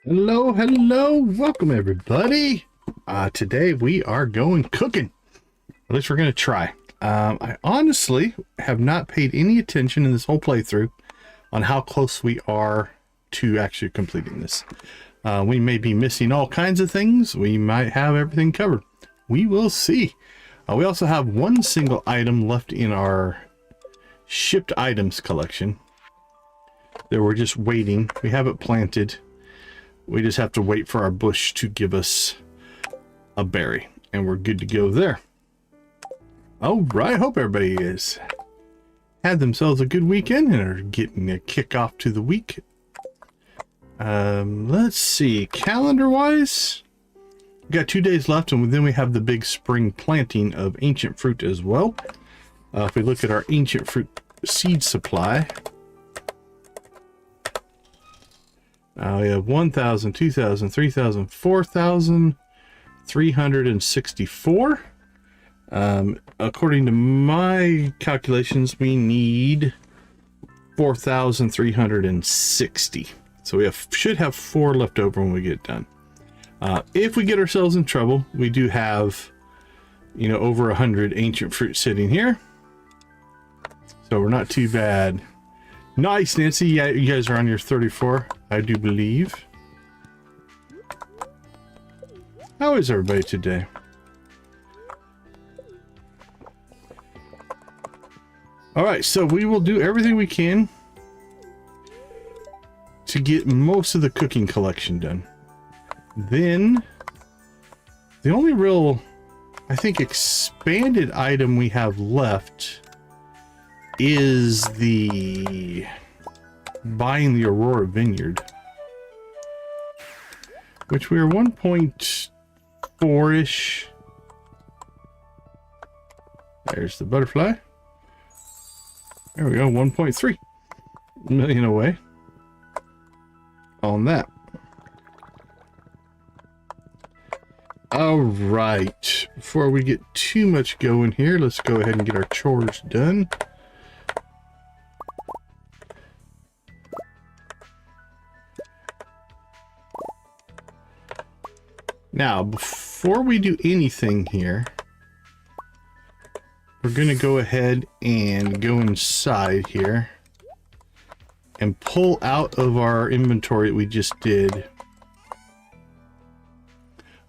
Hello, hello, welcome everybody. Today we are going cooking. At least we're going to try. I honestly have not paid any attention in this whole playthrough on how close we are to actually completing this. We may be missing all kinds of things. We might have everything covered. We will see. We also have one single item left in our shipped items collection that we're just waiting. We have it planted. We just have to wait for our bush to give us a berry, and we're good to go there. All right, hope everybody has had themselves a good weekend and are getting a kickoff to the week. Let's see, calendar-wise, we got 2 days left, and then we have the big spring planting of ancient fruit as well. If we look at our ancient fruit seed supply, we have 1,000, 2,000, 3,000, 4,364. According to my calculations, we need 4,360. So we should have 4 left over when we get done. If we get ourselves in trouble, we do have, over 100 ancient fruit sitting here. So we're not too bad. Nice, Nancy. Yeah, you guys are on your 34, I do believe. How is everybody today? All right, so we will do everything we can to get most of the cooking collection done. Then, the only real, I think, expanded item we have left is the buying the Aurora Vineyard, which we are 1.4-ish. There's the butterfly. There we go, 1.3 million away on that. All right, before we get too much going here, let's go ahead and get our chores done. Now, before we do anything here, we're going to go ahead and go inside here and pull out of our inventory that we just did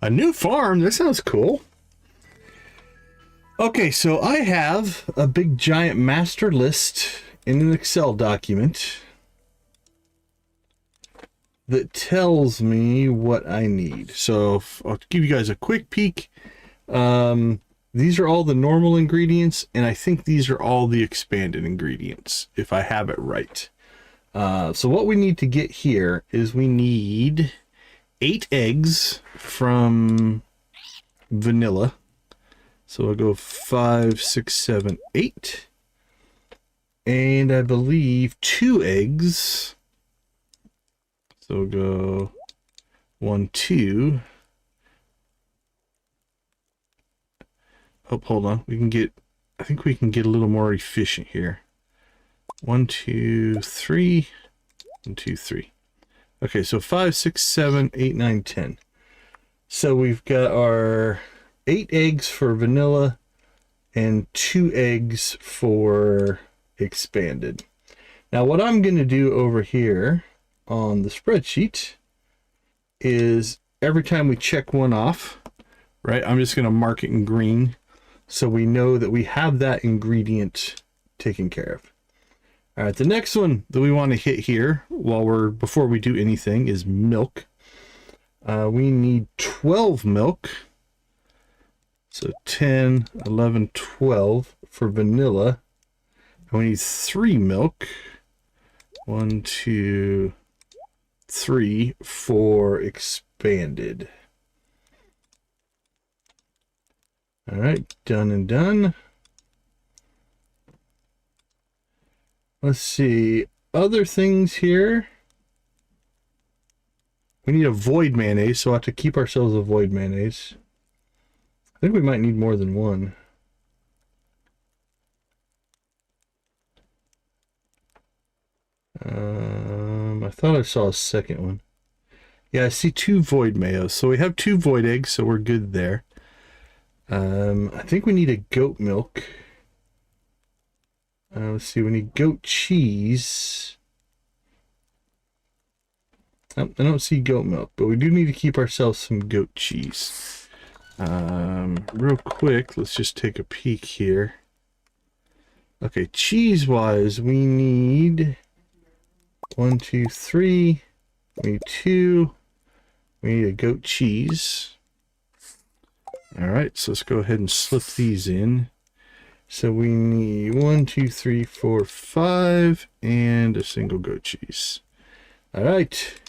a new farm. That sounds cool. Okay, so I have a big giant master list in an Excel document that tells me what I need. So I'll give you guys a quick peek. These are all the normal ingredients, and I think these are all the expanded ingredients, if I have it right. So what we need to get here is we need 8 eggs from vanilla. So I'll go 5, 6, 7, 8. And I believe 2 eggs. So we'll go 1, 2. Oh, hold on. I think we can get a little more efficient here. 1, 2, 3. 1, 2, 3. Okay, so 5, 6, 7, 8, 9, 10. So we've got our 8 eggs for vanilla and 2 eggs for expanded. Now what I'm going to do over here on the spreadsheet is every time we check one off, right, I'm just going to mark it in green so we know that we have that ingredient taken care of. All right, the next one that we want to hit here before we do anything is milk. We need 12 milk. So 10, 11, 12 for vanilla. And we need 3 milk. 1, 2, 3 for expanded. All right, done and done. Let's see, other things here. We need a void mayonnaise, so we'll have to keep ourselves a void mayonnaise. I think we might need more than one. I thought I saw a second one. Yeah, I see 2 void mayos. So we have 2 void eggs, so we're good there. I think we need a goat milk. Let's see, we need goat cheese. Oh, I don't see goat milk, but we do need to keep ourselves some goat cheese. Real quick, let's just take a peek here. Okay, cheese-wise, we need 1, 2, 3. We need 2. We need a goat cheese. All right, so let's go ahead and slip these in. So we need 1, 2, 3, 4, 5, and a single goat cheese. All right.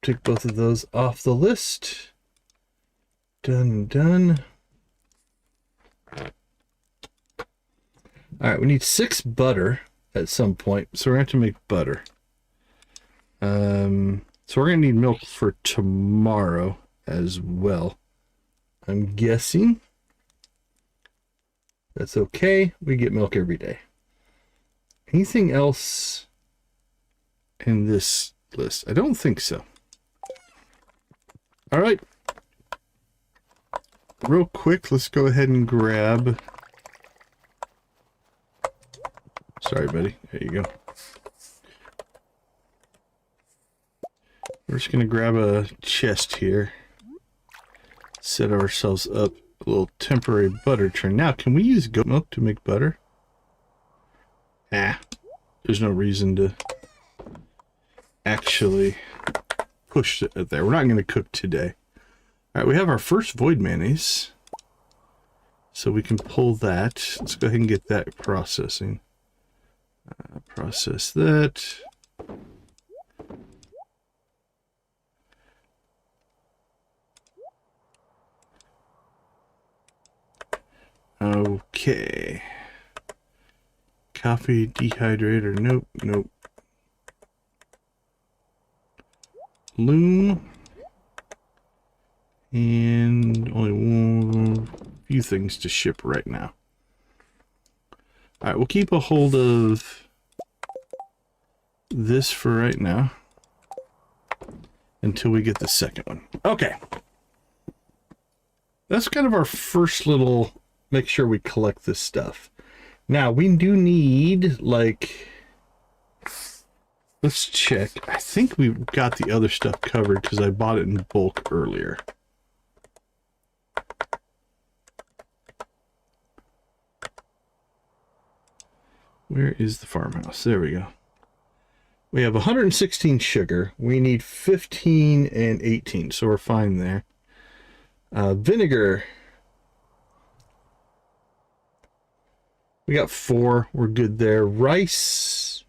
Take both of those off the list. Done and done. All right, we need 6 butter at some point, so we're going to have to make butter. So we're going to need milk for tomorrow as well. I'm guessing. That's okay. We get milk every day. Anything else in this list? I don't think so. All right. Real quick, let's go ahead and grab... Sorry, buddy. There you go. We're just going to grab a chest here. Set ourselves up a little temporary butter churn. Now, can we use goat milk to make butter? There's no reason to actually push it there. We're not going to cook today. All right, we have our first void mayonnaise. So we can pull that. Let's go ahead and get that processing. Process that. Okay. Coffee dehydrator. Nope, nope. Loom. And only a few things to ship right now. All right, we'll keep a hold of this for right now until we get the second one. Okay. That's kind of our first little make sure we collect this stuff. Now, we do need, like, let's check. I think we've got the other stuff covered because I bought it in bulk earlier. Where is the farmhouse? There we go. We have 116 sugar. We need 15 and 18, so we're fine there. Vinegar. We got 4. We're good there. Rice.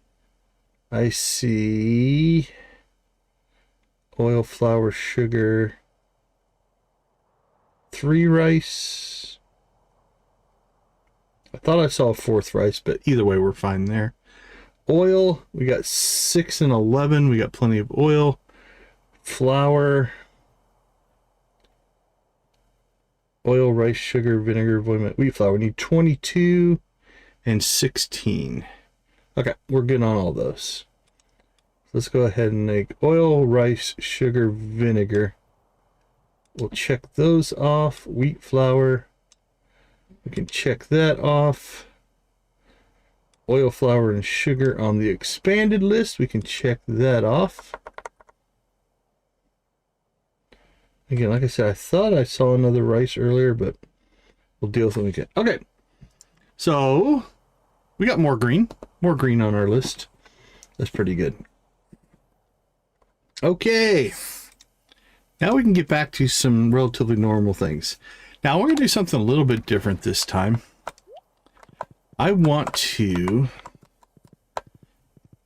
I see oil, flour, sugar. 3 rice. I thought I saw a 4th rice, but either way, we're fine there. Oil, we got 6 and 11. We got plenty of oil. Flour. Oil, rice, sugar, vinegar, wheat flour. We need 22 and 16. Okay, we're good on all those. Let's go ahead and make oil, rice, sugar, vinegar. We'll check those off. Wheat flour. We can check that off. Oil, flour, and sugar on the expanded list. We can check that off. Again, like I said, I thought I saw another rice earlier, but we'll deal with it when we get. Okay. So, we got more green. More green on our list. That's pretty good. Okay. Now we can get back to some relatively normal things. Now, we're going to do something a little bit different this time. I want to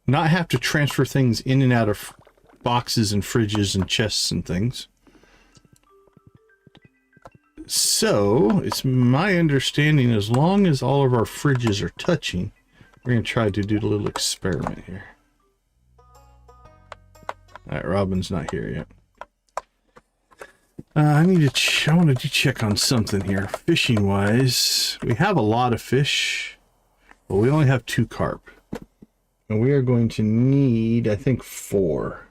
not have to transfer things in and out of boxes and fridges and chests and things. So, it's my understanding as long as all of our fridges are touching, we're going to try to do a little experiment here. Alright, Robin's not here yet. I want to check on something here. Fishing wise, we have a lot of fish, but we only have 2 carp. And we are going to need, I think, 4.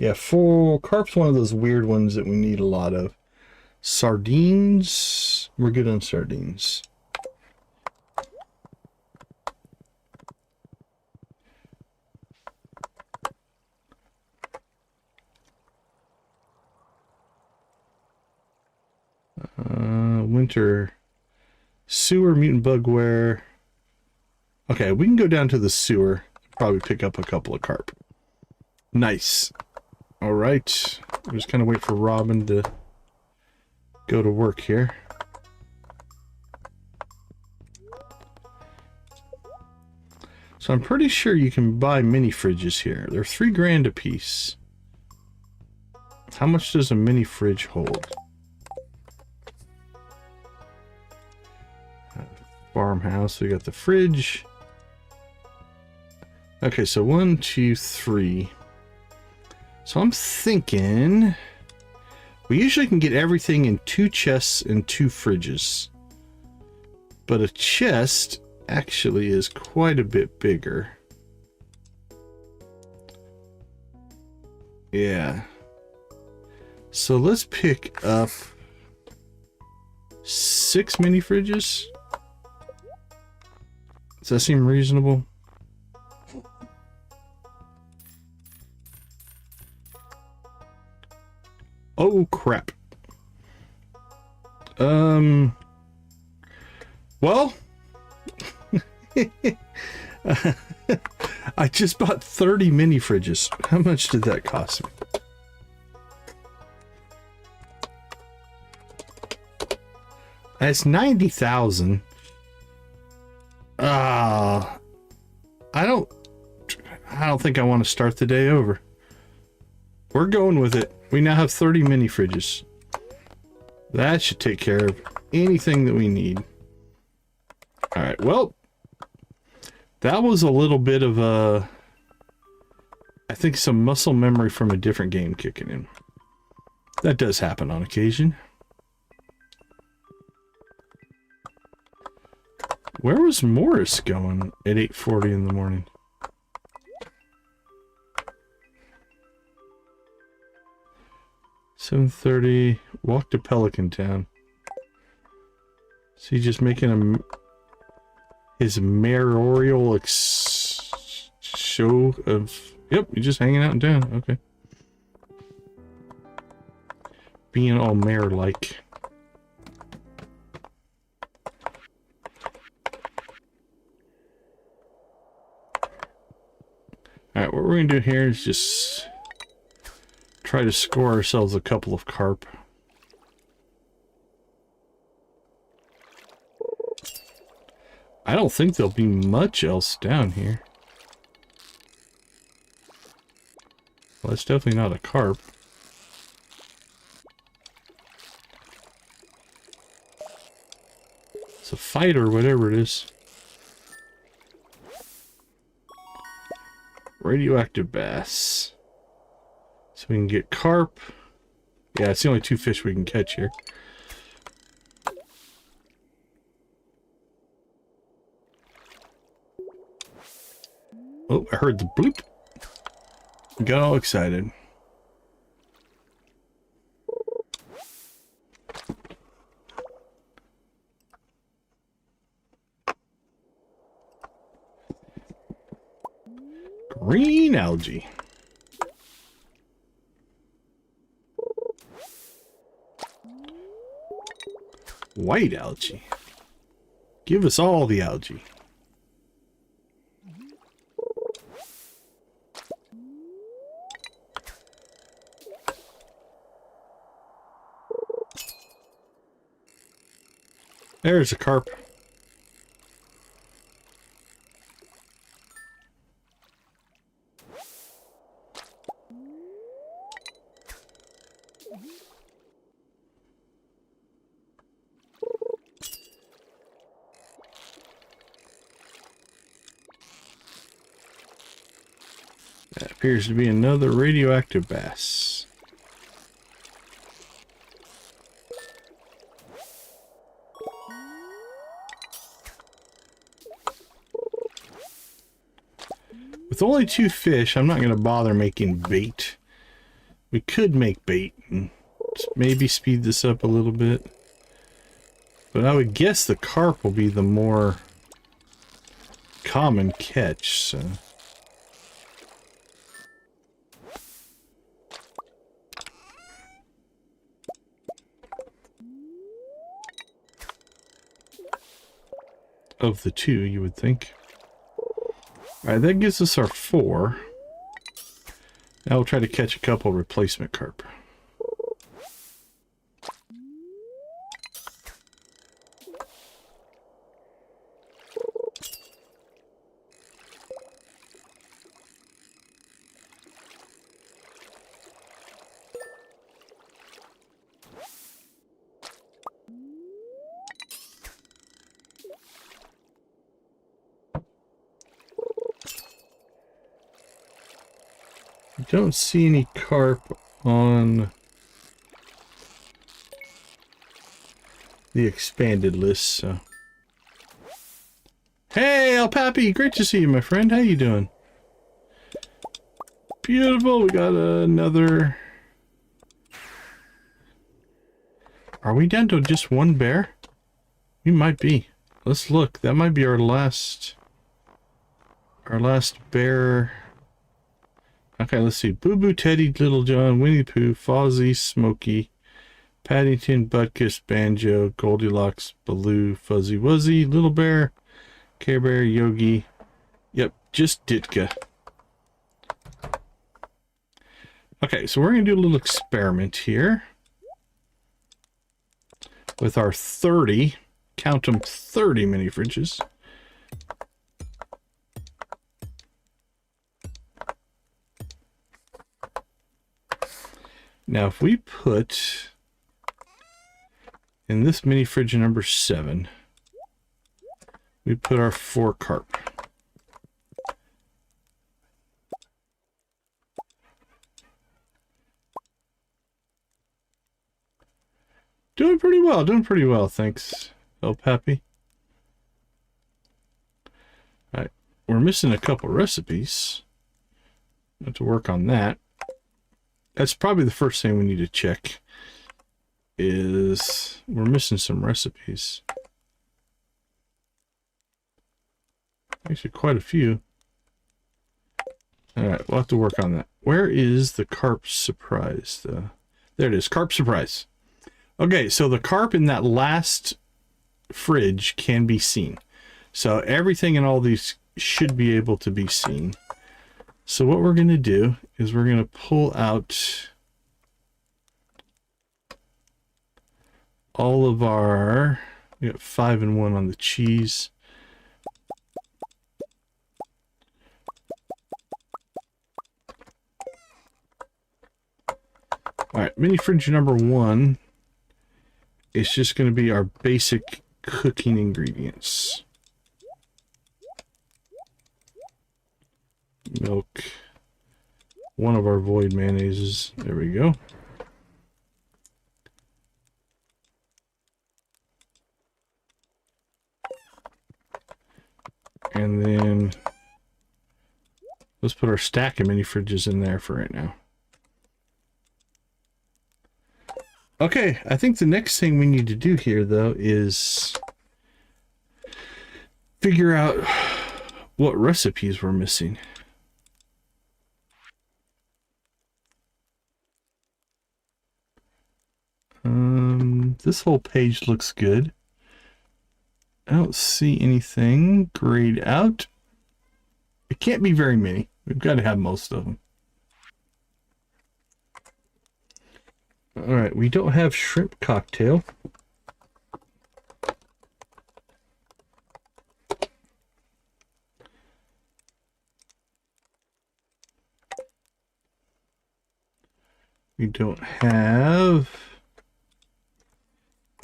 Yeah, full carp's one of those weird ones that we need a lot of. Sardines, we're good on sardines. Winter sewer, mutant bugware. Okay, we can go down to the sewer, probably pick up a couple of carp. Nice. All right, I'm just kind of wait for Robin to go to work here. So I'm pretty sure you can buy mini fridges here. They're $3 grand a piece. How much does a mini fridge hold? Farmhouse, we got the fridge. Okay, so 1, 2, 3. So I'm thinking we usually can get everything in 2 chests and 2 fridges. But a chest actually is quite a bit bigger. Yeah. So let's pick up 6 mini fridges. Does that seem reasonable? Oh crap. Well, I just bought 30 mini fridges. How much did that cost me? That's 90,000. I don't think I want to start the day over. We're going with it. We now have 30 mini fridges. That should take care of anything that we need. All right, well, that was a little bit of a, I think some muscle memory from a different game kicking in. That does happen on occasion. Where was Morris going at 8:40 in the morning? $7:30. Walk to Pelican Town. Is he just making his mayoral show of? Yep, he's just hanging out in town. Okay. Being all mayor-like. Alright, what we're going to do here is just try to score ourselves a couple of carp. I don't think there'll be much else down here. Well, it's definitely not a carp. It's a fight or whatever it is. Radioactive bass. So we can get carp. Yeah, it's the only 2 fish we can catch here. Oh, I heard the bloop. Got all excited. Green algae. White algae. Give us all the algae. There's a carp. That appears to be another radioactive bass. With only 2 fish, I'm not going to bother making bait. We could make bait and maybe speed this up a little bit. But I would guess the carp will be the more common catch, so... Of the two, you would think. Alright, that gives us our 4. Now we'll try to catch a couple replacement carp. I don't see any carp on the expanded list, so... Hey, El Pappy! Great to see you, my friend. How you doing? Beautiful. We got another... Are we down to just one bear? We might be. Let's look. That might be our last... Our last bear... Okay, let's see. Boo Boo, Teddy, Little John, Winnie the Pooh, Fozzie, Smokey, Paddington, Butkus, Banjo, Goldilocks, Baloo, Fuzzy Wuzzy, Little Bear, Care Bear, Yogi. Yep, just Ditka. Okay, so we're going to do a little experiment here. With our 30, count them, 30 mini fridges. Now, if we put in this mini fridge number 7, we put our 4 carp. Doing pretty well, thanks, El Pappy. Alright, we're missing a couple recipes. Have to work on that. That's probably the first thing we need to check, is we're missing some recipes. Actually, quite a few. Alright, we'll have to work on that. Where is the carp surprise? There it is, carp surprise. Okay, so the carp in that last fridge can be seen. So everything in all these should be able to be seen. So what we're going to do is we're going to pull out all of our... We got 5 and 1 on the cheese. Alright, mini fridge number 1 is just going to be our basic cooking ingredients. Milk, one of our void mayonnaises, there we go. And then let's put our stack of mini fridges in there for right now. Okay, I think the next thing we need to do here though is figure out what recipes we're missing. This whole page looks good. I don't see anything grayed out. It can't be very many. We've got to have most of them. All right, we don't have shrimp cocktail. We don't have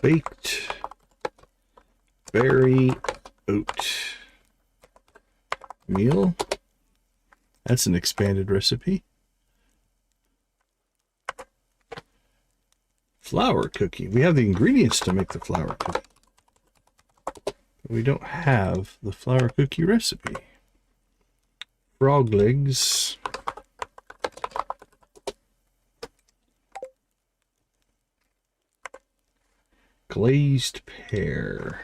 baked berry oat meal. That's an expanded recipe. Flour cookie. We have the ingredients to make the flour cookie. But we don't have the flour cookie recipe. Frog legs. Glazed pear.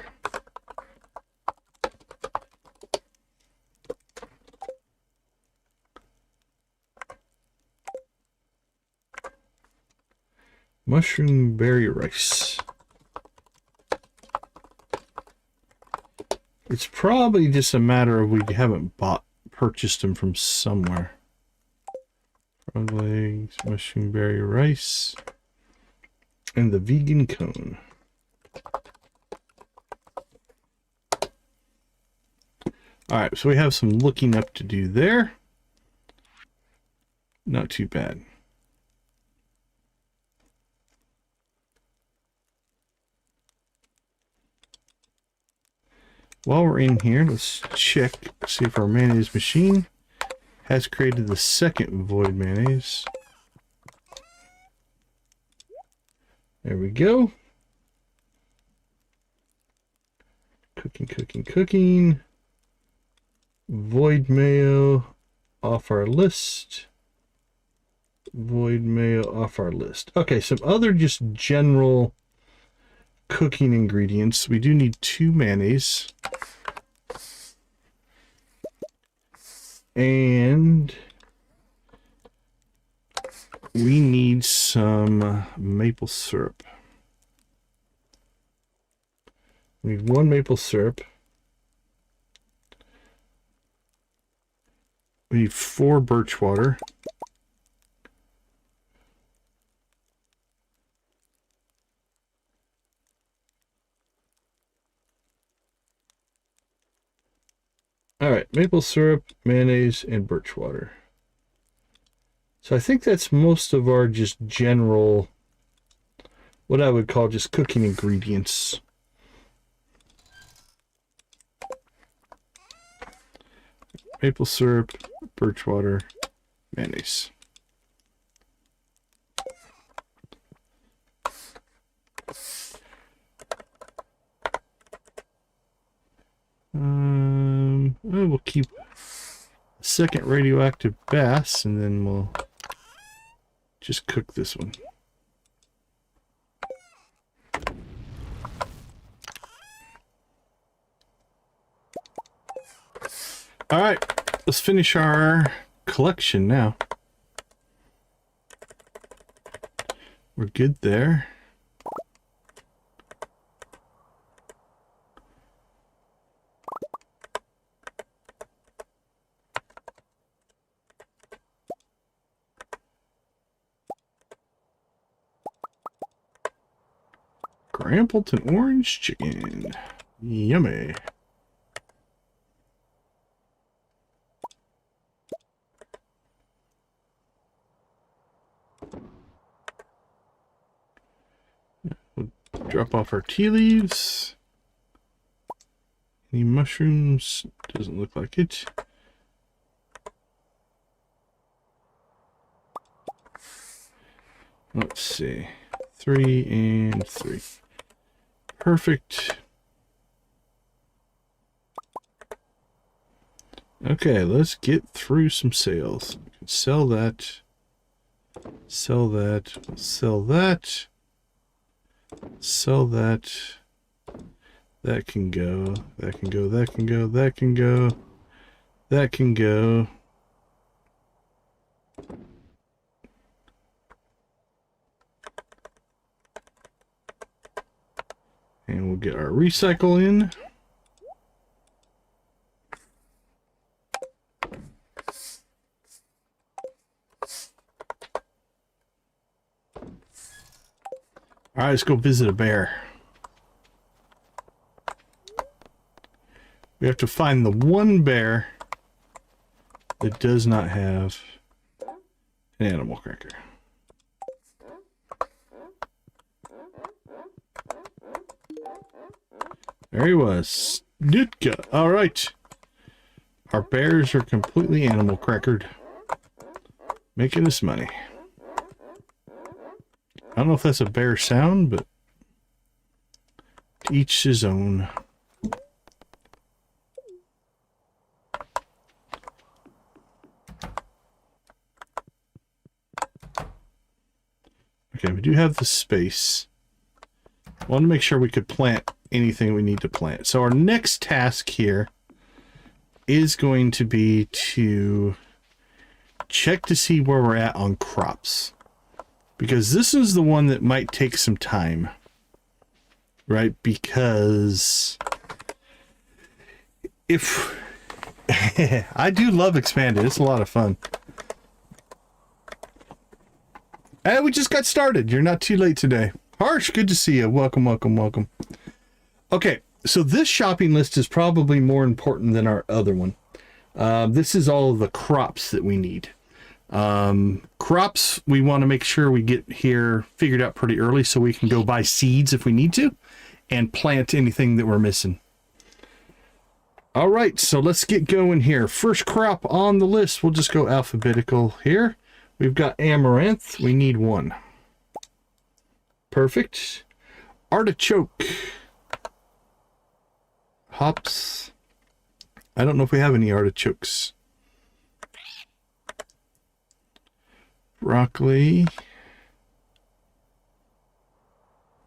Mushroom berry rice. It's probably just a matter of we haven't purchased them from somewhere. Frog legs, mushroom berry rice, and the vegan cone. Alright, so we have some looking up to do there. Not too bad. While we're in here, let's check, see if our mayonnaise machine has created the second void mayonnaise. There we go. Cooking, cooking, cooking. Void mayo off our list. Void mayo off our list. Okay, some other just general cooking ingredients. We do need 2 mayonnaise. And we need some maple syrup. We need 1 maple syrup. We need 4 birch water. All right, maple syrup, mayonnaise, and birch water. So I think that's most of our just general, what I would call just cooking ingredients. Maple syrup, birch water, mayonnaise. We'll keep a second radioactive bass, and then we'll just cook this one. All right, let's finish our collection now. We're good there. Grampleton orange chicken. Yummy. We'll drop off our tea leaves. Any mushrooms? Doesn't look like it. Let's see. 3 and 3. Perfect. Okay, let's get through some sales. We can sell that. Sell that. Sell that. Sell that. That can go. That can go. That can go. That can go. That can go. And we'll get our recycle in. All right, let's go visit a bear. We have to find the one bear that does not have an animal cracker. There he was. Ditka. All right. Our bears are completely animal crackered, making us money. I don't know if that's a bear sound, but to each his own. Okay, we do have the space. Want to make sure we could plant anything we need to plant. So our next task here is going to be to check to see where we're at on crops. Because this is the one that might take some time. Right? Because if... I do love Expanded. It's a lot of fun. And we just got started. You're not too late today. Harsh, good to see you. Welcome, welcome, welcome. Okay, so this shopping list is probably more important than our other one. This is all of the crops that we need. Crops, we want to make sure we get here figured out pretty early so we can go buy seeds if we need to and plant anything that we're missing. All right, so let's get going here. First crop on the list, we'll just go alphabetical here. We've got amaranth. We need 1. Perfect. Artichoke. Hops. I don't know if we have any artichokes. Broccoli.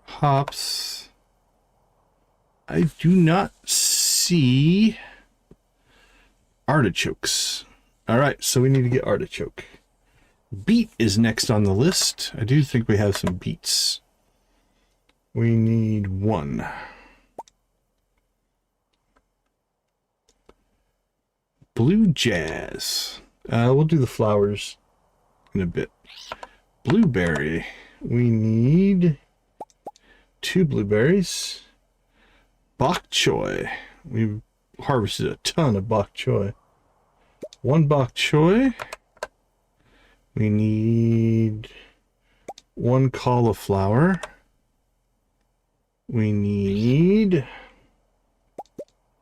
Hops. I do not see artichokes. All right, so we need to get artichoke. Beet is next on the list. I do think we have some beets. We need 1. Blue jazz. We'll do the flowers in a bit. Blueberry. We need 2 blueberries. Bok choy. We've harvested a ton of bok choy. 1 bok choy. We need 1 cauliflower. We need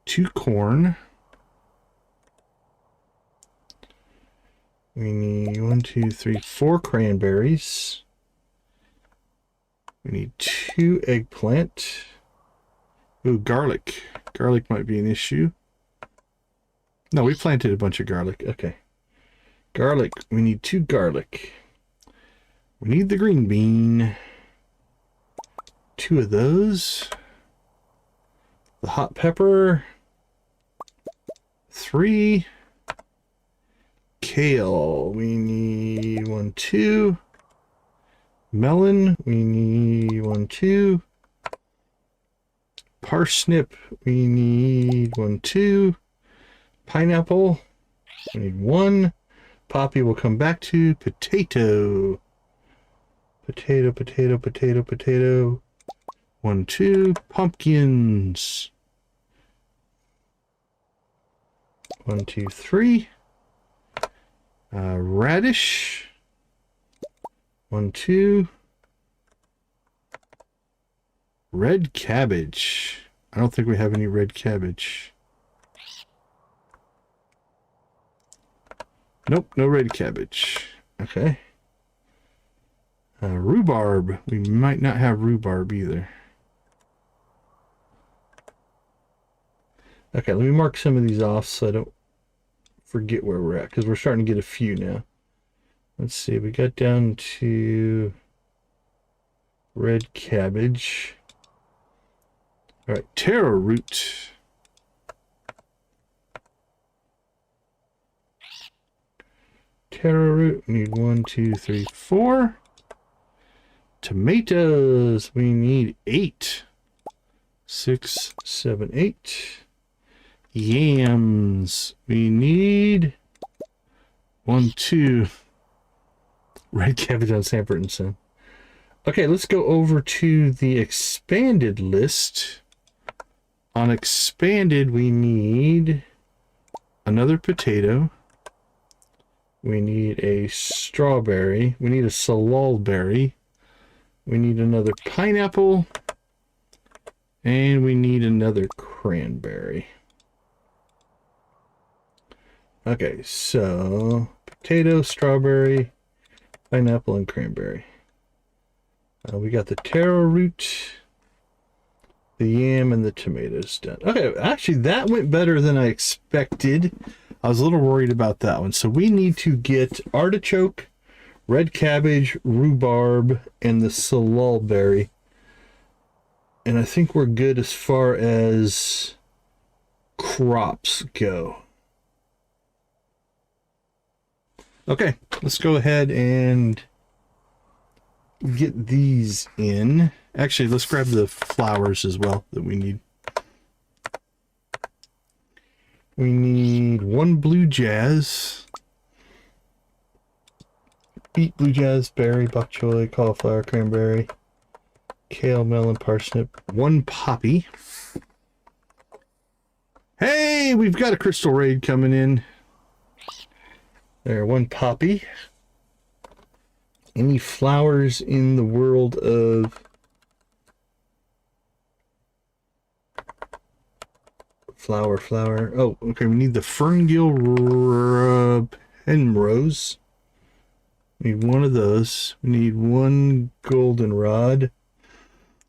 2 corn. We need 1, 2, 3, 4 cranberries. We need 2 eggplant. Ooh, garlic. Garlic might be an issue. No, we planted a bunch of garlic. Okay. Garlic. We need 2 garlic. We need the green bean. 2 of those. The hot pepper. 3. Kale. We need 1, 2. Melon. We need 1, 2. Parsnip. We need 1, 2. Pineapple. We need 1. Poppy will come back to. Potato. Potato, potato, potato, potato. 1, 2. Pumpkins. 1, 2, 3. Radish. 1, 2. Red cabbage. I don't think we have any red cabbage. Nope, no red cabbage. Okay. Rhubarb. We might not have rhubarb either. Okay, let me mark some of these off so I don't forget where we're at, because we're starting to get a few now. Let's see, we got down to red cabbage. All right, taro root. Taro root, we need 1, 2, 3, 4. Tomatoes, we need 8. 6, 7, 8. Yams, we need 1, 2. Red cabbage on Sanford and Son. Okay, let's go over to the expanded list. On expanded, we need another potato. We need a strawberry. We need a salal We need another pineapple. And we need another cranberry. Okay, so potato, strawberry, pineapple, and cranberry. We got the taro root, the yam, and the tomatoes done. Okay, actually that went better than I expected. I was a little worried about that one. So we need to get artichoke, red cabbage, rhubarb, and the salal berry. And I think we're good as far as crops go. Okay, let's go ahead and get these in. Actually, let's grab the flowers as well that we need. We need 1 blue jazz, beet, blue jazz, berry, bok choy, cauliflower, cranberry, kale, melon, parsnip, 1 poppy. Hey, we've got a crystal raid coming in. There, 1 poppy. Any flowers in the world of flower? Oh, okay, we need the ferngill penrose. We need 1 of those. We need 1 goldenrod.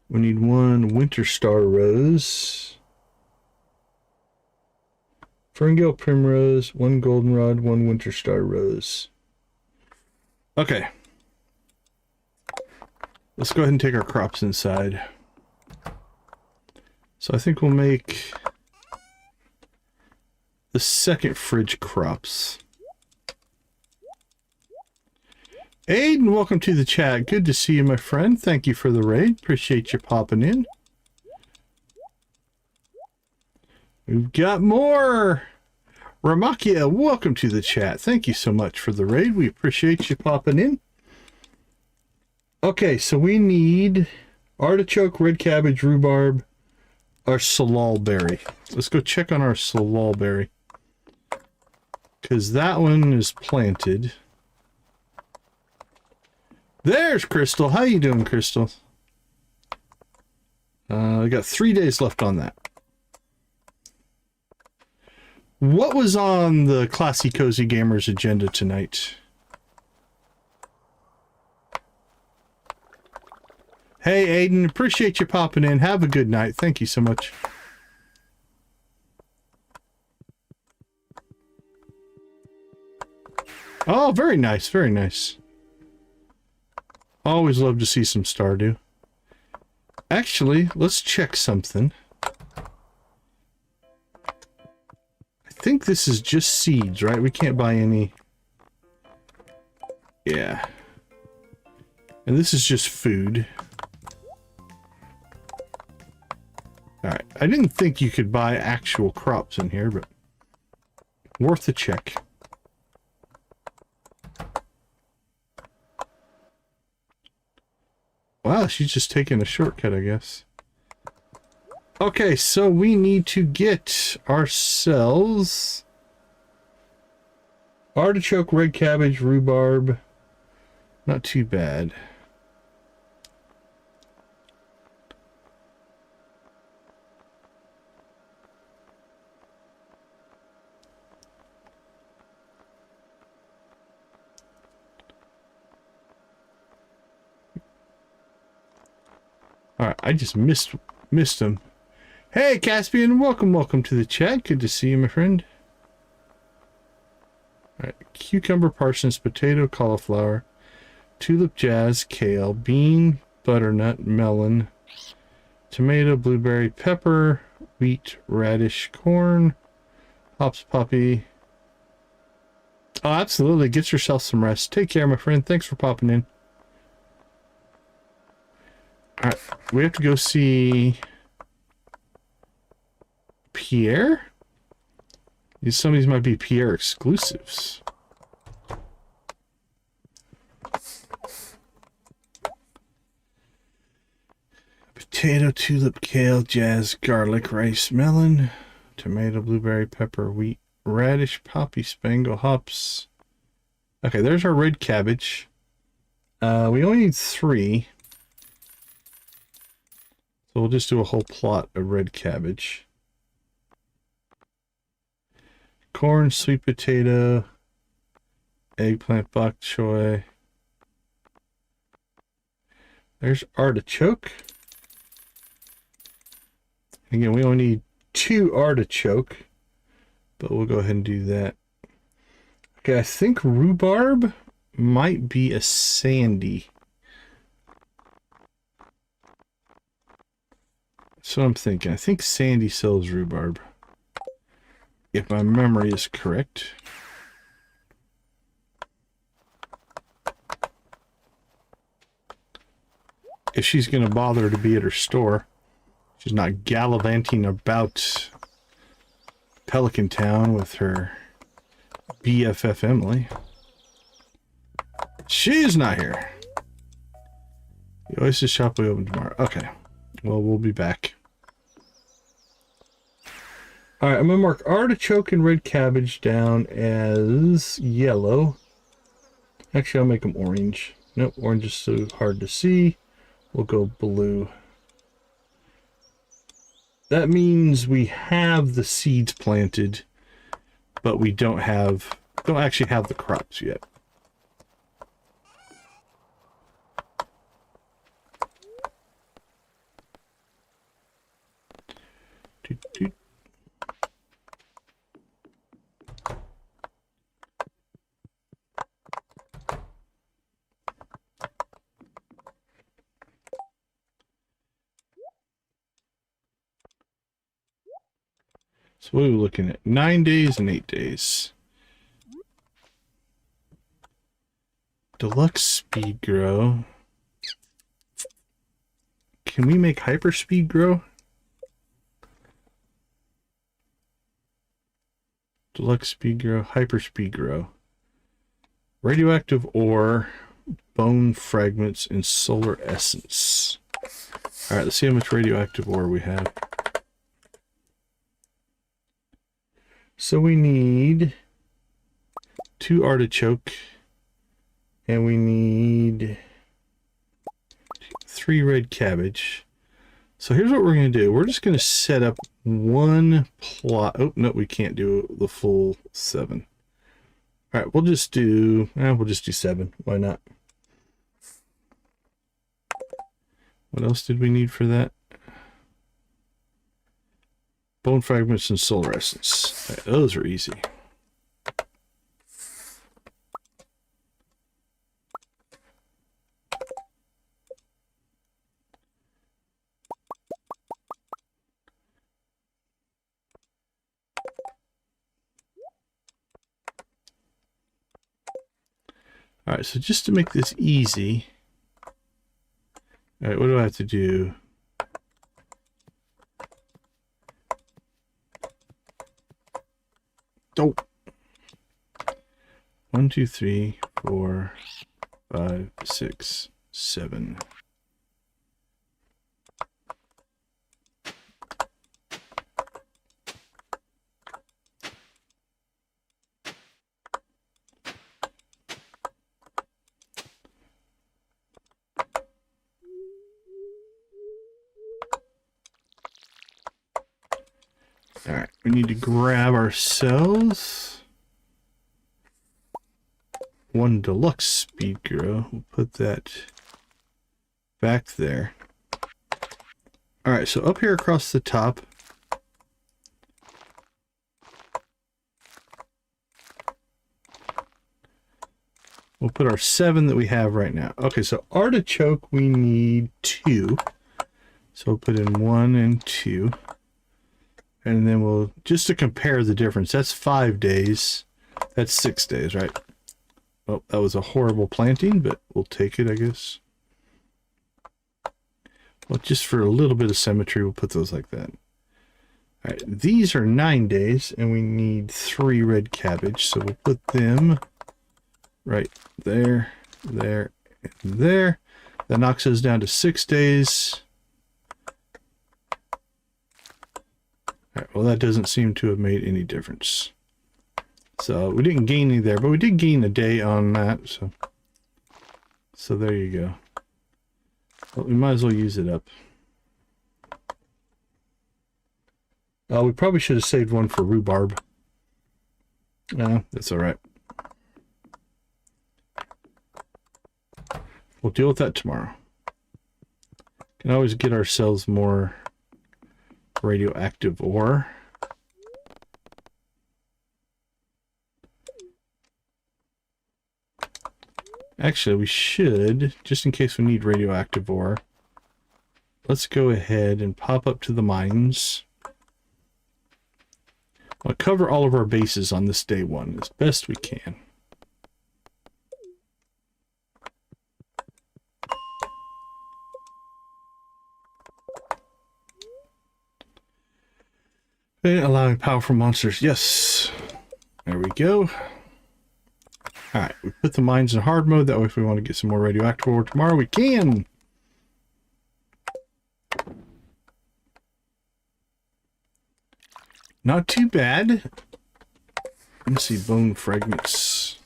We need 1 winter star rose. Ferngill primrose, 1 goldenrod, 1 winter star rose. Okay. Let's go ahead and take our crops inside. So I think we'll make the second fridge crops. Aiden, welcome to the chat. Good to see you, my friend. Thank you for the raid. Appreciate you popping in. We've got more. Ramakia, welcome to the chat. Thank you so much for the raid. We appreciate you popping in. Okay, so we need artichoke, red cabbage, rhubarb, our salal berry. Let's go check on our salal berry, because that one is planted. There's Crystal. How you doing, Crystal? We got 3 days left on that. What was on the Classy Cozy Gamers agenda tonight? Hey, Aiden, appreciate you popping in. Have a good night. Thank you so much. Oh, very nice. Very nice. Always love to see some Stardew. Actually, let's check something. I think this is just seeds, right? We can't buy any. Yeah. And this is just food. Alright, I didn't think you could buy actual crops in here, but worth a check. Wow, she's just taking a shortcut, I guess. Okay, so we need to get ourselves artichoke, red cabbage, rhubarb. Not too bad. Alright, I just missed him. Hey, Caspian, welcome to the chat. Good to see you, my friend. Alright, cucumber, parsnips, potato, cauliflower, tulip, jazz, kale, bean, butternut, melon, tomato, blueberry, pepper, wheat, radish, corn, hops, poppy. Oh, absolutely. Get yourself some rest. Take care, my friend. Thanks for popping in. Alright, we have to go see Pierre? Some of these might be Pierre exclusives. Potato, tulip, kale, jazz, garlic, rice, melon, tomato, blueberry, pepper, wheat, radish, poppy, spangle, hops. Okay, there's our red cabbage. We only need 3. So we'll just do a whole plot of red cabbage. Corn, sweet potato, eggplant, bok choy. There's artichoke. Again, we only need 2 artichoke, but we'll go ahead and do that. Okay, I think rhubarb might be a sandy. So I'm thinking. I think Sandy sells rhubarb. If my memory is correct. If she's going to bother to be at her store. She's not gallivanting about Pelican Town with her BFF Emily. She's not here. The oyster shop will open tomorrow. Okay. Well, we'll be back. Alright, I'm going to mark artichoke and red cabbage down as yellow. Actually, I'll make them orange. Nope, orange is so hard to see. We'll go blue. That means we have the seeds planted, but we don't actually have the crops yet. Doot, doot. So what are we looking at? 9 days and 8 days. Deluxe speed grow. Can we make hyper speed grow? Deluxe speed grow, hyper speed grow. Radioactive ore, bone fragments, and solar essence. Alright, let's see how much radioactive ore we have. So we need 2 artichoke, and we need 3 red cabbage. So here's what we're going to do. We're just going to set up one plot. Oh, no, we can't do the full 7. All right, we'll just do 7. Why not? What else did we need for that? Bone fragments and solar essence. Right, those are easy. All right, so just to make this easy, all right, what do I have to do? Oh. 1, 2, 3, 4, 5, 6, 7. All right, we need to grab ourselves 1 deluxe speed grow. We'll put that back there. All right, so up here across the top, we'll put our 7 that we have right now. Okay, so artichoke, we need 2. So we'll put in 1 and 2. And then we'll, just to compare the difference, that's 5 days. That's 6 days, right? Well, that was a horrible planting, but we'll take it, I guess. Well, just for a little bit of symmetry, we'll put those like that. All right, these are 9 days, and we need 3 red cabbage, so we'll put them right there, there, and there. That knocks us down to 6 days. All right, well, that doesn't seem to have made any difference. So we didn't gain any there, but we did gain a day on that. So there you go. Well, we might as well use it up. We probably should have saved 1 for rhubarb. No, that's all right. We'll deal with that tomorrow. Can always get ourselves more radioactive ore. Actually, we should, just in case we need radioactive ore, let's go ahead and pop up to the mines. I'll cover all of our bases on this day one as best we can. And allowing powerful monsters. Yes. There we go. Alright, we put the mines in hard mode. That way if we want to get some more radioactive ore tomorrow, we can. Not too bad. Let's see, bone fragments.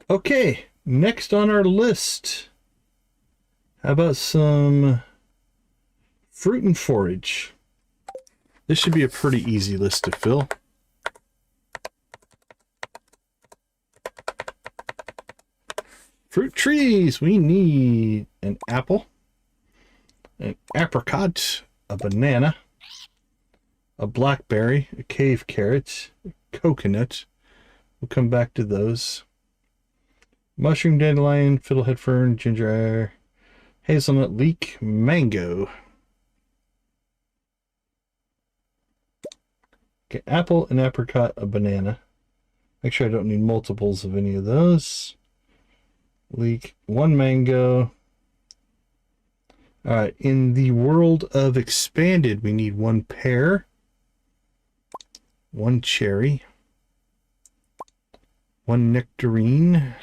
Okay, next on our list. How about some fruit and forage? This should be a pretty easy list to fill. Fruit trees. We need an apple, an apricot, a banana, a blackberry, a cave carrot, a coconut. We'll come back to those. Mushroom, dandelion, fiddlehead fern, ginger, hazelnut, leek, mango. Okay, apple, an apricot, a banana. Make sure I don't need multiples of any of those. Leek, one mango. Alright, in the world of expanded, we need one pear, one cherry, one nectarine,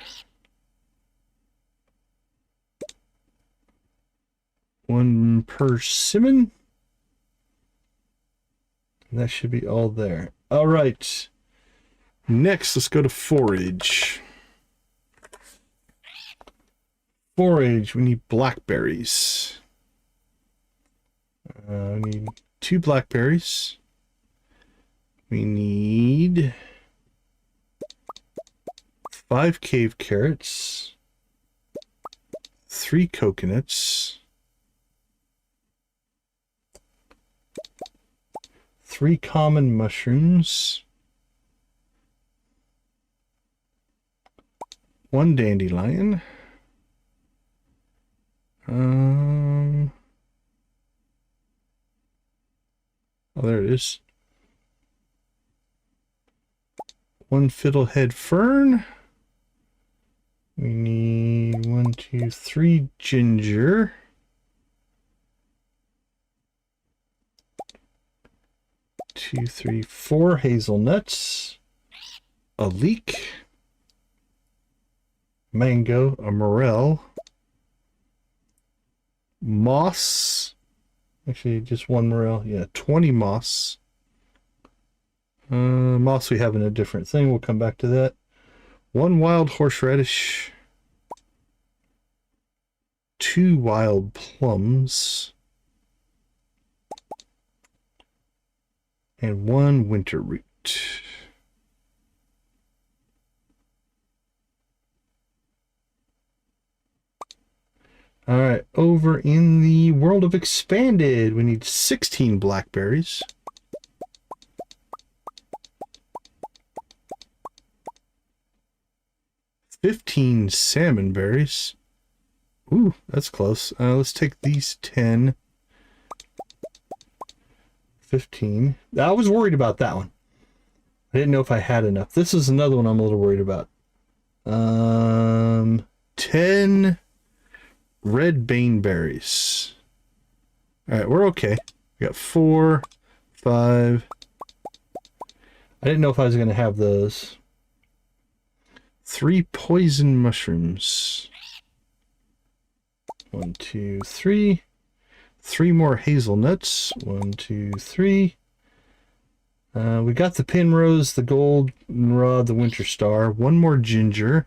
one persimmon. And that should be all there. Alright, next let's go to forage. Forage, we need blackberries. We need 2 blackberries. We need 5 cave carrots, 3 coconuts, 3 common mushrooms, 1 dandelion. Oh, there it is. 1 fiddlehead fern. We need 1, 2, 3 ginger. 2, 3, 4 hazelnuts. A leek. Mango, a morel. Moss. Actually, just 1 morel. Yeah, 20 moss. Moss we have in a different thing. We'll come back to that. 1 wild horseradish. 2 wild plums. And 1 winter root. All right, over in the world of expanded, we need 16 blackberries. 15 salmon berries. Ooh, that's close. Let's take these 10. 15. I was worried about that one. I didn't know if I had enough. This is another one I'm a little worried about. 10 red baneberries. All right, we're okay. We got 4, 5. I didn't know if I was going to have those. 3 poison mushrooms. 1, 2, 3. 3 more hazelnuts. 1, 2, 3. We got the pinrose, the goldenrod, the winter star. 1 more ginger.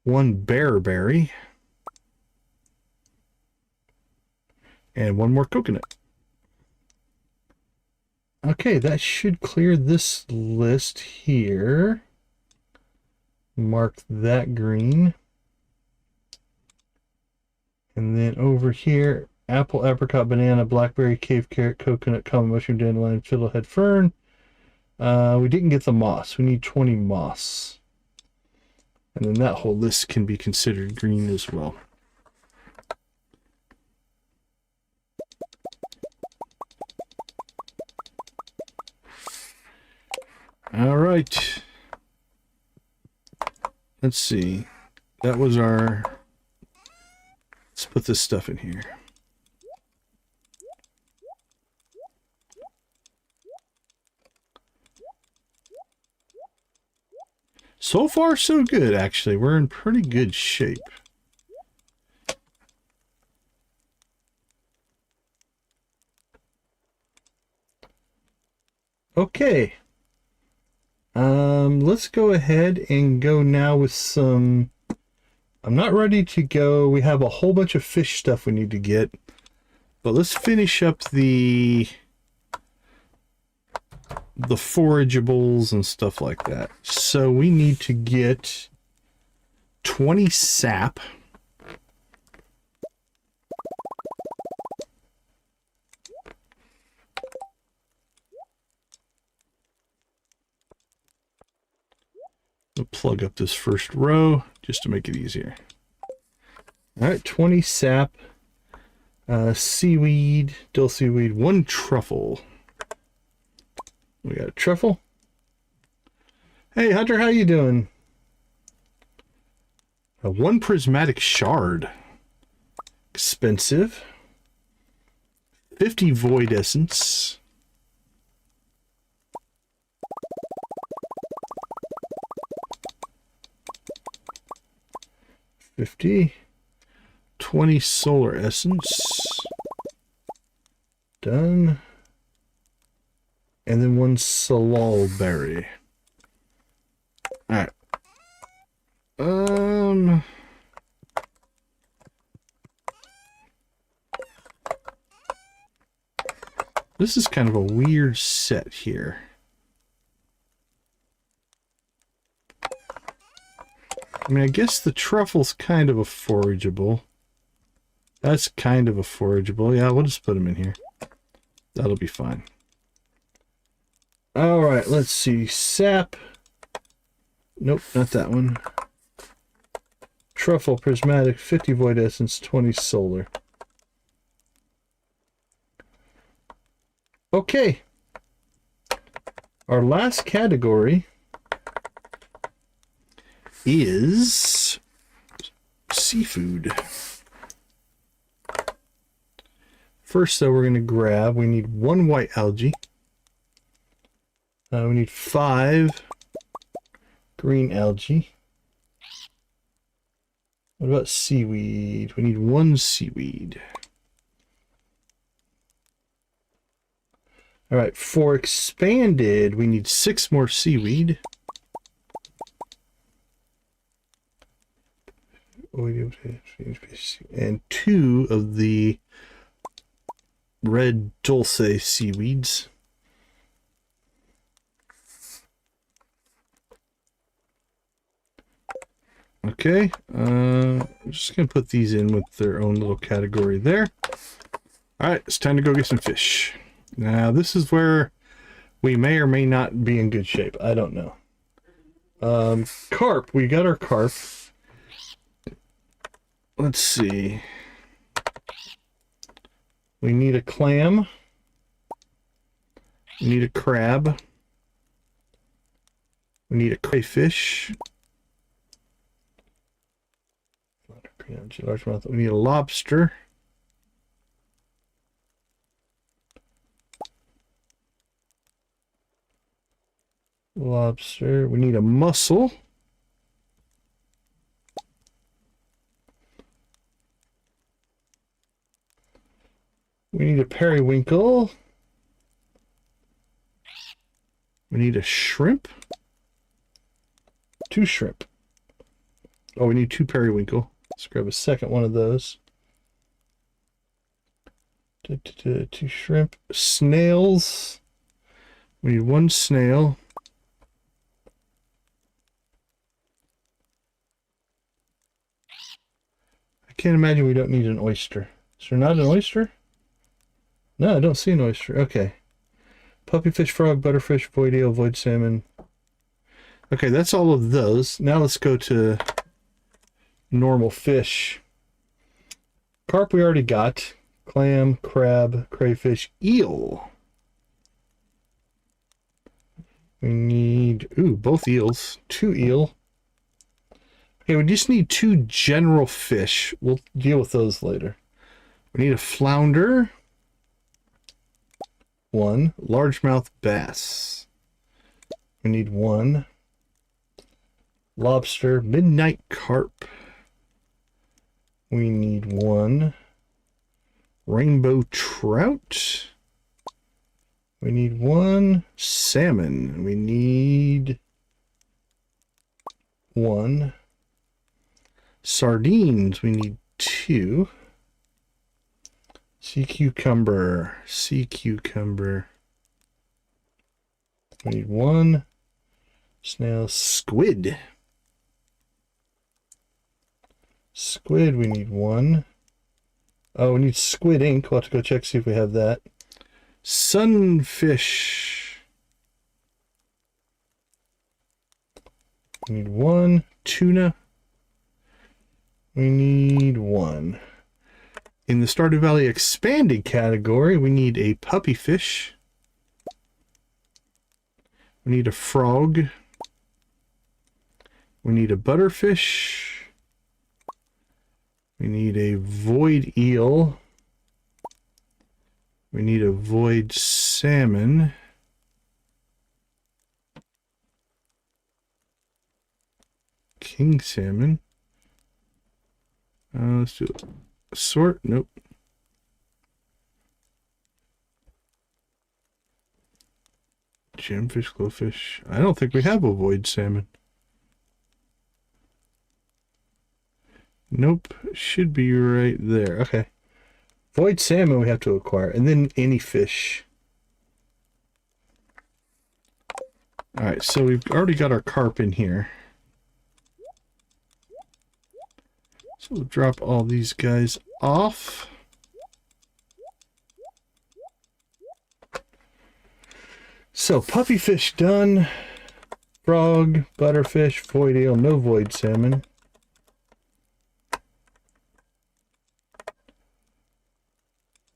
1 bearberry. And 1 more coconut. Okay, that should clear this list here. Mark that green. And then over here, apple, apricot, banana, blackberry, cave carrot, coconut, common mushroom, dandelion, fiddlehead fern. We didn't get the moss. We need 20 moss. And then that whole list can be considered green as well. All right. Let's see. That was our... Let's put this stuff in here. So far, so good, actually. We're in pretty good shape. Okay. Let's go ahead and go now with some... I'm not ready to go. We have a whole bunch of fish stuff we need to get. But let's finish up the forageables and stuff like that. So we need to get 20 sap. I'll plug up this first row just to make it easier. All right, 20 sap, seaweed, dill seaweed, 1 truffle. We got a truffle. Hey, Hunter, how you doing? 1 prismatic shard. Expensive. 50 void essence. $50. 20 solar essence. Done. And then 1 salal berry. Alright. This is kind of a weird set here. I mean, I guess the truffle's kind of a forageable. That's kind of a forageable. Yeah, we'll just put them in here. That'll be fine. Alright, let's see. Sap. Nope, not that one. Truffle, prismatic, 50 void essence, 20 solar. Okay. Our last category is seafood. First, though, we're going to grab, we need 1 white algae. We need 5 green algae. What about seaweed? We need 1 seaweed. All right, for expanded, we need 6 more seaweed. And 2 of the red dulce seaweeds. Okay, I'm just going to put these in with their own little category there. All right, it's time to go get some fish. Now, this is where we may or may not be in good shape. I don't know. Carp, we got our carp. Let's see. We need a clam. We need a crab. We need a crayfish. We need a lobster. Lobster. We need a mussel. We need a periwinkle. We need a shrimp. 2 shrimp. Oh, we need 2 periwinkle. Let's grab a second one of those. 2 shrimp. Snails. We need 1 snail. I can't imagine we don't need an oyster. Is there not an oyster? No, I don't see an oyster. Okay. Puppyfish, frog, butterfish, void eel, void salmon. Okay, that's all of those. Now let's go to normal fish. Carp we already got. Clam, crab, crayfish, eel. We need, ooh, both eels. 2 eel. Okay, we just need 2 general fish. We'll deal with those later. We need a flounder. 1. Largemouth bass. We need 1. Lobster. Midnight carp. We need 1. Rainbow trout. We need 1. Salmon. We need 1. Sardines. We need 2. Sea cucumber. Sea cucumber. We need 1. Snail. Squid. Squid, we need 1. Oh, we need squid ink. We'll have to go check, see if we have that. Sunfish. We need 1. Tuna. We need 1. In the Stardew Valley Expanded category, we need a puppy fish. We need a frog. We need a butterfish. We need a void eel. We need a void salmon. King salmon. Let's do a sort. Nope. Gemfish, glowfish. I don't think we have a void salmon. Nope. Should be right there. Okay. Void salmon we have to acquire. And then any fish. Alright, so we've already got our carp in here. So we'll drop all these guys off. So puppy fish done. Frog, butterfish, void eel, no void salmon.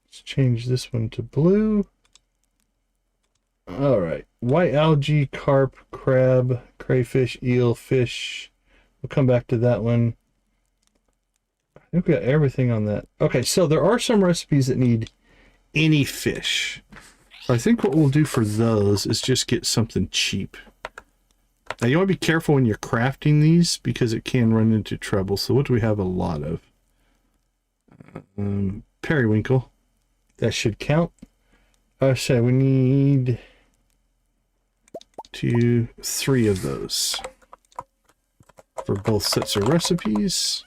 Let's change this one to blue. Alright. White algae, carp, crab, crayfish, eel, fish. We'll come back to that one. I think we got everything on that. Okay, so there are some recipes that need any fish. I think what we'll do for those is just get something cheap. Now you want to be careful when you're crafting these because it can run into trouble. So what do we have a lot of? Periwinkle. That should count. So we need 2, 3 of those for both sets of recipes.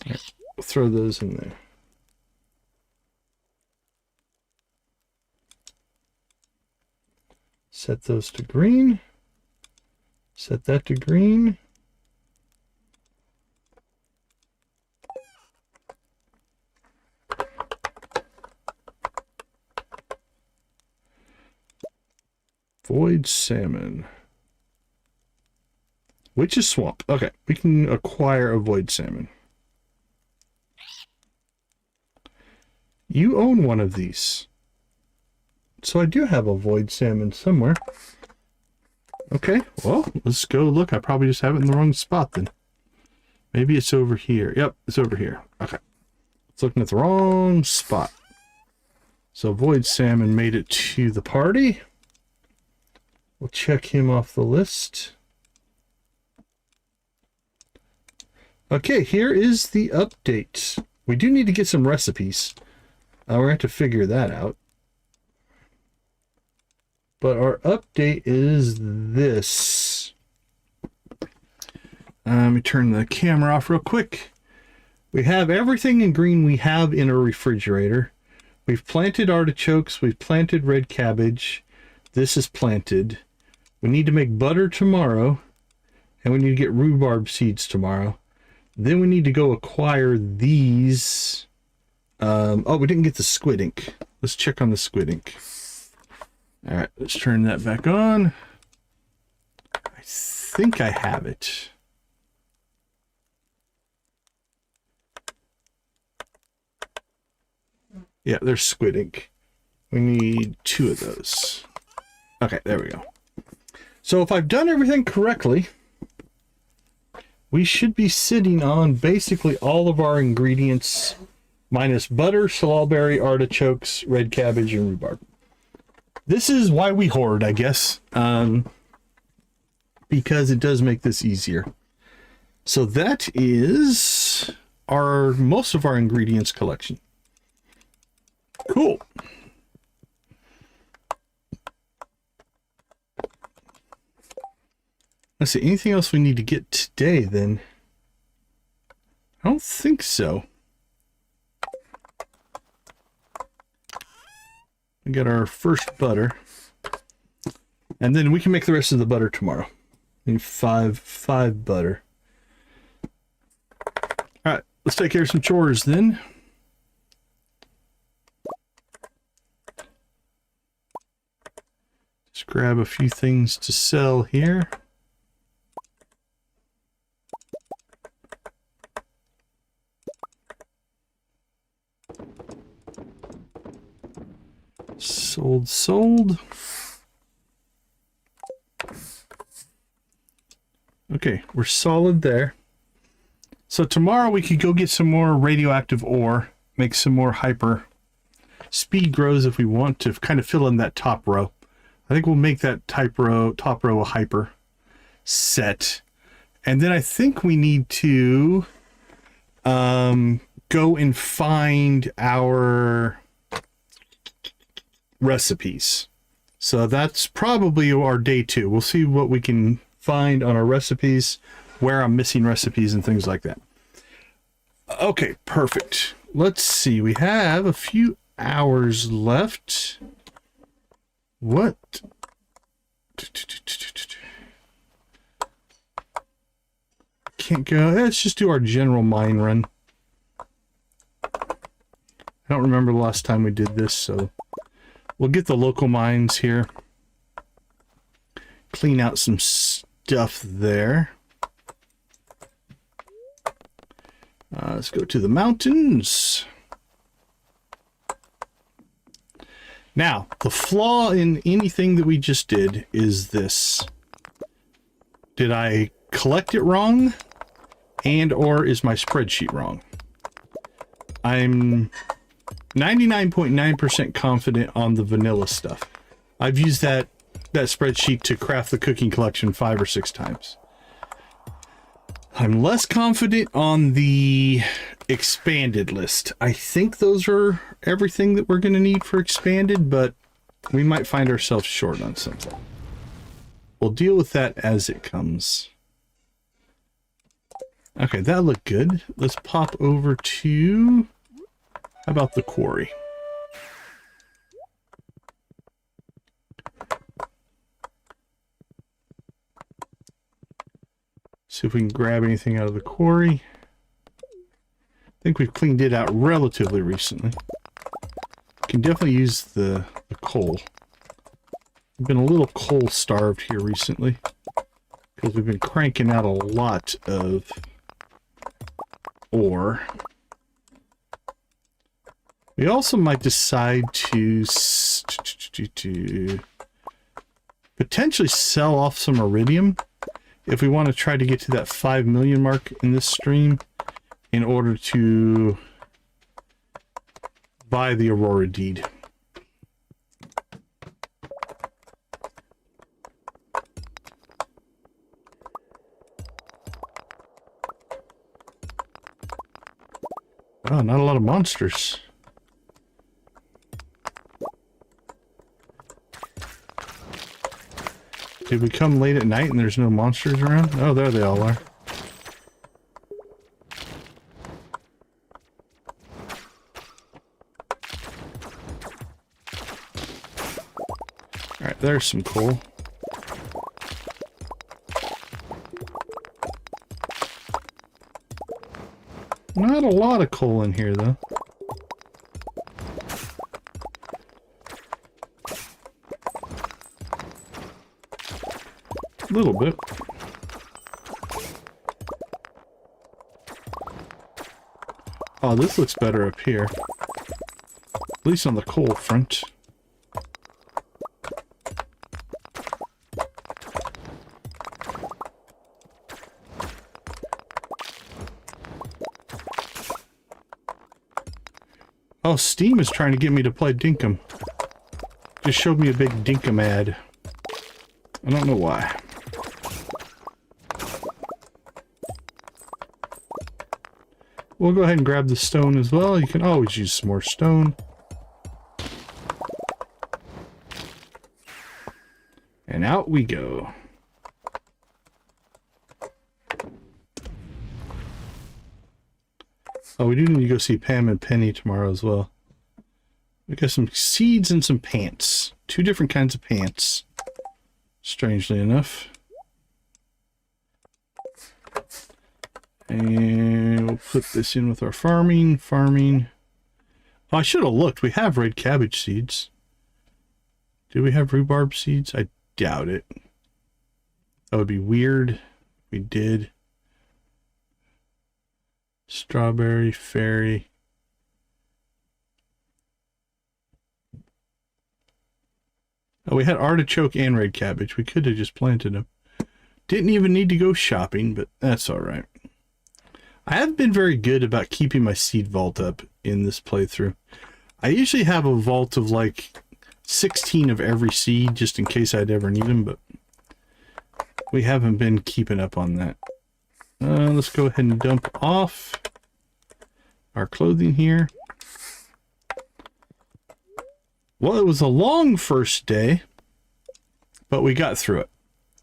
Right, we'll throw those in there. Set those to green. Set that to green. Void salmon. Witch's swamp. Okay, we can acquire a void salmon. You own one of these. So I do have a void salmon somewhere. Okay, well, let's go look. I probably just have it in the wrong spot then. Maybe it's over here. Yep, it's over here. Okay. It's looking at the wrong spot. So void salmon made it to the party. We'll check him off the list. Okay, here is the update. We do need to get some recipes. We're going to have to figure that out. But our update is this. Let me turn the camera off real quick. We have everything in green we have in our refrigerator. We've planted artichokes. We've planted red cabbage. This is planted. We need to make butter tomorrow. And we need to get rhubarb seeds tomorrow. Then we need to go acquire these. Oh, we didn't get the squid ink. Let's check on the squid ink. All right, let's turn that back on. I think I have it. Yeah, there's squid ink. We need 2 of those. Okay, there we go. So if I've done everything correctly, we should be sitting on basically all of our ingredients, minus butter, salalberry, artichokes, red cabbage, and rhubarb. This is why we hoard, I guess, because it does make this easier. So that is most of our ingredients collection. Cool. Let's see, anything else we need to get today then? I don't think so. We got our first butter. And then we can make the rest of the butter tomorrow. We need five butter. Alright, let's take care of some chores then. Just grab a few things to sell here. Sold. Okay, we're solid there. So tomorrow we could go get some more radioactive ore, make some more hyper speed grows if we want to kind of fill in that top row. I think we'll make that top row a hyper set. And then I think we need to go and find our recipes. So that's probably our day 2. We'll see what we can find on our recipes, where I'm missing recipes and things like that. Okay, perfect. Let's see. We have a few hours left. What? Can't go. Let's just do our general mine run. I don't remember the last time we did this, so we'll get the local mines here. Clean out some stuff there. Let's go to the mountains. Now, the flaw in anything that we just did is this. Did I collect it wrong? And or is my spreadsheet wrong? I'm 99.9% confident on the vanilla stuff. I've used that spreadsheet to craft the cooking collection 5 or 6 times. I'm less confident on the expanded list. I think those are everything that we're going to need for expanded, but we might find ourselves short on something. We'll deal with that as it comes. Okay, that looked good. Let's pop over to... how about the quarry? See if we can grab anything out of the quarry. I think we've cleaned it out relatively recently. Can definitely use the coal. We've been a little coal starved here recently because we've been cranking out a lot of ore. We also might decide to potentially sell off some iridium if we want to try to get to that 5 million mark in this stream in order to buy the Aurora deed. Wow, not a lot of monsters. Did we come late at night and there's no monsters around? Oh, there they all are. Alright, there's some coal. Not a lot of coal in here, though. A little bit. Oh, this looks better up here. At least on the coal front. Oh, Steam is trying to get me to play Dinkum. Just showed me a big Dinkum ad. I don't know why. We'll go ahead and grab the stone as well. You can always use some more stone. And out we go. Oh, we do need to go see Pam and Penny tomorrow as well. We got some seeds and some pants. 2 different kinds of pants. Strangely enough. And we'll put this in with our farming. Oh, I should have looked. We have red cabbage seeds. Do we have rhubarb seeds? I doubt it. That would be weird. We did. Strawberry, fairy. Oh, we had artichoke and red cabbage. We could have just planted them. Didn't even need to go shopping, but that's all right. I have been very good about keeping my seed vault up in this playthrough. I usually have a vault of like 16 of every seed just in case I'd ever need them, but we haven't been keeping up on that. Let's go ahead and dump off our clothing here. Well, it was a long first day, but we got through it.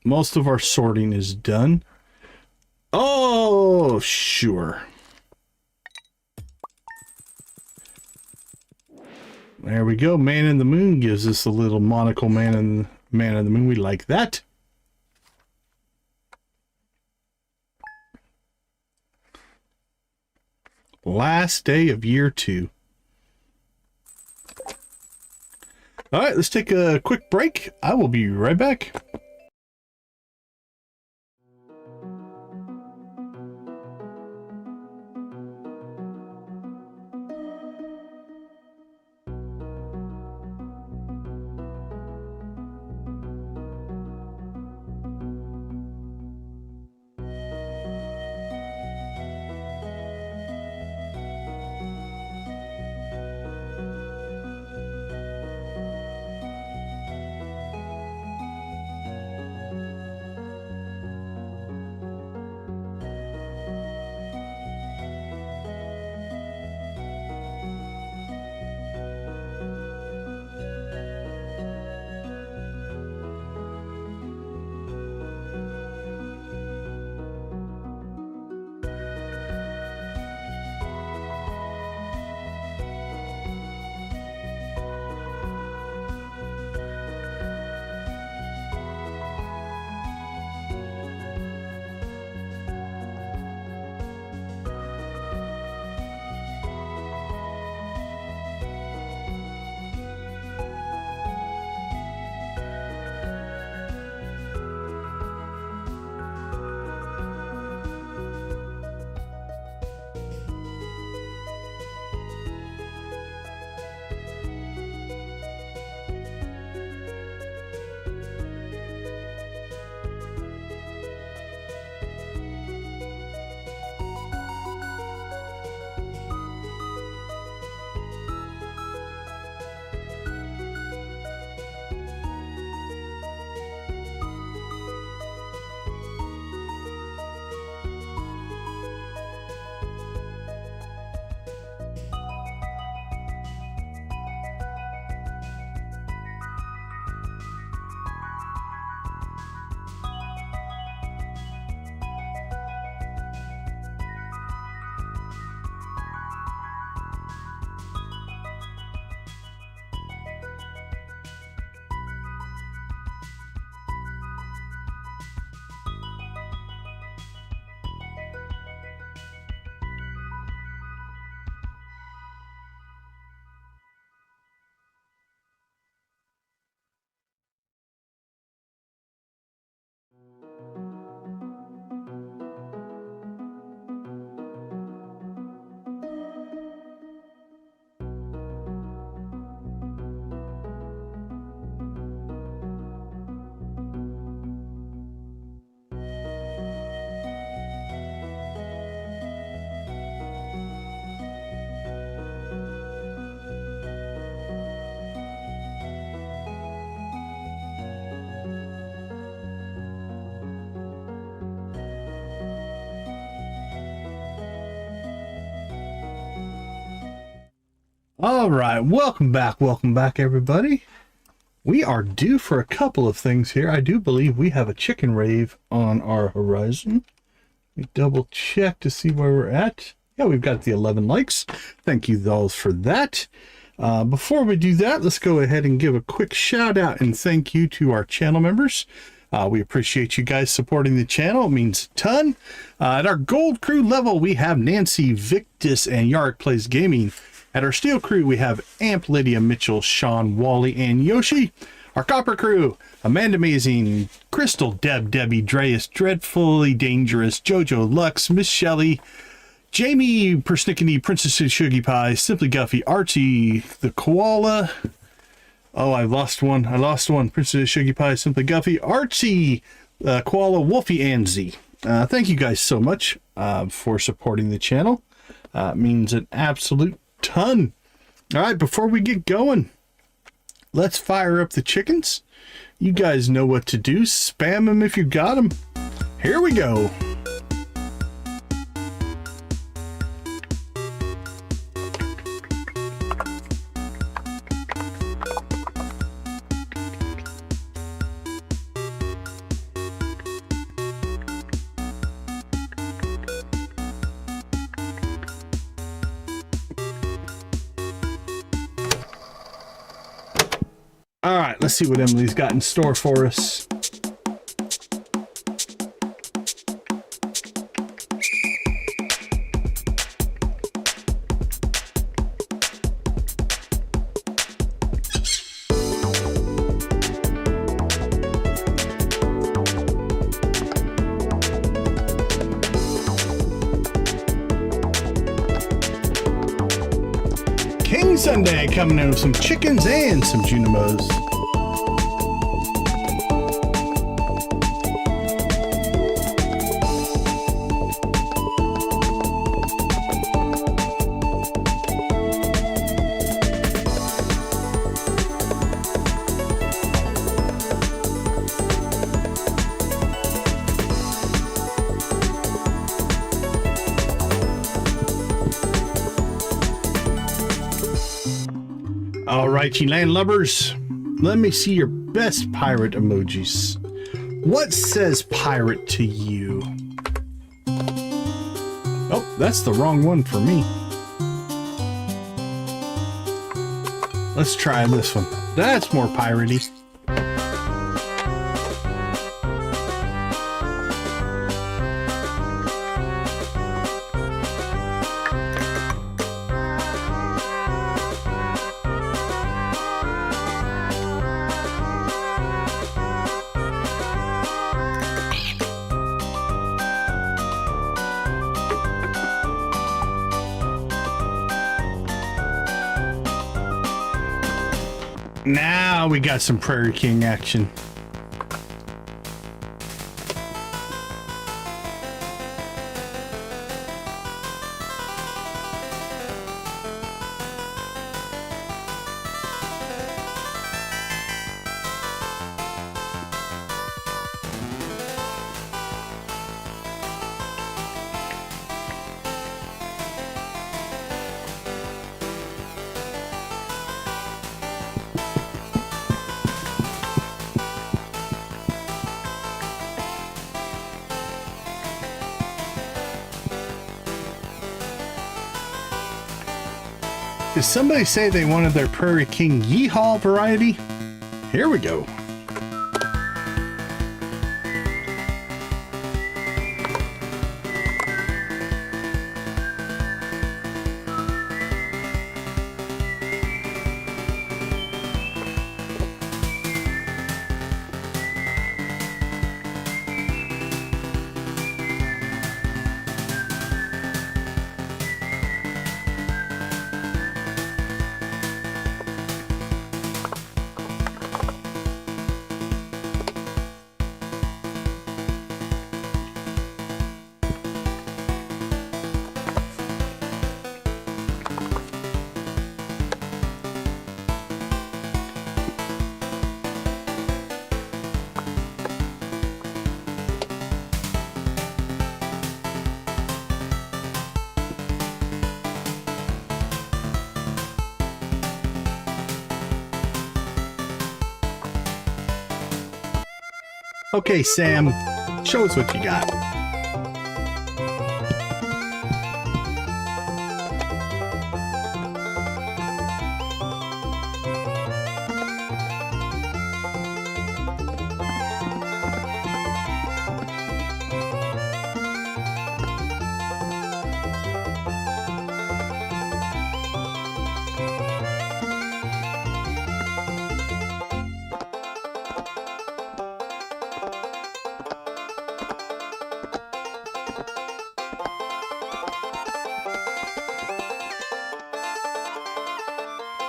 Most of our sorting is done. Oh, sure. There we go. Man in the Moon gives us a little monocle man in the Moon. We like that. Last day of year 2. All right, let's take a quick break. I will be right back. All right, welcome back, everybody. We are due for a couple of things here. I do believe we have a chicken rave on our horizon. We double check to see where we're at. Yeah, we've got the 11 likes. Thank you all for that. Before we do that, let's go ahead and give a quick shout out and thank you to our channel members. We appreciate you guys supporting the channel. It means a ton. At our gold crew level, we have Nancy, Victus, and Yarrick Plays Gaming. At our steel crew, we have Amp, Lydia, Mitchell, Sean, Wally, and Yoshi. Our copper crew, Amanda Amazing, Crystal, Deb, Debbie, Dreas, Dreadfully Dangerous, Jojo, Lux, Miss Shelley, Jamie, Persnickety, Princess Shuggy Pie, Simply Guffy, Archie, the Koala. Oh, I lost one. Princess Shuggy Pie, Simply Guffy, Archie, Koala, Wolfie, and Z. Thank you guys so much for supporting the channel. It means an absolute ton. All right, before we get going, let's fire up the chickens. You guys know what to do. Spam them if you got them. Here we go. All right, let's see what Emily's got in store for us. King Sunday coming in with some chickens and some Junimos. All right, you landlubbers, let me see your best pirate emojis. What says pirate to you? Oh, that's the wrong one for me. Let's try this one. That's more piratey. Now we got some Prairie King action. Did somebody say they wanted their Prairie King Yeehaw variety? Here we go. Okay, Sam, show us what you got.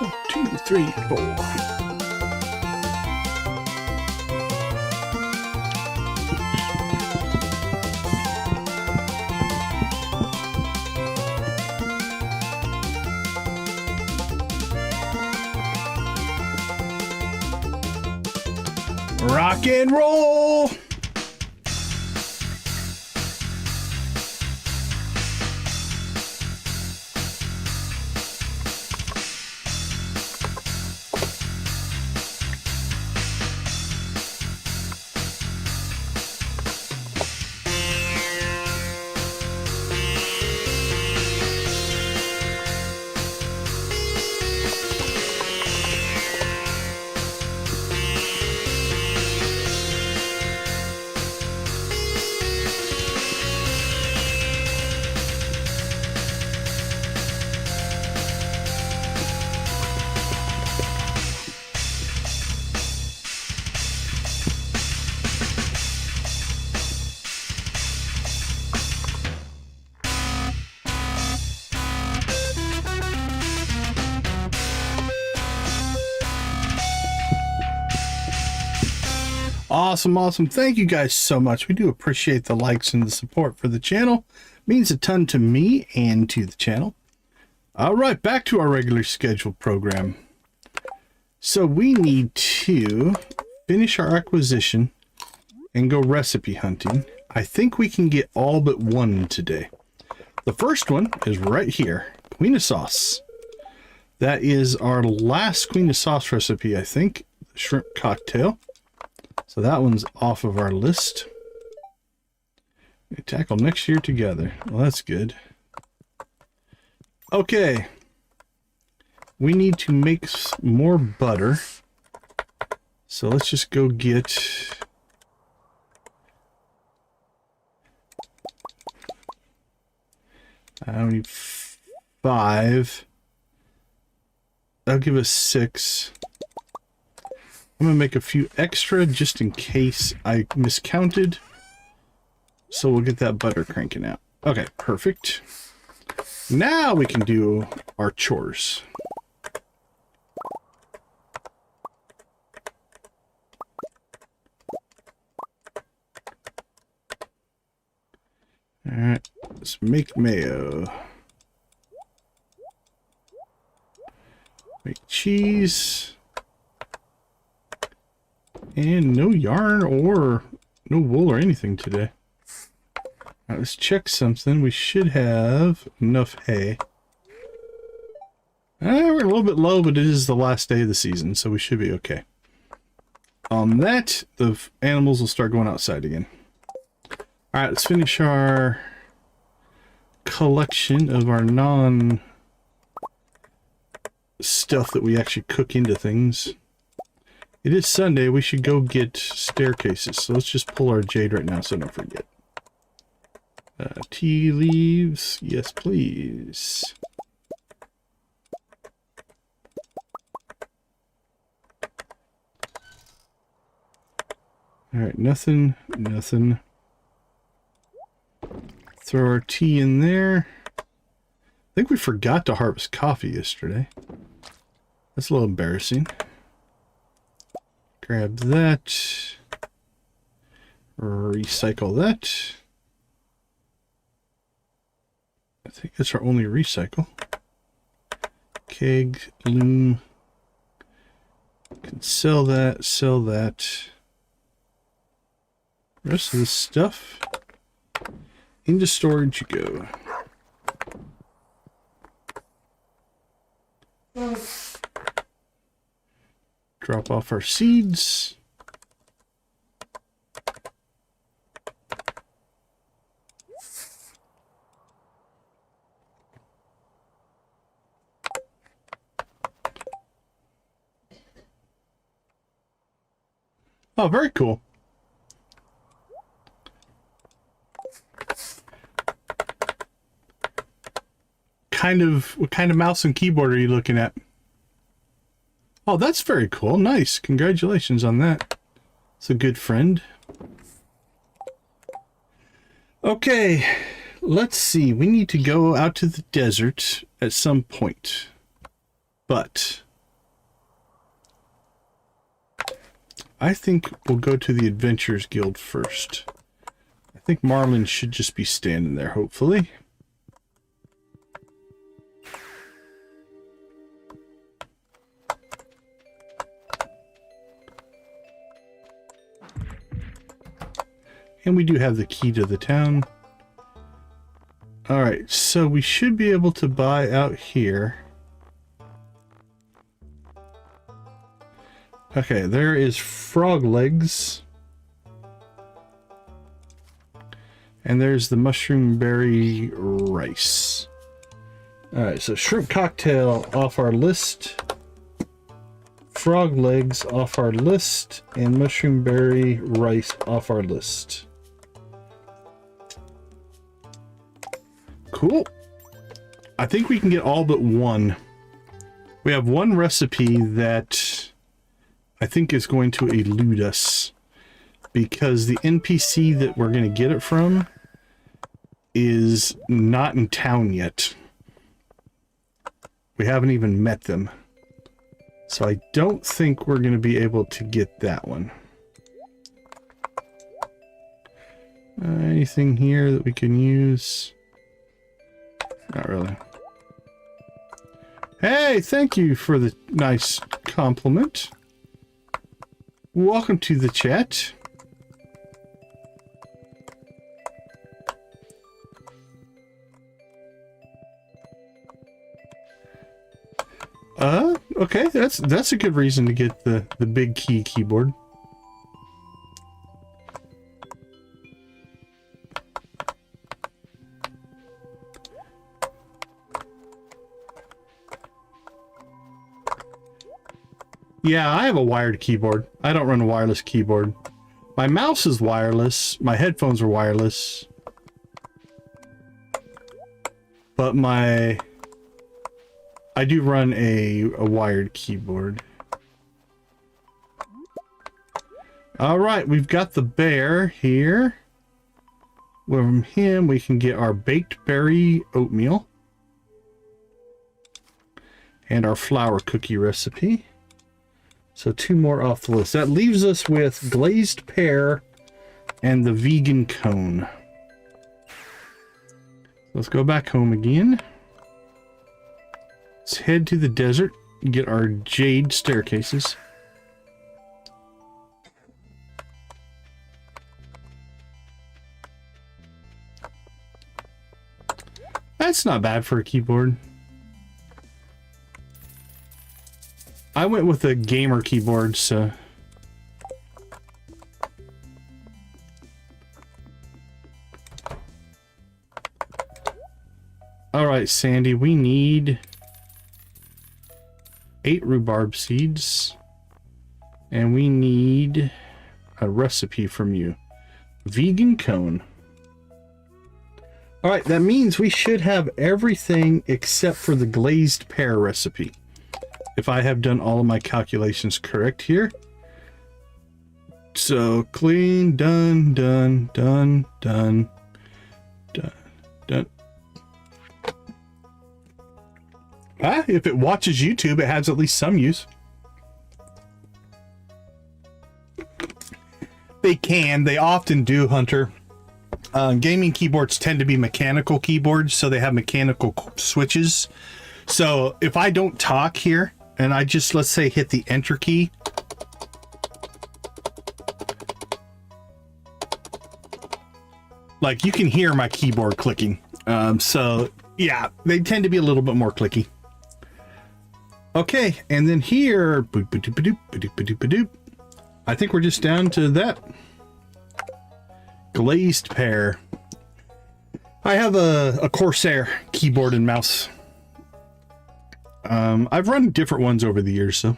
One, two, three, four. Rock and roll! Awesome, awesome. Thank you guys so much. We do appreciate the likes and the support for the channel. It means a ton to me and to the channel. All right, back to our regular scheduled program. So we need to finish our acquisition and go recipe hunting. I think we can get all but one today. The first one is right here, Queen of Sauce. That is our last Queen of Sauce recipe, I think. Shrimp cocktail. So that one's off of our list. We tackle next year together. Well, that's good. Okay. We need to make more butter. So let's just go get... I need 5. That'll give us 6. I'm going to make a few extra just in case I miscounted. So we'll get that butter cranking out. Okay, perfect. Now we can do our chores. Alright, let's make mayo. Make cheese. And no yarn or no wool or anything today. Alright, let's check something. We should have enough hay. We're a little bit low, but it is the last day of the season, so we should be okay. On that, the animals will start going outside again. Alright, let's finish our collection of our non-stuff that we actually cook into things. It is Sunday. We should go get staircases. So let's just pull our jade right now so I don't forget. Tea leaves. Yes, please. Alright, nothing. Throw our tea in there. I think we forgot to harvest coffee yesterday. That's a little embarrassing. Grab that. Recycle that. I think that's our only recycle. Keg, loom. Can sell that, sell that. Rest of the stuff into storage you go. Drop off our seeds. Oh, very cool. What kind of mouse and keyboard are you looking at? Oh, that's very cool. Nice. Congratulations on that. It's a good friend. Okay, let's see. We need to go out to the desert at some point. But I think we'll go to the Adventurers Guild first. I think Marlin should just be standing there, hopefully. And we do have the key to the town. Alright, so we should be able to buy out here. Okay, there is frog legs. And there's the mushroom berry rice. Alright, so shrimp cocktail off our list. Frog legs off our list. And mushroom berry rice off our list. Cool. I think we can get all but one. We have one recipe that I think is going to elude us because the NPC that we're going to get it from is not in town yet. We haven't even met them. So I don't think we're going to be able to get that one. Anything here that we can use? Not really. Hey, thank you for the nice compliment. Welcome to the chat. Okay, that's a good reason to get the big keyboard. Yeah, I have a wired keyboard. I don't run a wireless keyboard. My mouse is wireless. My headphones are wireless. But I do run a wired keyboard. Alright, we've got the bear here. From him, we can get our baked berry oatmeal. And our flour cookie recipe. So 2 more off the list. That leaves us with glazed pear and the vegan cone. Let's go back home again. Let's head to the desert and get our jade staircases. That's not bad for a keyboard. I went with a gamer keyboard, so... Alright, Sandy, we need 8 rhubarb seeds. And we need a recipe from you. Vegan cone. Alright, that means we should have everything except for the glazed pear recipe. If I have done all of my calculations correct here. So clean, done. Ah, if it watches YouTube, it has at least some use. They often do, Hunter. Gaming keyboards tend to be mechanical keyboards, so they have mechanical switches. So if I don't talk here, and I just, let's say, hit the enter key. Like, you can hear my keyboard clicking. So, yeah, they tend to be a little bit more clicky. Okay, and then here, I think we're just down to that. Glazed pear. I have a Corsair keyboard and mouse. I've run different ones over the years, so.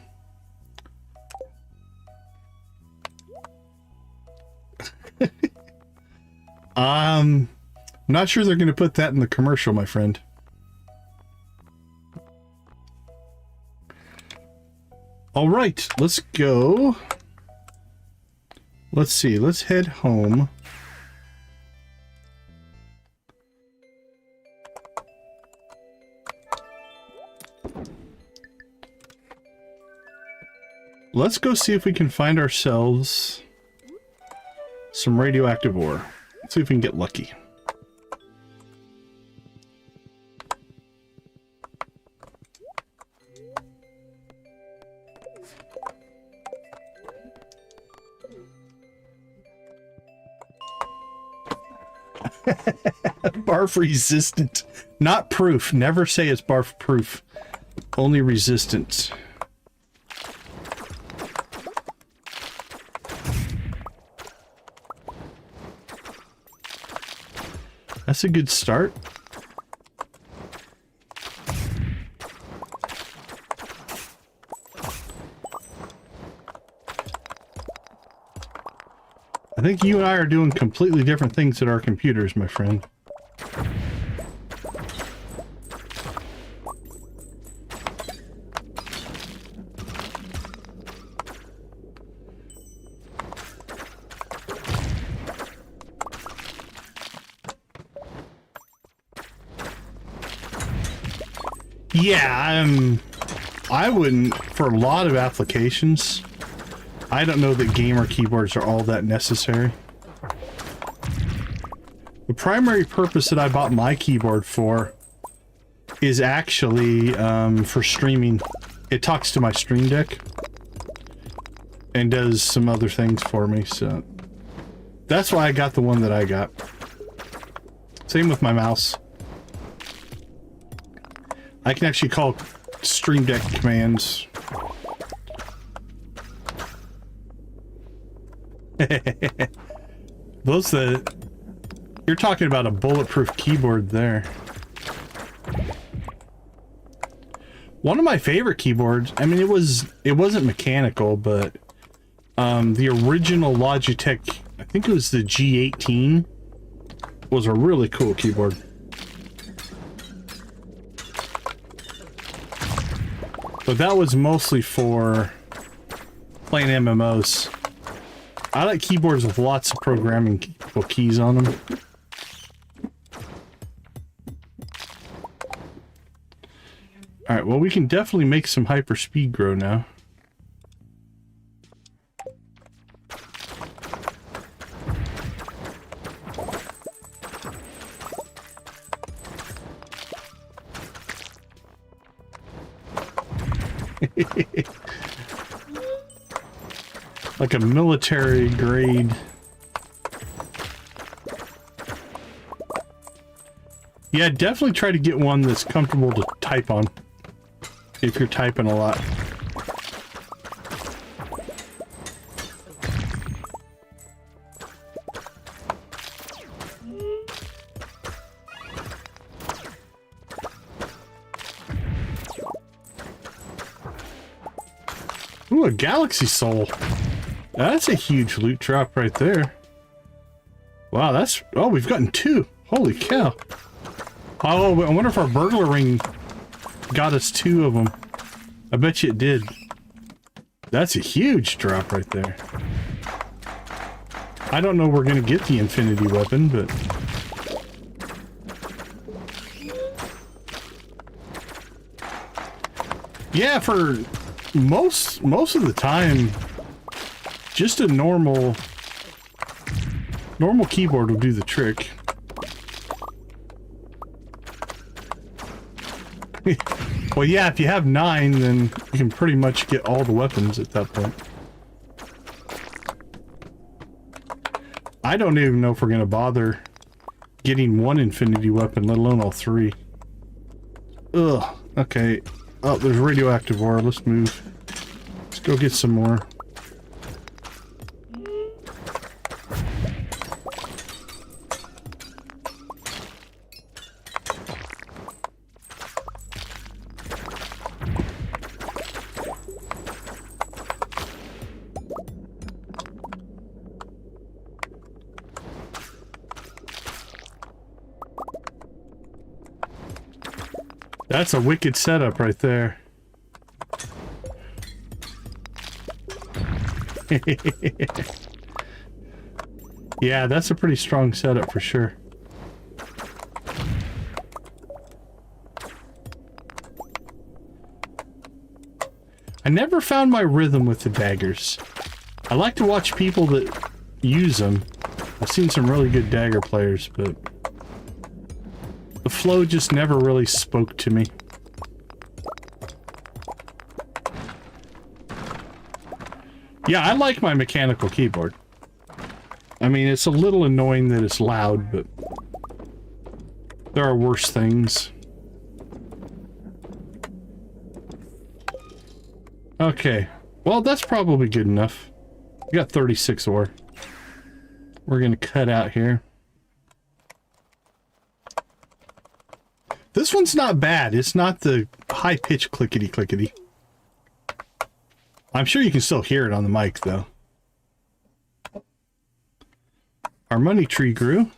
I'm not sure they're going to put that in the commercial, my friend. All right, let's go. Let's see. Let's head home. Let's go see if we can find ourselves some radioactive ore. Let's see if we can get lucky. Barf resistant. Not proof. Never say it's barf proof. Only resistant. That's a good start. I think you and I are doing completely different things at our computers, my friend. Yeah, I wouldn't, for a lot of applications, I don't know that gamer keyboards are all that necessary. The primary purpose that I bought my keyboard for is actually for streaming. It talks to my Stream Deck and does some other things for me, so that's why I got the one that I got. Same with my mouse. I can actually call Stream Deck commands. Those that you're talking about, a bulletproof keyboard there. One of my favorite keyboards, I mean, it wasn't mechanical, but the original Logitech, I think it was the G18, was a really cool keyboard. But that was mostly for playing MMOs. I like keyboards with lots of programming keys on them. Alright, well, we can definitely make some hyperspeed grow now. Like a military grade. Yeah, definitely try to get one that's comfortable to type on if you're typing a lot. Ooh, a galaxy soul. That's a huge loot drop right there. Wow, that's... Oh, we've gotten 2. Holy cow. Oh, I wonder if our burglar ring got us 2 of them. I bet you it did. That's a huge drop right there. I don't know we're gonna get the infinity weapon, but... Yeah, for most of the time... Just a normal keyboard will do the trick. Well, yeah, if you have 9, then you can pretty much get all the weapons at that point. I don't even know if we're gonna bother getting 1 infinity weapon, let alone all 3. Ugh, okay. Oh, there's radioactive ore. Let's move. Let's go get some more. That's a wicked setup right there. Yeah, that's a pretty strong setup for sure. I never found my rhythm with the daggers. I like to watch people that use them. I've seen some really good dagger players, but the flow just never really spoke to me. Yeah, I like my mechanical keyboard. I mean, it's a little annoying that it's loud, but there are worse things. Okay, well, that's probably good enough. We got 36 ore. We're gonna cut out here. This one's not bad. It's not the high-pitched clickety-clickety. I'm sure you can still hear it on the mic, though. Our money tree grew.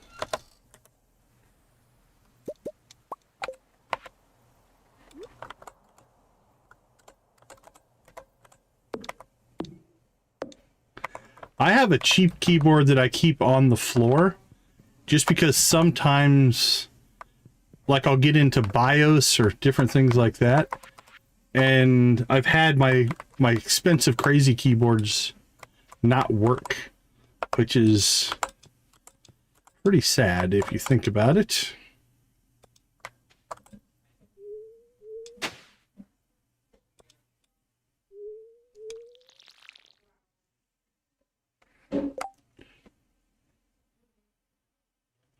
I have a cheap keyboard that I keep on the floor just because sometimes, like, I'll get into BIOS or different things like that, and I've had my expensive crazy keyboards not work, which is pretty sad if you think about it.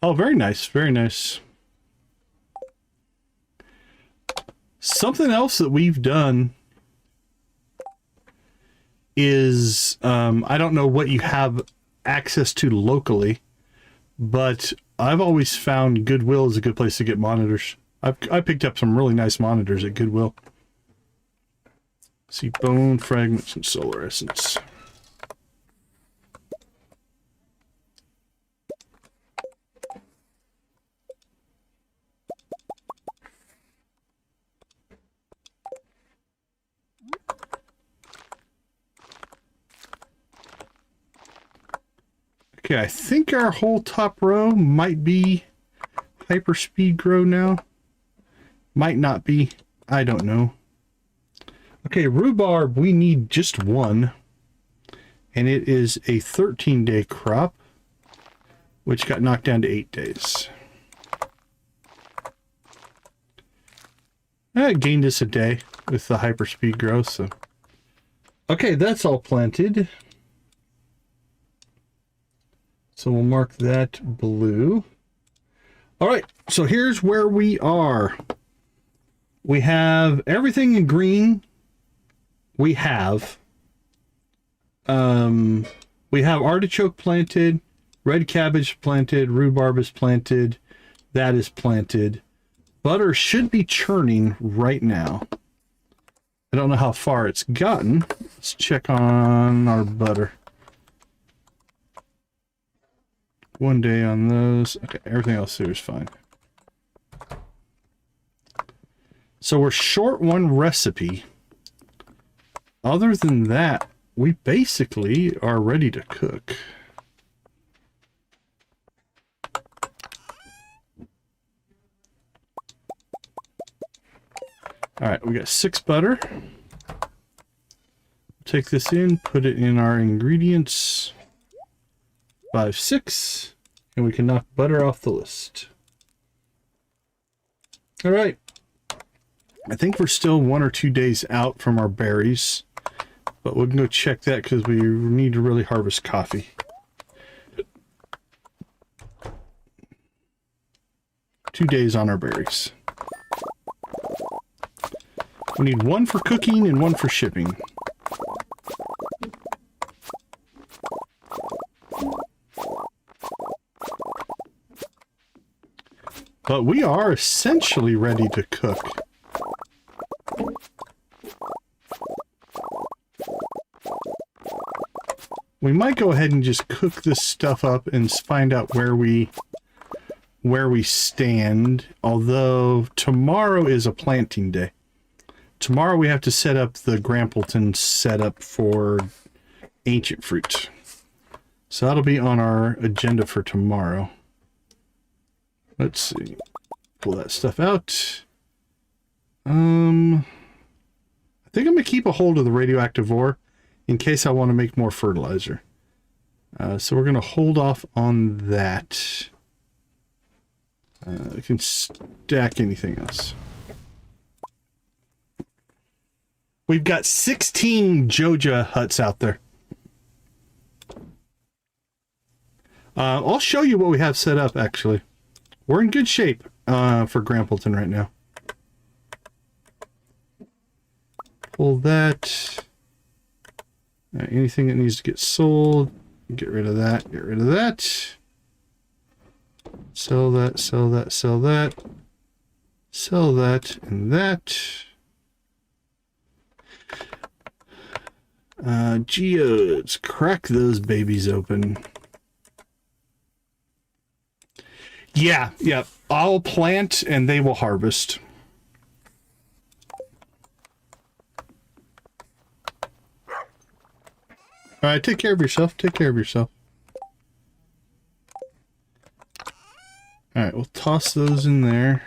Oh, very nice, very nice. Something else that we've done is, I don't know what you have access to locally, but I've always found Goodwill is a good place to get monitors. I picked up some really nice monitors at Goodwill. See, bone fragments and solar essence. Okay, I think our whole top row might be hyperspeed grow now. Might not be. I don't know. Okay, rhubarb, we need just one. And it is a 13-day crop, which got knocked down to 8 days. It gained us a day with the hyperspeed growth, so. Okay, that's all planted. So we'll mark that blue. All right, so here's where we are. We have everything in green. We have artichoke planted, red cabbage planted, rhubarb is planted, that is planted. Butter should be churning right now. I don't know how far it's gotten. Let's check on our butter. 1 day on those. Okay, everything else here is fine. So we're short one recipe. Other than that, we basically are ready to cook. All right, we got 6 butter. Take this in, put it in our ingredients. 5, 6, and we can knock butter off the list. All right. I think we're still 1 or 2 days out from our berries, but we can go check that because we need to really harvest coffee. Two days on our berries. We need 1 for cooking and 1 for shipping. But we are essentially ready to cook. We might go ahead and just cook this stuff up and find out where we where we stand, although tomorrow is a planting day. Tomorrow we have to set up the Grampleton setup for ancient fruit. So that'll be on our agenda for tomorrow. Let's see. Pull that stuff out. I think I'm going to keep a hold of the radioactive ore in case I want to make more fertilizer. So we're going to hold off on that. I can stack anything else. We've got 16 Joja huts out there. I'll show you what we have set up, actually. We're in good shape for Grampleton right now. Pull that. Anything that needs to get sold, get rid of that, get rid of that. Sell that, sell that, sell that. Sell that and that. Geodes, crack those babies open. Yeah, I'll plant and they will harvest. All right, take care of yourself. Take care of yourself. All right, we'll toss those in there.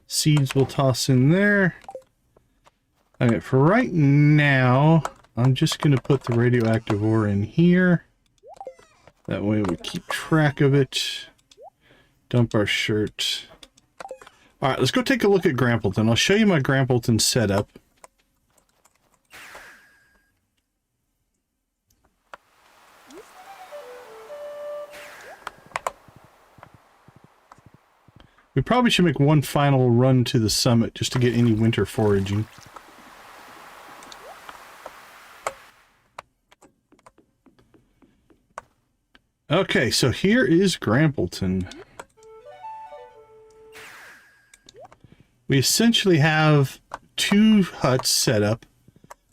Seeds we'll toss in there. Okay, for right now, I'm just going to put the radioactive ore in here. That way we keep track of it. Dump our shirt. All right, let's go take a look at Grampleton. I'll show you my Grampleton setup. We probably should make one final run to the summit just to get any winter foraging. Okay, so here is Grampleton. We essentially have 2 huts set up.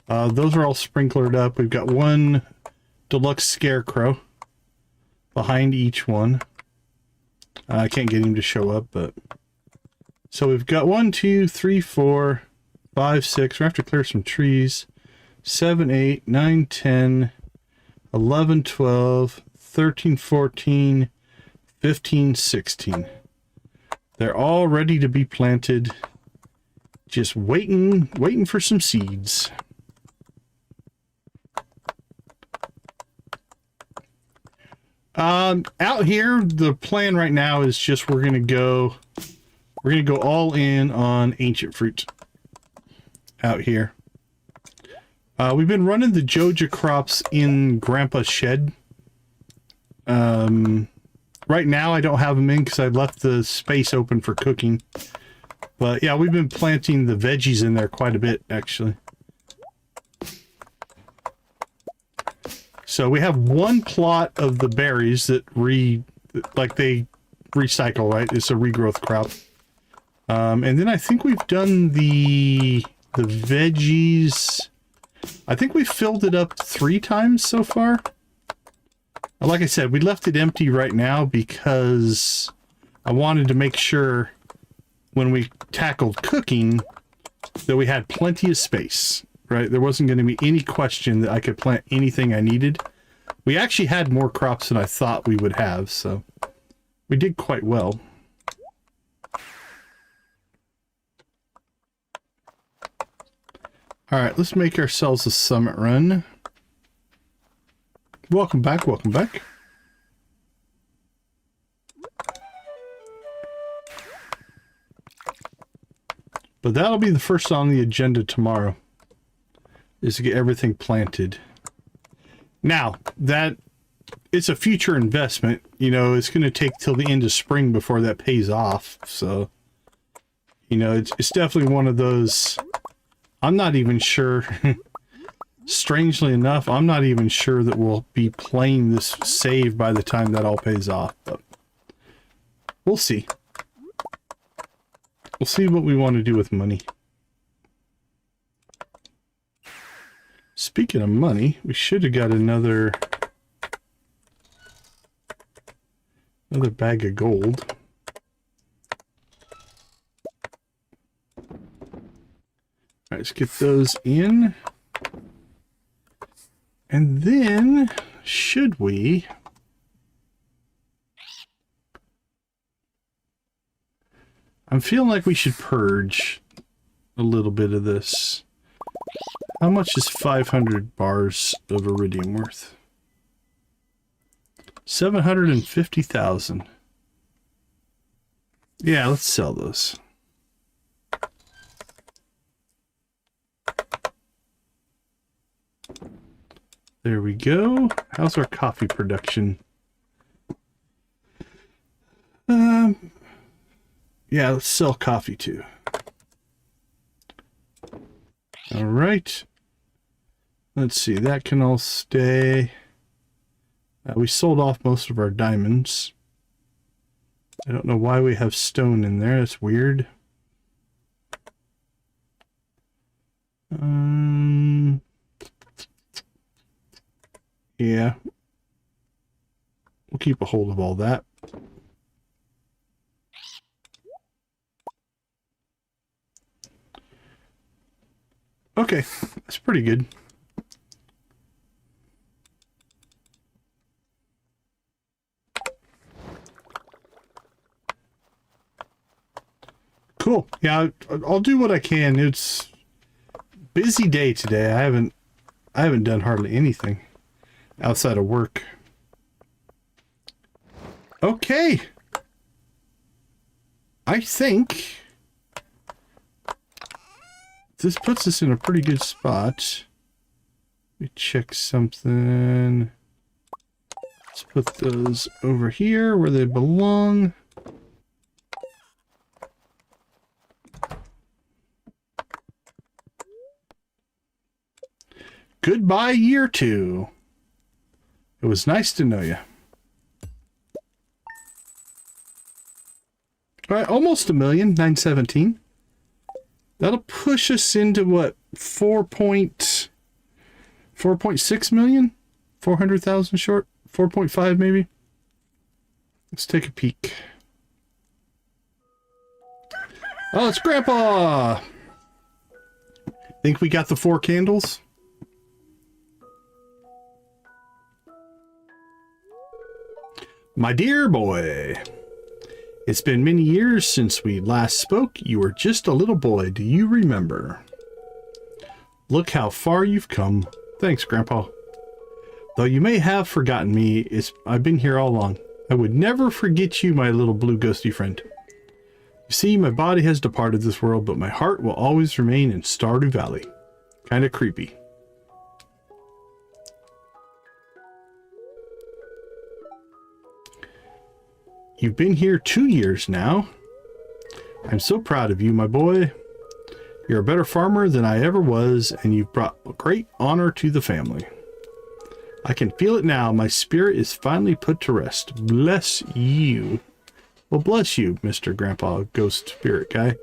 Those are all sprinklered up. We've got one deluxe scarecrow behind each one. I can't get him to show up, but... So we've got 1, 2, 3, 4, 5, 6. We have to clear some trees. 7, 8, 9, 10, 11, 12, 13, 14, 15, 16. They're all ready to be planted. Just waiting for some seeds. Out here, the plan right now is just we're gonna go all in on ancient fruit out here. We've been running the Joja crops in Grandpa's shed. Right now I don't have them in because I left the space open for cooking. But yeah, we've been planting the veggies in there quite a bit, actually. So we have one plot of the berries that they recycle, right? It's a regrowth crop. And then I think we've done the veggies. I think we filled it up 3 times so far. Like I said, we left it empty right now because I wanted to make sure when we tackled cooking that we had plenty of space, right? There wasn't going to be any question that I could plant anything I needed. We actually had more crops than I thought we would have, so we did quite well. All right, let's make ourselves a summit run. Welcome back, welcome back. But that'll be the first on the agenda tomorrow, is to get everything planted. Now, that it's a future investment. You know, it's going to take till the end of spring before that pays off. So, you know, it's definitely one of those... I'm not even sure... Strangely enough, I'm not even sure that we'll be playing this save by the time that all pays off, but we'll see. We'll see what we want to do with money. Speaking of money, we should have got another Another bag of gold. All right, let's get those in. And then, should we... I'm feeling like we should purge a little bit of this. How much is 500 bars of iridium worth? 750,000. Yeah, let's sell those. There we go. How's our coffee production? Yeah, let's sell coffee too. All right. Let's see, that can all stay. We sold off most of our diamonds. I don't know why we have stone in there. That's weird. Yeah. We'll keep a hold of all that. Okay, that's pretty good. Cool. Yeah, I'll do what I can. It's busy day today. I haven't done hardly anything outside of work. Okay. I think this puts us in a pretty good spot. Let me check something. Let's put those over here where they belong. Goodbye, year 2. It was nice to know you. All right, almost a million, 917. That'll push us into what, 4.6 million? 400,000 short? 4.5 maybe? Let's take a peek. Oh, it's Grandpa! Think we got the 4 candles? My dear boy, it's been many years since we last spoke. You were just a little boy. Do you remember? Look how far you've come. Thanks, Grandpa. Though you may have forgotten me, I've been here all along. I would never forget you, my little blue ghosty friend. You see, my body has departed this world, but my heart will always remain in Stardew Valley. Kind of creepy. You've been here 2 years now. I'm so proud of you, my boy. You're a better farmer than I ever was, and you've brought great honor to the family. I can feel it now. My spirit is finally put to rest. Bless you. Well, bless you, Mr. Grandpa Ghost Spirit Guy.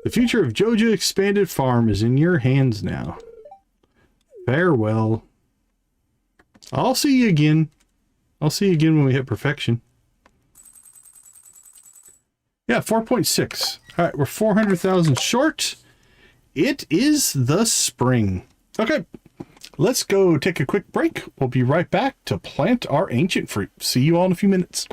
The future of Joja Expanded Farm is in your hands now. Farewell. I'll see you again. I'll see you again when we hit perfection. Yeah, 4.6. All right, we're 400,000 short. It is the spring. Okay, let's go take a quick break. We'll be right back to plant our ancient fruit. See you all in a few minutes.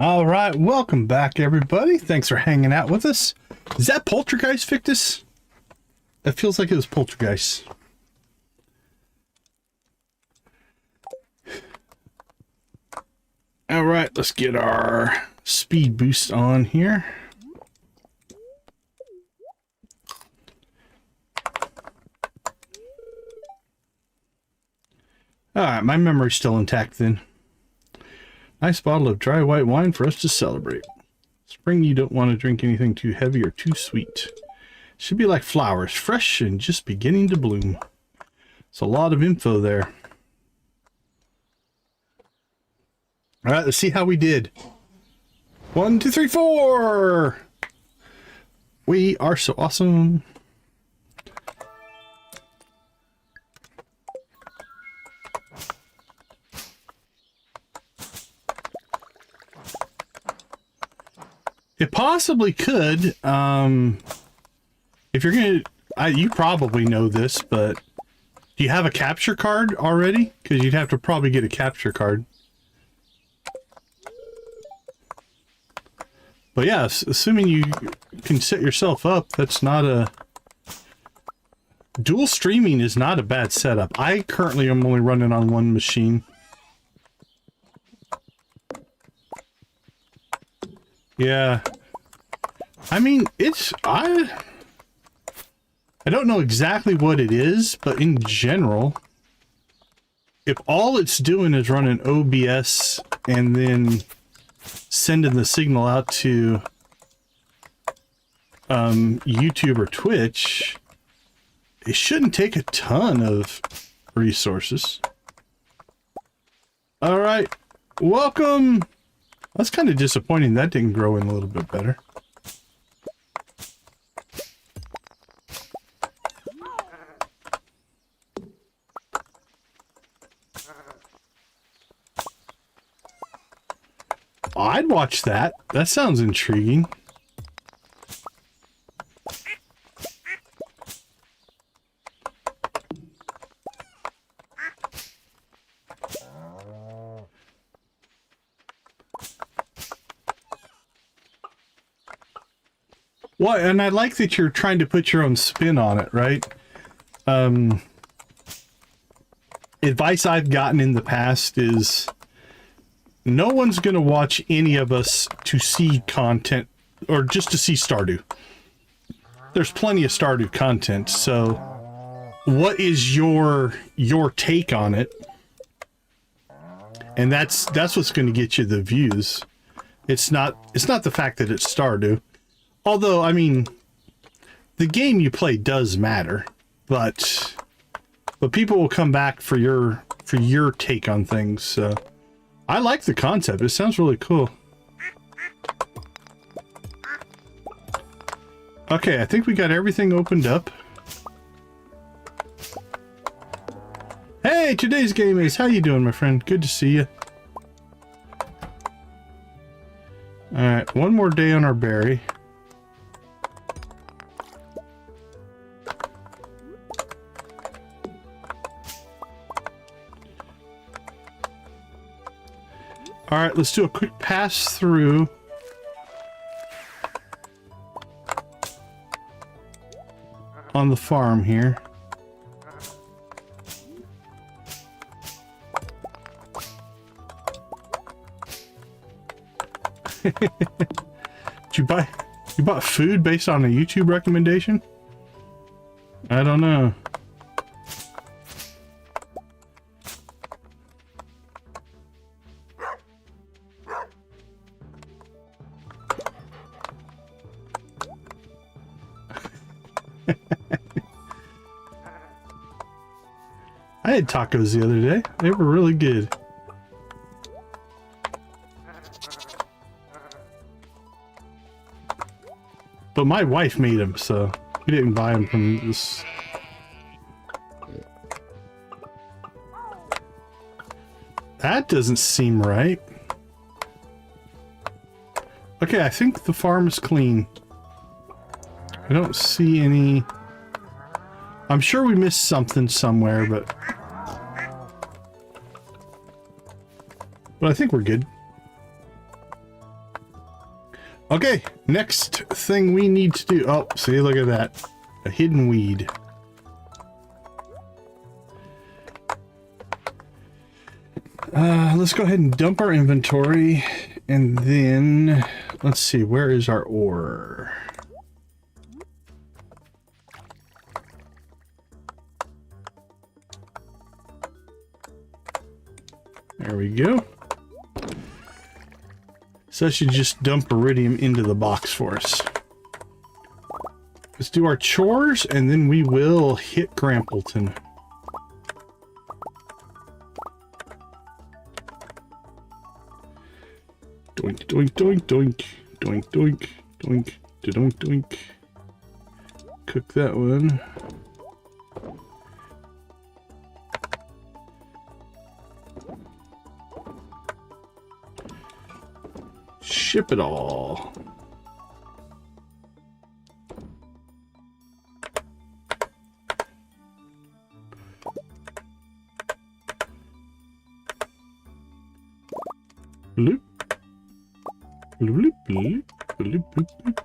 All right, welcome back, everybody. Thanks for hanging out with us. Is that Poltergeist, Victus? That feels like it was Poltergeist. All right, let's get our speed boost on here. All right, my memory's still intact then. Nice bottle of dry white wine for us to celebrate. Spring, you don't want to drink anything too heavy or too sweet. Should be like flowers, fresh and just beginning to bloom. It's a lot of info there. All right, let's see how we did. 1, 2, 3, 4. We are so awesome. It possibly could. If you're gonna, you probably know this, but do you have a capture card already? Because you'd have to probably get a capture card. But yes, assuming you can set yourself up, that's not a... Dual streaming is not a bad setup. I currently am only running on one machine. Yeah. I mean, it's... I don't know exactly what it is, but in general, if all it's doing is running OBS and then sending the signal out to YouTube or Twitch, it shouldn't take a ton of resources. All right, welcome. That's kind of disappointing that didn't grow in a little bit better. I'd watch that. That sounds intriguing. Well, and I like that you're trying to put your own spin on it, right? Advice I've gotten in the past is no one's going to watch any of us to see content or just to see Stardew. There's plenty of Stardew content, so what is your take on it? And that's what's going to get you the views. It's not the fact that it's Stardew. Although, I mean, the game you play does matter, but people will come back for your take on things. So I like the concept. It sounds really cool. Okay, I think we got everything opened up. Hey, today's game is, how you doing, my friend? Good to see you. All right, one more day on our berry. All right, let's do a quick pass through. On the farm here. You bought food based on a YouTube recommendation? I don't know. I had tacos the other day. They were really good. But my wife made them, so we didn't buy them from this. That doesn't seem right. Okay, I think the farm is clean. I don't see any... I'm sure we missed something somewhere, but I think we're good. Okay, next thing we need to do. Oh, see, look at that. A hidden weed. Let's go ahead and dump our inventory. And then, let's see, where is our ore? There we go. So I should just dump iridium into the box for us. Let's do our chores, and then we will hit Grampleton. Doink, doink, doink, doink. Doink, doink, doink, doink, doink. Cook that one. Ship it all. Bloop. Bloop, bloop, bloop, bloop, bloop.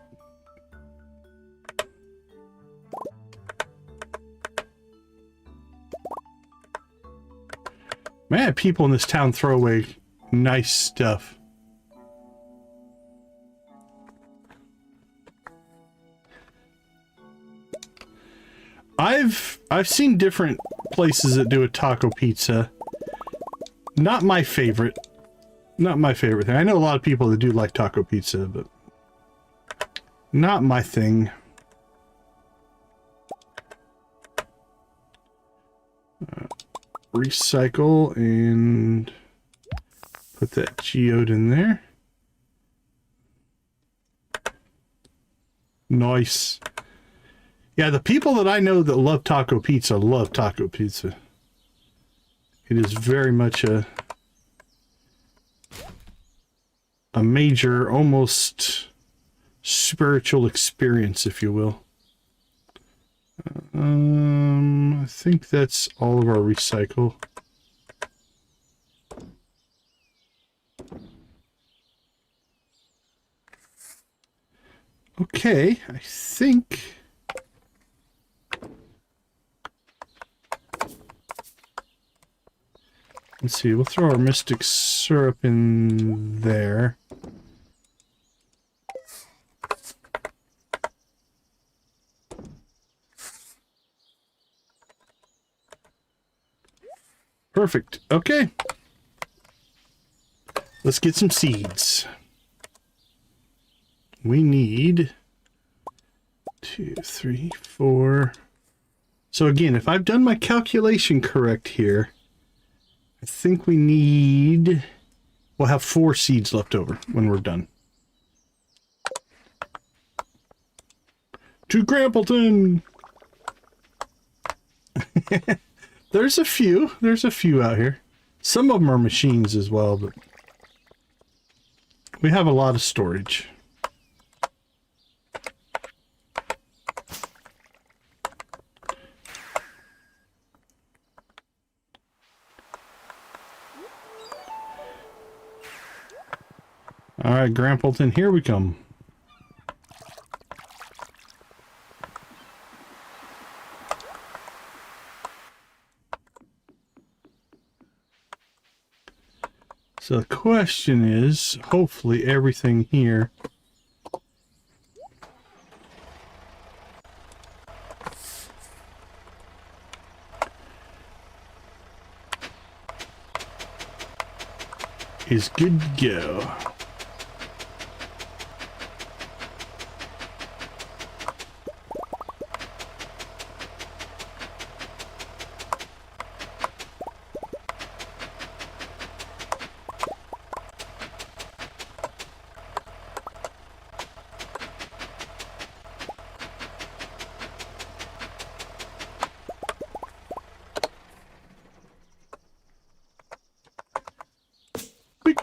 Man, people in this town throw away nice stuff. I've seen different places that do a taco pizza. Not my favorite. Not my favorite thing. I know a lot of people that do like taco pizza, but not my thing. Recycle and put that geode in there. Nice. Yeah, the people that I know that love taco pizza love taco pizza. It is very much a major, almost spiritual experience, if you will. I think that's all of our recycle. Okay, I think... Let's see, we'll throw our mystic syrup in there. Perfect. Okay. Let's get some seeds. We need 2, 3, 4. So again, if I've done my calculation correct here, I think we need... We'll have 4 seeds left over when we're done. To Grampleton! There's a few. There's a few out here. Some of them are machines as well, but... we have a lot of storage. All right, Grampleton, here we come. So the question is, hopefully everything here is good to go.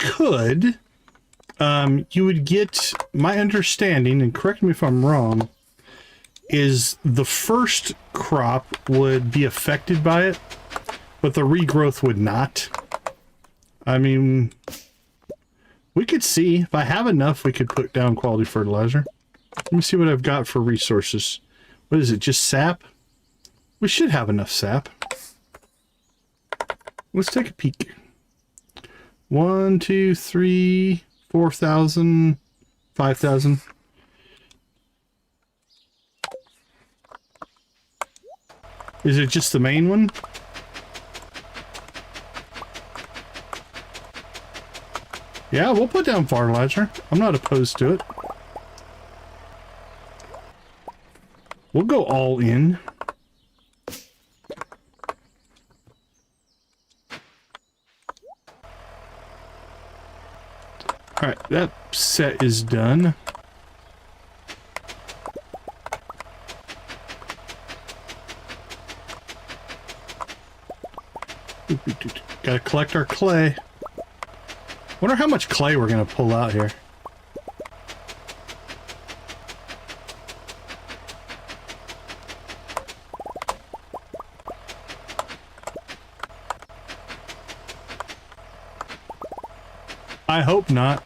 Could you would get, my understanding, and correct me if I'm wrong, is the first crop would be affected by it, but the regrowth would not. I mean, We could see. If I have enough, we could put down quality fertilizer. Let me see what I've got for resources. What is it, just sap? We should have enough sap. Let's take a peek. 1, 2, 3, 4,000, 5,000. Is it just the main one? Yeah, we'll put down fertilizer. I'm not opposed to it. We'll go all in. Alright, that set is done. Gotta collect our clay. Wonder how much clay we're gonna pull out here. I hope not.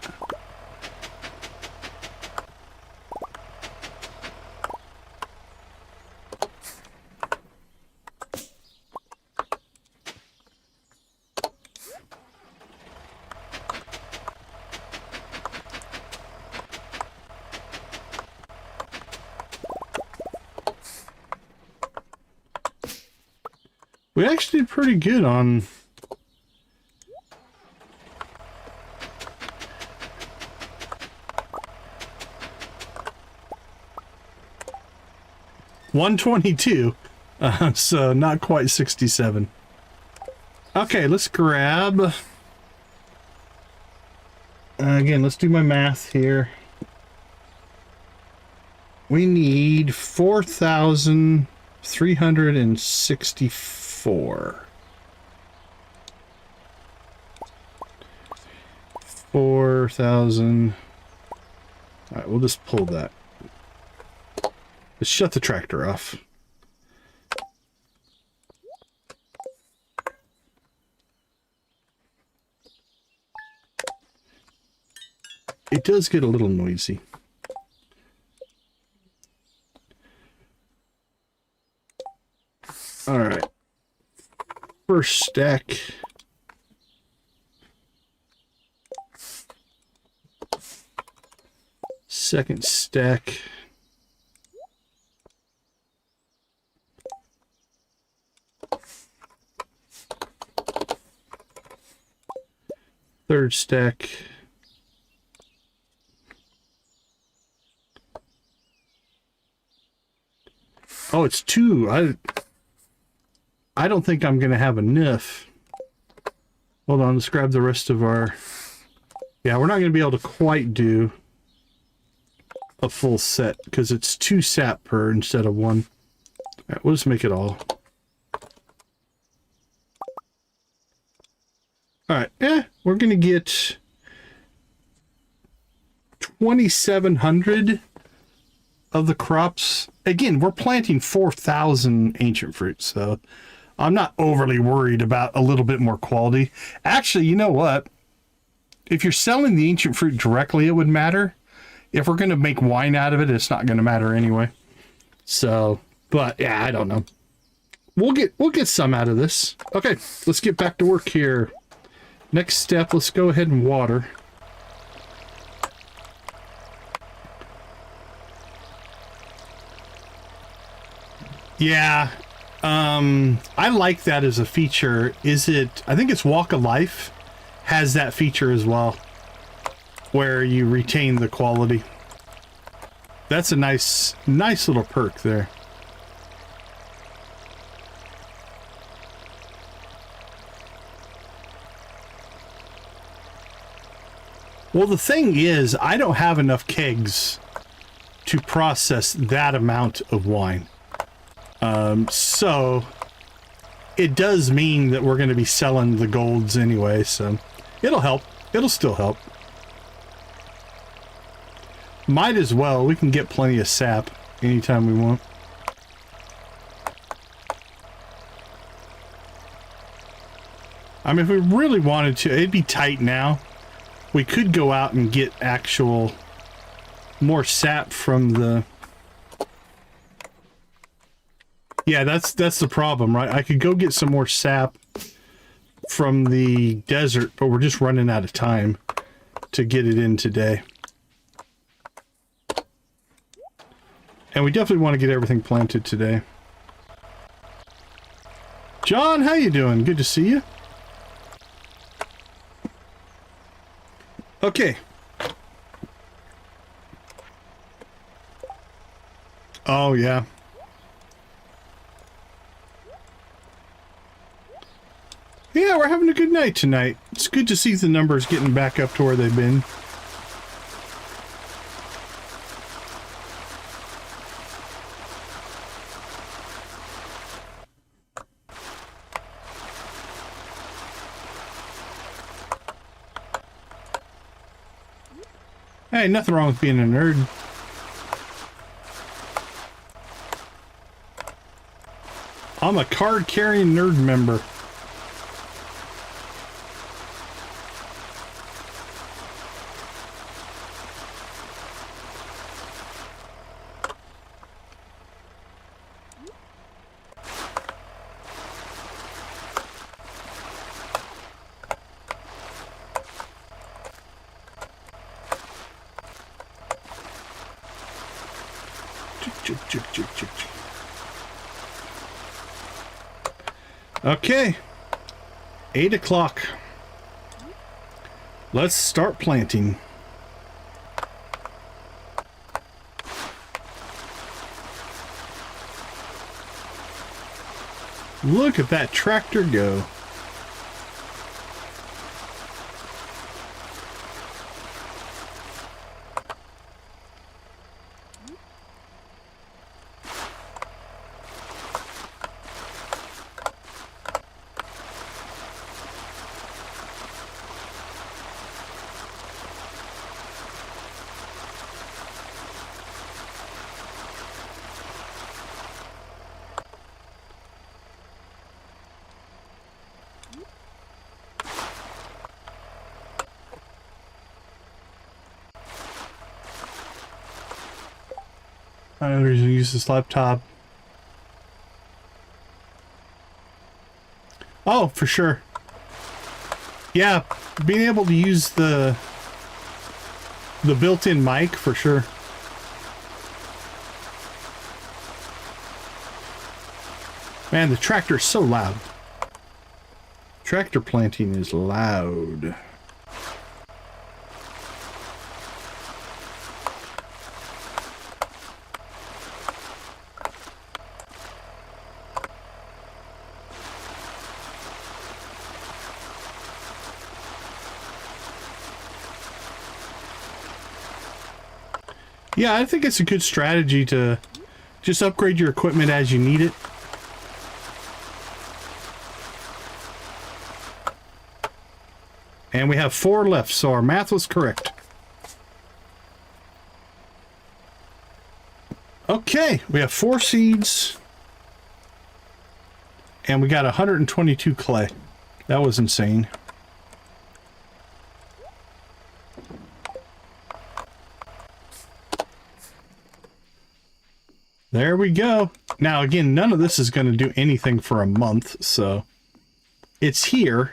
We actually did pretty good on... $122, so not quite 67. Okay, let's grab... again, let's do my math here. We need 4,364. 4,000. All right, we'll just pull that. Let's shut the tractor off. It does get a little noisy. All right. First stack. Second stack. Third stack. Oh, it's 2. I don't think I'm gonna have enough. Hold on, let's grab the rest of our... Yeah, we're not gonna be able to quite do a full set because it's 2 sap per instead of 1. All right, we'll just make it all. All right, we're gonna get 2,700 of the crops. Again, we're planting 4,000 ancient fruits, so I'm not overly worried about a little bit more quality. Actually, you know what? If you're selling the ancient fruit directly, it would matter. If we're gonna make wine out of it, it's not gonna matter anyway. So, but yeah, I don't know. We'll get some out of this. Okay, let's get back to work here. Next step, let's go ahead and water. Yeah, I like that as a feature. Is it, I think it's Walk of Life has that feature as well, where you retain the quality. That's a nice little perk there. Well, the thing is, I don't have enough kegs to process that amount of wine. So it does mean that we're going to be selling the golds anyway, so it'll help. It'll still help. Might as well. We can get plenty of sap anytime we want. I mean, if we really wanted to, it'd be tight now. we could go out and get actual more sap from the... Yeah, that's the problem, right? I could go get some more sap from the desert, but we're just running out of time to get it in today. And we definitely want to get everything planted today. John, how you doing? Good to see you. Okay. Oh, yeah. Yeah, we're having a good night tonight. It's good to see the numbers getting back up to where they've been. Hey, nothing wrong with being a nerd. I'm a card-carrying nerd member. Okay, 8 o'clock. Let's start planting. Look at that tractor go. I'm going to use this laptop. Oh, for sure. Yeah, being able to use the built-in mic, for sure. Man, the tractor's so loud. Tractor planting is loud. Yeah, I think it's a good strategy to just upgrade your equipment as you need it. And we have 4 left, so our math was correct. Okay, we have 4 seeds. And we got 122 clay. That was insane. There we go. Now, again, none of this is going to do anything for a month, so it's here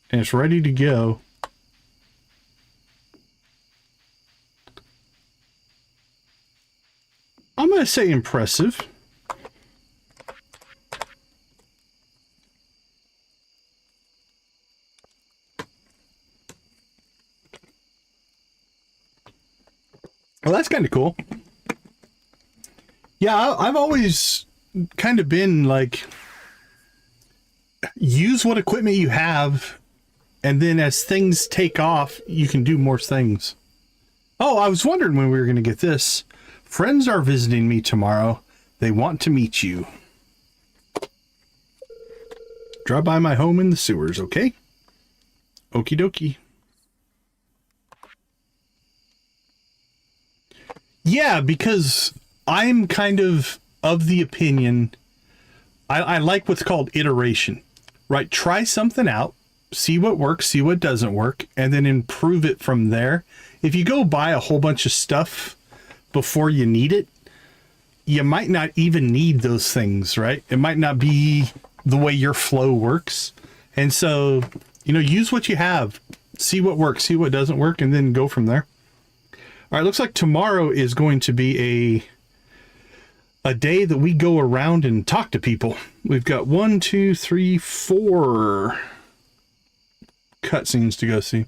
and it's ready to go. I'm going to say impressive. Well, that's kind of cool. Yeah, I've always kind of been like, use what equipment you have, and then as things take off, you can do more things. Oh, I was wondering when we were going to get this. Friends are visiting me tomorrow. They want to meet you. Drop by my home in the sewers, okay? Okie dokie. Yeah, because I'm kind of the opinion, I like what's called iteration, right? Try something out, see what works, see what doesn't work, and then improve it from there. If you go buy a whole bunch of stuff before you need it, you might not even need those things, right? It might not be the way your flow works. And so, you know, use what you have, see what works, see what doesn't work, and then go from there. All right, looks like tomorrow is going to be a day that we go around and talk to people. We've got 1, 2, 3, 4 cutscenes to go see.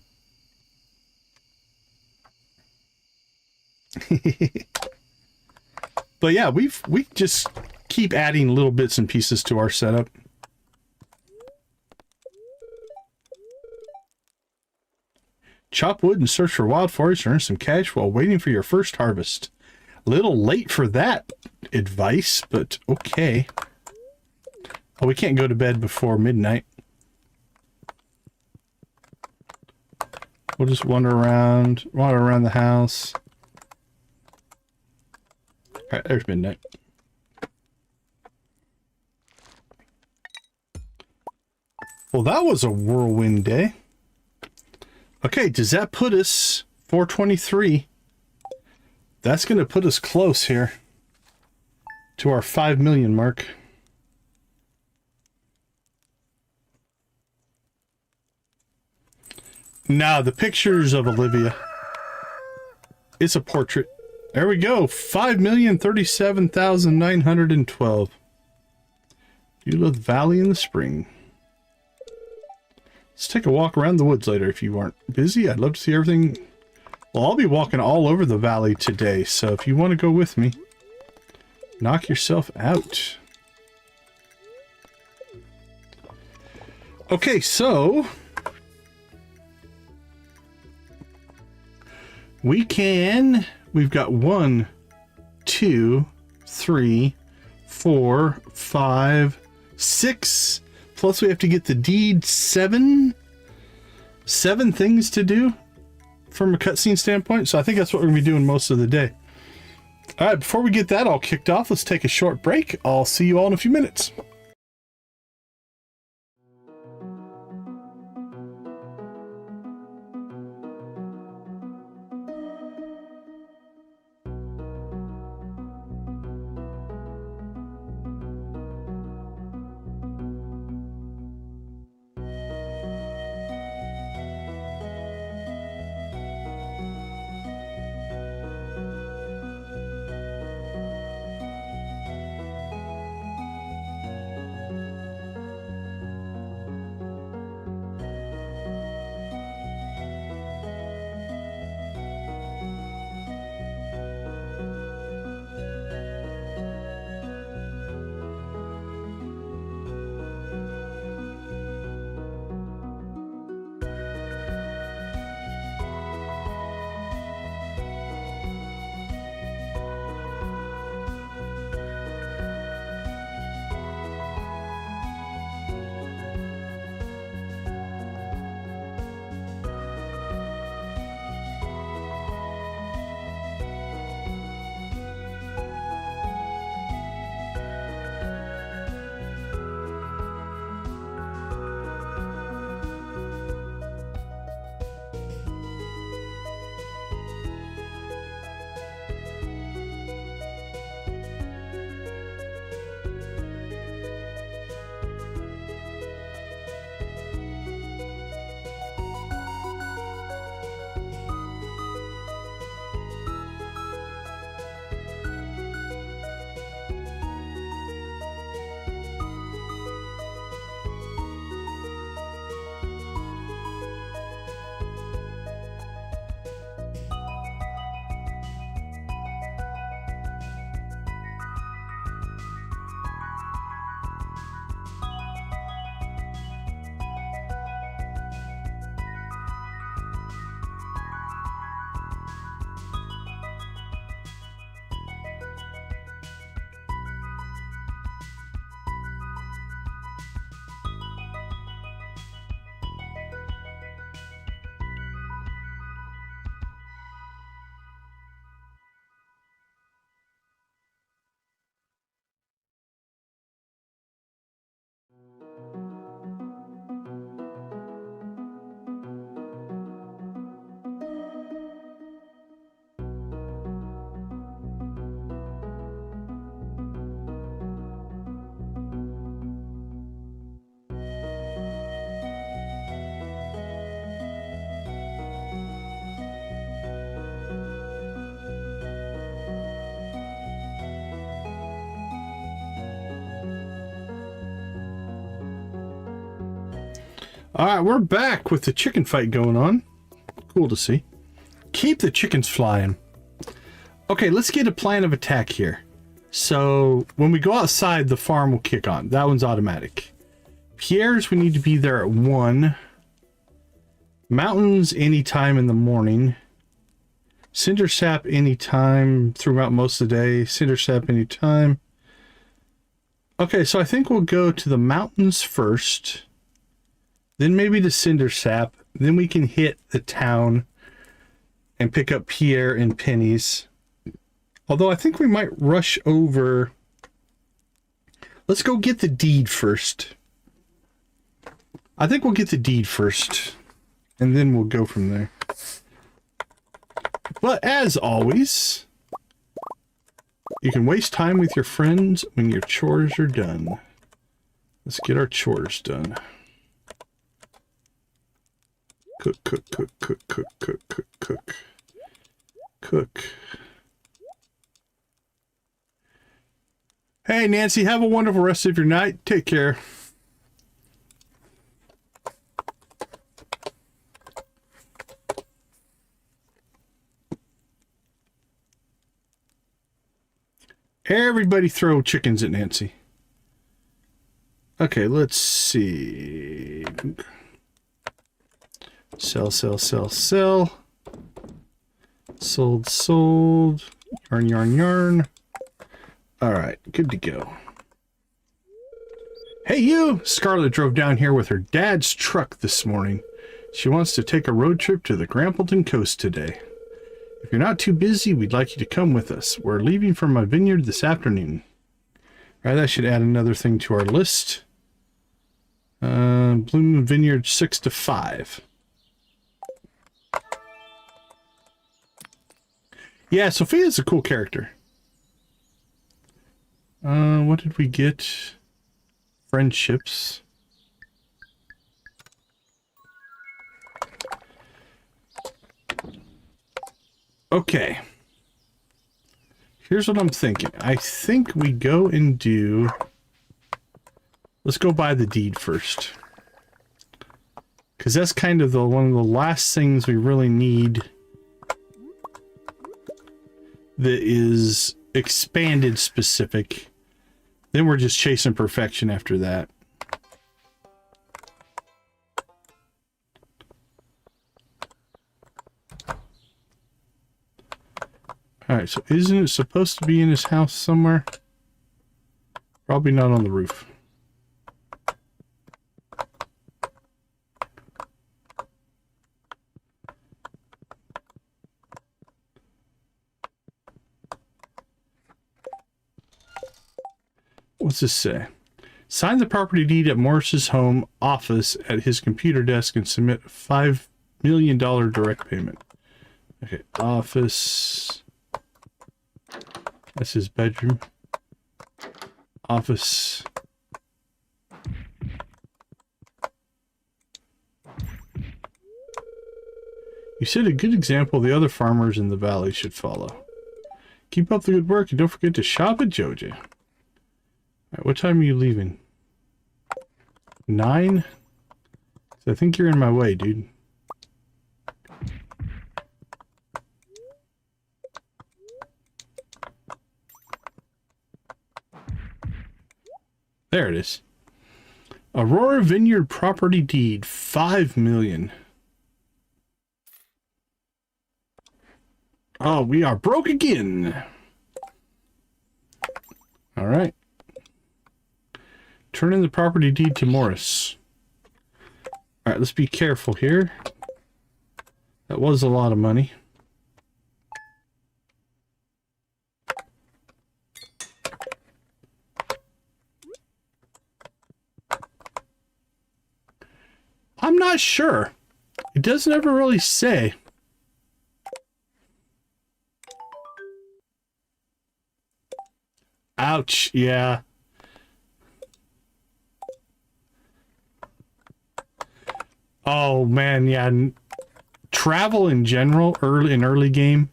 But yeah, we just keep adding little bits and pieces to our setup. Chop wood and search for wild forage to earn some cash while waiting for your first harvest. A little late for that advice, but okay. Oh, we can't go to bed before midnight. We'll just wander around the house. All right, there's midnight. Well, that was a whirlwind day. Okay, does that put us 423? That's going to put us close here to our 5 million mark. Now, the pictures of Olivia. It's a portrait. There we go. 5,037,912. Beulah Valley in the spring. Let's take a walk around the woods later if you aren't busy. I'd love to see everything. Well, I'll be walking all over the valley today, so if you want to go with me, knock yourself out. Okay, so we've got 1, 2, 3, 4, 5, 6. Plus we have to get the deed. 7 things to do from a cutscene standpoint. So I think that's what we're gonna be doing most of the day. All right, before we get that all kicked off, let's take a short break. I'll see you all in a few minutes. Alright, we're back with the chicken fight going on. Cool to see. Keep the chickens flying. Okay, let's get a plan of attack here. So, when we go outside, the farm will kick on. That one's automatic. Pierre's, we need to be there at 1. Mountains, anytime in the morning. Cinder sap, anytime throughout most of the day. Cinder sap, anytime. Okay, so I think we'll go to the mountains first. Then maybe the cinder sap. Then we can hit the town and pick up Pierre and pennies. Although I think we might rush over. Let's go get the deed first. I think we'll get the deed first. And then we'll go from there. But as always, you can waste time with your friends when your chores are done. Let's get our chores done. Cook, cook, cook, cook, cook, cook, cook, cook. Cook. Hey, Nancy, have a wonderful rest of your night. Take care. Everybody throw chickens at Nancy. Okay, let's see. Sell, sell, sell, sell. Sold, sold. Yarn, yarn, yarn. Alright, good to go. Hey you! Scarlett drove down here with her dad's truck this morning. She wants to take a road trip to the Grampleton coast today. If you're not too busy, we'd like you to come with us. We're leaving from my vineyard this afternoon. Alright, that should add another thing to our list. Bloom Vineyard 6 to 5. Yeah, Sophia's a cool character. What did we get? Friendships. Okay. Here's what I'm thinking. I think we go and do... Let's go buy the deed first. Because that's kind of one of the last things we really need that is expanded specific. Then we're just chasing perfection after that. Alright, so isn't it supposed to be in his house somewhere? Probably not on the roof. What's this say? Sign the property deed at Morris's home office at his computer desk and submit a $5 million direct payment. Okay, office. That's his bedroom. Office. You set a good example the other farmers in the valley should follow. Keep up the good work and don't forget to shop at Joja. Alright, what time are you leaving? 9? I think you're in my way, dude. There it is. Aurora Vineyard property deed, 5 million. Oh, we are broke again. All right. Turn in the property deed to Morris. All right, let's be careful here. That was a lot of money. I'm not sure. It doesn't ever really say. Ouch, yeah. Oh man, yeah. Travel in general, early game.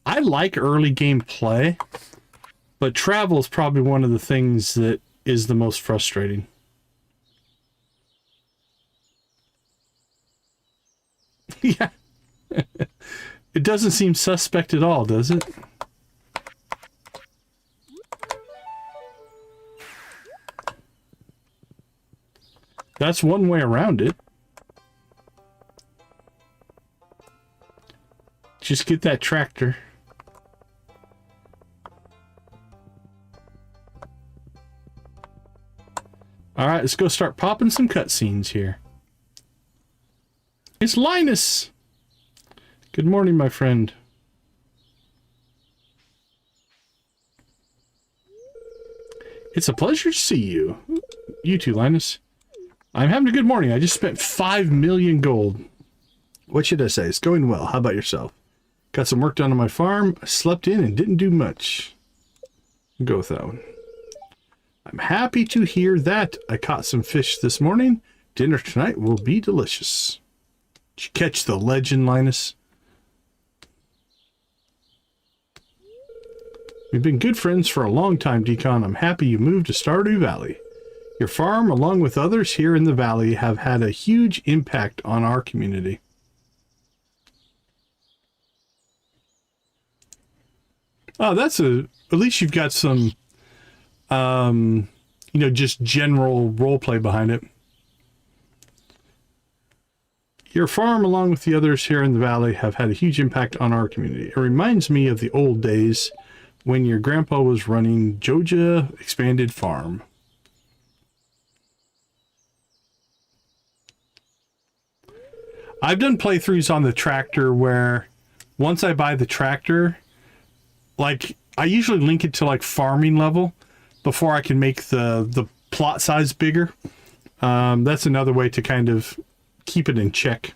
I like early game play, but travel is probably one of the things that is the most frustrating. Yeah. It doesn't seem suspect at all, does it? That's one way around it. Just get that tractor. Alright, let's go start popping some cutscenes here. It's Linus! Good morning, my friend. It's a pleasure to see you. You too, Linus. I'm having a good morning. I just spent 5 million gold. What should I say? It's going well. How about yourself? Got some work done on my farm. I slept in and didn't do much. Go with that one. I'm happy to hear that. I caught some fish this morning. Dinner tonight will be delicious. Did you catch the legend, Linus? We've been good friends for a long time, Deacon. I'm happy you moved to Stardew Valley. Your farm, along with others here in the valley, have had a huge impact on our community. Oh, that's at least you've got some, you know, just general roleplay behind it. Your farm, along with the others here in the valley, have had a huge impact on our community. It reminds me of the old days when your grandpa was running Joja Expanded Farm. I've done playthroughs on the tractor where once I buy the tractor, like I usually link it to like farming level before I can make the plot size bigger. That's another way to kind of keep it in check.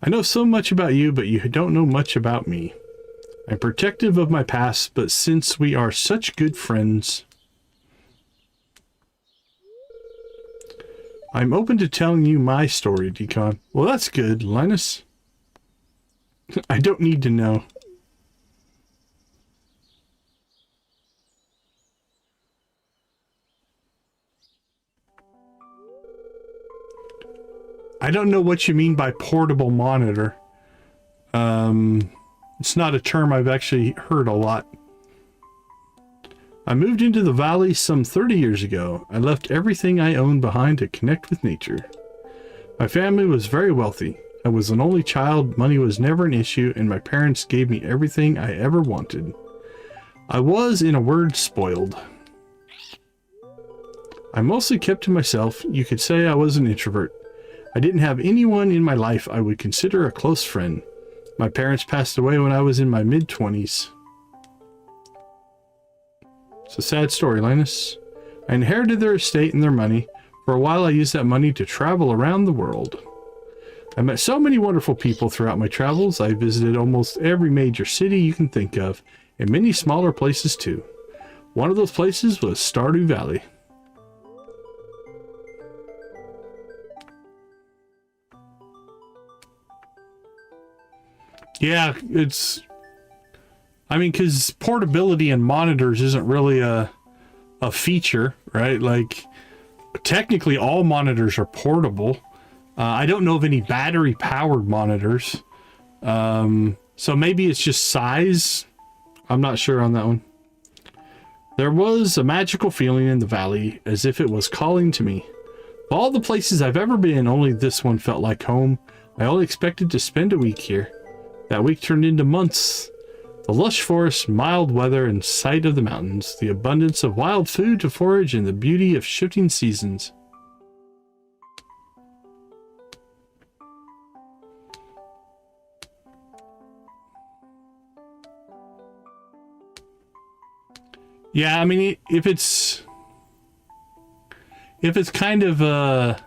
I know so much about you, but you don't know much about me. I'm protective of my past, but since we are such good friends, I'm open to telling you my story, Deacon. Well, that's good, Linus. I don't need to know. I don't know what you mean by portable monitor. It's not a term I've actually heard a lot. I moved into the valley some 30 years ago. I left everything I owned behind to connect with nature. My family was very wealthy. I was an only child, money was never an issue, and my parents gave me everything I ever wanted. I was, in a word, spoiled. I mostly kept to myself. You could say I was an introvert. I didn't have anyone in my life I would consider a close friend. My parents passed away when I was in my mid-20s. It's a sad story, Linus. I inherited their estate and their money. For a while I used that money to travel around the world. I met so many wonderful people throughout my travels. I visited almost every major city you can think of, and many smaller places too. One of those places was Stardew Valley. Yeah, it's... I mean, because portability in monitors isn't really a feature, right? Like, technically all monitors are portable. I don't know of any battery-powered monitors. So maybe it's just size. I'm not sure on that one. There was a magical feeling in the valley, as if it was calling to me. Of all the places I've ever been, only this one felt like home. I only expected to spend a week here. That week turned into months. The lush forest, mild weather, and sight of the mountains, the abundance of wild food to forage, and the beauty of shifting seasons. Yeah, I mean, if it's kind of I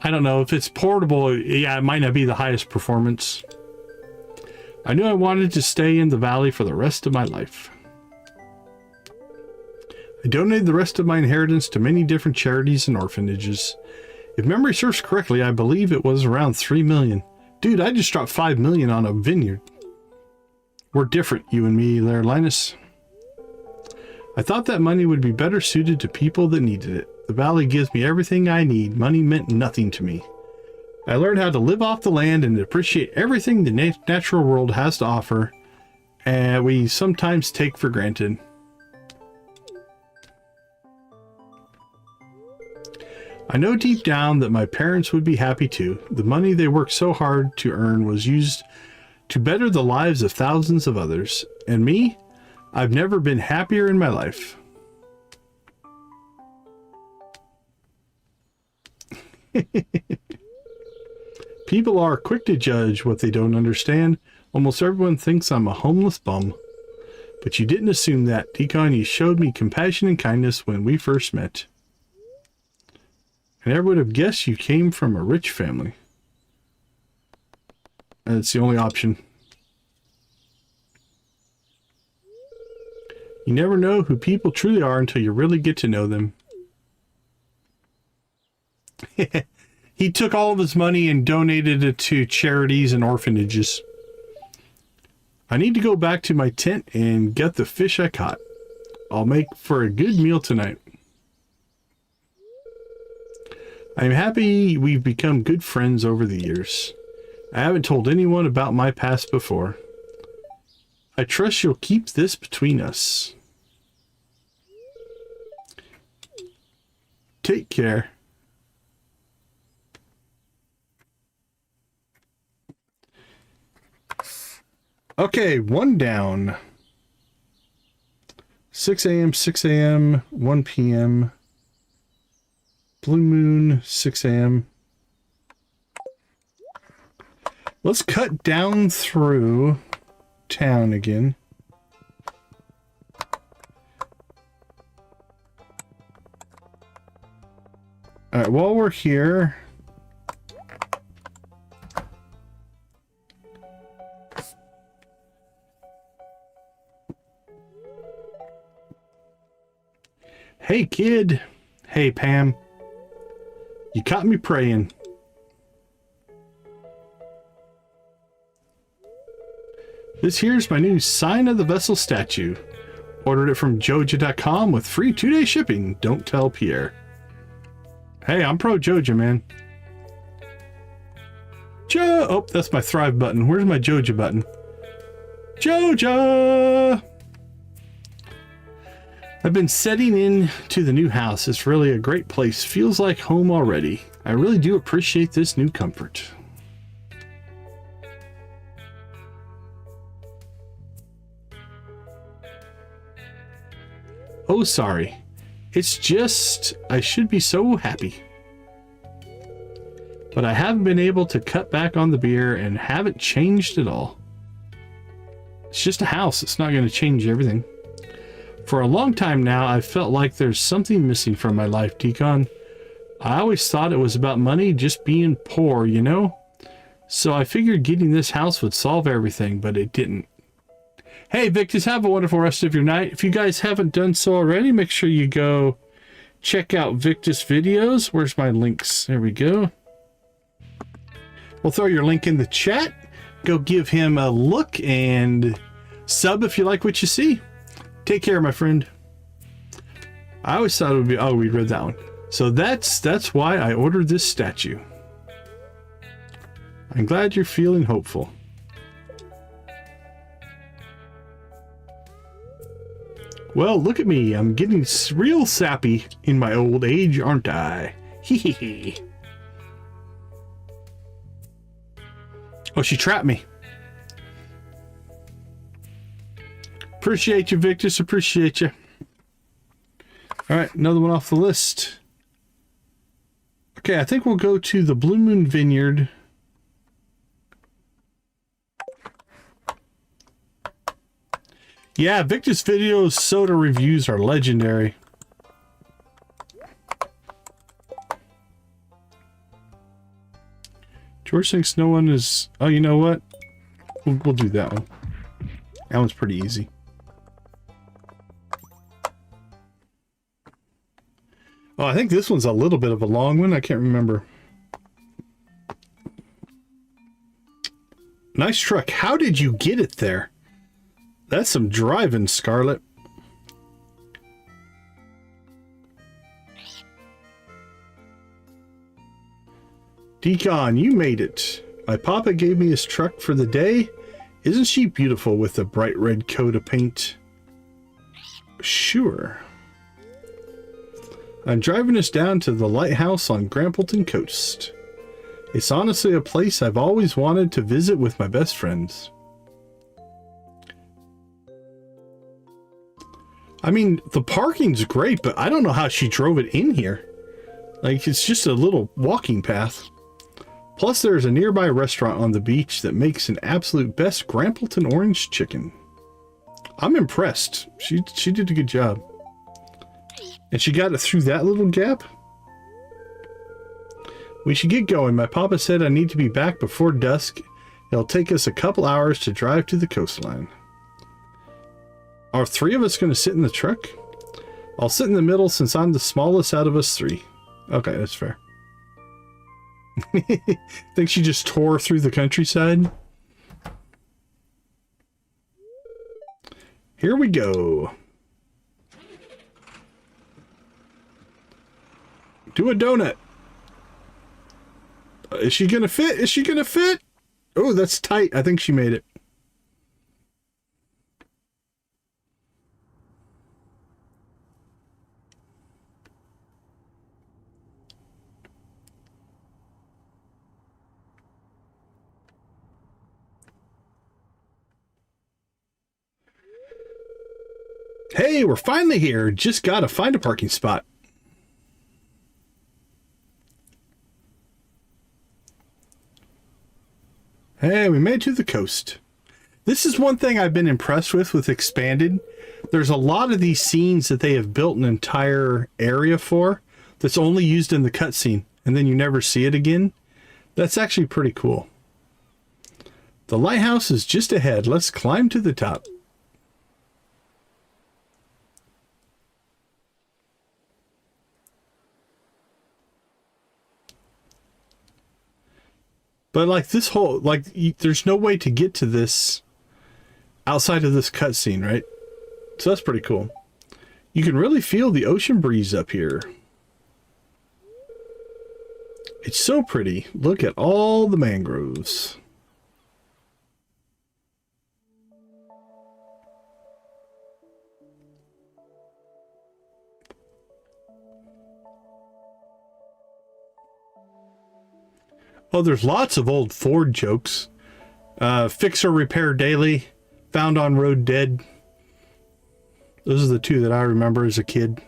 don't know, if it's portable, yeah, it might not be the highest performance. I knew I wanted to stay in the valley for the rest of my life. I donated the rest of my inheritance to many different charities and orphanages. If memory serves correctly, I believe it was around 3 million. Dude, I just dropped 5 million on a vineyard. We're different, you and me there, Linus. I thought that money would be better suited to people that needed it. The valley gives me everything I need. Money meant nothing to me. I learned how to live off the land and appreciate everything the natural world has to offer, and we sometimes take for granted. I know deep down that my parents would be happy too. The money they worked so hard to earn was used to better the lives of thousands of others. And me, I've never been happier in my life. People are quick to judge what they don't understand. Almost everyone thinks I'm a homeless bum. But you didn't assume that, Deacon. You showed me compassion and kindness when we first met. I never would have guessed you came from a rich family. That's the only option. You never know who people truly are until you really get to know them. He took all of his money and donated it to charities and orphanages. I need to go back to my tent and get the fish I caught. I'll make for a good meal tonight. I'm happy we've become good friends over the years. I haven't told anyone about my past before. I trust you'll keep this between us. Take care. Okay, one down. 6 a.m., 6 a.m., 1 p.m. Blue moon, 6 a.m. Let's cut down through town again. All right, while we're here, hey kid, hey Pam, you caught me praying. This here's my new Sign of the Vessel statue. Ordered it from Joja.com with free 2-day shipping. Don't tell Pierre. Hey, I'm pro Joja, man. Oh, that's my Thrive button. Where's my Joja button? Joja! I've been setting in to the new house. It's really a great place. Feels like home already. I really do appreciate this new comfort. Oh, sorry. It's just, I should be so happy. But I haven't been able to cut back on the beer and haven't changed at all. It's just a house. It's not going to change everything. For a long time now, I've felt like there's something missing from my life, Deacon. I always thought it was about money, just being poor, you know? So I figured getting this house would solve everything, but it didn't. Hey, Victus, have a wonderful rest of your night. If you guys haven't done so already, make sure you go check out Victus videos. Where's my links? There we go. We'll throw your link in the chat. Go give him a look and sub if you like what you see. Take care, my friend. I always thought it would be... Oh, we read that one. So that's why I ordered this statue. I'm glad you're feeling hopeful. Well, look at me. I'm getting real sappy in my old age, aren't I? Hee hee hee. Oh, she trapped me. Appreciate you, Victus. Appreciate you. All right, another one off the list. Okay, I think we'll go to the Blue Moon Vineyard. Yeah, Victus videos, soda reviews are legendary. George thinks no one is... Oh, you know what? We'll do that one. That one's pretty easy. Oh, I think this one's a little bit of a long one. I can't remember. Nice truck. How did you get it there? That's some driving, Scarlet. Deacon, you made it. My papa gave me his truck for the day. Isn't she beautiful with a bright red coat of paint? Sure. I'm driving us down to the lighthouse on Grampleton Coast. It's honestly a place I've always wanted to visit with my best friends. I mean, the parking's great, but I don't know how she drove it in here. Like, it's just a little walking path. Plus, there's a nearby restaurant on the beach that makes an absolute best Grampleton orange chicken. I'm impressed. She did a good job. And she got it through that little gap? We should get going. My papa said I need to be back before dusk. It'll take us a couple hours to drive to the coastline. Are 3 of us going to sit in the truck? I'll sit in the middle since I'm the smallest out of us 3. Okay, that's fair. Think she just tore through the countryside? Here we go. Do a donut. Is she gonna fit? Is she gonna fit? Oh, that's tight. I think she made it. Hey, we're finally here. Just gotta find a parking spot. Hey, we made it to the coast. This is one thing I've been impressed with Expanded. There's a lot of these scenes that they have built an entire area for that's only used in the cutscene, and then you never see it again. That's actually pretty cool. The lighthouse is just ahead. Let's climb to the top. But like this whole, like, there's no way to get to this outside of this cutscene, right? So that's pretty cool. You can really feel the ocean breeze up here. It's so pretty. Look at all the mangroves. Oh, there's lots of old Ford jokes. Fix or repair daily. Found on road dead. Those are the 2 that I remember as a kid.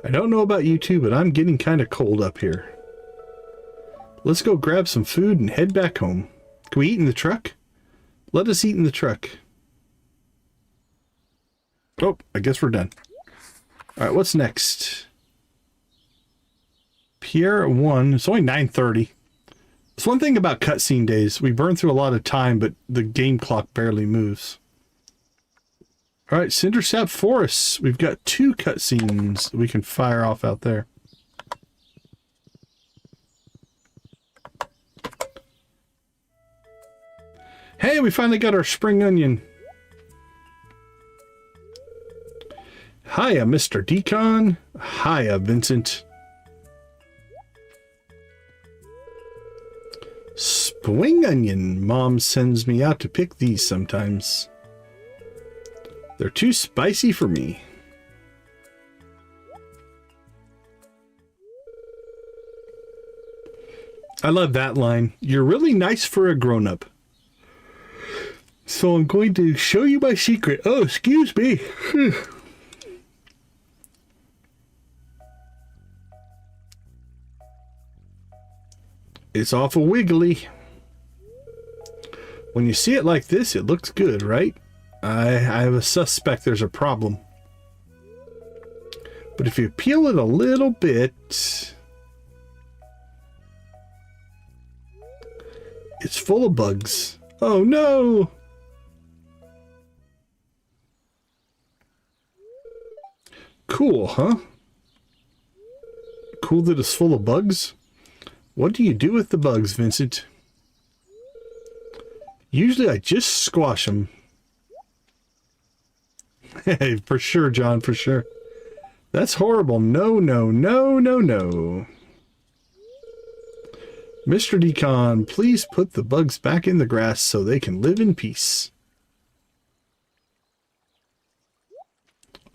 I don't know about you two, but I'm getting kind of cold up here. Let's go grab some food and head back home. Can we eat in the truck? Let us eat in the truck. Oh, I guess we're done. All right, what's next? Pierre 1. It's only 9:30. It's one thing about cutscene days. We burn through a lot of time, but the game clock barely moves. All right, Cindersap Forest. We've got 2 cutscenes we can fire off out there. Hey, we finally got our spring onion. Hiya, Mr. Deacon. Hiya, Vincent. Spring onion. Mom sends me out to pick these sometimes. They're too spicy for me. I love that line. You're really nice for a grown-up. So I'm going to show you my secret. Oh, excuse me. It's awful wiggly. When you see it like this, it looks good, right? I have a suspect there's a problem. But if you peel it a little bit, it's full of bugs. Oh no! Cool, huh? Cool that it's full of bugs? What do you do with the bugs, Vincent? Usually I just squash them. Hey, for sure, John, for sure. That's horrible. No, no, no, no, no. Mr. Decon, please put the bugs back in the grass so they can live in peace.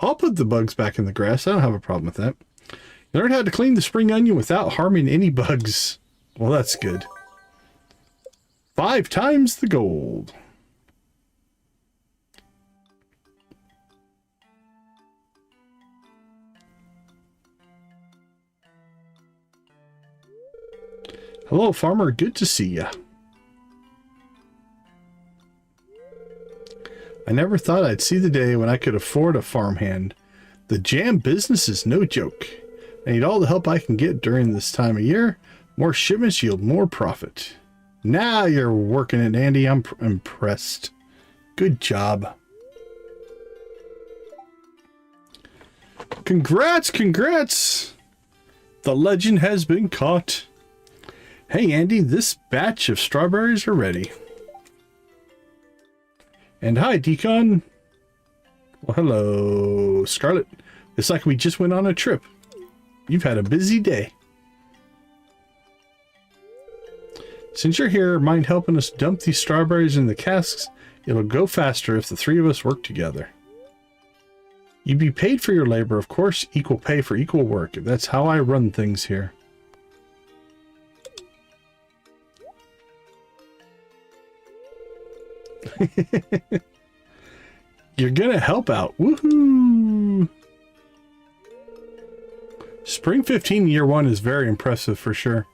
I'll put the bugs back in the grass. I don't have a problem with that. You learned how to clean the spring onion without harming any bugs. Well, that's good. 5 times the gold. Hello, farmer. Good to see ya. I never thought I'd see the day when I could afford a farmhand. The jam business is no joke. I need all the help I can get during this time of year. More shipments yield more profit. Now you're working it, Andy. I'm impressed. Good job. Congrats, congrats. The legend has been caught. Hey, Andy, this batch of strawberries are ready. And hi, Decon. Well, hello, Scarlet. It's like we just went on a trip. You've had a busy day. Since you're here, mind helping us dump these strawberries in the casks? It'll go faster if the 3 of us work together. You'd be paid for your labor, of course. Equal pay for equal work. That's how I run things here. You're gonna help out. Woohoo! Spring 15 year 1 is very impressive for sure.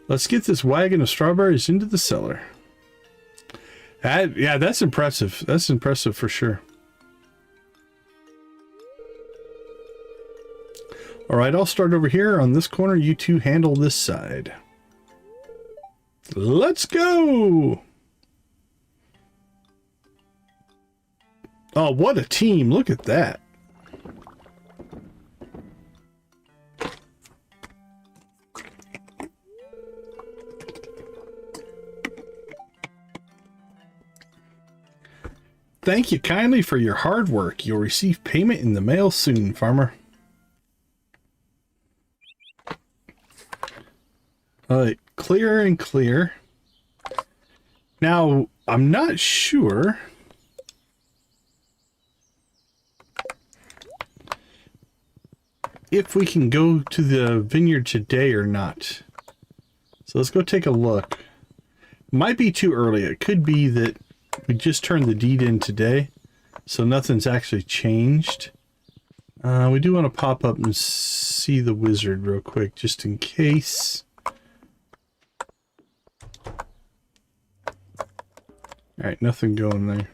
Let's get this wagon of strawberries into the cellar. Yeah, that's impressive. That's impressive for sure. Alright, I'll start over here on this corner. You two handle this side. Let's go! Oh, what a team. Look at that. Thank you kindly for your hard work. You'll receive payment in the mail soon, farmer. Alright, clear and clear. Now, I'm not sure if we can go to the vineyard today or not. So let's go take a look. Might be too early. It could be that we just turned the deed in today, so nothing's actually changed. We do want to pop up and see the wizard real quick, just in case. Alright, nothing going there.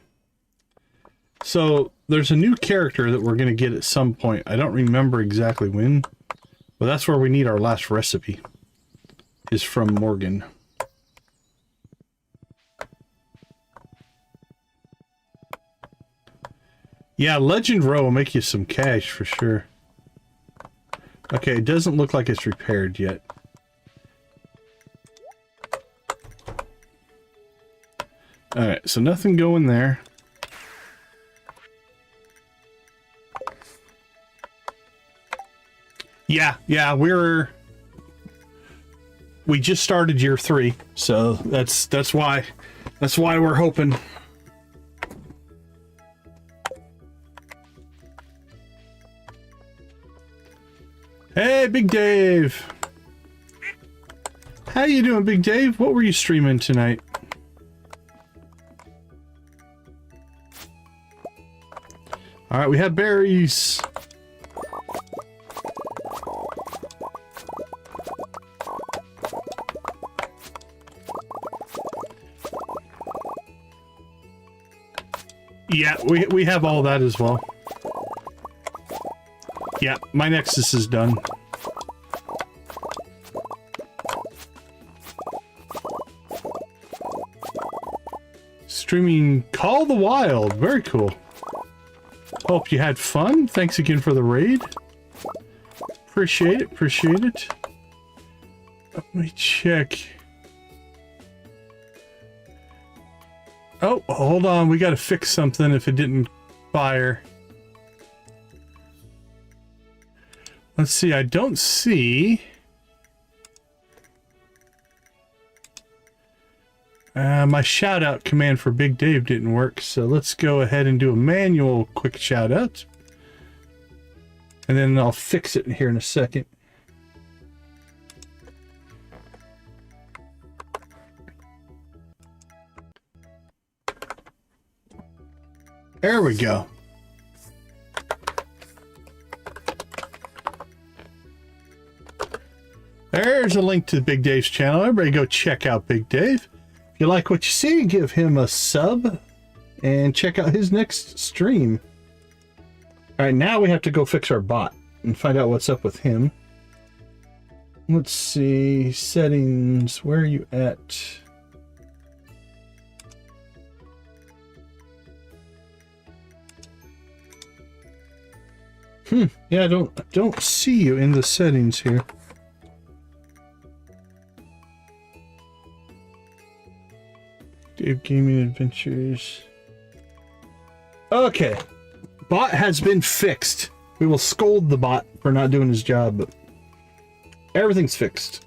So, there's a new character that we're going to get at some point. I don't remember exactly when, but that's where we need our last recipe. Is from Morgan. Yeah, Legend Row will make you some cash for sure. Okay, it doesn't look like it's repaired yet. Alright, so nothing going there. Yeah, we just started year 3, so that's why we're hoping. Hey, Big Dave. How you doing, Big Dave? What were you streaming tonight? All right, we have berries. Yeah, we have all that as well. Yeah, my Nexus is done. Streaming Call the Wild. Very cool. Hope you had fun. Thanks again for the raid. Appreciate it. Appreciate it. Let me check. Oh, hold on. We got to fix something if it didn't fire. Let's see, I don't see... my shout out command for Big Dave didn't work, so let's go ahead and do a manual quick shout out. And then I'll fix it here in a second. There we go. There's a link to Big Dave's channel. Everybody go check out Big Dave. If you like what you see, give him a sub and check out his next stream. All right, now we have to go fix our bot and find out what's up with him. Let's see, settings, where are you at? Yeah, I don't see you in the settings here. Dave Gaming Adventures. Okay. Bot has been fixed. We will scold the bot for not doing his job, but everything's fixed.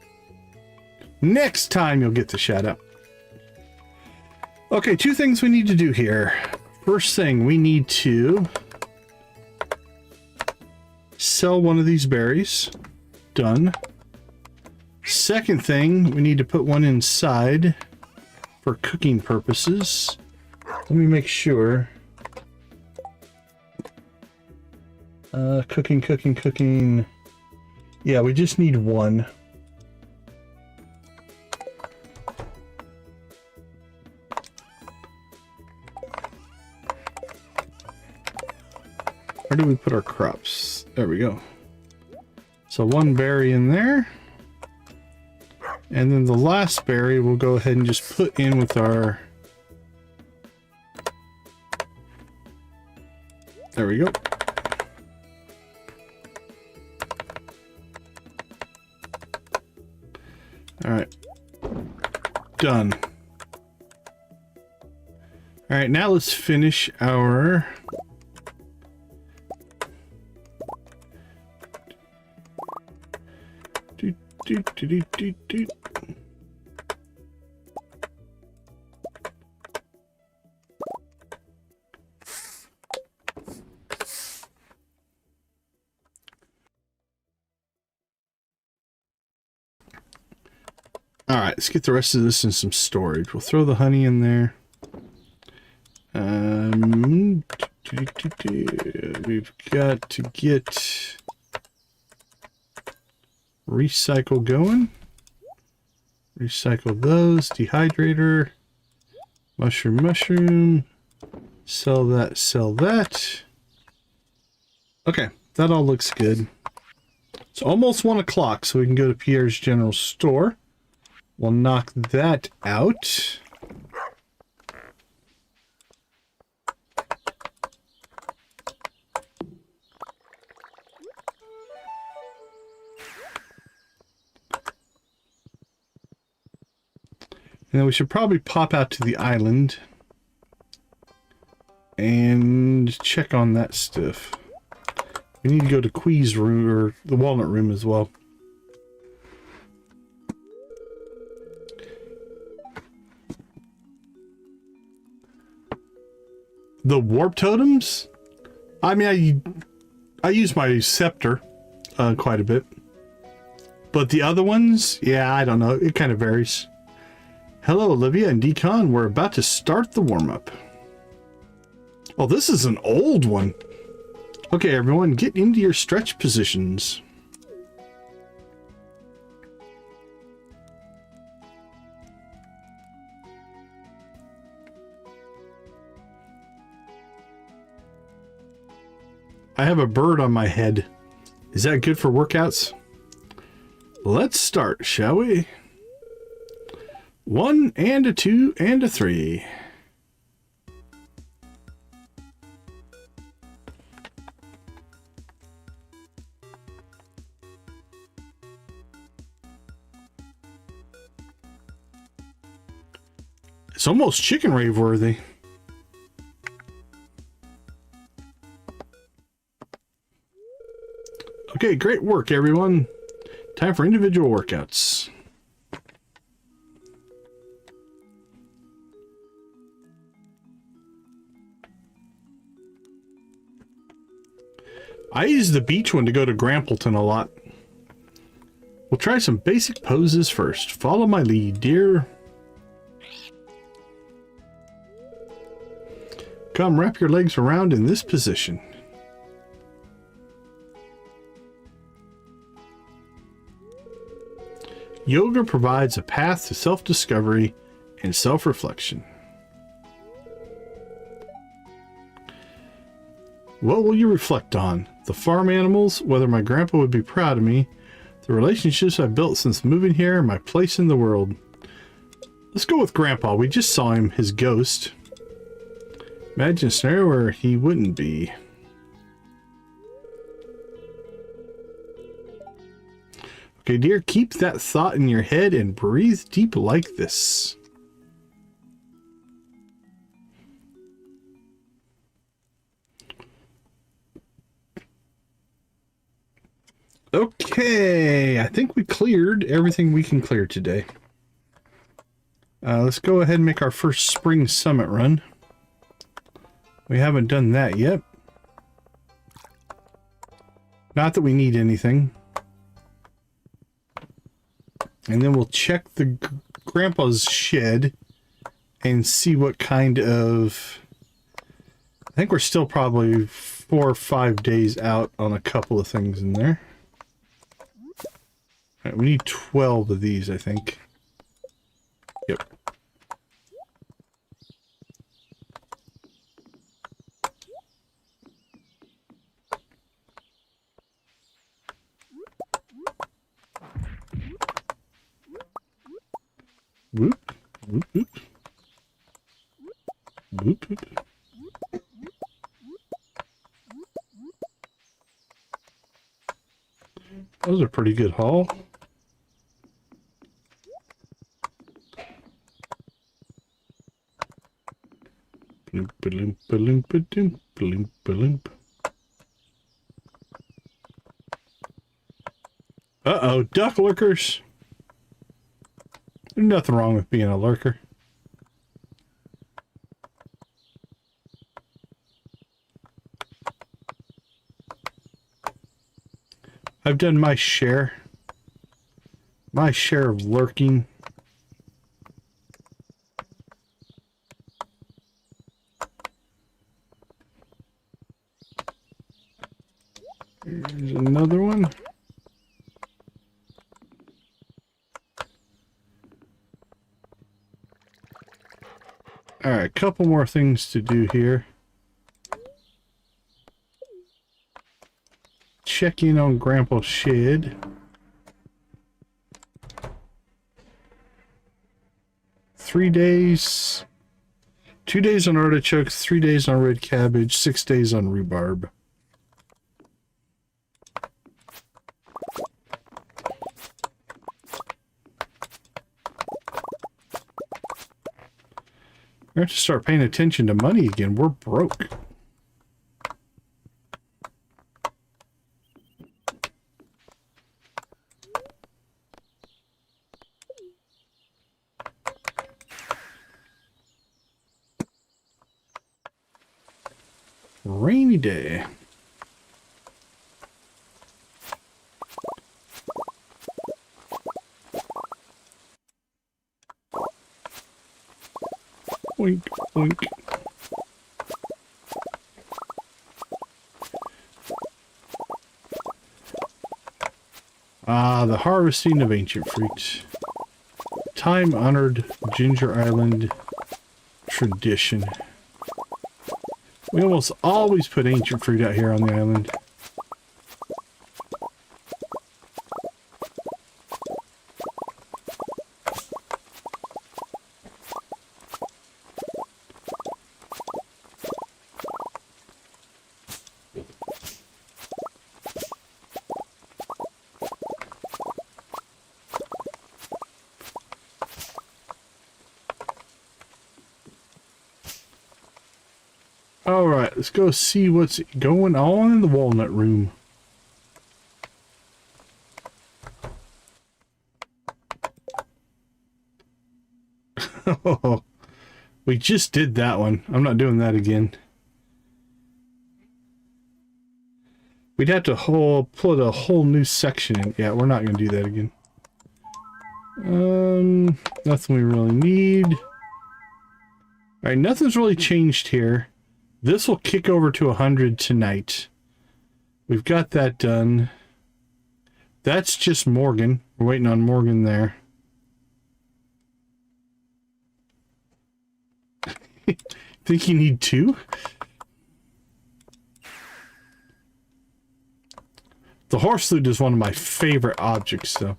Next time you'll get the shout out. Okay, two things we need to do here. First thing, we need to sell one of these berries. Done. Second thing, we need to put one inside for cooking purposes. Let me make sure. Cooking. Yeah, we just need one. Where do we put our crops? There we go. So one berry in there. And then the last berry we'll go ahead and just put in with our... There we go. All right. Done. All right, now let's finish our... All right, let's get the rest of this in some storage. We'll throw the honey in there. We've got to get recycle going. Recycle those. Dehydrator. Mushroom. Sell that. Okay, that all looks good. It's almost 1 o'clock, so we can go to Pierre's General Store. We'll knock that out. And then we should probably pop out to the island and check on that stuff. We need to go to Quee's room, or the Walnut room as well. The warp totems? I mean, I use my scepter quite a bit. But the other ones, yeah, I don't know. It kind of varies. Hello, Olivia and Decon. We're about to start the warm-up. Oh, this is an old one. Okay, everyone, get into your stretch positions. I have a bird on my head. Is that good for workouts? Let's start, shall we? 1 and a 2 and a 3. It's almost chicken rave worthy. Okay, great work, everyone. Time for individual workouts. I use the beach one to go to Grampleton a lot. We'll try some basic poses first. Follow my lead, dear. Come, wrap your legs around in this position. Yoga provides a path to self-discovery and self-reflection. What will you reflect on? The farm animals, whether my grandpa would be proud of me, the relationships I've built since moving here, and my place in the world. Let's go with Grandpa. We just saw him, his ghost. Imagine a scenario where he wouldn't be. Okay, dear, keep that thought in your head and breathe deep like this. Okay, I think we cleared everything we can clear today. Let's go ahead and make our first spring summit run. We haven't done that yet. Not that we need anything. And then we'll check the grandpa's shed and see what kind of... I think we're still probably 4 or 5 days out on a couple of things in there. All right, we need 12 of these, I think. Yep. Whoop, whoop, whoop. Whoop, whoop. That was a pretty good haul. Bloomp, bloomp, bloomp, bloomp, bloomp, bloomp. Uh-oh, duck lurkers. There's nothing wrong with being a lurker. I've done my share of lurking. There's another one. All right, a couple more things to do here. Check in on Grandpa's shed. 3 days. 2 days on artichokes, 3 days on red cabbage, 6 days on rhubarb. We have to start paying attention to money again. We're broke. Rainy day. Oink, oink. Ah, the harvesting of ancient fruit. Time-honored Ginger Island tradition. We almost always put ancient fruit out here on the island. Alright, let's go see what's going on in the walnut room. We just did that one. I'm not doing that again. We'd have to put a whole new section in. Yeah, we're not going to do that again. Nothing we really need. Alright, nothing's really changed here. This will kick over to 100 tonight. We've got that done. That's just Morgan. We're waiting on Morgan there. Think you need 2? The horse loot is one of my favorite objects, though.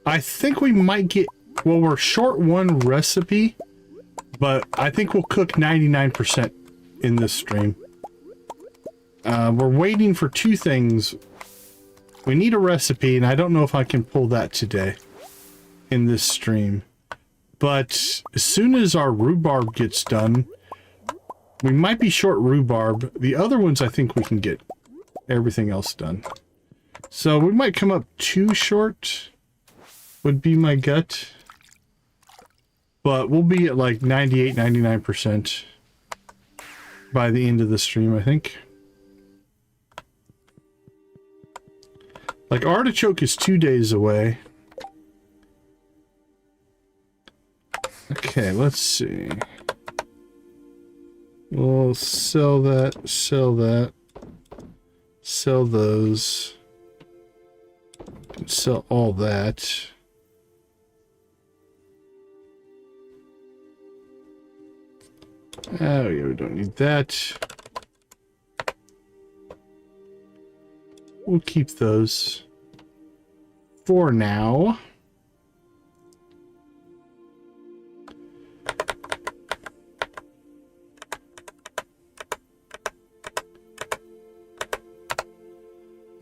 I think we might get... Well, we're short 1 recipe, but I think we'll cook 99% in this stream. We're waiting for 2 things. We need a recipe, and I don't know if I can pull that today in this stream. But as soon as our rhubarb gets done, we might be short rhubarb. The other ones I think we can get everything else done. So we might come up 2 short, would be my gut. But we'll be at like 98, 99% by the end of the stream, I think. Like, artichoke is 2 days away. Okay, let's see. We'll sell that, sell that, sell those, sell all that. Oh yeah, we don't need that. We'll keep those for now.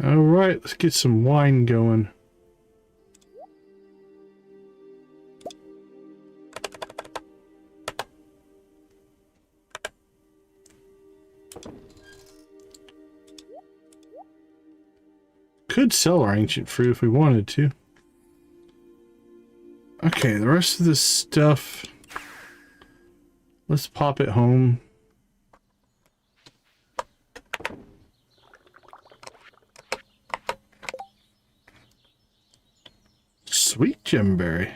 All right, let's get some wine going. Could sell our ancient fruit if we wanted to. Okay, the rest of this stuff, let's pop it home. Sweet gemberry.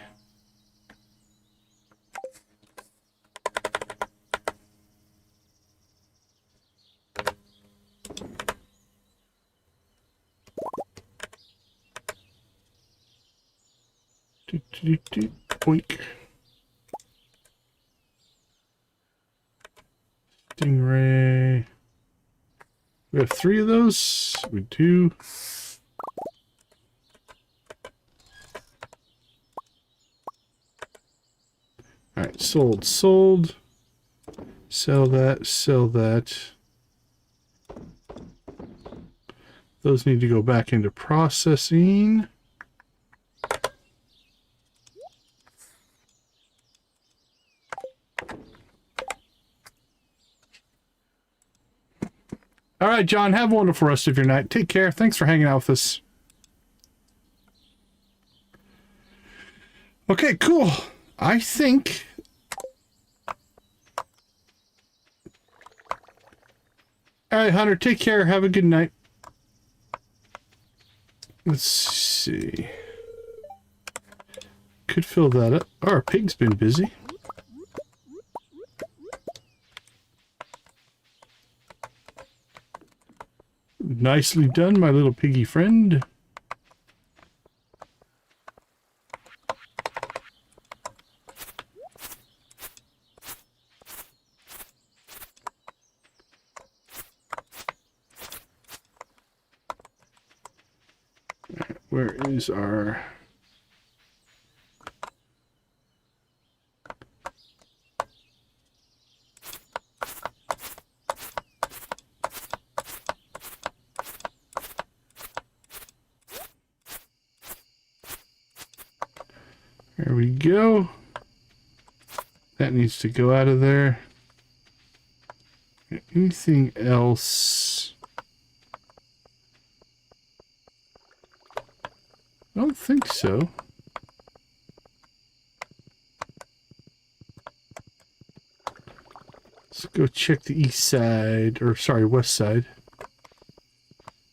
Boink. Stingray. We have 3 of those. We do. Alright, sold, sold. Sell that, sell that. Those need to go back into processing. All right, John, have a wonderful rest of your night. Take care. Thanks for hanging out with us. Okay, cool. I think... All right, Hunter, take care. Have a good night. Let's see. Could fill that up. Oh, our pig's been busy. Nicely done, my little piggy friend. Where is our... There we go. That needs to go out of there. Anything else? I don't think so. Let's go check the east side, or sorry, west side.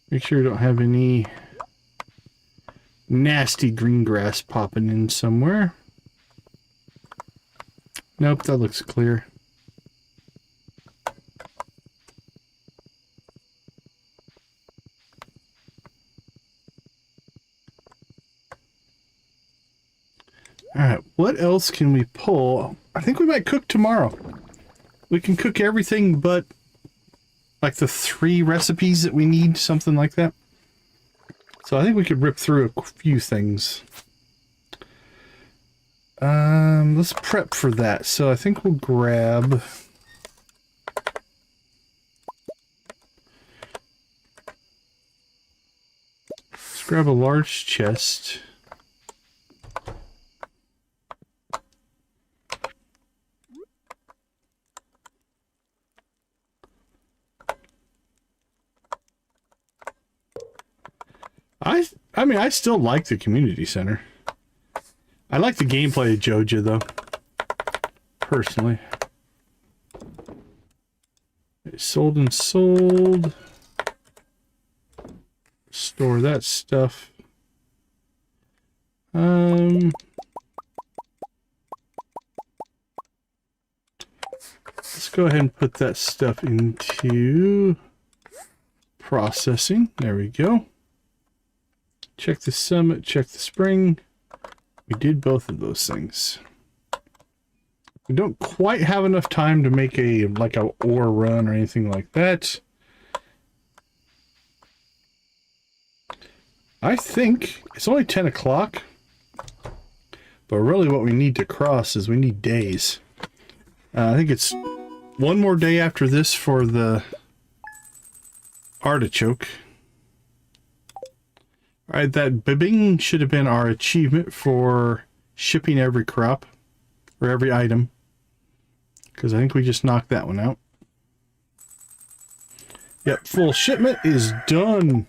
Make sure you don't have any nasty green grass popping in somewhere. Nope, that looks clear. Alright, what else can we pull? I think we might cook tomorrow. We can cook everything but like the 3 recipes that we need, something like that. So I think we could rip through a few things. Let's prep for that. So I think we'll grab... Let's grab a large chest. I mean, I still like the community center. I like the gameplay of Joja, though. Personally. Sold and sold. Store that stuff. Let's go ahead and put that stuff into processing. There we go. Check the summit, check the spring. We did both of those things. We don't quite have enough time to make a ore run or anything like that. I think it's only 10 o'clock. But really what we need to cross is we need days. I think it's one more day after this for the artichoke. Alright, that bibbing should have been our achievement for shipping every crop, or every item. Because I think we just knocked that one out. Yep, full shipment is done.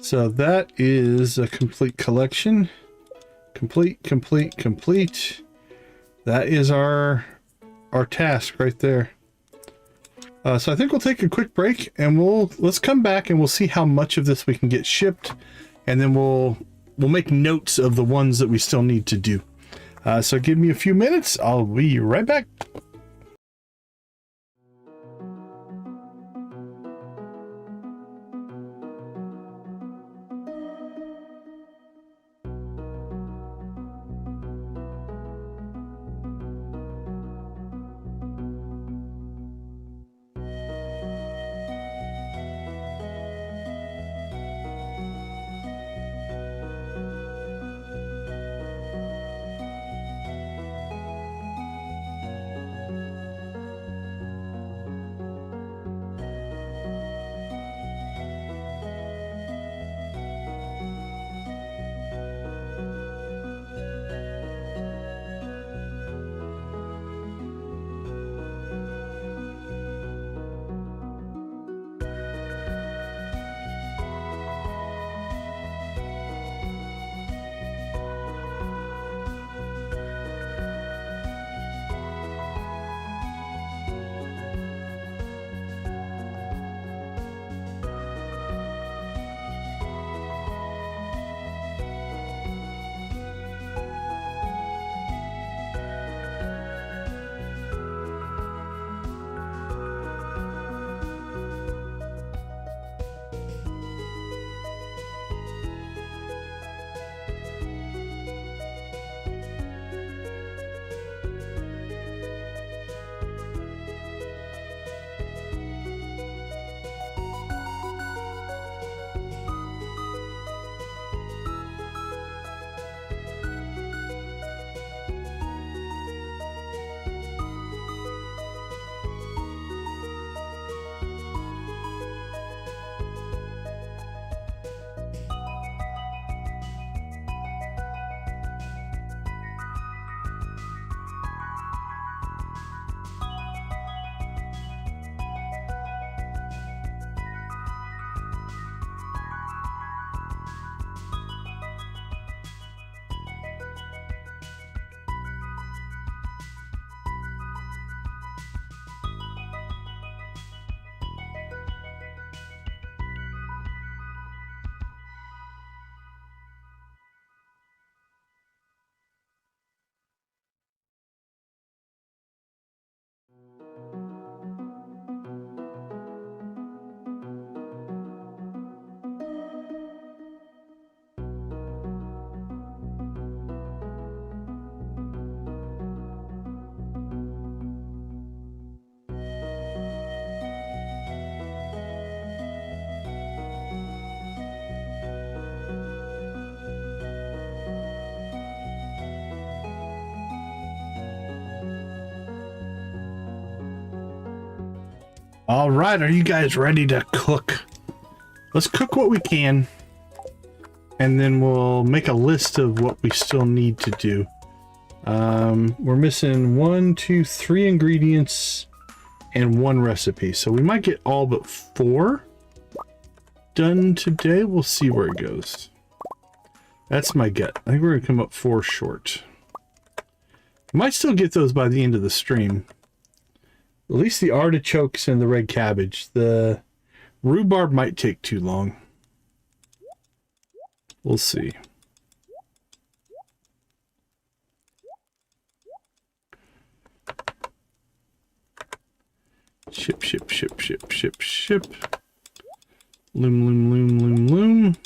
So that is a complete collection. Complete. That is our task right there. So I think we'll take a quick break and let's come back and we'll see how much of this we can get shipped, and then we'll make notes of the ones that we still need to do. So give me a few minutes. I'll be right back. All right, are you guys ready to cook? Let's cook what we can, and then we'll make a list of what we still need to do. We're missing 1, 2, 3 ingredients and 1 recipe, so we might get all but 4 done today. We'll see where it goes. That's my gut. I think we're gonna come up 4 short. Might still get those by the end of the stream. At least the artichokes and the red cabbage. The rhubarb might take too long. We'll see. Ship, ship, ship, ship, ship, ship. Loom, loom, loom, loom, loom.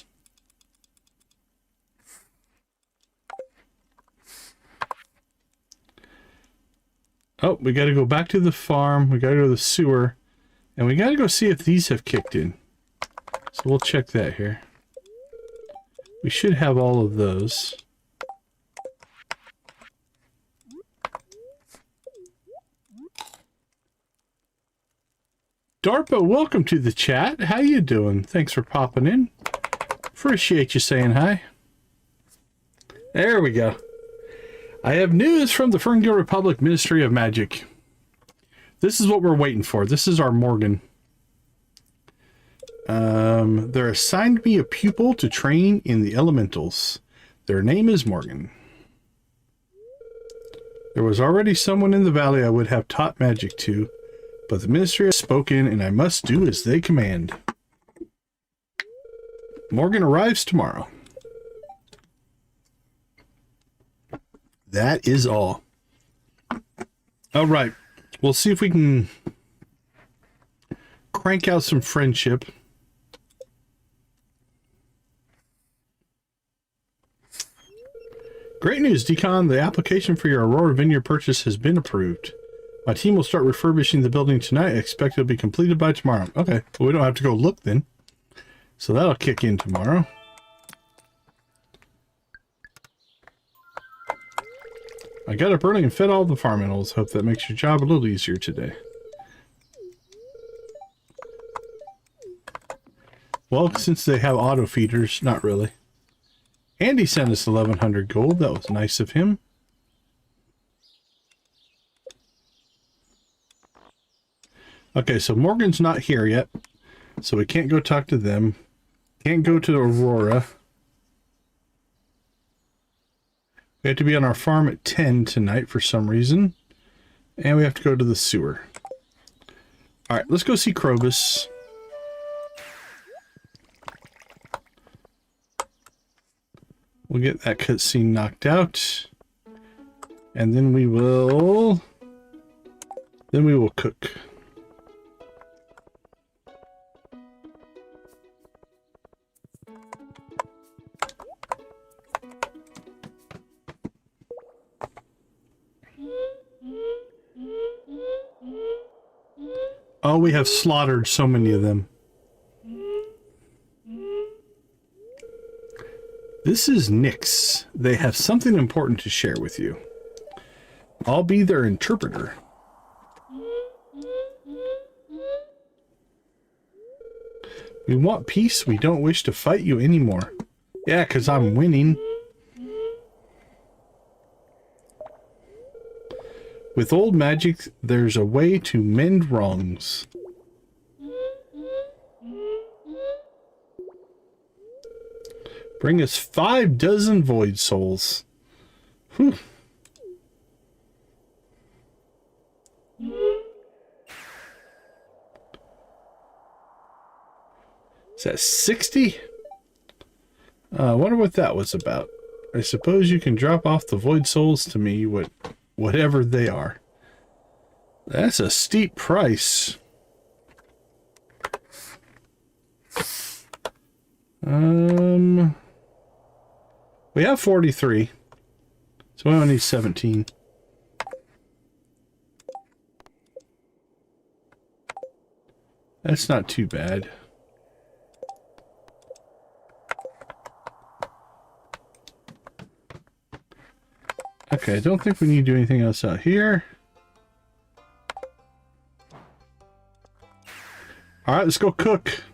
Oh, we got to go back to the farm. We got to go to the sewer. And we got to go see if these have kicked in. So we'll check that here. We should have all of those. DARPA, welcome to the chat. How you doing? Thanks for popping in. Appreciate you saying hi. There we go. I have news from the Ferngale Republic Ministry of Magic. This is what we're waiting for. This is our Morgan. They're assigned me a pupil to train in the elementals. Their name is Morgan. There was already someone in the valley I would have taught magic to, but the ministry has spoken and I must do as they command. Morgan arrives tomorrow. That is all. All right. We'll see if we can crank out some friendship. Great news, Deacon. The application for your Aurora Vineyard purchase has been approved. My team will start refurbishing the building tonight. I expect it'll be completed by tomorrow. Okay. Well, we don't have to go look then. So that'll kick in tomorrow. I got up early and fed all the farm animals. Hope that makes your job a little easier today. Well, since they have auto feeders, not really. Andy sent us 1,100 gold. That was nice of him. Okay, so Morgan's not here yet. So we can't go talk to them. Can't go to Aurora. We have to be on our farm at 10 tonight for some reason. And we have to go to the sewer. Alright, let's go see Krobus. We'll get that cutscene knocked out. And then we will... cook. Oh, we have slaughtered so many of them. This is Nyx. They have something important to share with you. I'll be their interpreter. We want peace. We don't wish to fight you anymore. Yeah, because I'm winning. With old magic, there's a way to mend wrongs. Bring us 5 dozen void souls. Whew. Is that 60? I wonder what that was about. I suppose you can drop off the void souls to me, whatever they are. That's a steep price. We have 43. So we only need 17. That's not too bad. Okay, I don't think we need to do anything else out here. All right, let's go cook.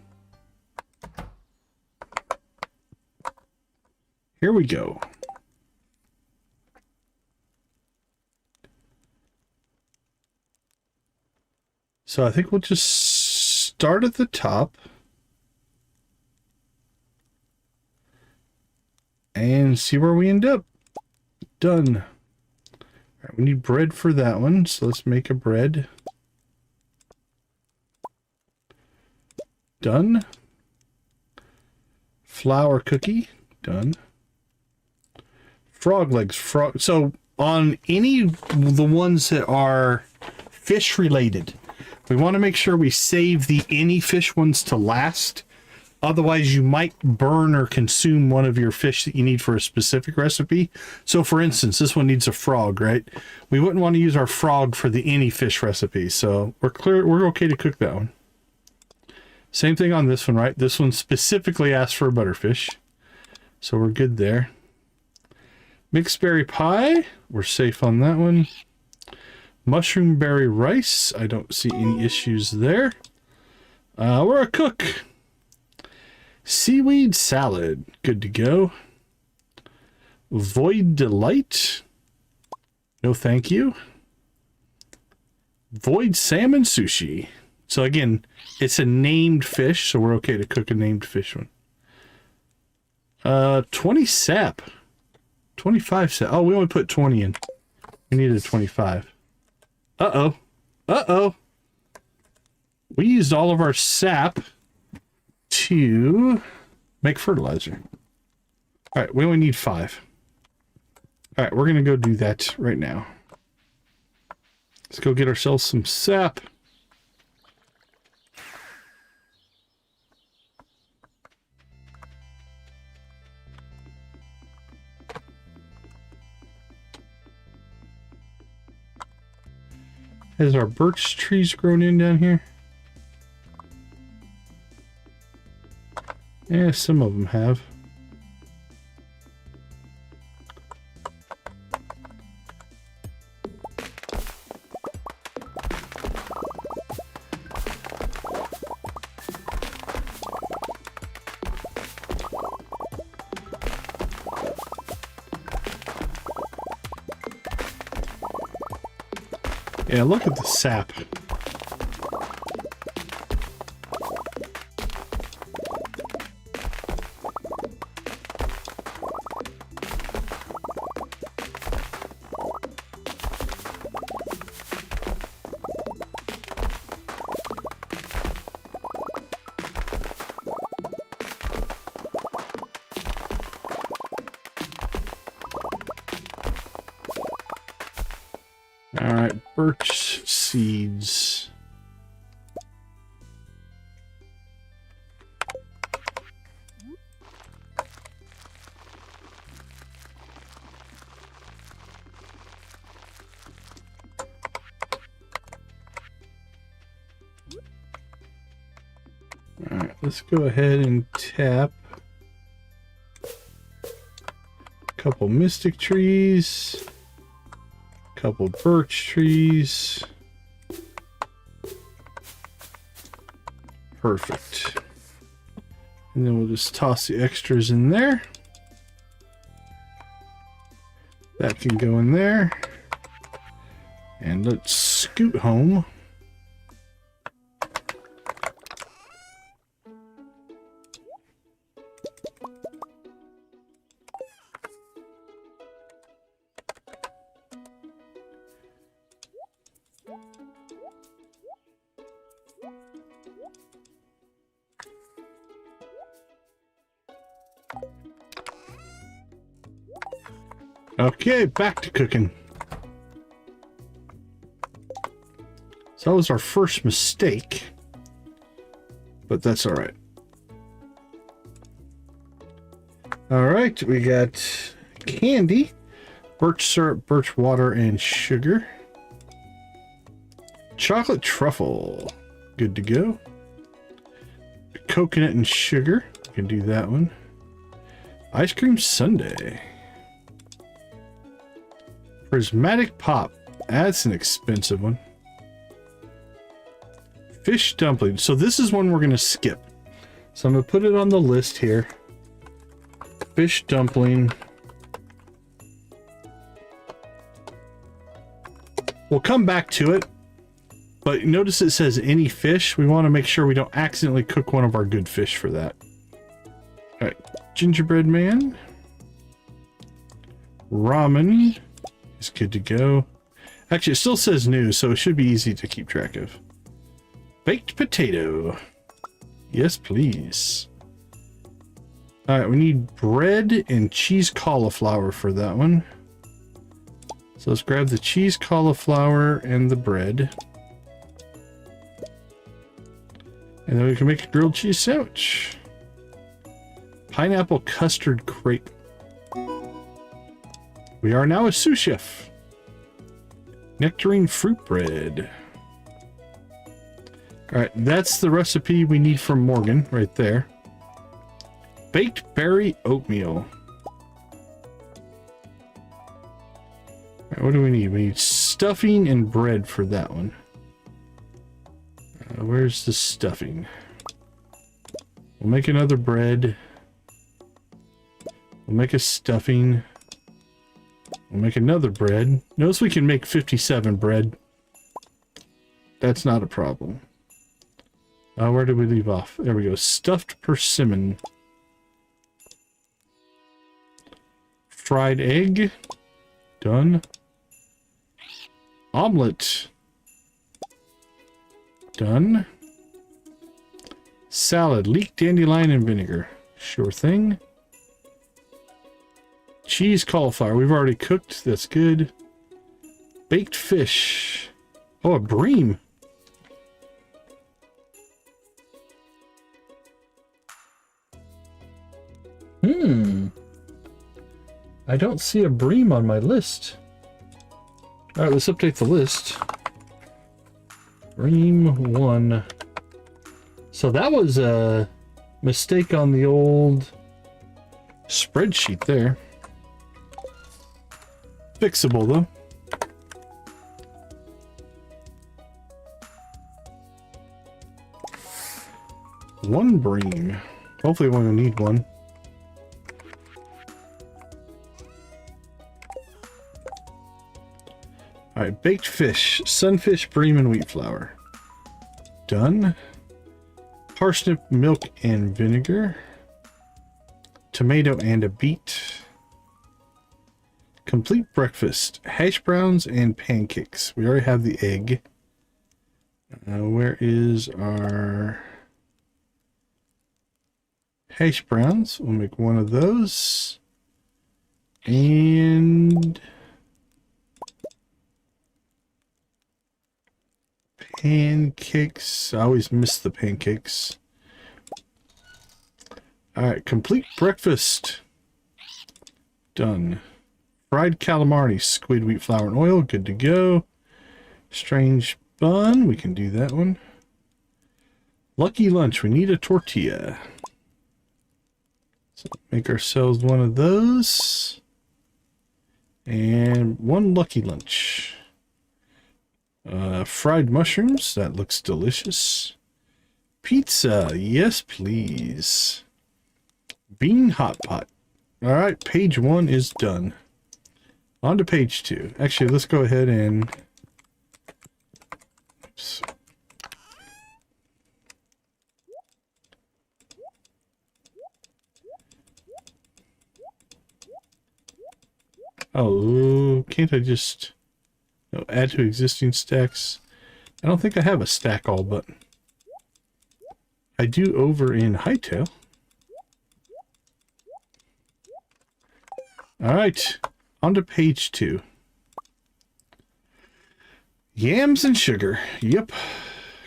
Here we go. So I think we'll just start at the top. And see where we end up. Done. All right, we need bread for that one, so let's make a bread. Done. Flour cookie. Done. Frog legs. So on any of the ones that are fish related, we want to make sure we save the any fish ones to last. Otherwise, you might burn or consume one of your fish that you need for a specific recipe. So, for instance, this one needs a frog, right? We wouldn't want to use our frog for the any fish recipe. So we're okay to cook that one. Same thing on this one, right? This one specifically asks for a butterfish. So we're good there. Mixed berry pie. We're safe on that one. Mushroom berry rice. I don't see any issues there. We're a cook. Seaweed salad. Good to go. Void delight. No thank you. Void salmon sushi. So again, it's a named fish, so we're okay to cook a named fish one. 20 sap. 25 sap. Oh, we only put 20 in. We needed 25. Uh-oh. Uh-oh. We used all of our sap to make fertilizer. All right, we only need 5. All right, we're going to go do that right now. Let's go get ourselves some sap. Has our birch trees grown in down here? Yeah, some of them have. Yeah, look at the sap. Alright, birch seeds. Alright, let's go ahead and tap a couple mystic trees. Couple birch trees. Perfect. And then we'll just toss the extras in there. That can go in there. And let's scoot home. Okay, back to cooking. So that was our first mistake, but that's all right. All right, we got candy, birch syrup, birch water, and sugar. Chocolate truffle, good to go. Coconut and sugar, we can do that one. Ice cream sundae. Prismatic pop, that's an expensive one. Fish dumpling. So this is one we're going to skip. So I'm going to put it on the list here. Fish dumpling. We'll come back to it. But notice it says any fish. We want to make sure we don't accidentally cook one of our good fish for that. All right. Gingerbread man. Ramen is good to go. Actually, it still says new, so it should be easy to keep track of. Baked potato. Yes, please. All right, we need bread and cheese cauliflower for that one. So let's grab the cheese cauliflower and the bread. And then we can make a grilled cheese sandwich. Pineapple custard crepe. We are now a sous chef. Nectarine fruit bread. Alright, that's the recipe we need from Morgan right there. Baked berry oatmeal. Alright, what do we need? We need stuffing and bread for that one. Where's the stuffing? We'll make another bread. We'll make a stuffing. We'll make another bread. Notice we can make 57 bread. That's not a problem. Where did we leave off? There we go. Stuffed persimmon. Fried egg. Done. Omelet. Done. Salad. Leek, dandelion, and vinegar. Sure thing. Cheese cauliflower. We've already cooked. That's good. Baked fish. Oh, a bream. I don't see a bream on my list. Alright, let's update the list. Bream 1. So that was a mistake on the old spreadsheet there. Fixable though. One bream. Hopefully we're gonna need one. Alright, baked fish, sunfish, bream, and wheat flour. Done. Parsnip, milk, and vinegar. Tomato and a beet. Complete breakfast, hash browns and pancakes. We already have the egg. Where is our hash browns? We'll make one of those. And pancakes. I always miss the pancakes. Alright, complete breakfast. Done. Fried calamari, squid, wheat flour, and oil. Good to go. Strange bun. We can do that one. Lucky lunch. We need a tortilla. So make ourselves one of those. And one lucky lunch. Fried mushrooms. That looks delicious. Pizza. Yes, please. Bean hot pot. All right, page 1 is done. On to page 2. Actually, let's go ahead and... Oops. Oh, can't I just... No, add to existing stacks? I don't think I have a stack all button. I do over in Hightail. Alright, on to page 2. Yams and sugar. Yep.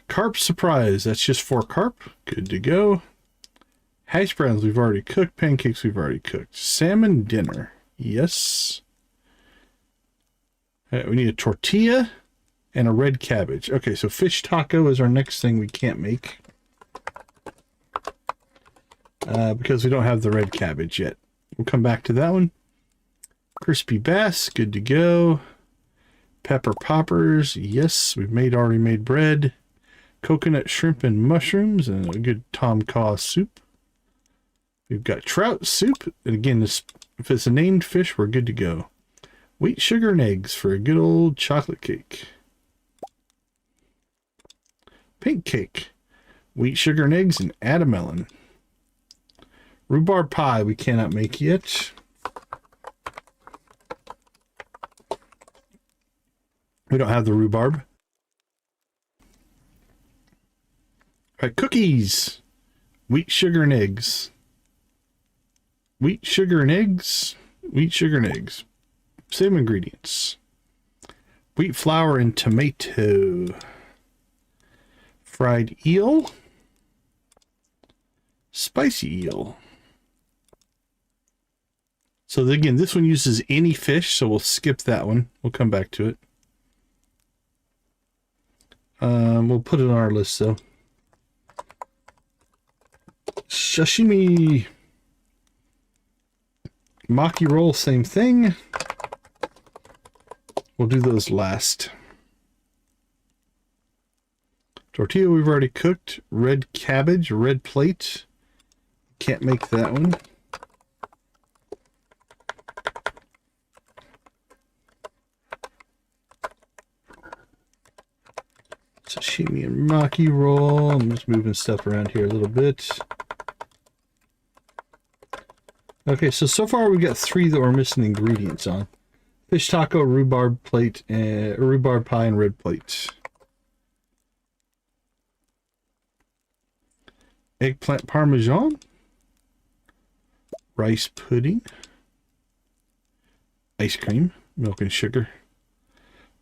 Carp surprise. That's just 4 carp. Good to go. Hash browns we've already cooked. Pancakes we've already cooked. Salmon dinner. Yes. We need a tortilla and a red cabbage. Okay, so fish taco is our next thing we can't make. Because we don't have the red cabbage yet. We'll come back to that one. Crispy bass, good to go. Pepper poppers, yes, we've already made bread. coconut shrimp and mushrooms, and a good tom kha soup. We've got trout soup, and again, this, if it's a named fish, we're good to go. Wheat, sugar, and eggs for a good old chocolate cake. Pink cake. Wheat, sugar, and eggs, and add a melon. Rhubarb pie we cannot make yet. We don't have the rhubarb. All right, cookies. Wheat, sugar, and eggs. Wheat, sugar, and eggs. Wheat, sugar, and eggs. Same ingredients. Wheat flour and tomato. Fried eel. Spicy eel. So again, this one uses any fish, so we'll skip that one. We'll come back to it. We'll put it on our list though. Sashimi. Maki roll, same thing. We'll do those last. Tortilla we've already cooked. Red cabbage, red plate. Can't make that one. Sashimi and maki roll. I'm just moving stuff around here a little bit. Okay, so far we've got 3 that we're missing ingredients on. Fish taco, rhubarb plate, and rhubarb pie, and red plate. Eggplant parmesan. Rice pudding. Ice cream, milk and sugar.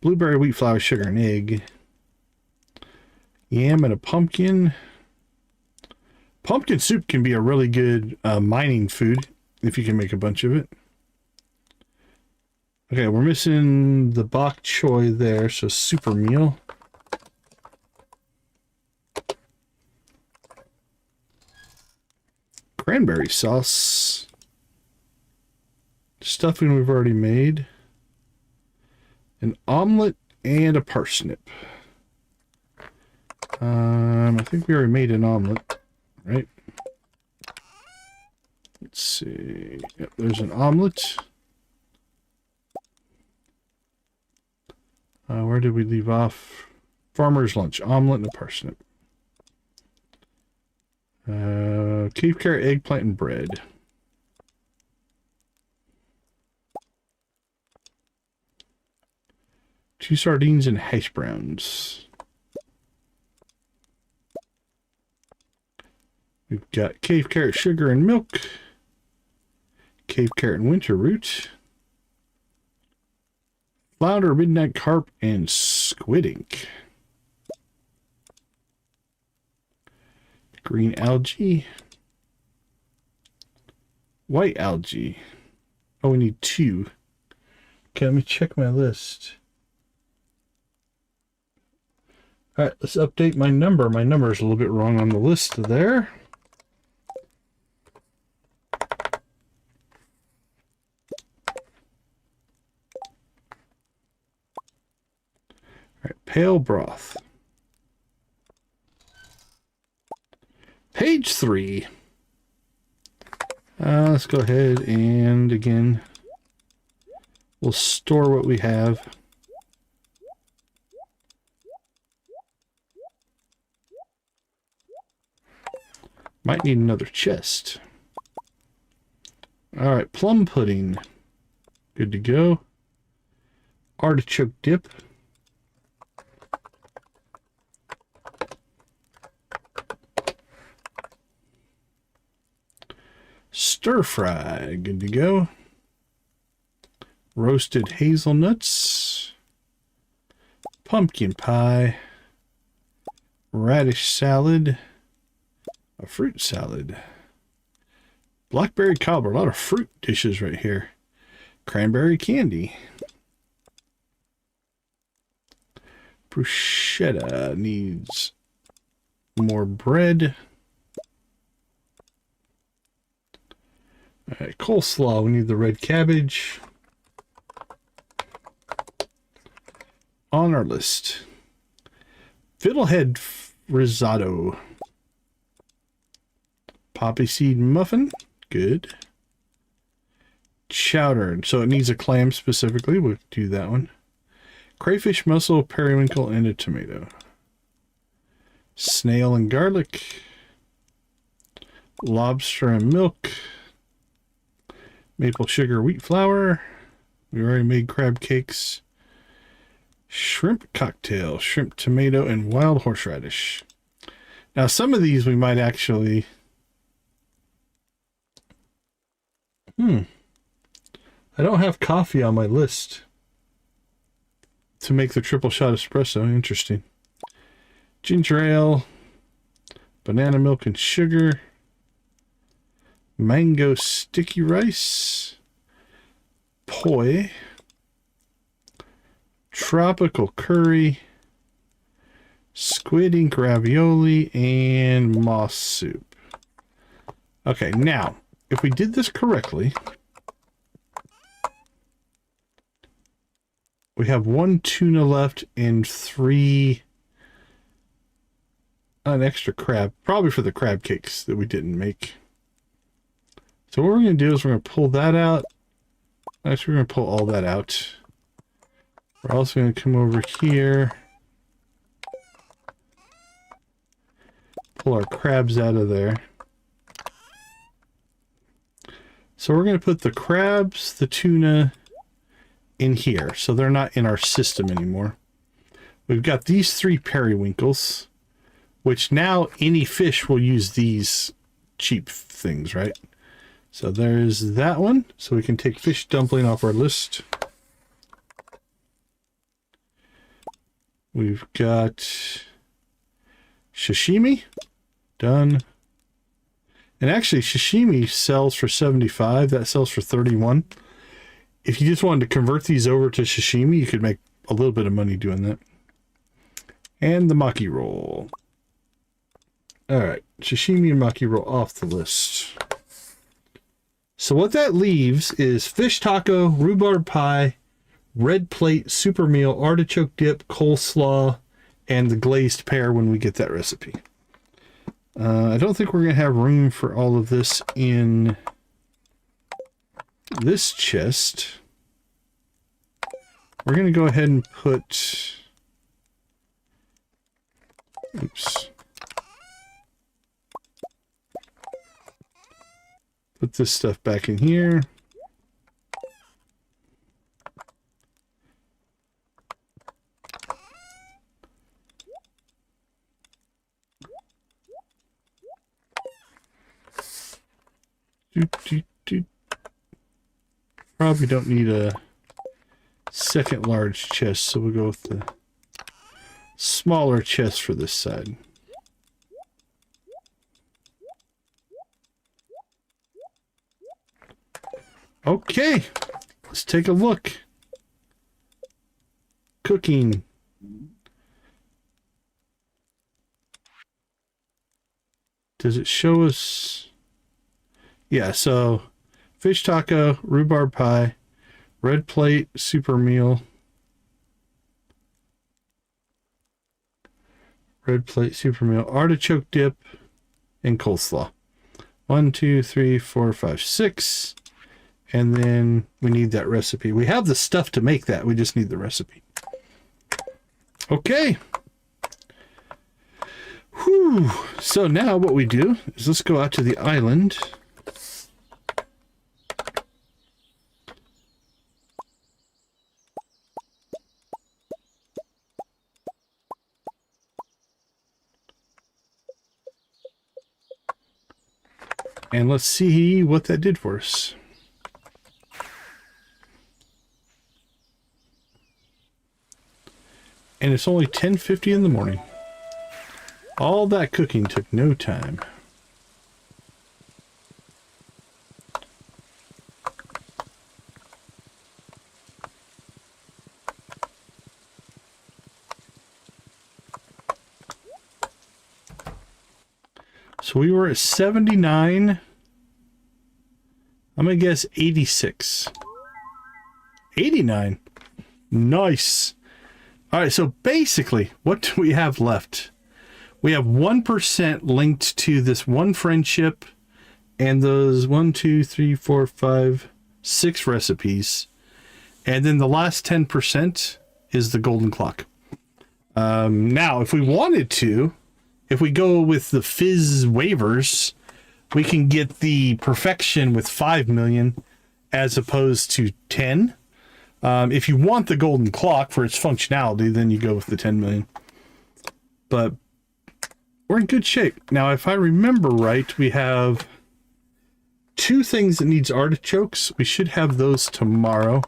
Blueberry, wheat flour, sugar, and egg. Yam and a pumpkin. Pumpkin soup can be a really good mining food if you can make a bunch of it. Okay, we're missing the bok choy there, so super meal. Cranberry sauce. Stuffing we've already made. An omelet and a parsnip. I think we already made an omelet, right? Let's see. Yep, there's an omelet. Where did we leave off? Farmer's lunch. Omelet and a parsnip. Cave carrot, eggplant, and bread. Two sardines and hash browns. We've got cave carrot, sugar, and milk. Cave carrot and winter root. Flounder, midnight carp, and squid ink. Green algae. White algae. Oh, we need 2. Okay, let me check my list. Alright, let's update my number. My number is a little bit wrong on the list there. Alright, pale broth. Page 3. Let's go ahead and again, we'll store what we have. Might need another chest. Alright, plum pudding. Good to go. Artichoke dip. Stir fry. Good to go. Roasted hazelnuts. Pumpkin pie. Radish salad. A fruit salad. Blackberry cobbler. A lot of fruit dishes right here. Cranberry candy. Bruschetta needs more bread. Alright, coleslaw. We need the red cabbage. On our list. Fiddlehead risotto. Poppy seed muffin. Good. Chowder. So it needs a clam specifically. We'll do that one. Crayfish, mussel, periwinkle, and a tomato. Snail and garlic. Lobster and milk. Maple sugar, wheat flour. We already made crab cakes. Shrimp cocktail, shrimp, tomato, and wild horseradish. Now, some of these we might actually... I don't have coffee on my list to make the triple shot espresso. Interesting. Ginger ale, banana milk and sugar, mango sticky rice, poi, tropical curry, squid ink ravioli, and moss soup. Okay, now, if we did this correctly, we have 1 tuna left and 3... an extra crab, probably for the crab cakes that we didn't make. So what we're going to do is we're going to pull that out. Actually, we're going to pull all that out. We're also going to come over here. Pull our crabs out of there. So we're going to put the crabs, the tuna in here. So they're not in our system anymore. We've got these 3 periwinkles, which now any fish will use these cheap things, right? So there's that one. So we can take fish dumpling off our list. We've got sashimi. Done. And actually, sashimi sells for 75. That sells for 31. If you just wanted to convert these over to sashimi, you could make a little bit of money doing that. And the maki roll. Alright, sashimi and maki roll off the list. So what that leaves is fish taco, rhubarb pie, red plate, super meal, artichoke dip, coleslaw, and the glazed pear when we get that recipe. I don't think we're going to have room for all of this in this chest. We're going to go ahead and put... Oops. Put this stuff back in here. Probably don't need a second large chest, so we'll go with the smaller chest for this side. Okay, let's take a look. Cooking. Does it show us? Yeah, so fish taco, rhubarb pie, red plate, super meal. Red plate, super meal, artichoke dip, and coleslaw. 1, 2, 3, 4, 5, 6. And then we need that recipe. We have the stuff to make that. We just need the recipe. Okay. Whew. So now what we do is let's go out to the island. And let's see what that did for us. And it's only 10:50 in the morning. All that cooking took no time. So we were at 79. I'm going to guess 86. 89. Nice. All right, so basically, what do we have left? We have 1% linked to this one friendship and those 1, 2, 3, 4, 5, 6 recipes. And then the last 10% is the golden clock. Now, if we wanted to, if we go with the Fizz waivers, we can get the perfection with 5 million as opposed to 10. If you want the golden clock for its functionality, then you go with the 10 million. But we're in good shape. Now, if I remember right, we have 2 things that needs artichokes. We should have those tomorrow.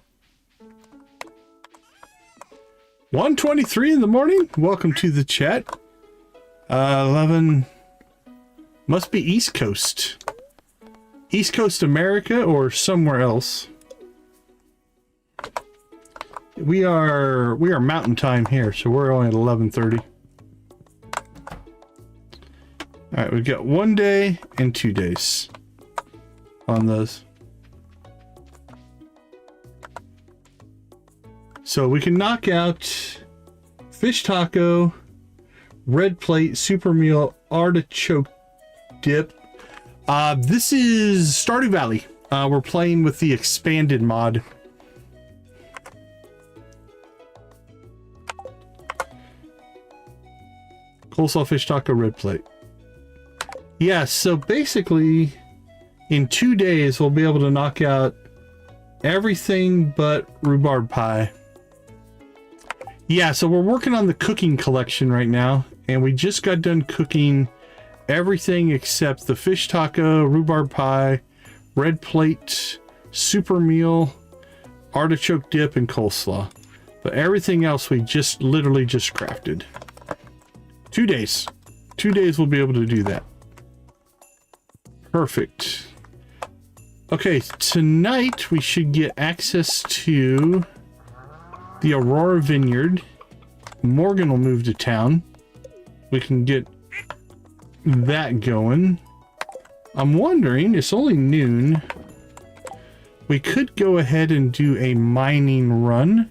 1:23 in the morning. Welcome to the chat. 11 must be East Coast. East Coast America or somewhere else. We are mountain time here, so we're only at 11:30. All right, we've got 1 day and 2 days on those. So we can knock out fish taco, red plate, super meal, artichoke dip. This is Stardew Valley. We're playing with the expanded mod. Coleslaw, fish taco, red plate. Yeah, so basically in 2 days we'll be able to knock out everything but rhubarb pie. Yeah, so we're working on the cooking collection right now, and we just got done cooking everything except the fish taco, rhubarb pie, red plate, super meal, artichoke dip, and coleslaw. But everything else we just literally just crafted. 2 days. 2 days we'll be able to do that. Perfect. Okay, tonight we should get access to the Aurora Vineyard. Morgan will move to town. We can get that going. I'm wondering, it's only noon. We could go ahead and do a mining run.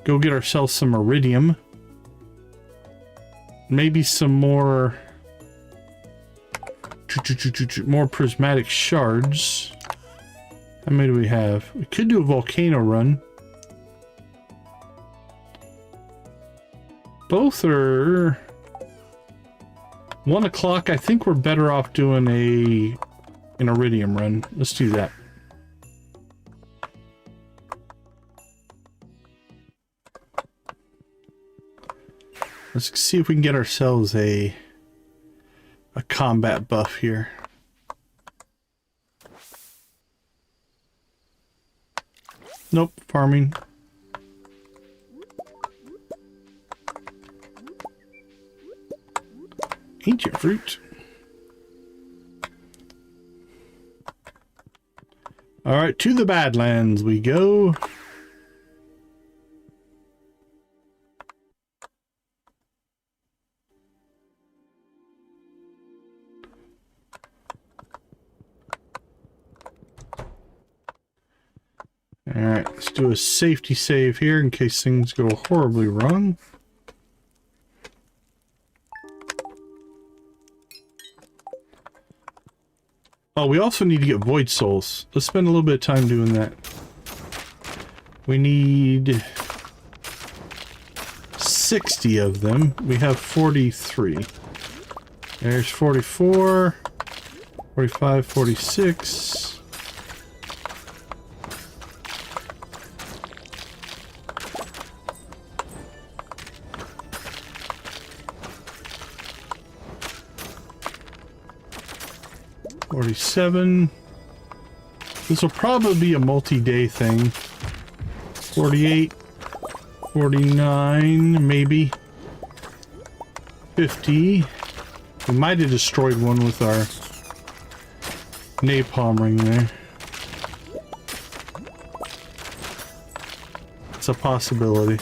Go get ourselves some iridium. Maybe some more prismatic shards. How many do we have? We could do a volcano run. Both are 1 o'clock. I think we're better off doing an iridium run. Let's do that. Let's see if we can get ourselves a combat buff here. Nope, farming. Ancient fruit. All right, to the Badlands we go. All right, let's do a safety save here in case things go horribly wrong. Oh, we also need to get void souls. Let's spend a little bit of time doing that. We need 60 of them. We have 43. There's 44, 45, 46. This will probably be a multi-day thing. 48, 49, maybe 50. We might have destroyed one with our napalm ring there. It's a possibility.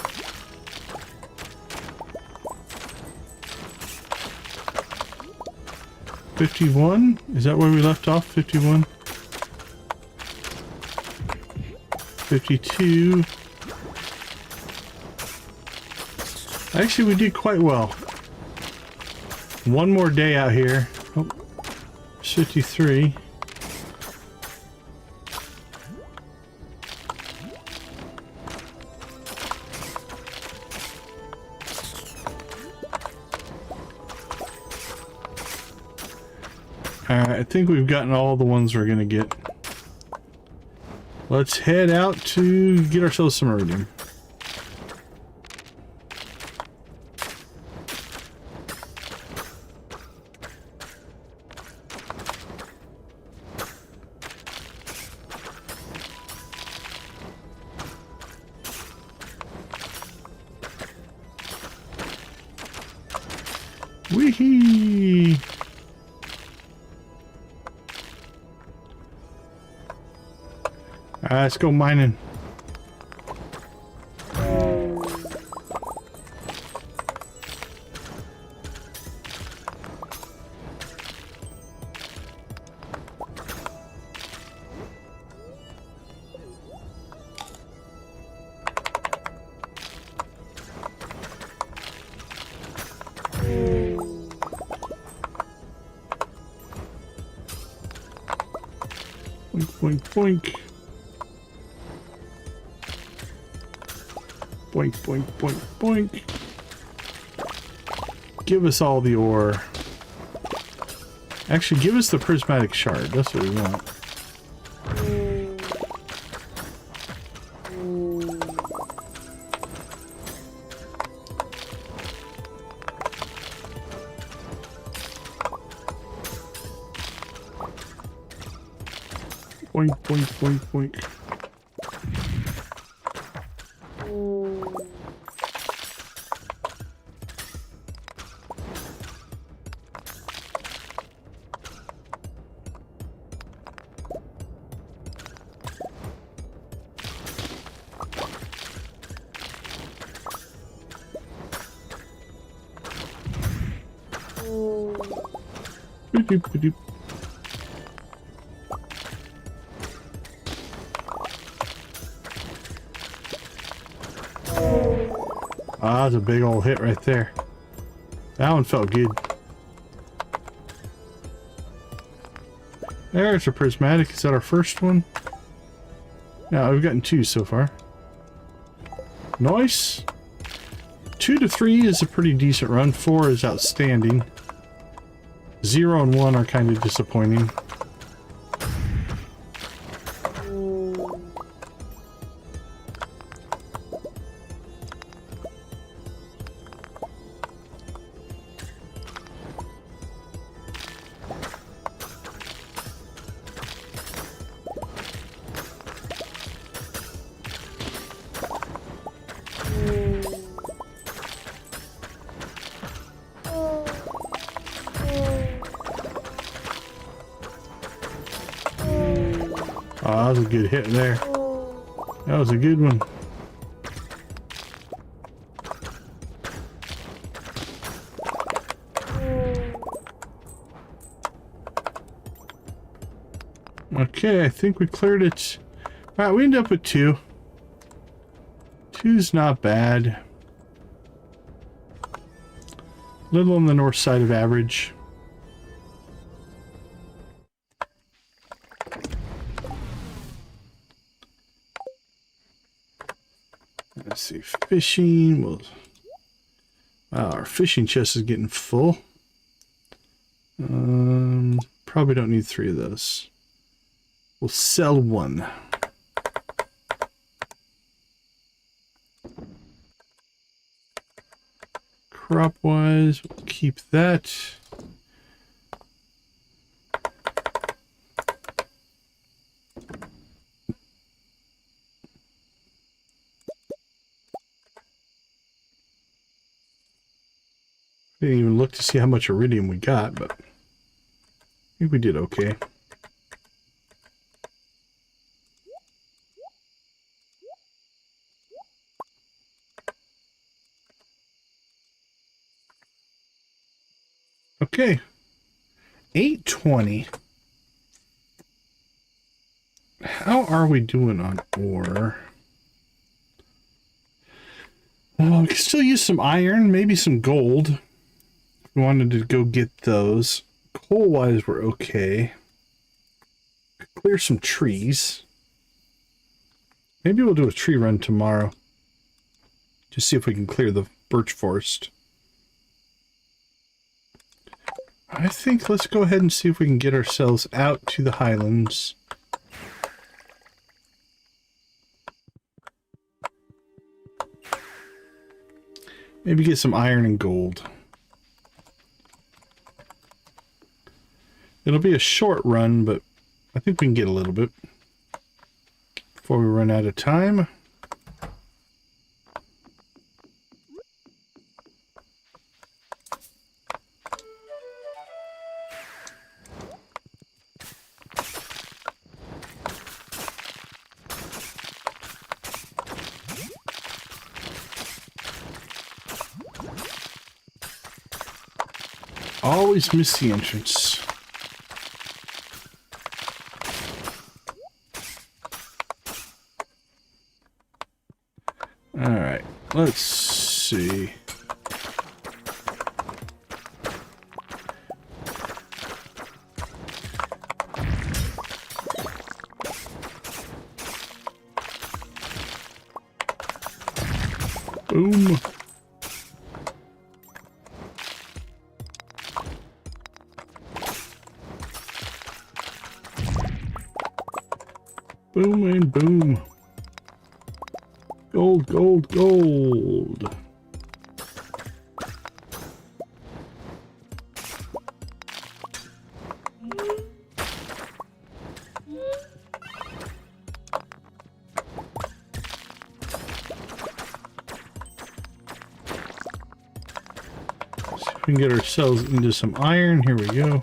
$51? Is that where we left off? 51? 52. Actually, we did quite well. One more day out here. Oh, 53. Alright, I think we've gotten all the ones we're gonna get. Let's head out to get ourselves some iridium. Wee-hee! Let's go mining. Boink, boink, boink. Boink, boink, boink, boink. Give us all the ore. Actually, give us the prismatic shard. That's what we want. Boink, boink, boink, boink. Doop-doop-doop. Ah, that's a big old hit right there. That one felt good. There's a prismatic. Is that our first one? No, we've gotten 2 so far. Nice. 2 to 3 is a pretty decent run. 4 is outstanding. 0 and 1 are kind of disappointing. Oh, that was a good hit there. That was a good one. Okay, I think we cleared it. Alright, we end up with 2. 2's not bad. A little on the north side of average. Let's see, fishing. Well, wow, our fishing chest is getting full. Probably don't need 3 of those. We'll sell 1. Crop-wise, we'll keep that. Didn't even look to see how much iridium we got, but I think we did okay. Okay. 820. How are we doing on ore? We can still use some iron, maybe some gold. We wanted to go get those. Coal-wise, we're okay. Clear some trees. Maybe we'll do a tree run tomorrow. Just see if we can clear the birch forest. I think let's go ahead and see if we can get ourselves out to the highlands. Maybe get some iron and gold. It'll be a short run, but I think we can get a little bit before we run out of time. Always miss the entrance. All right, let's see. Boom. Boom and boom. Gold, gold, gold. See if we can get ourselves into some iron. Here we go.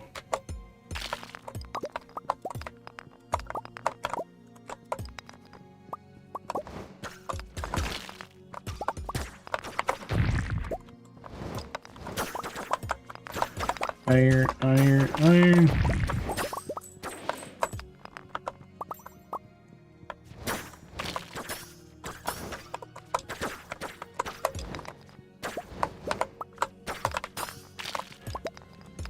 Iron, iron, iron.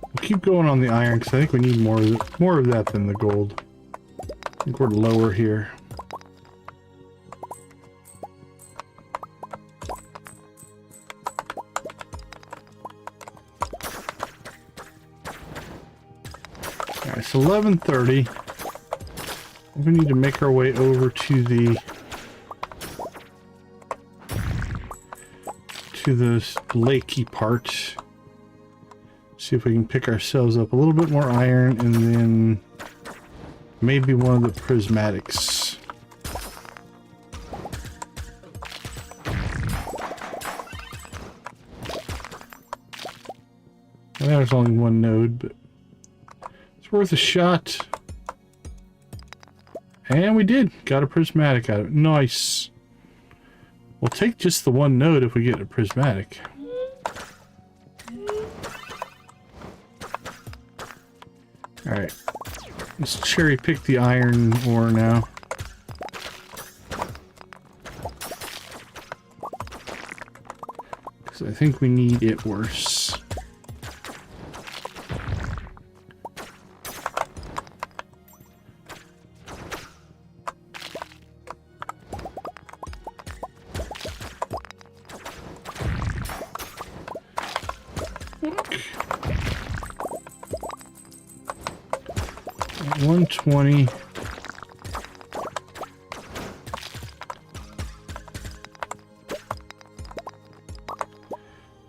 We'll keep going on the iron because I think we need more of that than the gold. I think we're lower here. It's 11:30. We need to make our way over to the lakey part. See if we can pick ourselves up a little bit more iron and then maybe one of the prismatics. Well, there's only one node, but it's worth a shot. And we did. Got a prismatic out of it. Nice. We'll take just the one node if we get a prismatic. Alright. Let's cherry pick the iron ore now. Because I think we need it worse. Okay. 120.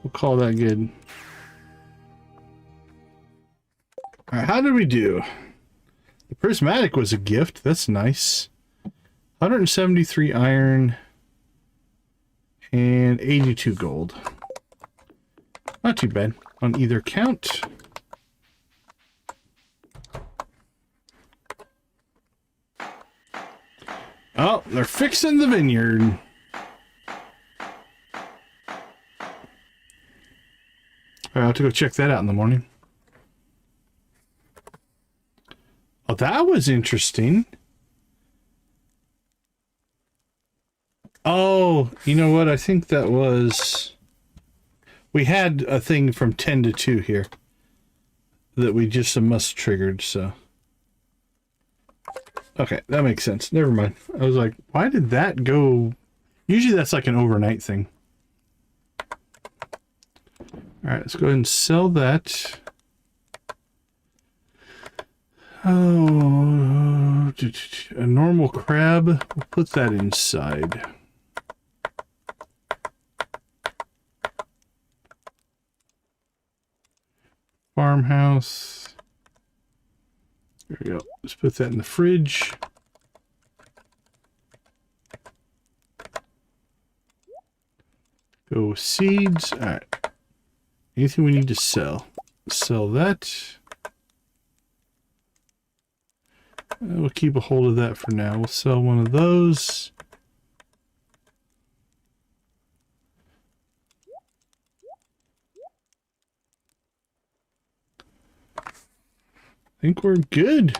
We'll call that good. Alright, how did we do? The prismatic was a gift. That's nice. 173 iron and 82 gold. Not too bad on either count. Oh, they're fixing the vineyard. I'll have to go check that out in the morning. Oh, that was interesting. Oh, you know what? I think that was... We had a thing from 10 to 2 here that we just must triggered, so. Okay, that makes sense. Never mind. I was like, why did that go? Usually that's like an overnight thing. All right, let's go ahead and sell that. Oh, a normal crab. We'll put that inside. Farmhouse. There we go. Let's put that in the fridge. Go with seeds. All right. Anything we need to sell? Sell that. We'll keep a hold of that for now. We'll sell one of those. I think we're good.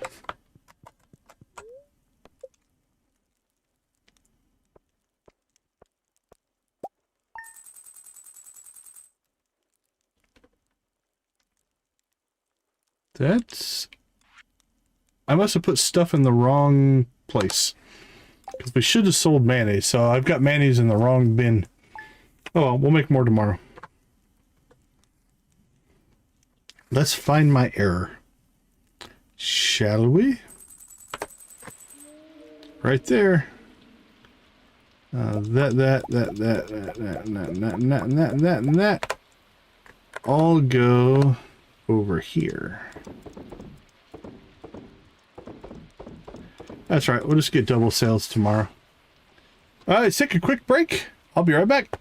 That's... I must have put stuff in the wrong place. Because we should have sold mayonnaise, so I've got mayonnaise in the wrong bin. Oh well, we'll make more tomorrow. Let's find my error. Shall we? Right there. That. All go over here. That's right. We'll just get double sales tomorrow. All right, let's take a quick break. I'll be right back.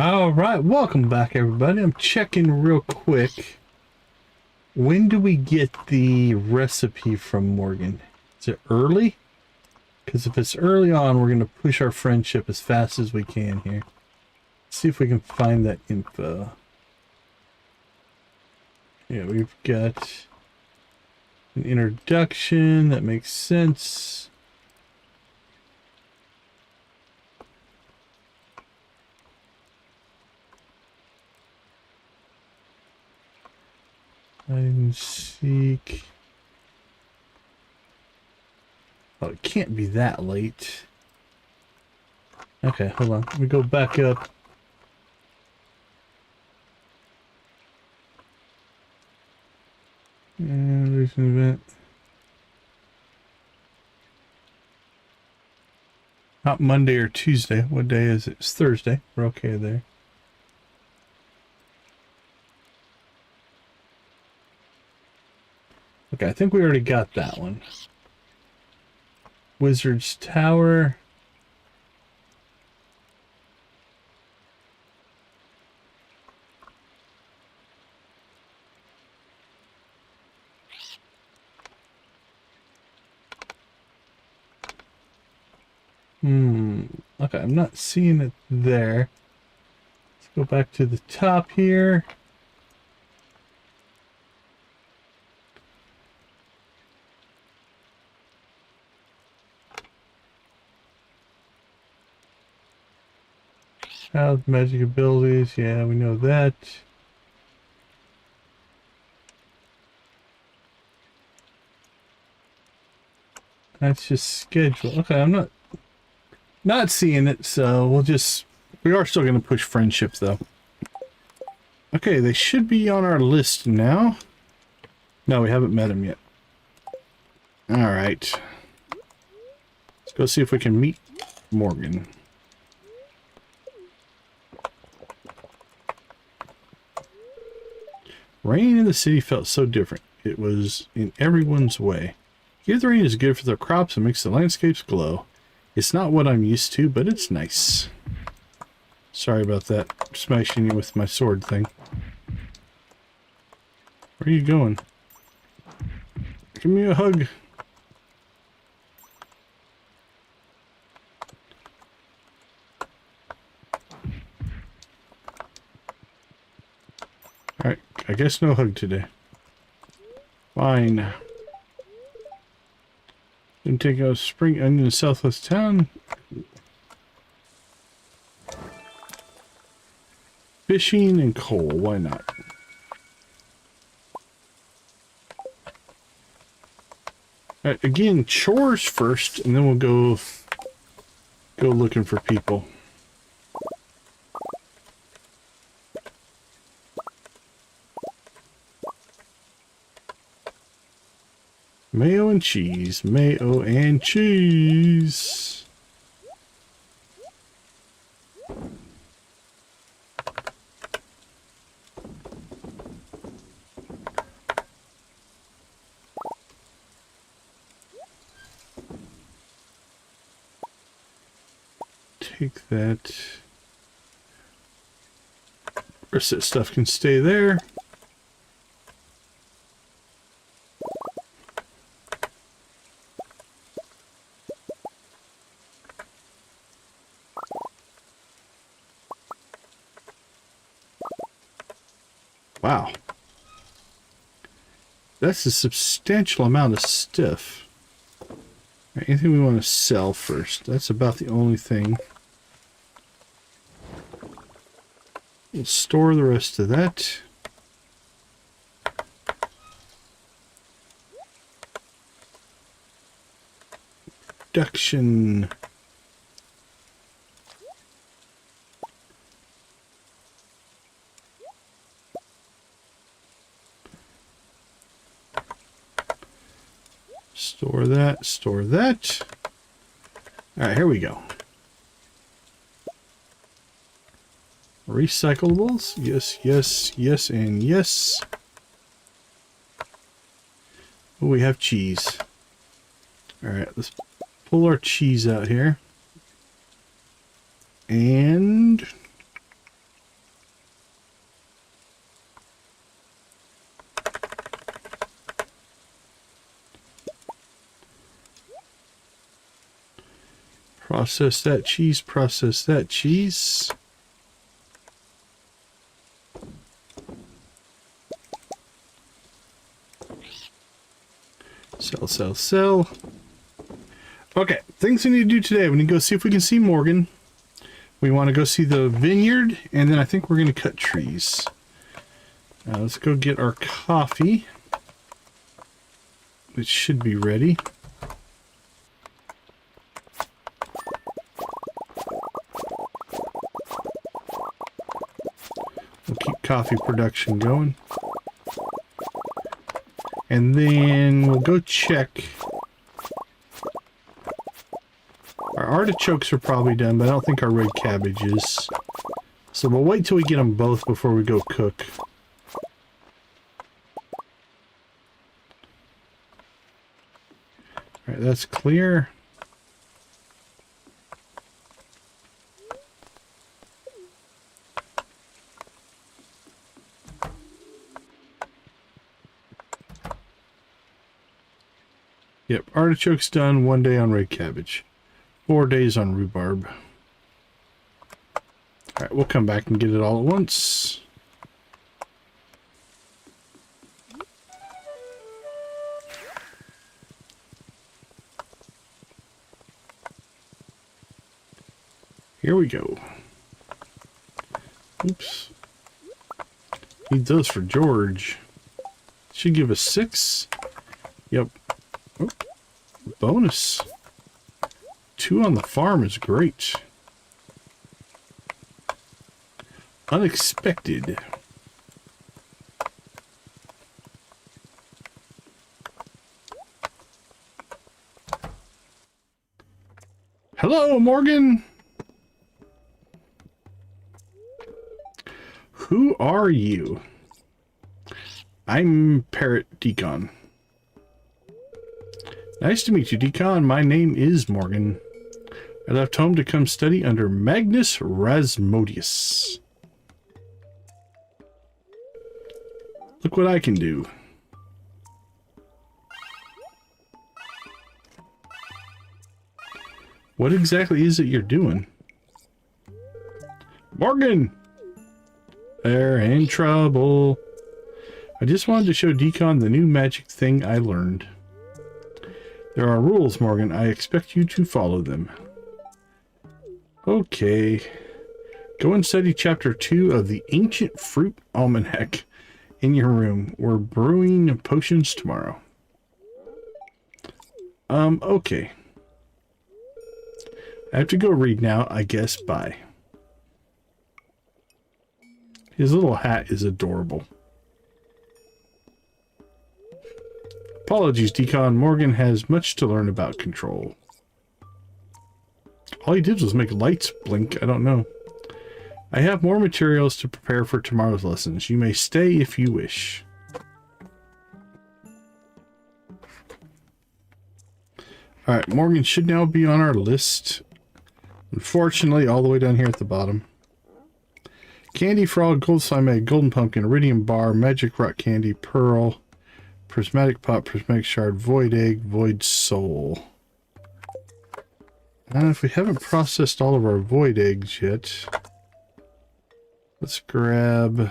All right, welcome back, everybody. I'm checking real quick. When do we get the recipe from Morgan? Is it early? Because if it's early on, we're going to push our friendship as fast as we can here. See if we can find that info. Yeah, we've got an introduction. That makes sense. Hide and seek. Oh, it can't be that late. Okay, hold on. Let me go back up. And there's an event. Not Monday or Tuesday. What day is it? It's Thursday. We're okay there. Okay, I think we already got that one. Wizard's Tower. Okay, I'm not seeing it there. Let's go back to the top here. Child magic abilities, yeah, we know that. That's just schedule. Okay, I'm not seeing it, so we are still going to push friendship though. Okay, they should be on our list now. No, we haven't met him yet. All right. Let's go see if we can meet Morgan. Rain in the city felt so different. It was in everyone's way. Here the rain is good for the crops and makes the landscapes glow. It's not what I'm used to, but it's nice. Sorry about that. Smashing you with my sword thing. Where are you going? Give me a hug. Alright, I guess no hug today. Fine. Didn't take a spring onion in southwest town. Fishing and coal, why not? Alright, again, chores first, and then we'll go looking for people. Mayo and cheese, mayo and cheese. Take that. Rest of that stuff can stay there. Wow. That's a substantial amount of stuff. Anything we want to sell first? That's about the only thing. We'll store the rest of that. Production. Store that, store that. All right, here we go. Recyclables, yes, yes, yes, and yes. Oh, we have cheese. All right, let's pull our cheese out here. And Process that cheese, process that cheese. Sell, sell, sell. Okay, things we need to do today. We need to go see if we can see Morgan. We want to go see the vineyard, and then I think we're going to cut trees. Let's go get our coffee. It should be ready. We'll keep coffee production going. And then we'll go check. Our artichokes are probably done, but I don't think our red cabbage is. So we'll wait till we get them both before we go cook. Alright, that's clear. Yep, artichokes done, 1 day on red cabbage. 4 days on rhubarb. Alright, we'll come back and get it all at once. Here we go. Oops. Need those for George. Should give us 6. Yep. Oh, bonus. 2 on the farm is great. Unexpected. Hello, Morgan. Who are you? I'm Parrot Deacon. Nice to meet you, Deacon. My name is Morgan. I left home to come study under Magnus Rasmodius. Look what I can do. What exactly is it you're doing? Morgan! They're in trouble. I just wanted to show Deacon the new magic thing I learned. There are rules, Morgan. I expect you to follow them. Okay. Go and study chapter 2 of the Ancient Fruit Almanac in your room. We're brewing potions tomorrow. Okay. I have to go read now, I guess. Bye. His little hat is adorable. Apologies, Deacon. Morgan has much to learn about control. All he did was make lights blink. I don't know. I have more materials to prepare for tomorrow's lessons. You may stay if you wish. Alright, Morgan should now be on our list. Unfortunately, all the way down here at the bottom. Candy Frog, Gold Slime Egg, Golden Pumpkin, Iridium Bar, Magic Rock Candy, Pearl, Prismatic Pot, Prismatic Shard, Void Egg, Void Soul. If we haven't processed all of our Void Eggs yet, let's grab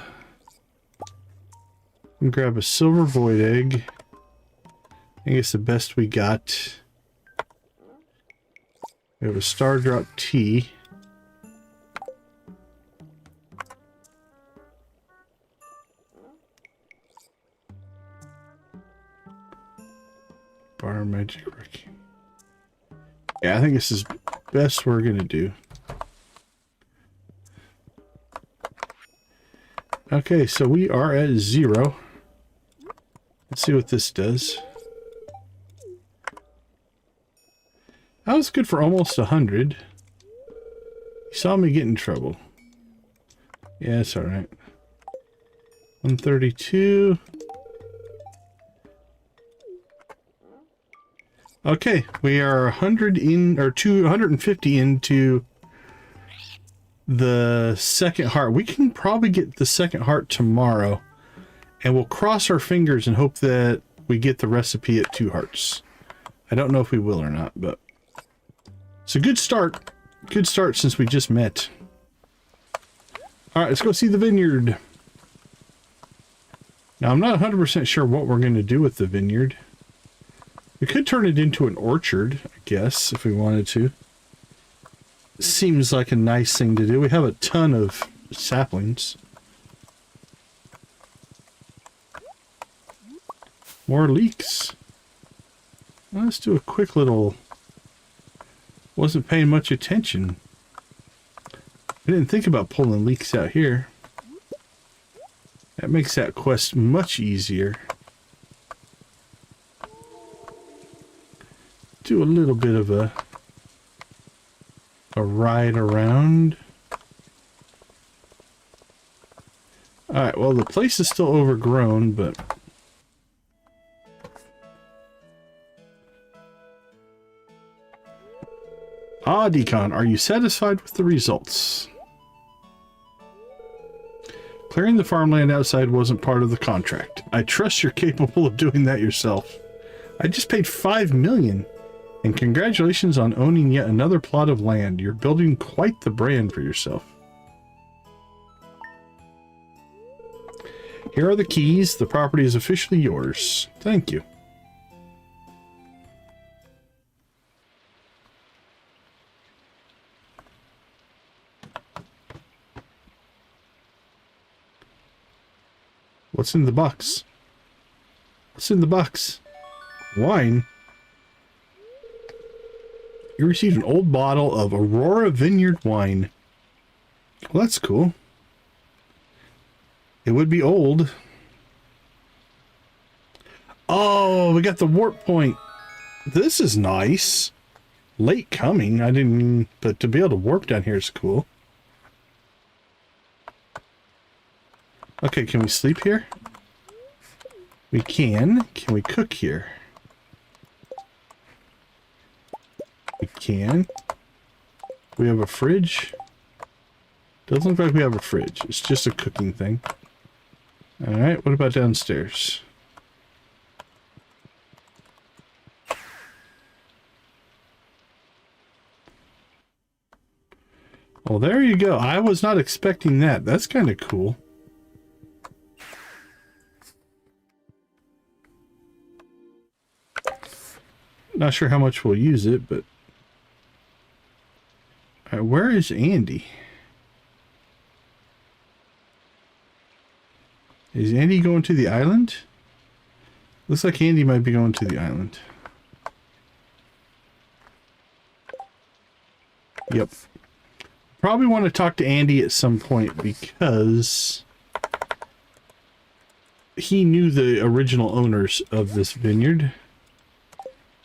a Silver Void Egg. I think it's the best we got. We have a Star Drop Tea. Bar Magic Wrecking. Yeah, I think this is best we're gonna do. Okay, so we are at 0. Let's see what this does. That was good for almost 100. You saw me get in trouble. Yeah, it's alright. 132. Okay, we are 100 in, or 250 into the second heart. We can probably get the second heart tomorrow, and we'll cross our fingers and hope that we get the recipe at 2 hearts. I don't know if we will or not, but It's a good start. Good start since we just met. All right, let's go see the vineyard. Now, I'm not 100% sure what we're going to do with the vineyard. We could turn it into an orchard, I guess, if we wanted to. Seems like a nice thing to do. We have a ton of saplings. More leeks. Well, let's do a quick little... Wasn't paying much attention. I didn't think about pulling leeks out here. That makes that quest much easier. Do a little bit of a ride around. Alright, well the place is still overgrown, but... Ah, Decon, are you satisfied with the results? Clearing the farmland outside wasn't part of the contract. I trust you're capable of doing that yourself. I just paid $5 million. And congratulations on owning yet another plot of land. You're building quite the brand for yourself. Here are the keys. The property is officially yours. Thank you. What's in the box? What's in the box? Wine? You received an old bottle of Aurora Vineyard wine. Well, that's cool. It would be old. Oh, we got the warp point. This is nice. Late coming. I didn't... But to be able to warp down here is cool. Okay, can we sleep here? We can. Can we cook here? We can. We have a fridge. Doesn't look like we have a fridge. It's just a cooking thing. Alright, what about downstairs? Well, there you go. I was not expecting that. That's kind of cool. Not sure how much we'll use it, but... where is Andy? Is Andy going to the island? Looks like Andy might be going to the island. Yep. Probably want to talk to Andy at some point because he knew the original owners of this vineyard.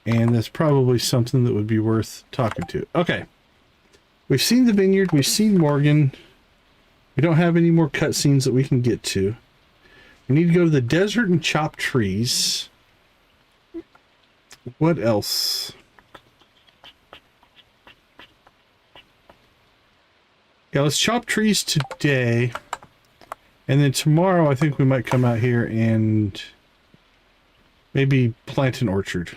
And that's probably something that would be worth talking to. Okay. We've seen the vineyard. We've seen Morgan. We don't have any more cutscenes that we can get to. We need to go to the desert and chop trees. What else? Yeah, let's chop trees today. And then tomorrow I think we might come out here and maybe plant an orchard.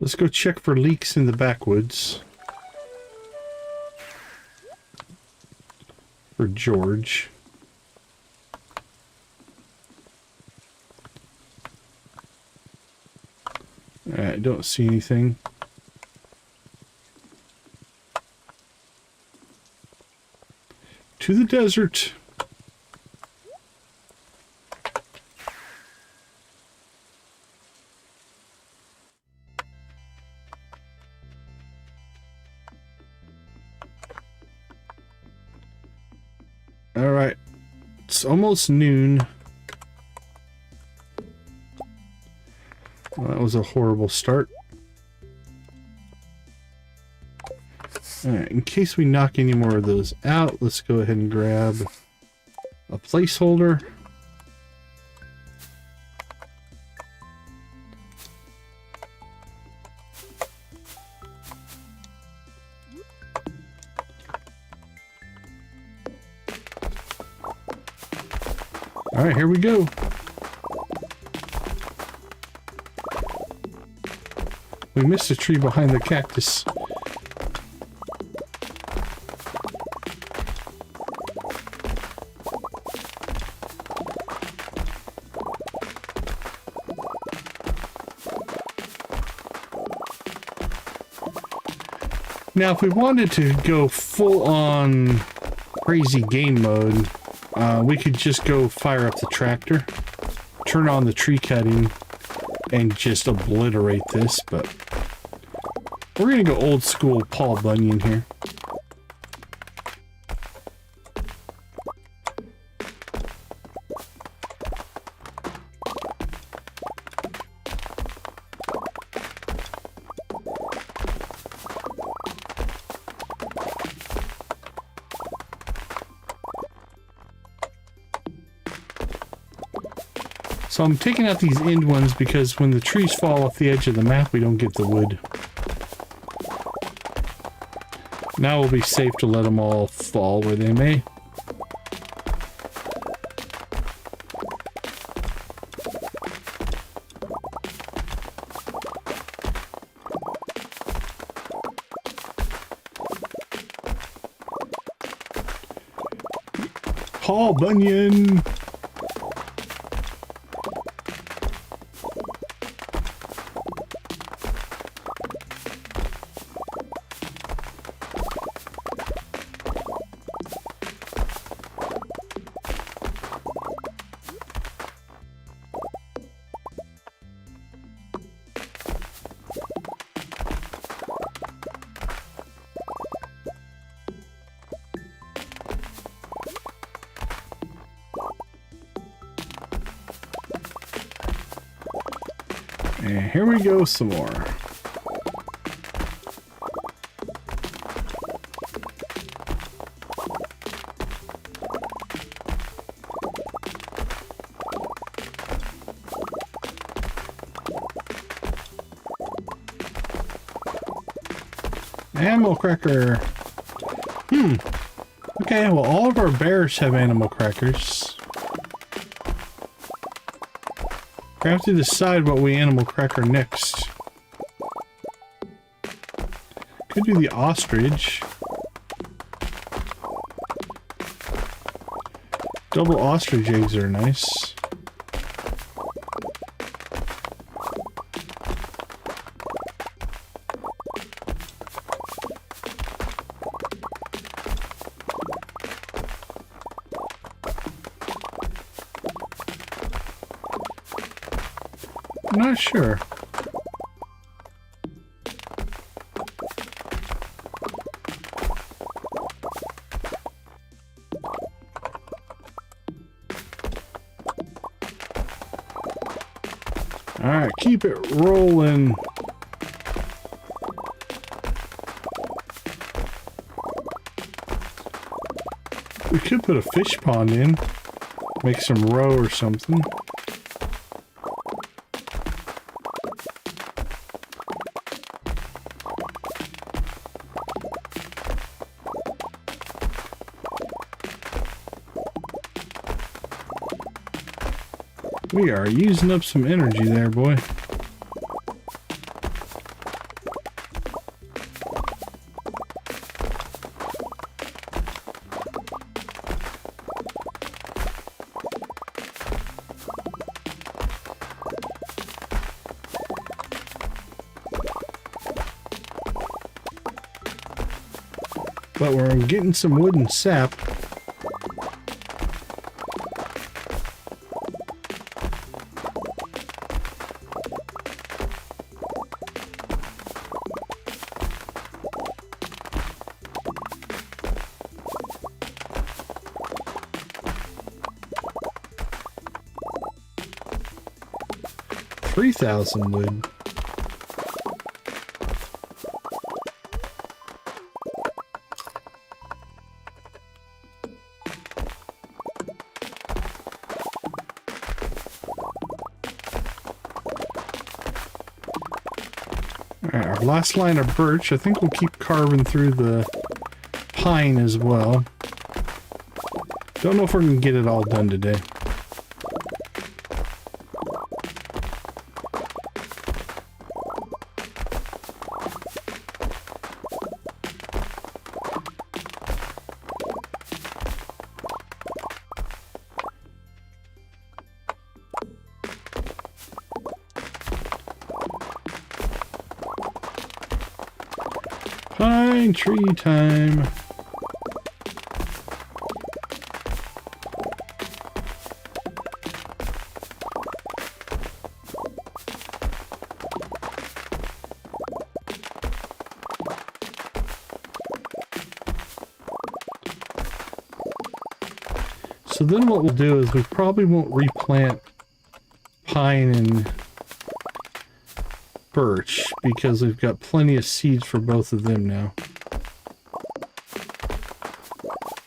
Let's go check for leaks in the backwoods. For George. I don't see anything. To the desert. All right. It's almost noon. Well, that was a horrible start. Alright, in case we knock any more of those out, let's go ahead and grab a placeholder. Alright, here we go. We missed a tree behind the cactus. Now, if we wanted to go full-on crazy game mode, we could just go fire up the tractor, turn on the tree cutting, and just obliterate this, but we're gonna go old school Paul Bunyan here. So I'm taking out these end ones because when the trees fall off the edge of the map, we don't get the wood. Now we'll be safe to let them all fall where they may. Paul Bunyan! And here we go some more. Animal cracker. Okay, well, all of our bears have animal crackers. We have to decide what we animal cracker next. Could do the ostrich. Double ostrich eggs are nice. I'm not sure. All right, keep it rolling. We could put a fish pond in, make some roe or something. We are using up some energy there, boy. But we're getting some wood and sap. $3,000 wood. Alright, our last line of birch. I think we'll keep carving through the pine as well. Don't know if we're going to get it all done today. Pine tree time. So then what we'll do is we probably won't replant pine and birch because we've got plenty of seeds for both of them now.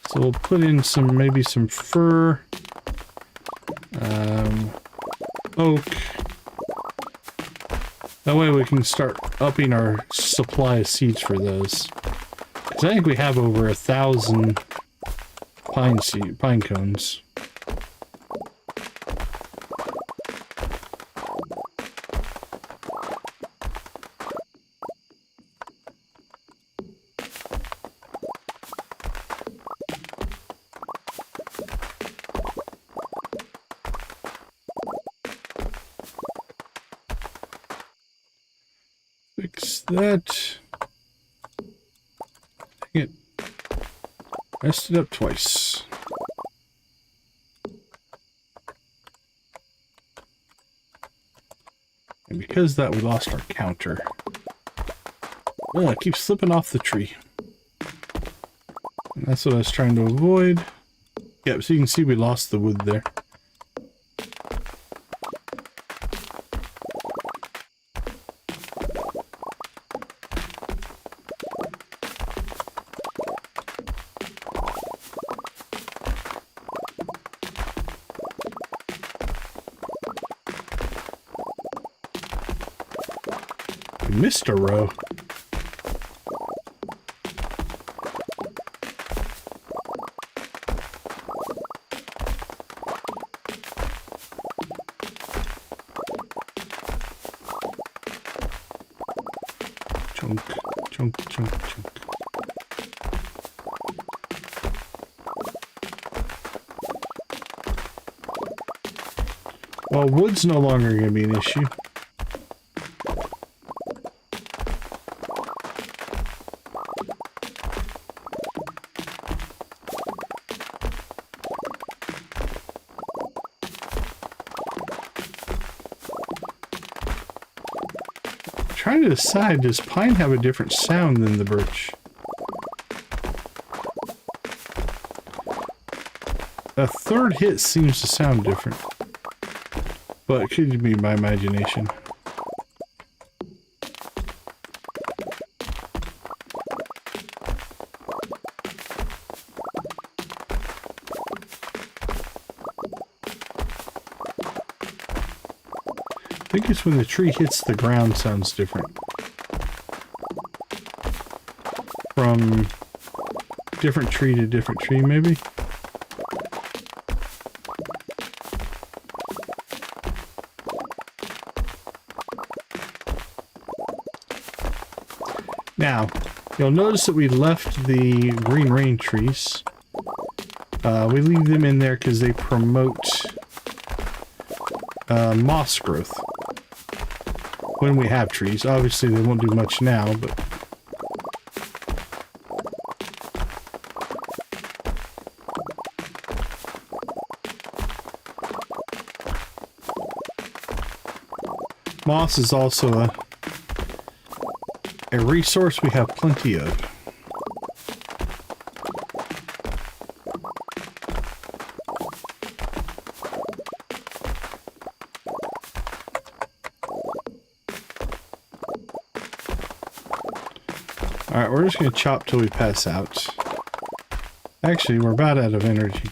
So we'll put in some, maybe some fir, oak. That way we can start upping our supply of seeds for those. Because I think we have over 1,000 pine cones. Fix that. Dang it. Messed it up twice. And because that, we lost our counter. Oh, it keeps slipping off the tree. And that's what I was trying to avoid. Yep, so you can see we lost the wood there. Missed a row. Chunk, chunk, chunk, chunk. Well, wood's no longer going to be an issue. Trying to decide, does pine have a different sound than the birch? A third hit seems to sound different, but it could be my imagination. I think it's when the tree hits the ground sounds different. From different tree to different tree, maybe? Now, you'll notice that we left the green rain trees. We leave them in there because they promote moss growth. When we have trees. Obviously they won't do much now, but moss is also a resource we have plenty of. Alright, we're just going to chop till we pass out. Actually, we're about out of energy.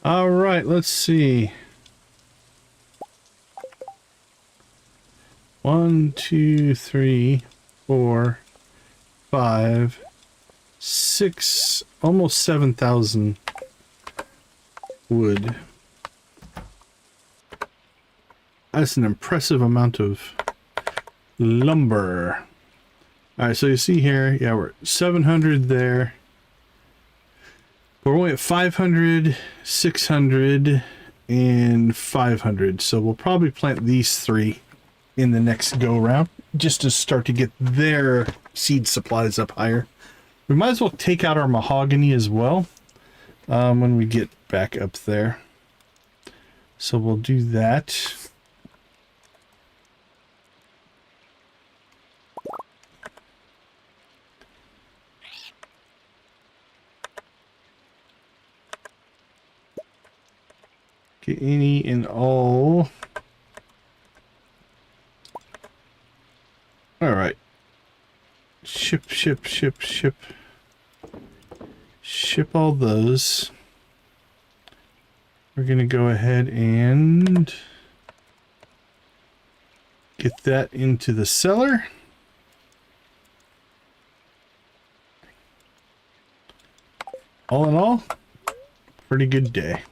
Alright, let's see. 1, 2, 3, 4, 5, 6, almost 7,000 wood. That's an impressive amount of lumber. All right, so you see here, yeah, we're at 700 there. But we're only at 500, 600, and 500. So we'll probably plant these 3 in the next go round just to start to get their seed supplies up higher. We might as well take out our mahogany as well when we get back up there. So we'll do that. Get any and all. All right. Ship, ship, ship, ship. Ship all those. We're going to go ahead and get that into the cellar. All in all, pretty good day.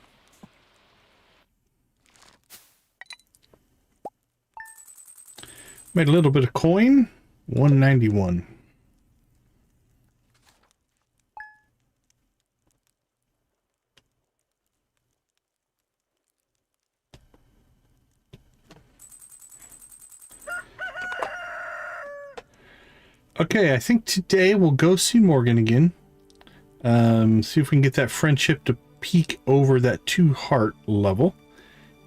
Made a little bit of coin, 191. Okay, I think today we'll go see Morgan again. See if we can get that friendship to peak over that 2 heart level.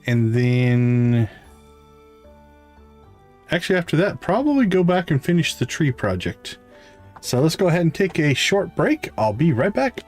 And then... actually, after that, probably go back and finish the tree project. So let's go ahead and take a short break. I'll be right back.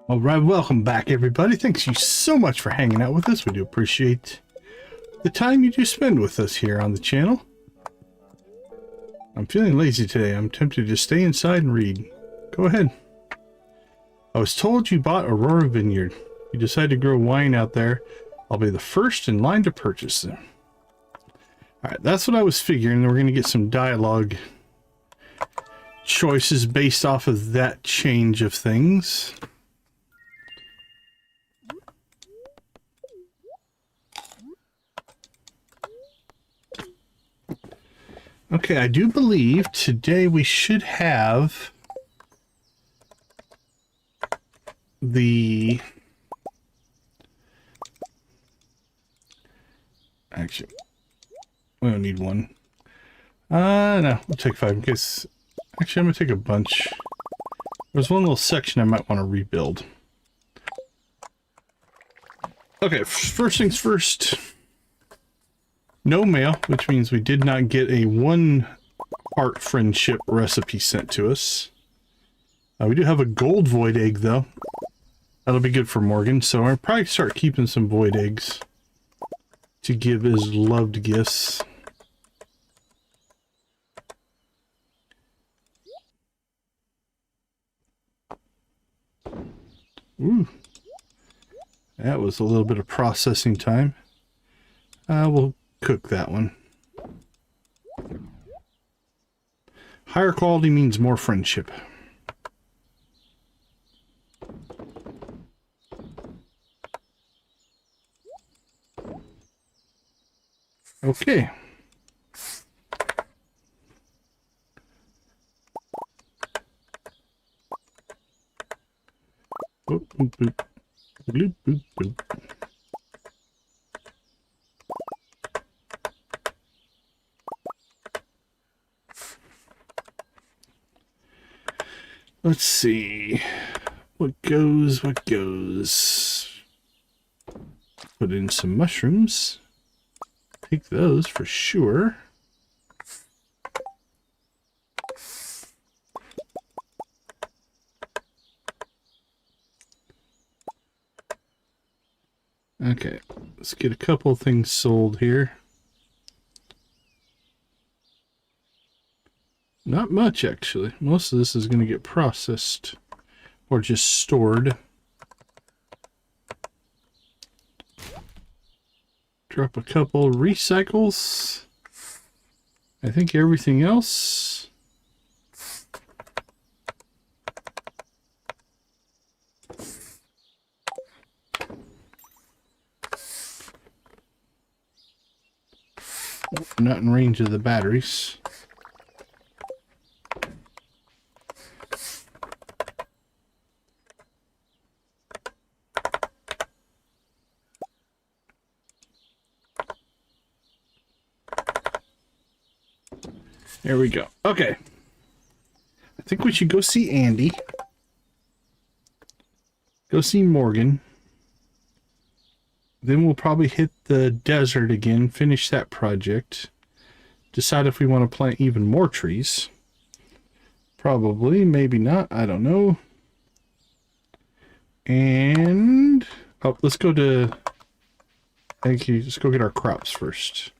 All right, welcome back, everybody. Thanks you so much for hanging out with us. We do appreciate the time you do spend with us here on the channel. I'm feeling lazy today. I'm tempted to stay inside and read. Go ahead. I was told you bought Aurora Vineyard. You decided to grow wine out there. I'll be the first in line to purchase them. Alright, that's what I was figuring. We're going to get some dialogue choices based off of that change of things. Okay, I do believe today we should have the... Actually, we don't need one. No, we'll take 5 in case... Actually, I'm going to take a bunch. There's one little section I might want to rebuild. Okay, first things first. No mail, which means we did not get a one-heart friendship recipe sent to us. We do have a gold void egg, though. That'll be good for Morgan, so I'll probably start keeping some void eggs to give as loved gifts. Ooh. That was a little bit of processing time. We'll cook that one. Higher quality means more friendship. Okay. Boop, boop, boop. Bloop, boop, boop. Let's see. What goes, what goes. Put in some mushrooms. Take those for sure. Okay, let's get a couple things sold here. Not much, actually. Most of this is going to get processed or just stored. Drop a couple recycles. I think everything else. Not in range of the batteries. There we go. Okay. I think we should go see Andy. Go see Morgan. Then we'll probably hit the desert again, finish that project. Decide if we want to plant even more trees. Probably, maybe not, I don't know. And... oh, let's go to... thank you. Let's go get our crops first.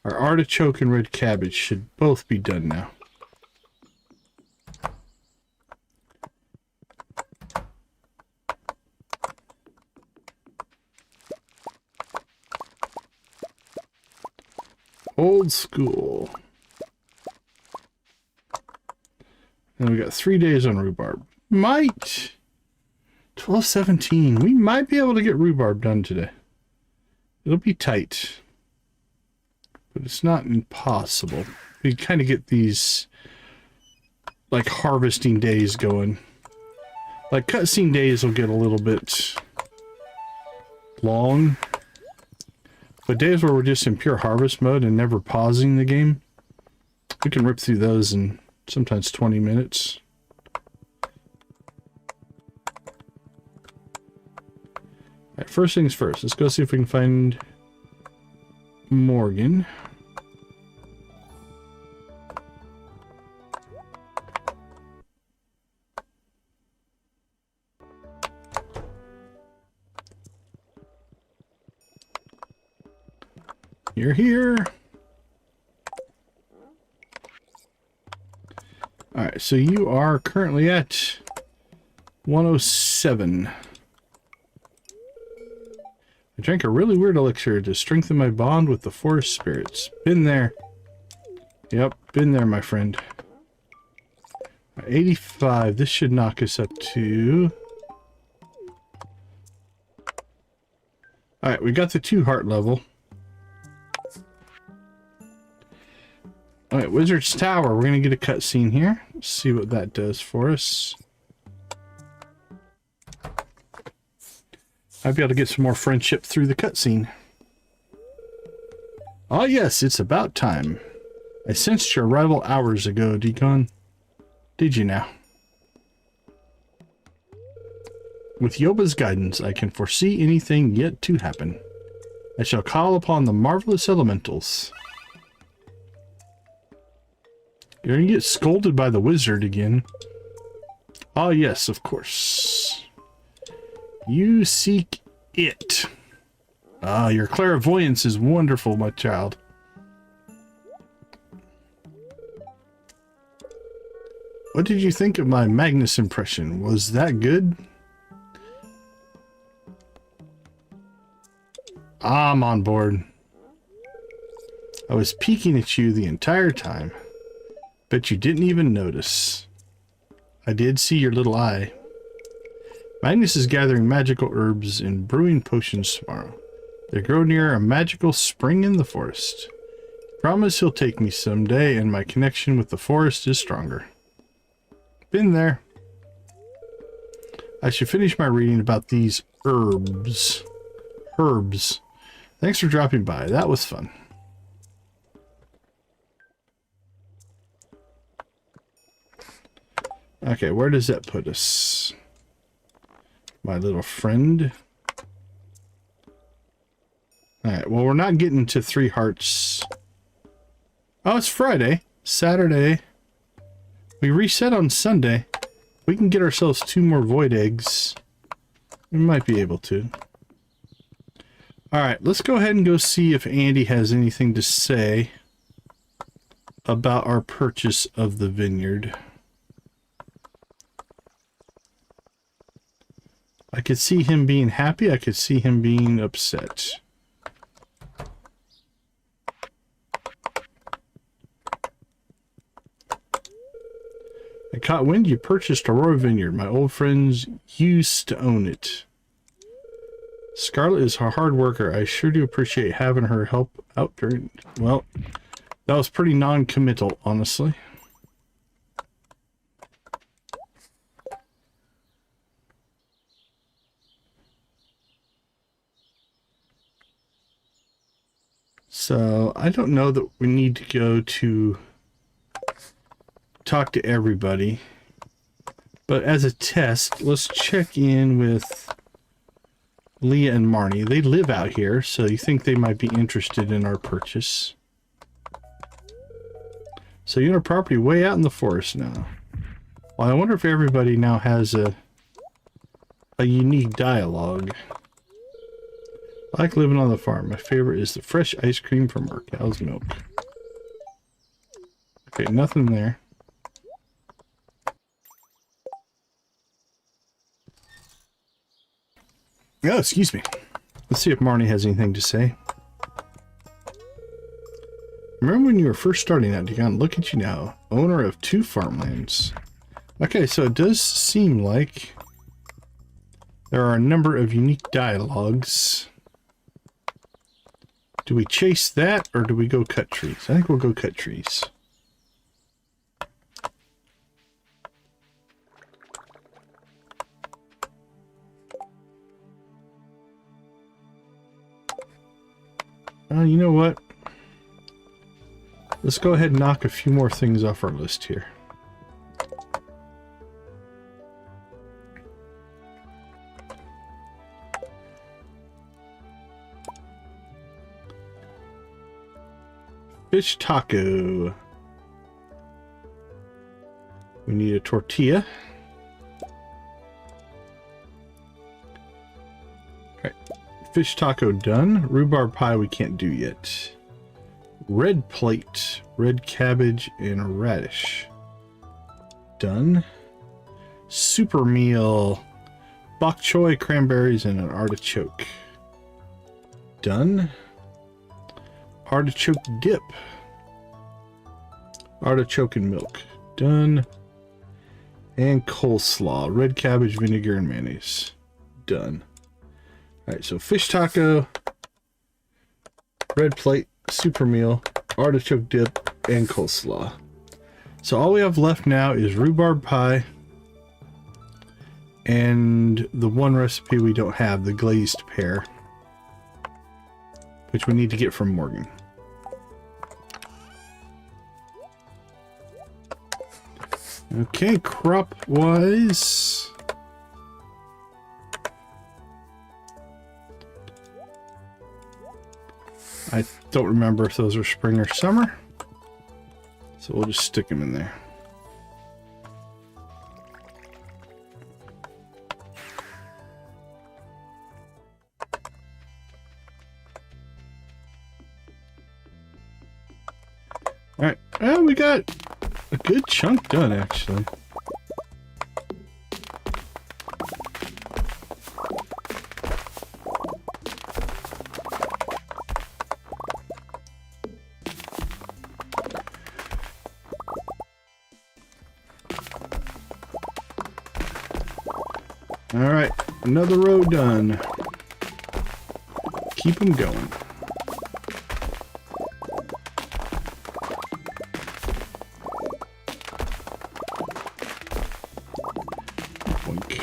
Our artichoke and red cabbage should both be done now. Old school. And we got 3 days on rhubarb. Might! 12:17. We might be able to get rhubarb done today. It'll be tight. But it's not impossible. We kind of get these, like, harvesting days going. Like, cutscene days will get a little bit long. But days where we're just in pure harvest mode and never pausing the game, we can rip through those in sometimes 20 minutes. Alright, first things first. Let's go see if we can find Morgan. You're here. Alright, so you are currently at 107. I drank a really weird elixir to strengthen my bond with the forest spirits. Been there. Yep, been there, my friend. 85. This should knock us up to... Alright, we got the 2 heart level. Alright, Wizard's Tower. We're going to get a cutscene here. Let's see what that does for us. I'll be able to get some more friendship through the cutscene. Oh yes, it's about time. I sensed your arrival hours ago, Deacon. Did you now? With Yoba's guidance, I can foresee anything yet to happen. I shall call upon the marvelous elementals. You're gonna get scolded by the wizard again. Oh yes, of course. You seek it. Ah, your clairvoyance is wonderful, my child. What did you think of my Magnus impression? Was that good? I'm on board. I was peeking at you the entire time. Bet you didn't even notice. I did see your little eye. Magnus is gathering magical herbs and brewing potions tomorrow. They grow near a magical spring in the forest. Promise he'll take me someday, and my connection with the forest is stronger. Been there. I should finish my reading about these herbs. Thanks for dropping by. That was fun. Okay, where does that put us? My little friend. Alright, well, we're not getting to 3 hearts. Oh, it's Friday. Saturday. We reset on Sunday. We can get ourselves 2 more void eggs. We might be able to. Alright, let's go ahead and go see if Andy has anything to say about our purchase of the vineyard. I could see him being happy. I could see him being upset. I caught wind you purchased Aurora Vineyard. My old friends used to own it. Scarlet is a hard worker. I sure do appreciate having her help out during... Well, that was pretty non-committal, honestly. So, I don't know that we need to go to talk to everybody. But as a test, let's check in with Leah and Marnie. They live out here, so you think they might be interested in our purchase. So you own a property way out in the forest now. Well, I wonder if everybody now has a unique dialogue. I like living on the farm. My favorite is the fresh ice cream from our cow's milk. Okay, nothing there. Oh, excuse me. Let's see if Marnie has anything to say. Remember when you were first starting out, Deacon? Look at you now. Owner of 2 farmlands. Okay, so it does seem like there are a number of unique dialogues. Do we chase that, or do we go cut trees? I think we'll go cut trees. You know what? Let's go ahead and knock a few more things off our list here. Fish taco. We need a tortilla. Alright. Fish taco done. Rhubarb pie we can't do yet. Red plate, red cabbage, and radish. Done. Super meal, bok choy, cranberries, and an artichoke. Done. Artichoke dip. Artichoke and milk. Done. And coleslaw, red cabbage, vinegar, and mayonnaise. Done. Alright, so fish taco, red plate, super meal, artichoke dip, and coleslaw. So all we have left now is rhubarb pie and the one recipe we don't have, the glazed pear, which we need to get from Morgan. Okay, crop-wise, I don't remember if those are spring or summer, so we'll just stick them in there. All right, well, we got a good chunk done, actually. All right, another row done. Keep them going. Boink.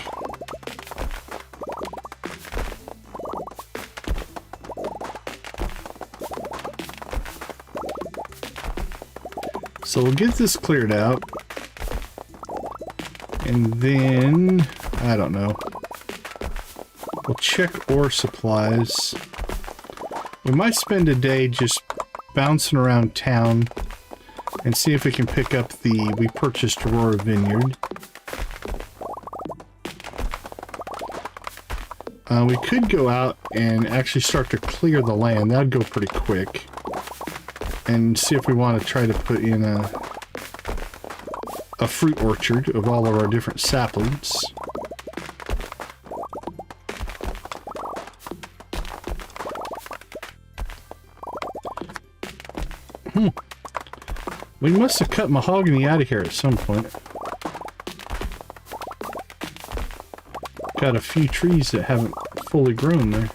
So we'll get this cleared out. And then, I don't know. We'll check ore supplies. We might spend a day just bouncing around town and see if we can pick up the... We purchased Aurora Vineyard. We could go out and actually start to clear the land. That'd go pretty quick. And see if we want to try to put in a fruit orchard of all of our different saplings. We must have cut mahogany out of here at some point. Got a few trees that haven't fully grown there.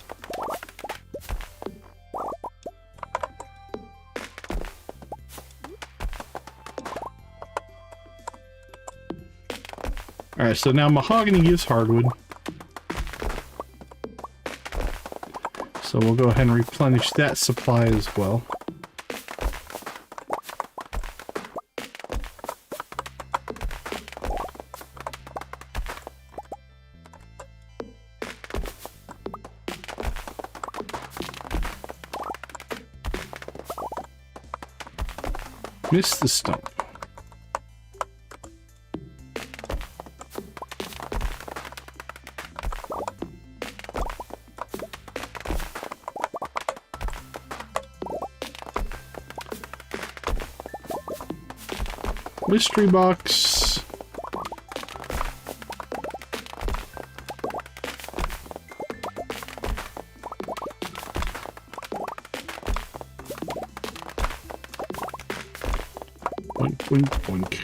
Alright, so now mahogany gives hardwood. So we'll go ahead and replenish that supply as well. Missed the stump. Mystery box. Boink, boink, boink.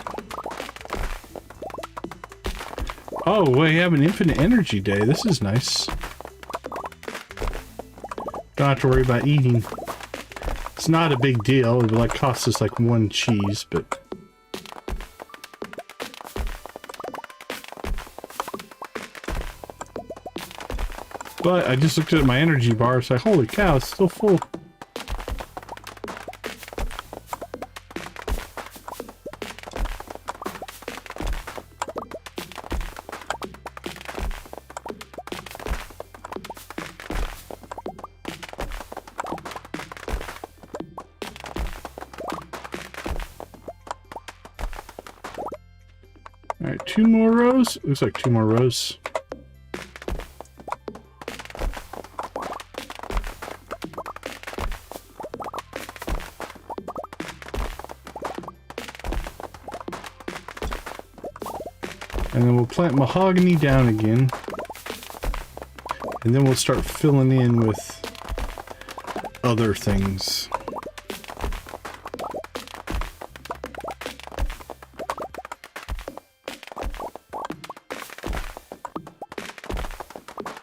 Oh, we have an infinite energy day. This is nice. Don't have to worry about eating. It's not a big deal. It would like cost us like one cheese, but I just looked at my energy bar. It's like, holy cow, it's still full. Alright, 2 more rows. Looks like 2 more rows. And then we'll plant mahogany down again. And then we'll start filling in with other things.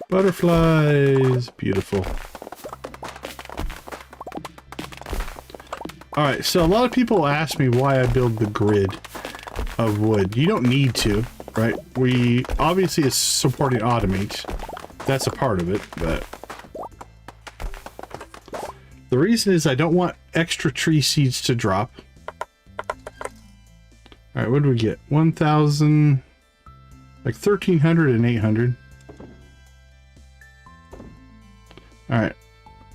Butterflies. Beautiful. Alright, so a lot of people ask me why I build the grid of wood. You don't need to, right? We obviously is supporting automate. That's a part of it, but the reason is I don't want extra tree seeds to drop. Alright, what do we get? 1,000, like 1,300 and 800. Alright.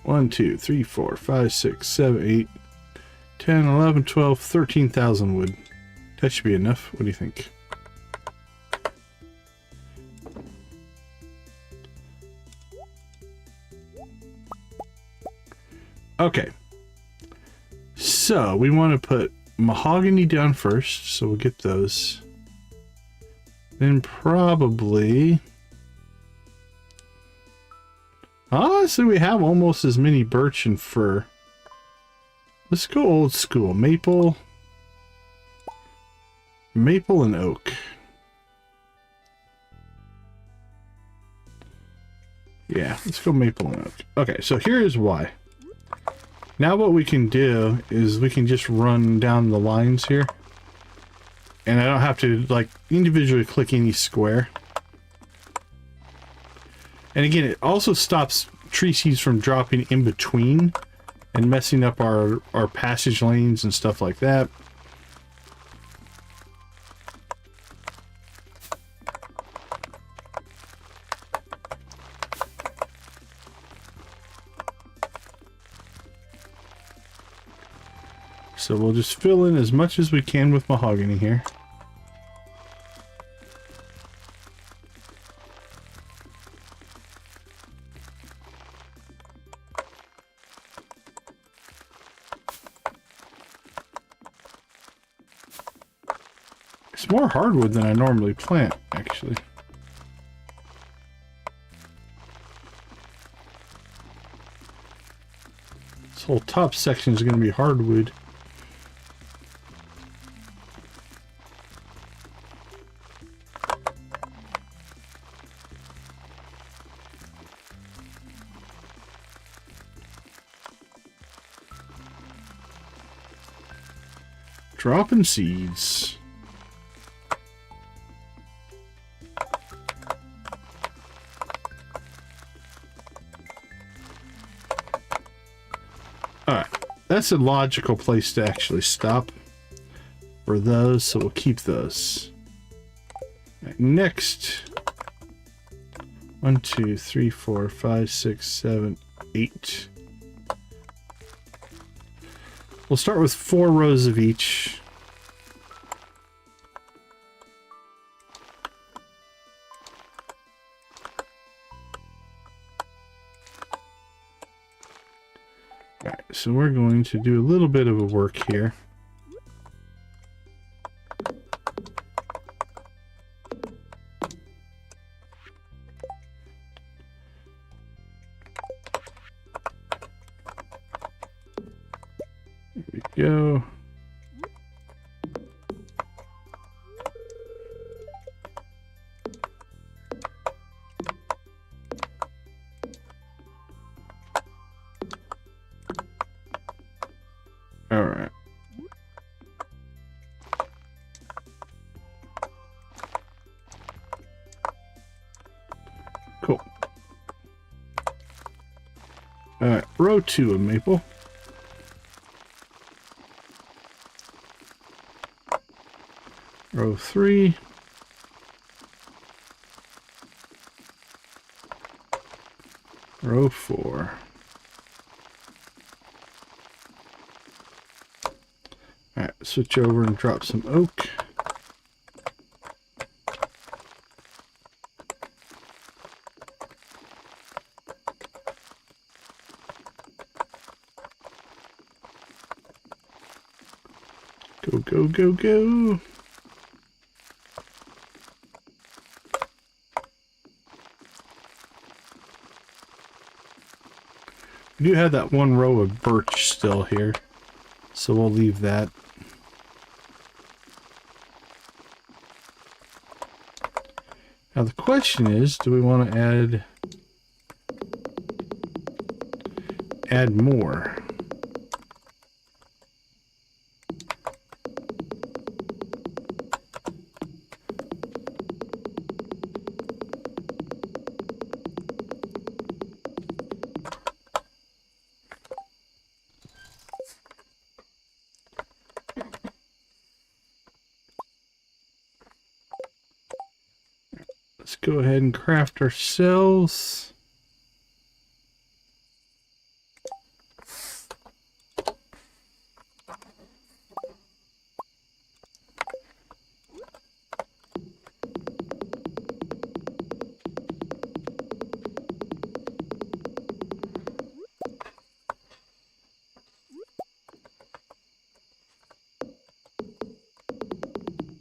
1, 2, 3, 4, 5, 6, 7, 8, 10, 11, 12, 13,000 wood. That should be enough. What do you think? Okay. So we want to put mahogany down first. So we'll get those. Then probably... so we have almost as many birch and fir. Let's go old school. Maple. Maple and oak. Yeah, let's go maple and oak. Okay, so here is why. Now what we can do is we can just run down the lines here. And I don't have to like individually click any square. And again, it also stops tree seeds from dropping in between and messing up our passage lanes and stuff like that. So we'll just fill in as much as we can with mahogany here. It's more hardwood than I normally plant, actually. This whole top section is going to be hardwood. Dropping seeds. Alright, that's a logical place to actually stop for those, so we'll keep those. Right, next, 1, 2, 3, 4, 5, 6, 7, 8. We'll start with 4 rows of each. Alright, so we're going to do a little bit of a work here. There we go. All right. Cool. All right, row 2 of maple. Row 3. Row 4. Alright, switch over and drop some oak. Go, go, go, go. We do have that one row of birch still here, so we'll leave that. Now the question is, do we want to add more? Let's go ahead and craft ourselves.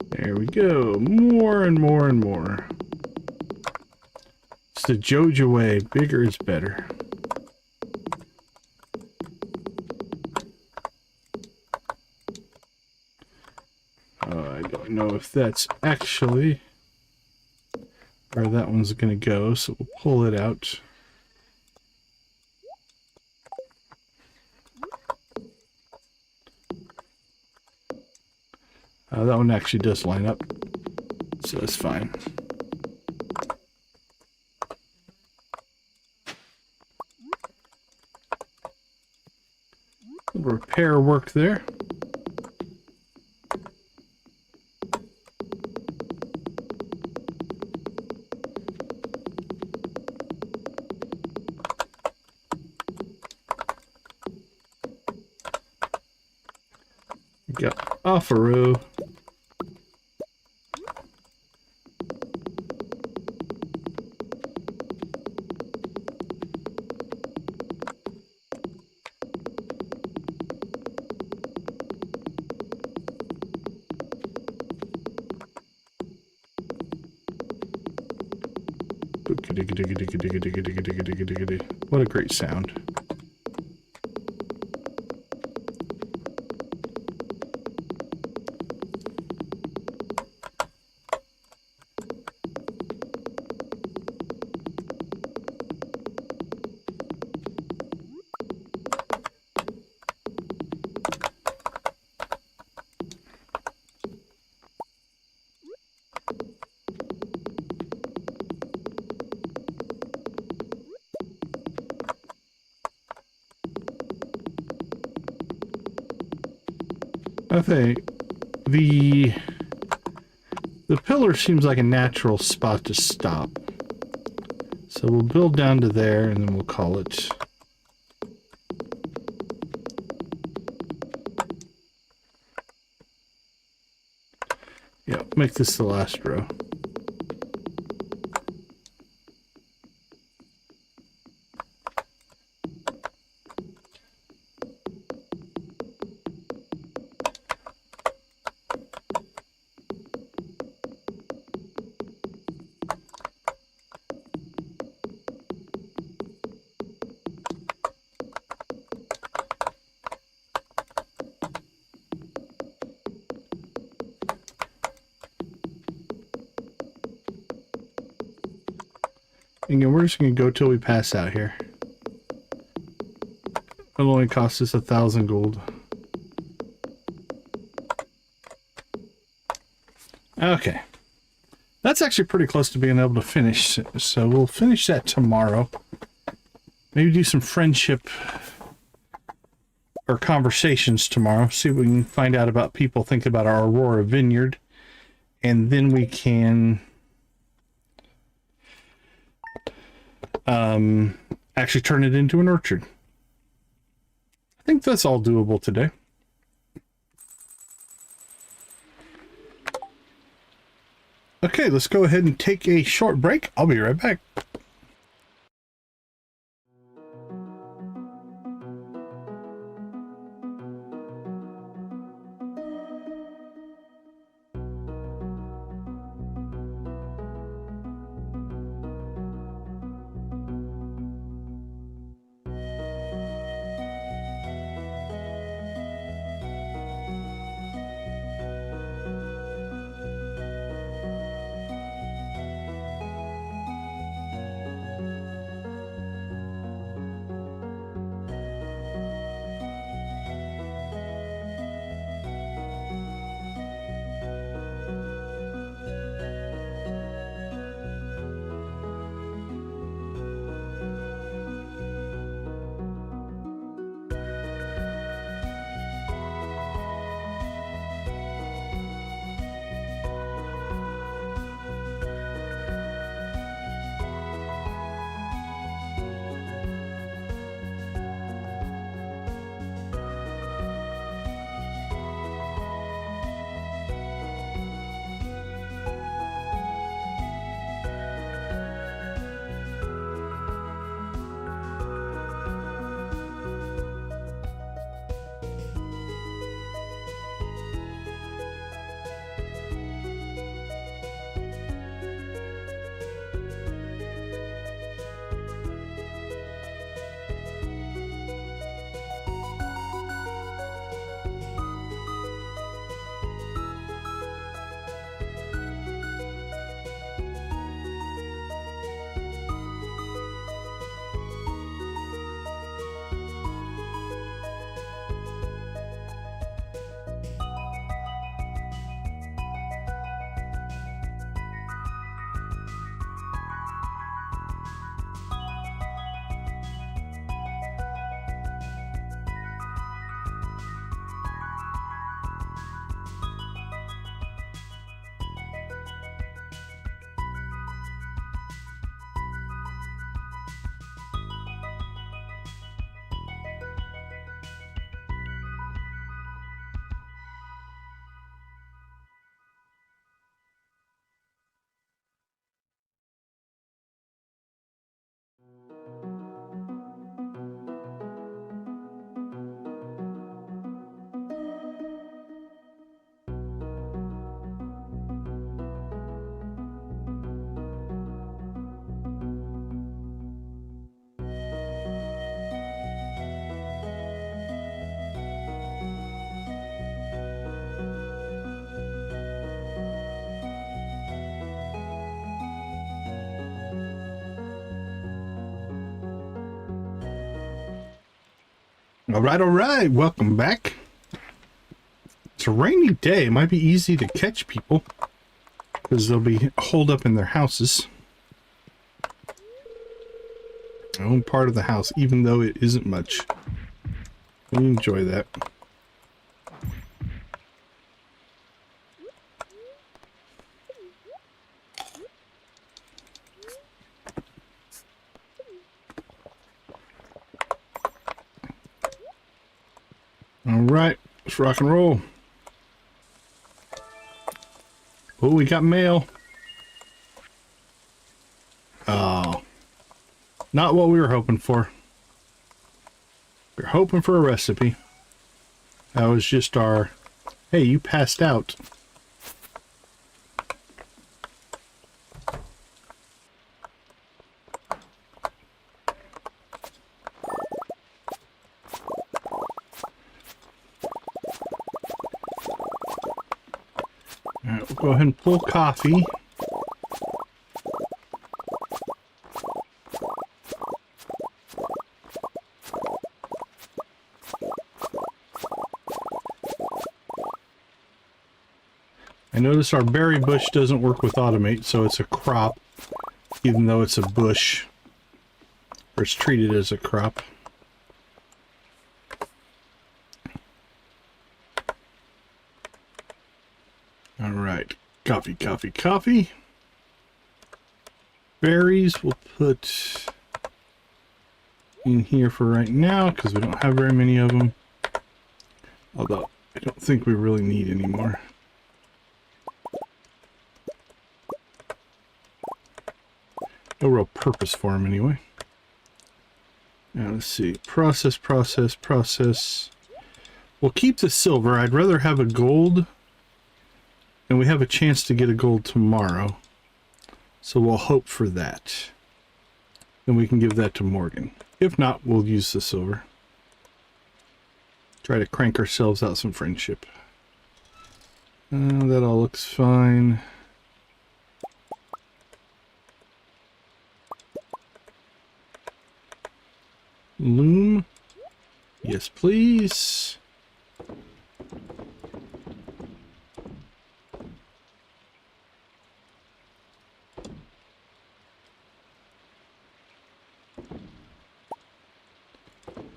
There we go. More and more and more. It's the Joja way. Bigger is better. I don't know if that's actually where that one's going to go, so we'll pull it out. That one actually does line up, so that's fine. Little repair work there. Got off a row. What a great sound. I think the pillar seems like a natural spot to stop. So we'll build down to there and then we'll call it. Yeah, make this the last row. Again, we're just going to go till we pass out here. It'll only cost us 1,000 gold. Okay. That's actually pretty close to being able to finish, so we'll finish that tomorrow. Maybe do some friendship or conversations tomorrow. See what we can find out about people think about our Aurora Vineyard. And then we can actually turn it into an orchard. I think that's all doable today. Okay, let's go ahead and take a short break. I'll be right back. All right. Welcome back. It's a rainy day. It might be easy to catch people because they'll be holed up in their houses. I own part of the house, even though it isn't much. We enjoy that. All right, let's rock and roll. Oh, we got mail. Oh, not what we were hoping for. We were hoping for a recipe. That was just our, hey, you passed out. All right, we'll go ahead and pull coffee. I notice our berry bush doesn't work with automate, so it's a crop, even though it's a bush, or it's treated as a crop. All right, coffee, coffee, coffee. Berries we'll put in here for right now, because we don't have very many of them. Although, I don't think we really need any more. No real purpose for them anyway. Now let's see. Process, process, process. We'll keep the silver. I'd rather have a gold. And we have a chance to get a gold tomorrow. So we'll hope for that. Then we can give that to Morgan. If not, we'll use the silver. Try to crank ourselves out some friendship. That all looks fine. Loom. Yes, please.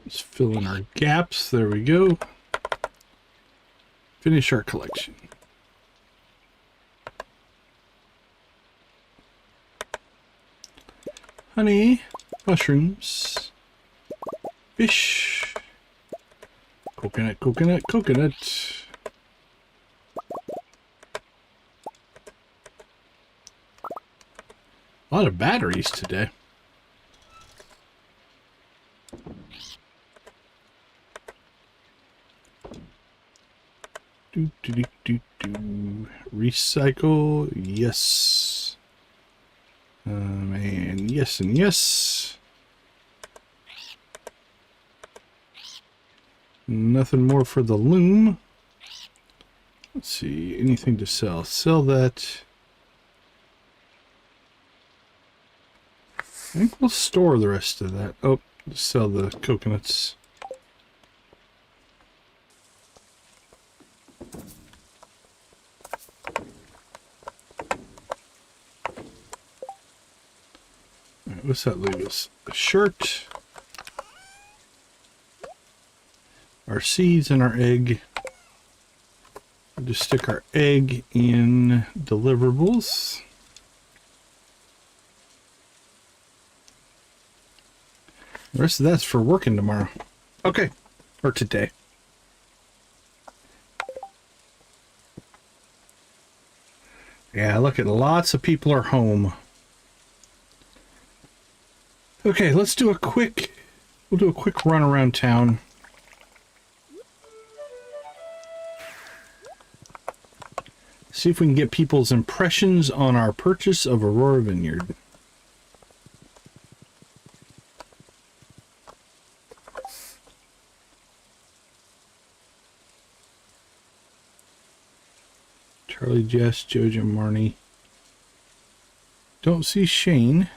Let's fill in our gaps. There we go. Finish our collection. Honey, mushrooms, fish, coconut, coconut, coconut. A lot of batteries today. Recycle, yes. And yes and yes. Nothing more for the loom. Let's see, anything to sell. Sell that. I think we'll store the rest of that. Oh, sell the coconuts. Alright, what's that leave us? A shirt. Our seeds and our egg. We'll just stick our egg in deliverables. The rest of that's for working tomorrow. Okay. Or today. Yeah, look at lots of people are home. Okay, let's do a quick, we'll do a quick run around town. See if we can get people's impressions on our purchase of Aurora Vineyard. Charlie, Jess, Joja, Marnie. Don't see Shane.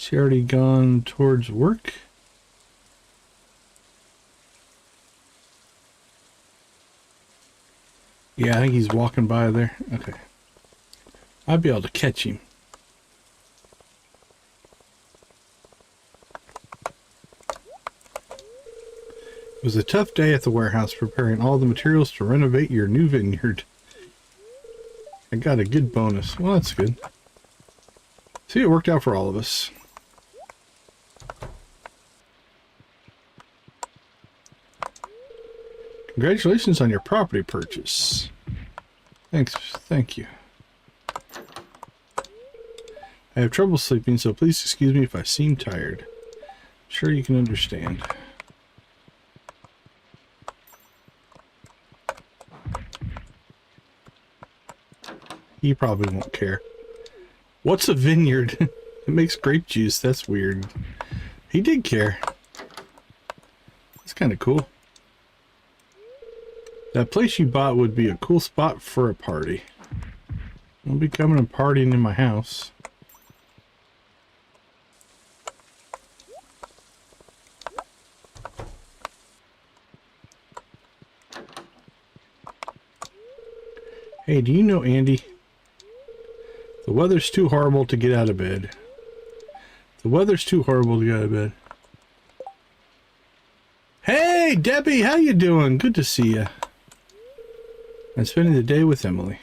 She already gone towards work? Yeah, I think he's walking by there. Okay. I'll be able to catch him. It was a tough day at the warehouse preparing all the materials to renovate your new vineyard. I got a good bonus. Well, that's good. See, it worked out for all of us. Congratulations on your property purchase. Thanks. Thank you. I have trouble sleeping, so please excuse me if I seem tired. I'm sure you can understand. He probably won't care. What's a vineyard? It makes grape juice. That's weird. He did care. That's kind of cool. That place you bought would be a cool spot for a party. I'll be coming and partying in my house. Hey, do you know Andy? The weather's too horrible to get out of bed. The weather's too horrible to get out of bed. Hey, Debbie, how you doing? Good to see you. I'm spending the day with Emily.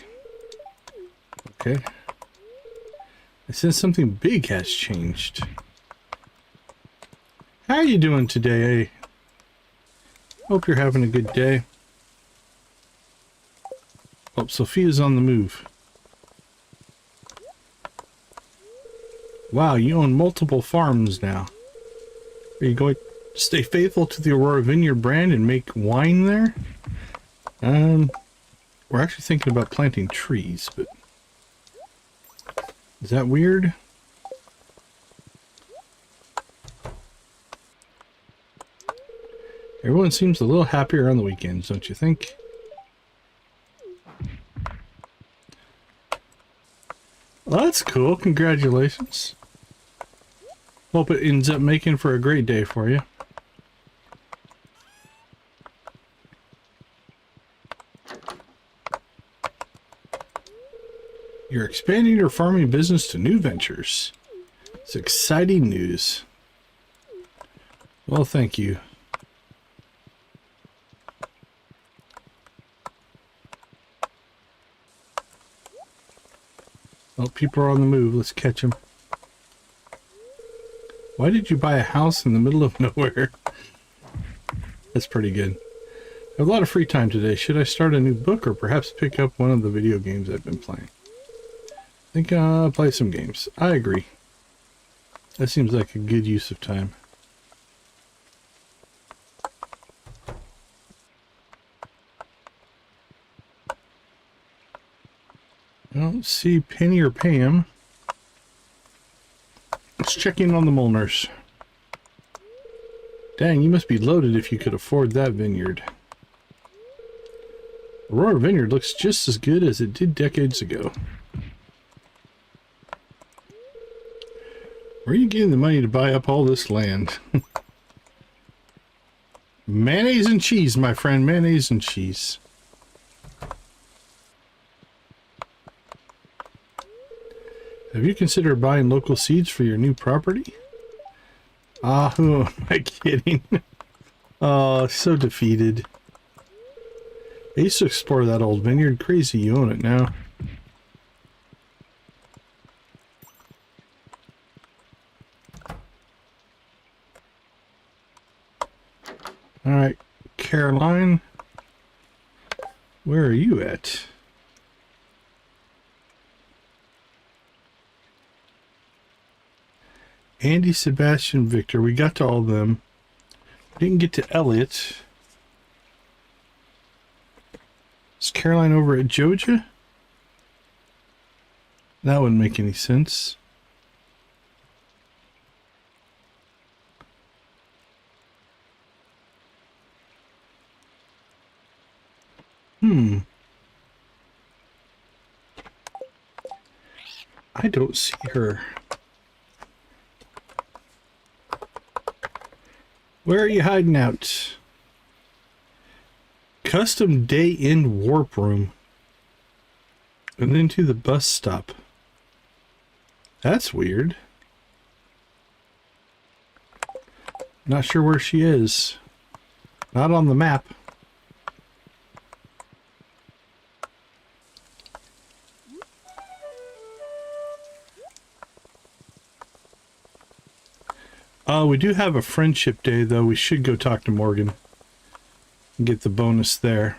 Okay. It says something big has changed. How are you doing today? Hope you're having a good day. Oh, Sophia's on the move. Wow, you own multiple farms now. Are you going to stay faithful to the Aurora Vineyard brand and make wine there? We're actually thinking about planting trees, but is that weird? Everyone seems a little happier on the weekends, don't you think? Well, that's cool. Congratulations. Hope it ends up making for a great day for you. You're expanding your farming business to new ventures. It's exciting news. Well, thank you. Oh, people are on the move. Let's catch them. Why did you buy a house in the middle of nowhere? That's pretty good. I have a lot of free time today. Should I start a new book or perhaps pick up one of the video games I've been playing? I think I'll play some games. I agree. That seems like a good use of time. I don't see Penny or Pam. Let's check in on the Molnars. Dang, you must be loaded if you could afford that vineyard. Aurora Vineyard looks just as good as it did decades ago. Where are you getting the money to buy up all this land? Mayonnaise and cheese, my friend. Mayonnaise and cheese. Have you considered buying local seeds for your new property? Ah, who am I kidding? Oh, so defeated. I used to explore that old vineyard. Crazy you own it now. Alright, Caroline. Where are you at? Andy, Sebastian, Victor. We got to all of them. Didn't get to Elliot. Is Caroline over at Joja? That wouldn't make any sense. I don't see her. Where are you hiding out? Custom day in warp room. And then to the bus stop. That's weird. Not sure where she is. Not on the map. We do have a friendship day, though. We should go talk to Morgan and get the bonus there.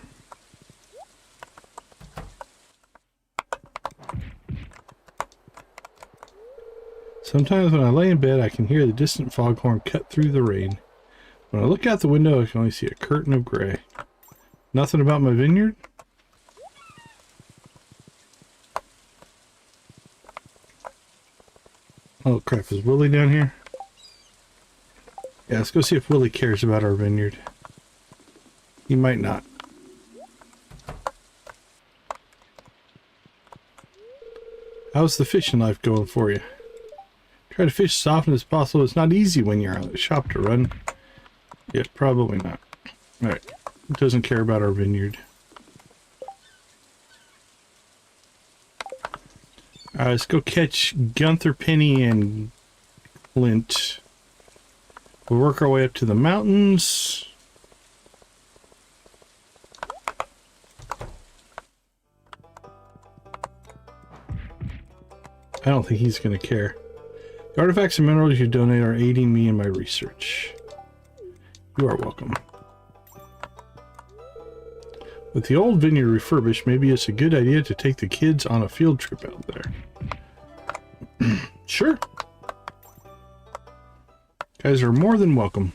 Sometimes when I lay in bed, I can hear the distant foghorn cut through the rain. When I look out the window, I can only see a curtain of gray. Nothing about my vineyard? Oh crap, is Willie down here? Yeah, let's go see if Willie cares about our vineyard. He might not. How's the fishing life going for you? Try to fish as often as possible. It's not easy when you're out of the shop to run. Yeah, probably not. Alright. Doesn't care about our vineyard. Alright, let's go catch Gunther, Penny, and Clint. We'll work our way up to the mountains. I don't think he's going to care. The artifacts and minerals you donate are aiding me in my research. You are welcome. With the old vineyard refurbished, maybe it's a good idea to take the kids on a field trip out there. Sure. Guys are more than welcome.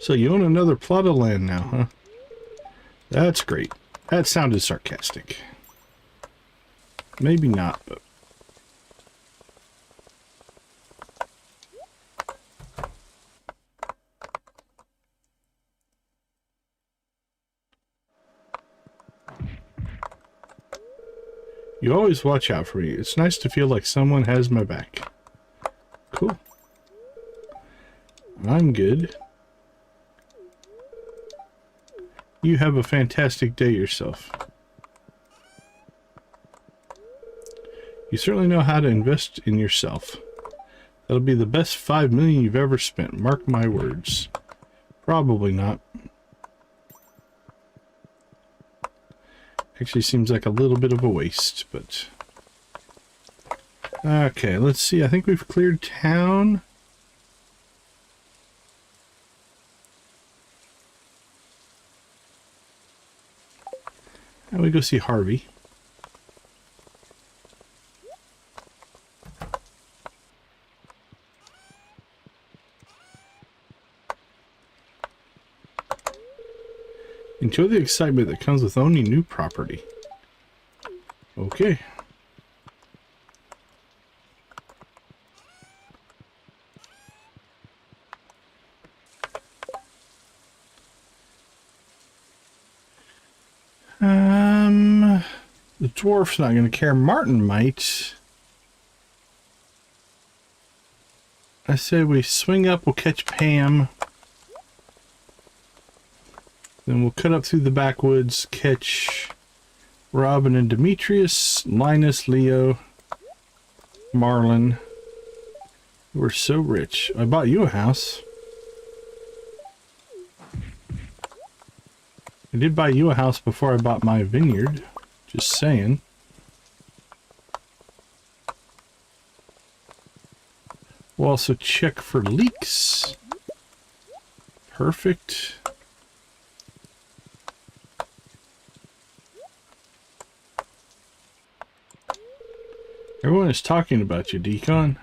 So you own another plot of land now, huh? That's great. That sounded sarcastic. Maybe not, but... You always watch out for me. It's nice to feel like someone has my back. Cool. I'm good. You have a fantastic day yourself. You certainly know how to invest in yourself. That'll be the best 5 million you've ever spent. Mark my words. Probably not. Actually seems like a little bit of a waste, but... Okay, let's see. I think we've cleared town. And we go see Harvey. Enjoy the excitement that comes with owning new property. Okay. The dwarf's not going to care. Martin might. I say we swing up, we'll catch Pam. Then we'll cut up through the backwoods, catch Robin and Demetrius, Linus, Leo, Marlon. We're so rich. I bought you a house. I did buy you a house before I bought my vineyard. Just saying. We'll also check for leaks. Perfect. Everyone is talking about you, Deacon.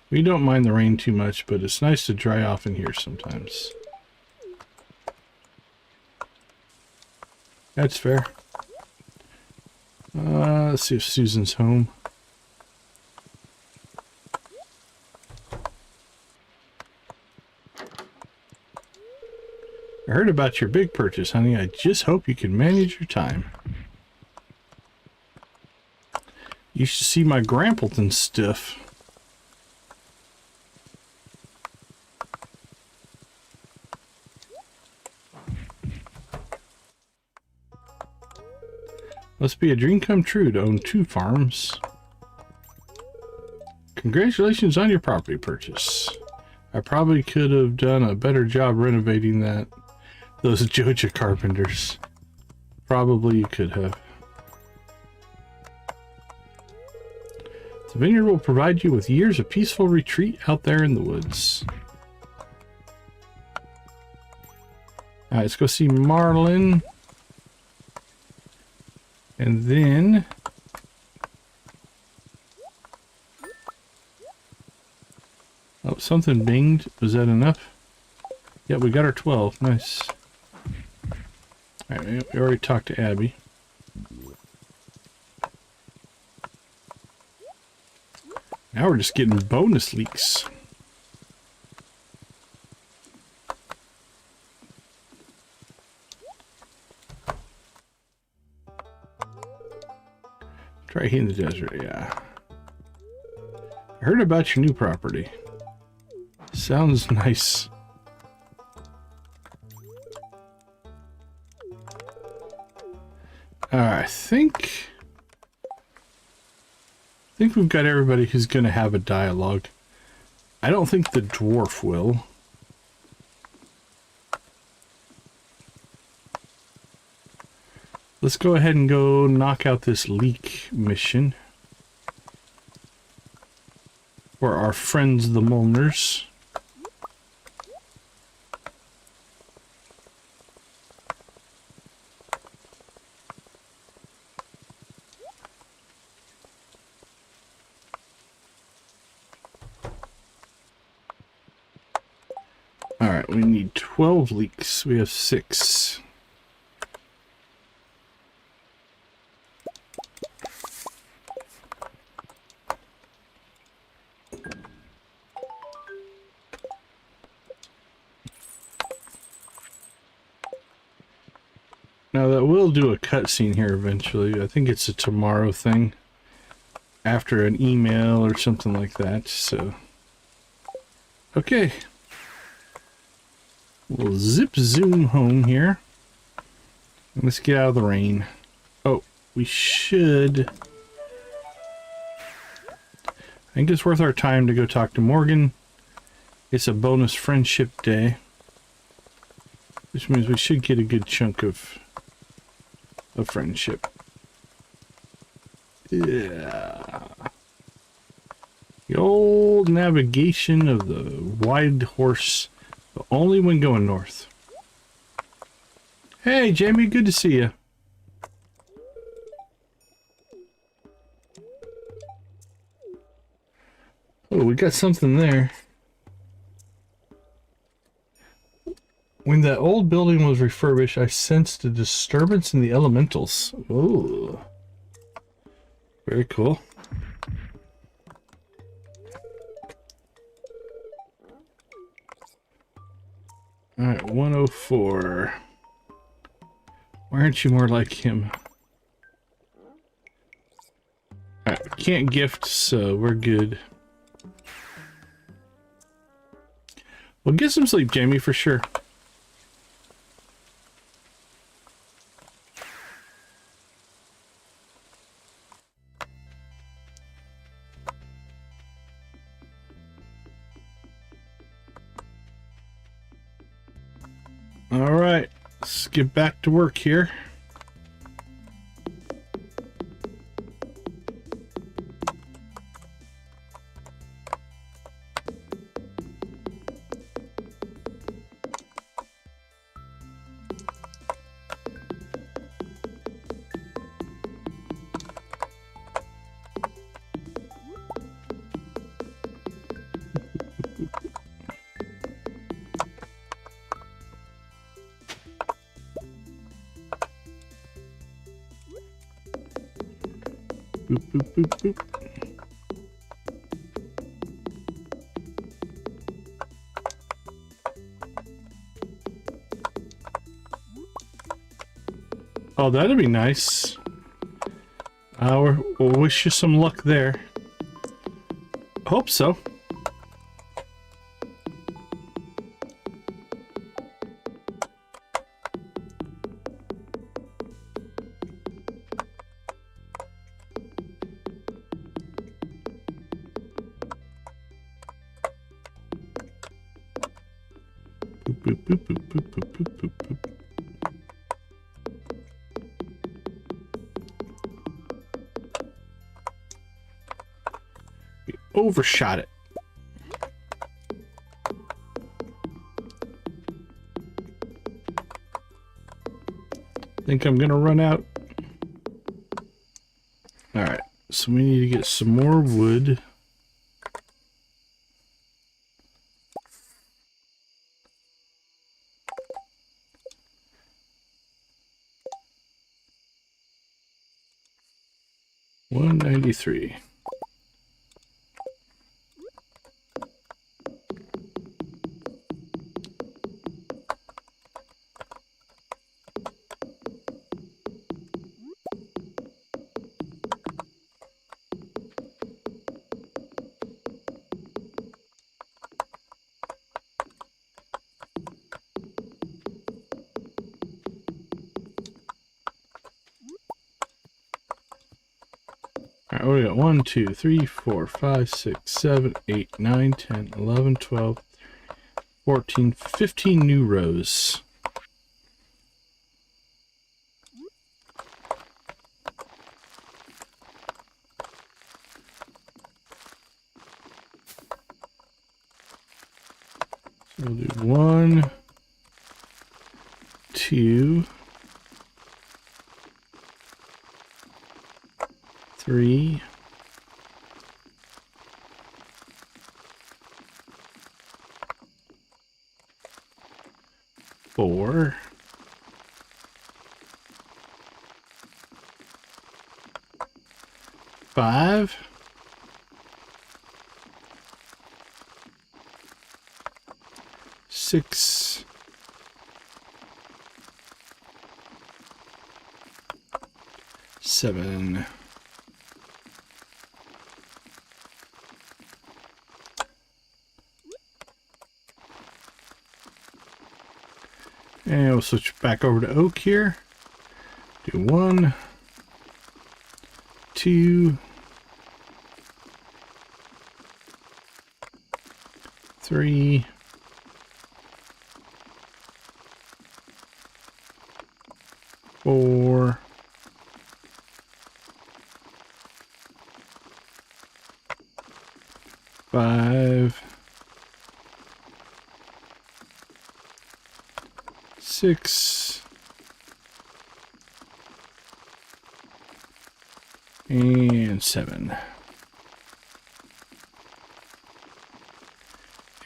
We don't mind the rain too much, but it's nice to dry off in here sometimes. That's fair. Let's see if Susan's home. I heard about your big purchase, honey. I just hope you can manage your time. You should see my Grampleton stuff. Must be a dream come true to own 2 farms. Congratulations on your property purchase. I probably could have done a better job renovating those Joja carpenters. Probably you could have. The vineyard will provide you with years of peaceful retreat out there in the woods. Alright, let's go see Marlin. And then... oh, something binged. Was that enough? Yeah, we got our 12. Nice. Alright, we already talked to Abby. Now we're just getting bonus leaks. Try heat in the desert, yeah. I heard about your new property. Sounds nice. I think we've got everybody who's going to have a dialogue. I don't think the dwarf will. Let's go ahead and go knock out this leak mission for our friends the Molners. Alright, we need 12 leaks. We have 6. Now that will do a cutscene here eventually. I think it's a tomorrow thing. After an email or something like that, so... okay. We'll zip zoom home here. And let's get out of the rain. Oh, we should... I think it's worth our time to go talk to Morgan. It's a bonus friendship day. Which means we should get a good chunk of friendship. Yeah. The old navigation of the wide horse, but only when going north. Hey, Jamie, good to see you. Oh, we got something there. When that old building was refurbished, I sensed a disturbance in the elementals. Ooh. Very cool. Alright, 104. Why aren't you more like him? Alright, we can't gift, so we're good. Well, get some sleep, Jamie, for sure. Alright, let's get back to work here. Boop, boop, boop, boop. Oh, that'd be nice. We'll wish you some luck there. Hope so. Boop, boop, boop, boop, boop, boop, boop, boop, boop. We overshot it. Think I'm gonna run out. All right, so we need to get some more wood. $193. All right, what do we got? 1, 2, 3, 4, 5, 6, 7, 8, 9, 10, 11, 12, 14, 15 new rows. So we'll do 1, 2, 3, 4, 5, 6, 7, 'and we'll switch back over to oak here. Do 1, 2, 3, 4, 5, 6, and 7.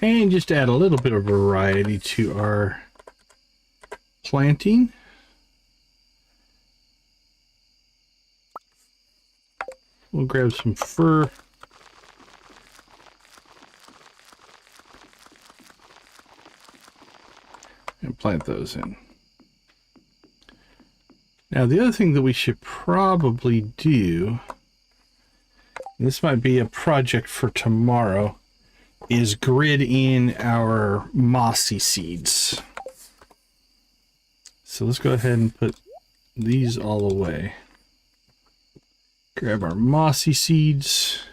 And just add a little bit of variety to our planting. We'll grab some fir. And plant those in. Now the other thing that we should probably do, and this might be a project for tomorrow, is grid in our mossy seeds. So let's go ahead and put these all away. Grab our mossy seeds.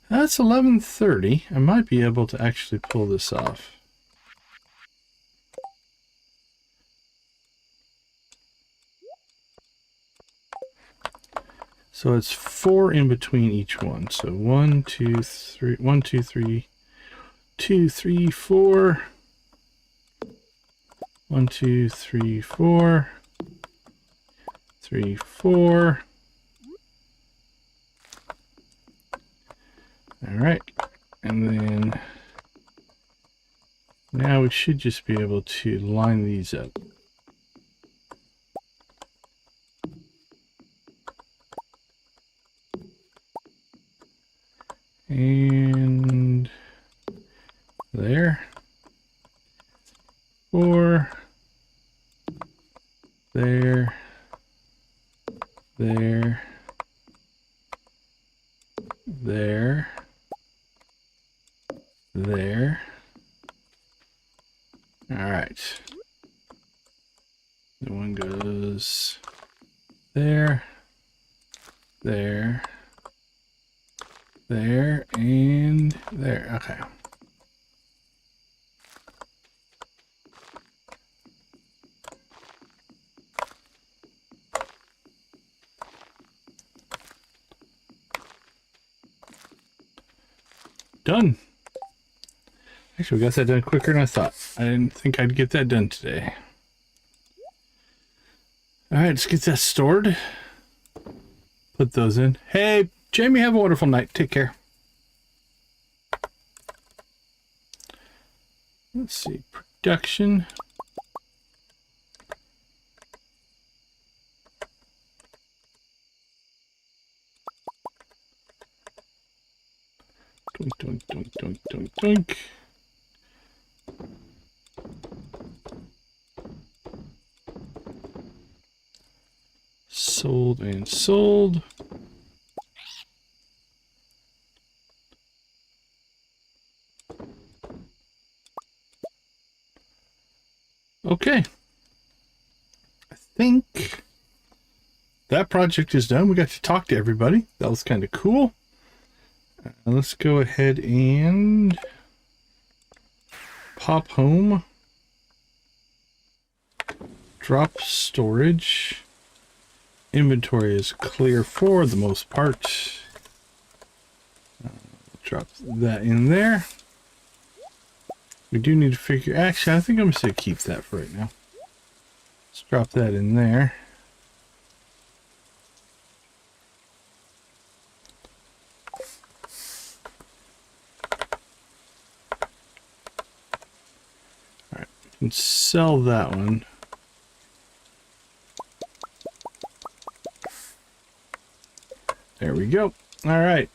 That's 11:30. I might be able to actually pull this off. So it's 4 in between each one. So 1, 2, 3, 1, 2, 3, 2, 3, 4. 1, 2, 3, 4. 3, 4. All right. And then now we should just be able to line these up. And there. 4. There. There. there, there. All right. The one goes there, there, there, and there. Okay. Done. Actually, we got that done quicker than I thought. I didn't think I'd get that done today. All right, let's get that stored. Put those in. Hey, Jamie, have a wonderful night. Take care. Let's see, production. Doink, doink, doink, doink, doink, doink. Sold and sold. Okay. I think that project is done. We got to talk to everybody. That was kind of cool. Let's go ahead and pop home. Drop storage. Inventory is clear for the most part. Drop that in there. We do need to figure... Actually, I think I'm going to say keep that for right now. Let's drop that in there. Alright, we can sell that one. There we go. Alright.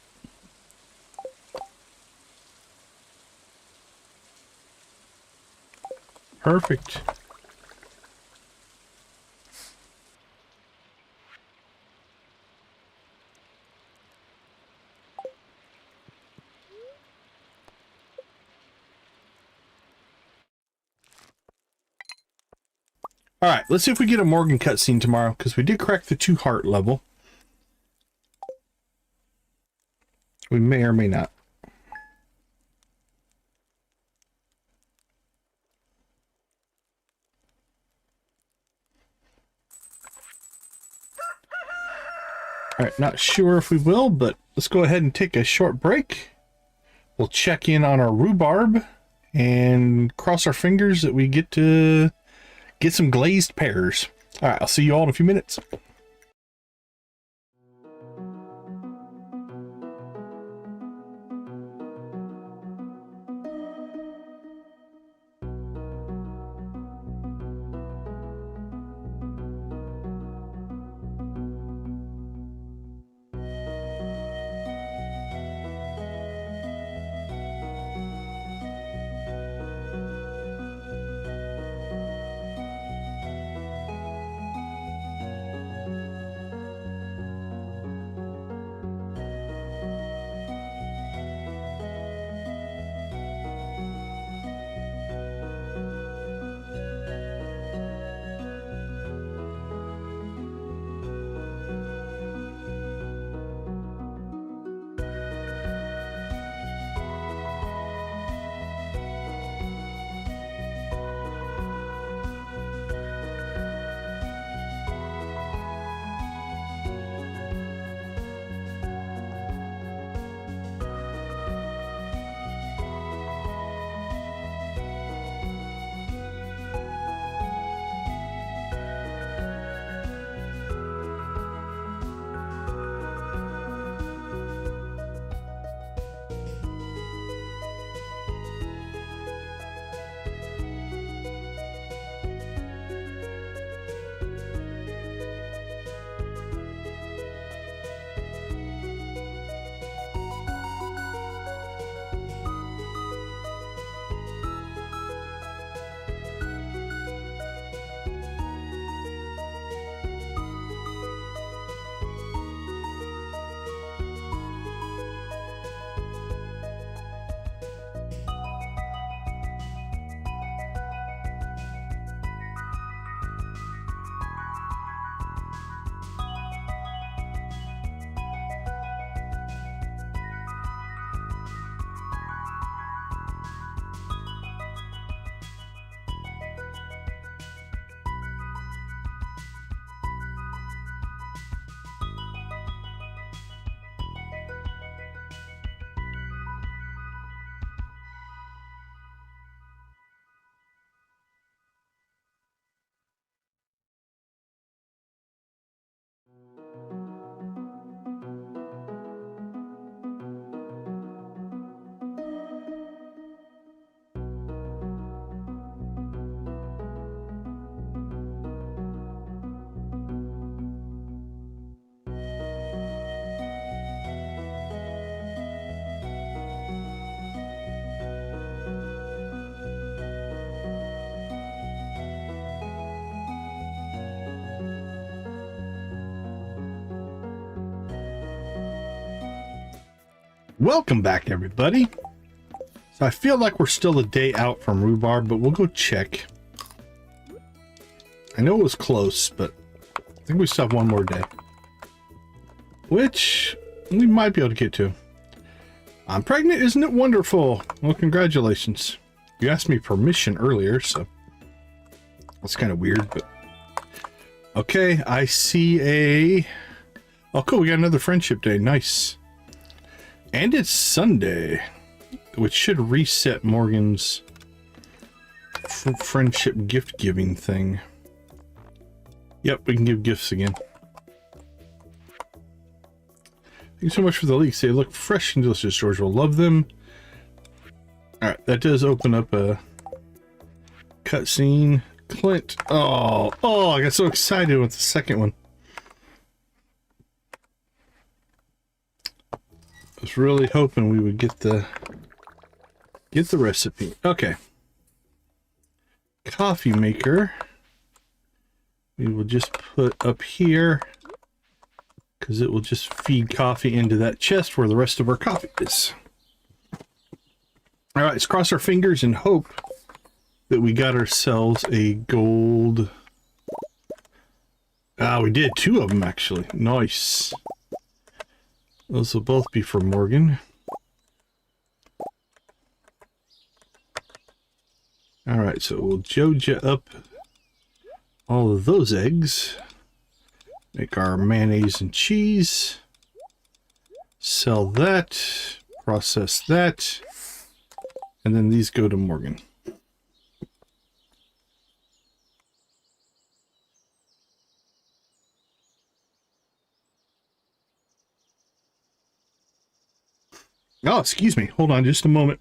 Perfect. Alright, let's see if we get a Morgan cutscene tomorrow, because we did crack the 2 heart level. We may or may not. Alright, not sure if we will, but let's go ahead and take a short break. We'll check in on our rhubarb and cross our fingers that we get to get some glazed pears. Alright, I'll see you all in a few minutes. Welcome back, everybody. So I feel like we're still a day out from rhubarb, but we'll go check. I know it was close, but I think we still have one more day, which we might be able to get to. I'm pregnant, isn't it wonderful? Well, congratulations. You asked me permission earlier, so that's kind of weird, but okay. I see a... Oh, cool. We got another friendship day. Nice. And it's Sunday, which should reset Morgan's friendship gift giving thing. Yep, we can give gifts again. Thank you so much for the leaks. They look fresh and delicious. George will love them. Alright, that does open up a cutscene. Clint. Oh, I got so excited with the second one. I was really hoping we would get the recipe. Okay. Coffee maker. We will just put up here because it will just feed coffee into that chest where the rest of our coffee is. All right, let's cross our fingers and hope that we got ourselves a gold. Ah, we did 2 of them actually. Nice. Those will both be for Morgan. All right, so we'll Joja up all of those eggs. Make our mayonnaise and cheese. Sell that. Process that. And then these go to Morgan. Oh, excuse me. Hold on just a moment.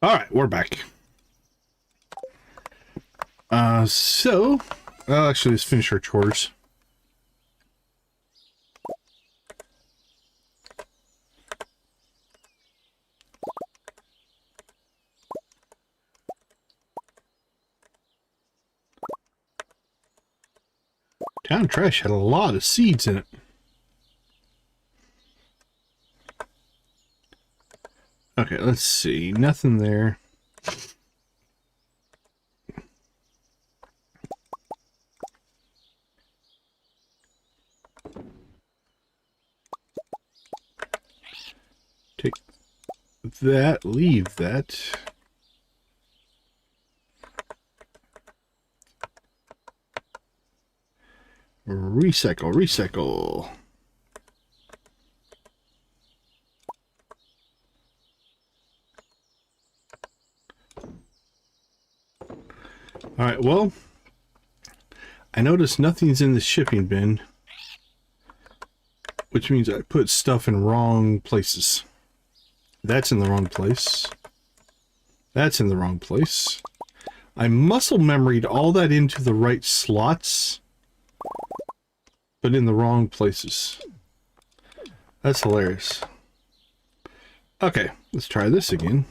All right, we're back. Actually, let's finish our chores. Town trash had a lot of seeds in it. Okay, let's see. Nothing there. Take that, leave that. Recycle, recycle. All right, well, I noticed nothing's in the shipping bin, which means I put stuff in wrong places. That's in the wrong place. That's in the wrong place. I muscle memoried all that into the right slots, but in the wrong places. That's hilarious. Okay, let's try this again.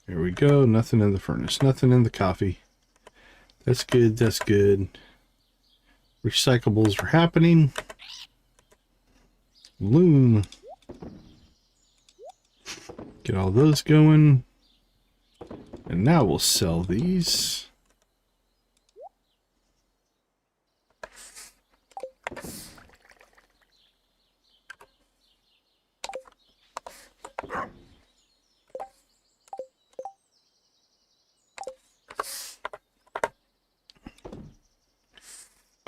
There we go. Nothing in the furnace. Nothing in the coffee. That's good. That's good. Recyclables are happening. Loom. Get all those going. And now we'll sell these.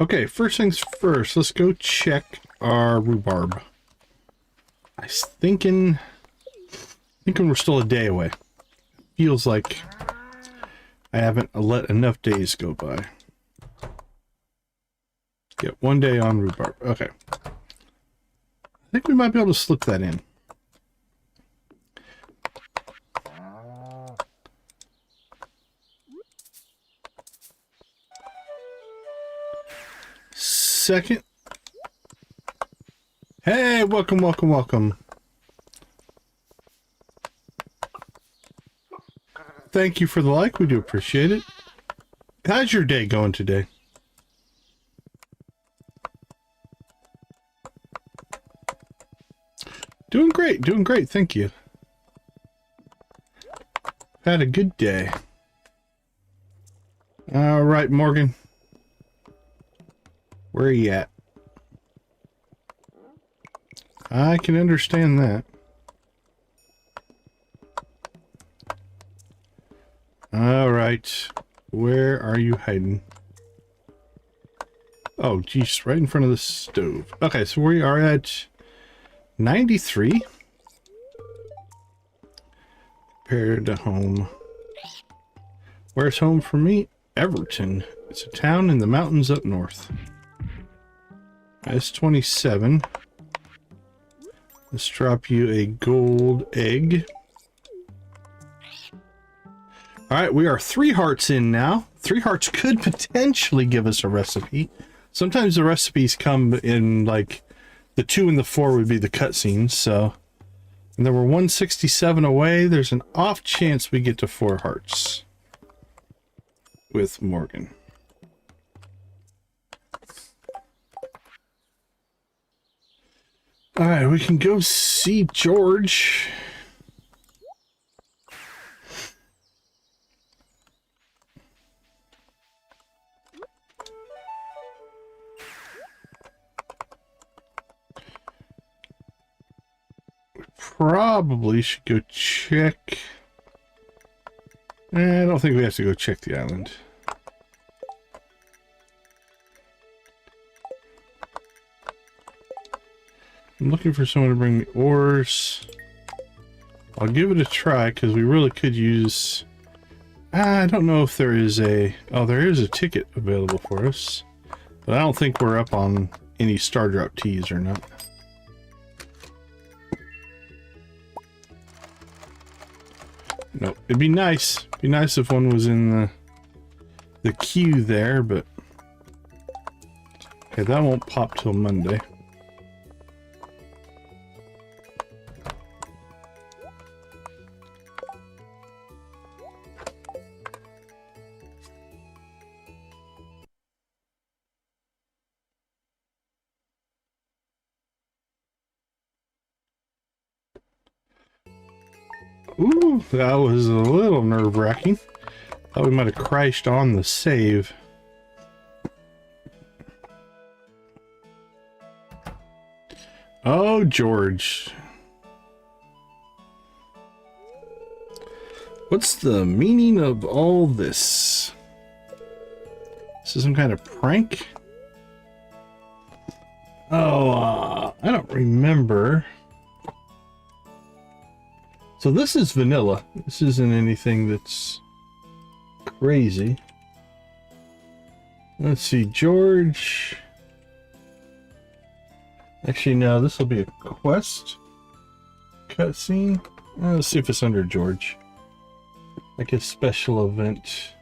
Okay, first things first, let's go check our rhubarb. I was thinking we're still a day away. Feels like I haven't let enough days go by. Get 1 day on rhubarb. Okay. I think we might be able to slip that in. second. Hey, welcome, welcome, welcome. Thank you for the like. We do appreciate it. How's your day going today? Doing great, doing great. Thank you. Had a good day. All right, Morgan. Where are you at? I can understand that. All right. Where are you hiding? Oh, geez, right in front of the stove. Okay, so we are at 93. Compared to home. Where's home for me? Everton. It's a town in the mountains up north. That's 27. Let's drop you a gold egg. Alright, we are 3 hearts in now. 3 hearts could potentially give us a recipe. Sometimes the recipes come in, like, the 2 and the 4 would be the cutscenes, so... And then we're 167 away. There's an off chance we get to 4 hearts. With Morgan. Alright, we can go see George. We probably should go check. I don't think we have to go check the island. I'm looking for someone to bring me ores. I'll give it a try because we really could use... I don't know if there is a... Oh, there is a ticket available for us. But I don't think we're up on any star drop teas or not. Nope. It'd be nice. It'd be nice if one was in the queue there, but... Okay, that won't pop till Monday. Ooh, that was a little nerve-wracking. Thought we might have crashed on the save. Oh, George. What's the meaning of all this? This is some kind of prank? Oh, I don't remember. So this is vanilla. This isn't anything that's crazy. Let's see, George. Actually, no, this will be a quest cutscene. Let's see if it's under George. Like a special event.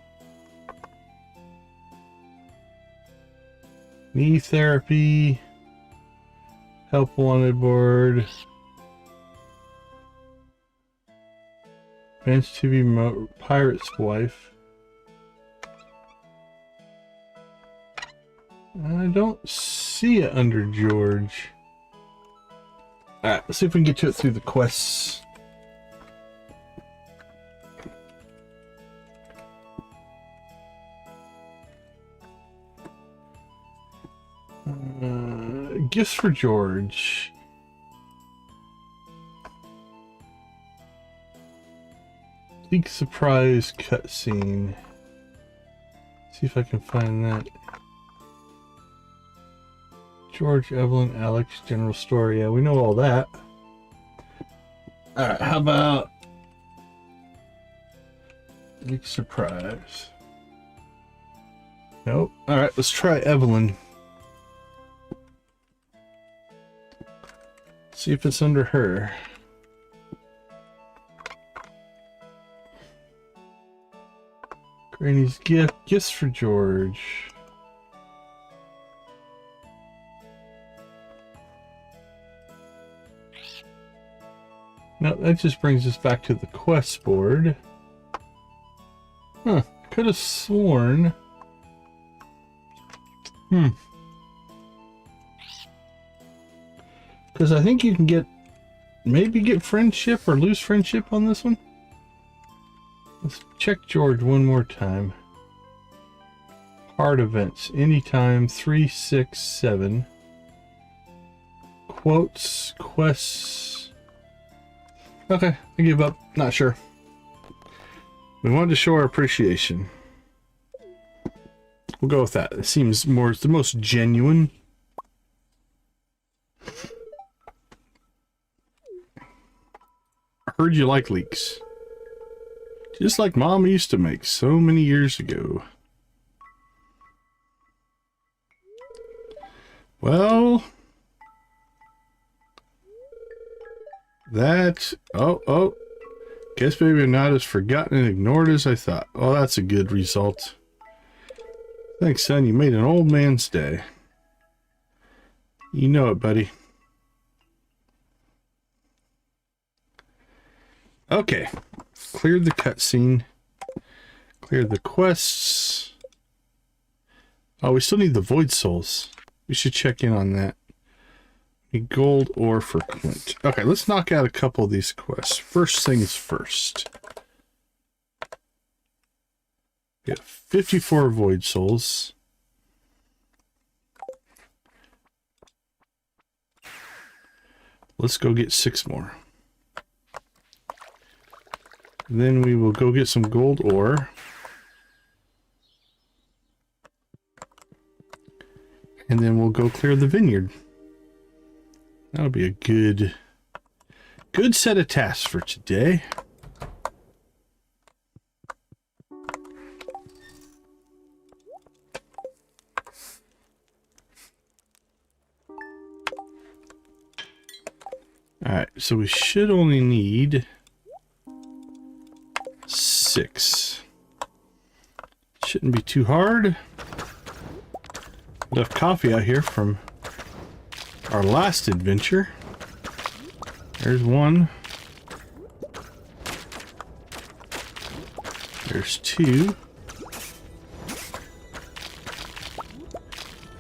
Knee therapy. Help wanted board. Bench TV Pirate's Wife. I don't see it under George. Alright, let's see if we can get to it through the quests. Gifts for George. Big surprise cutscene. See if I can find that. George, Evelyn, Alex, general story. Yeah, we know all that. Alright, how about big surprise? Nope. Alright, let's try Evelyn. See if it's under her. Granny's gift. Gifts for George. Now that just brings us back to the quest board. Huh, could have sworn. Because I think you can maybe get friendship or lose friendship on this one. Let's check George one more time. Hard events, anytime, 3, 6, 7. Quotes, quests. Okay, I give up. Not sure. We wanted to show our appreciation. We'll go with that. It seems the most genuine. I heard you like leeks. Just like Mom used to make so many years ago. Well, oh, guess maybe I'm not as forgotten and ignored as I thought. Oh, that's a good result. Thanks, son. You made an old man's day. You know it, buddy. Okay. Cleared the cutscene. Cleared the quests. Oh, we still need the void souls. We should check in on that. Need gold ore for Clint. Okay, let's knock out a couple of these quests. First things first. We got 54 void souls. Let's go get 6 more. Then we will go get some gold ore. And then we'll go clear the vineyard. That'll be a good set of tasks for today. Alright, so we should only need 6. Shouldn't be too hard. Enough coffee out here from our last adventure. There's 1. There's 2.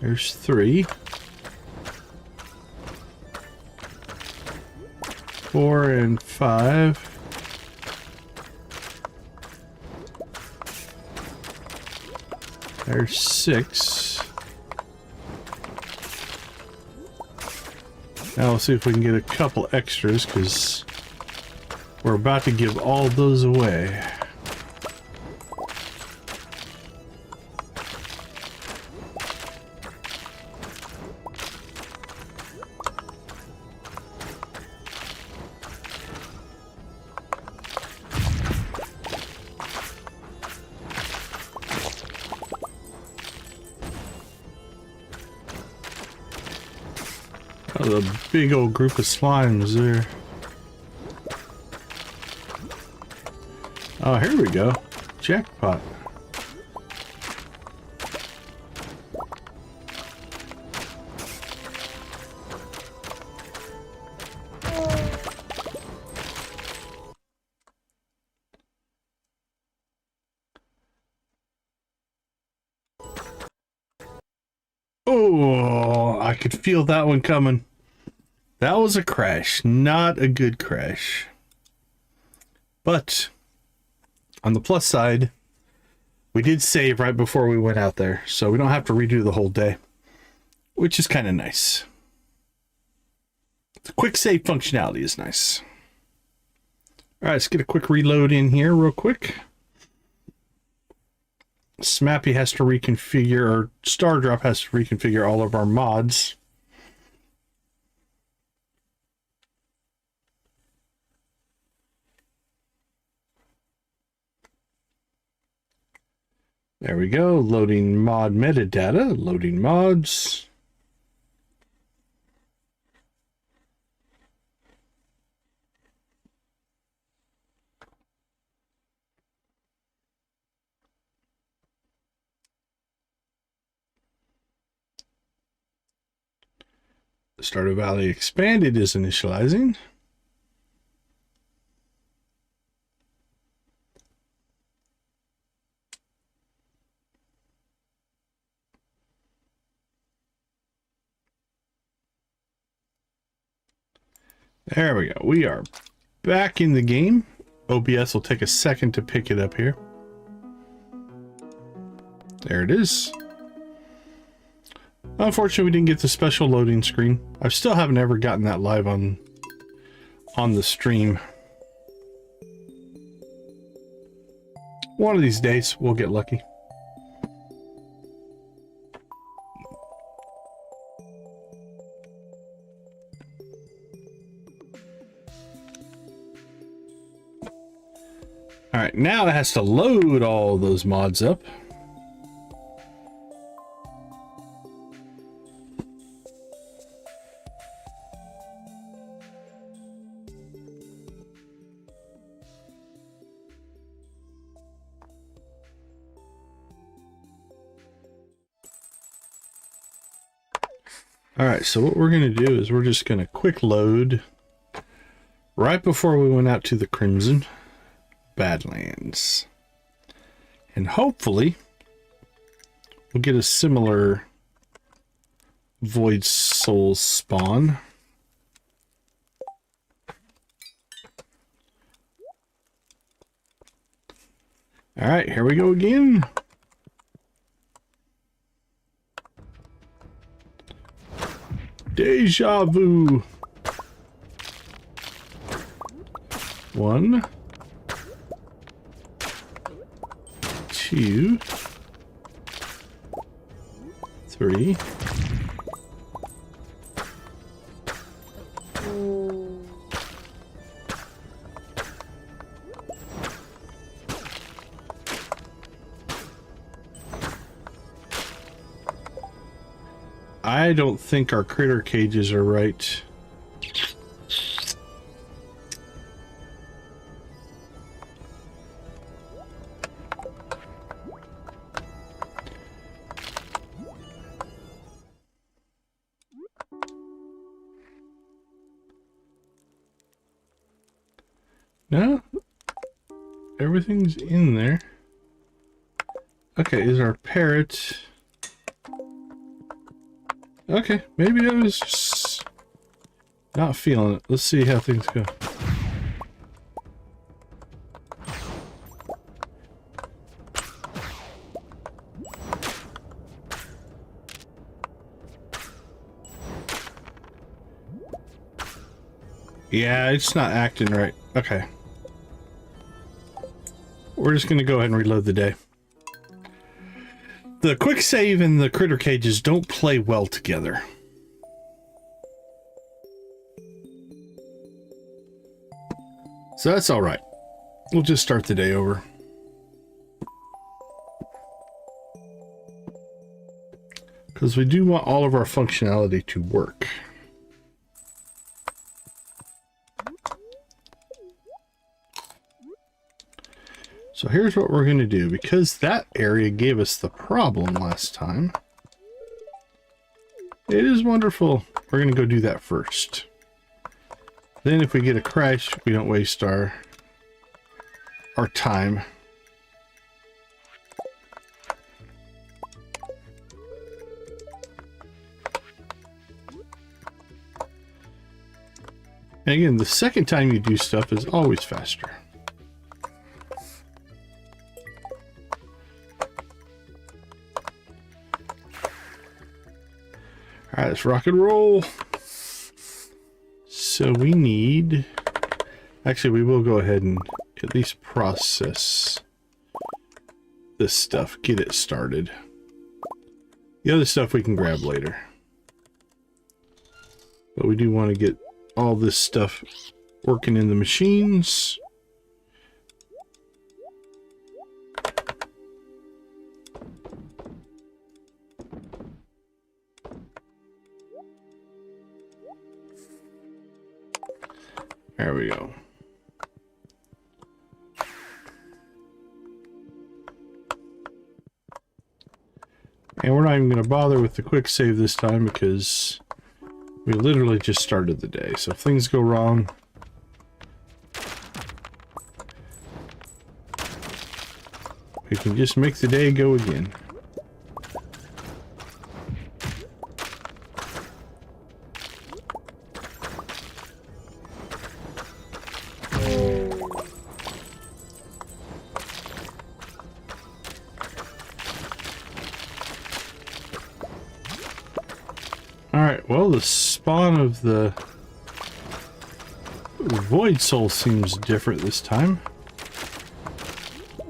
There's 3. 4 and 5. There's 6. Now we'll see if we can get a couple extras, because we're about to give all those away. A big old group of slimes there. Oh, here we go. Jackpot. Oh, I could feel that one coming. That was a crash, not a good crash. But on the plus side, we did save right before we went out there, so we don't have to redo the whole day, which is kind of nice. The quick save functionality is nice. All right, let's get a quick reload in here real quick. Smappy has to reconfigure, or Stardrop has to reconfigure all of our mods. There we go. Loading mod metadata. Loading mods. Stardew Valley Expanded is initializing. There we go. We are back in the game. OBS will take a second to pick it up here. There it is. Unfortunately, we didn't get the special loading screen. I still haven't ever gotten that live on the stream. One of these days, we'll get lucky. All right, now it has to load all those mods up. All right, so what we're going to do is we're just going to quick load right before we went out to the Crimson Badlands. And hopefully we'll get a similar Void Soul spawn. All right, here we go again. Deja vu. 1, 2, 3. I don't think our critter cages are right. No? Everything's in there. Okay, is our parrot... Okay, maybe I was just not feeling it. Let's see how things go. Yeah, it's not acting right. Okay. We're just going to go ahead and reload the day. The quick save and the critter cages don't play well together. So that's all right. We'll just start the day over. Because we do want all of our functionality to work. So here's what we're going to do. Because that area gave us the problem last time. It is wonderful. We're going to go do that first. Then if we get a crash, we don't waste our time. And again, the second time you do stuff is always faster. All right, let's rock and roll. So we need... Actually, we will go ahead and at least process this stuff. Get it started. The other stuff we can grab later. But we do want to get all this stuff working in the machines. There we go. And we're not even going to bother with the quick save this time because we literally just started the day. So if things go wrong, we can just make the day go again. Alright, well, the spawn of the Void Soul seems different this time.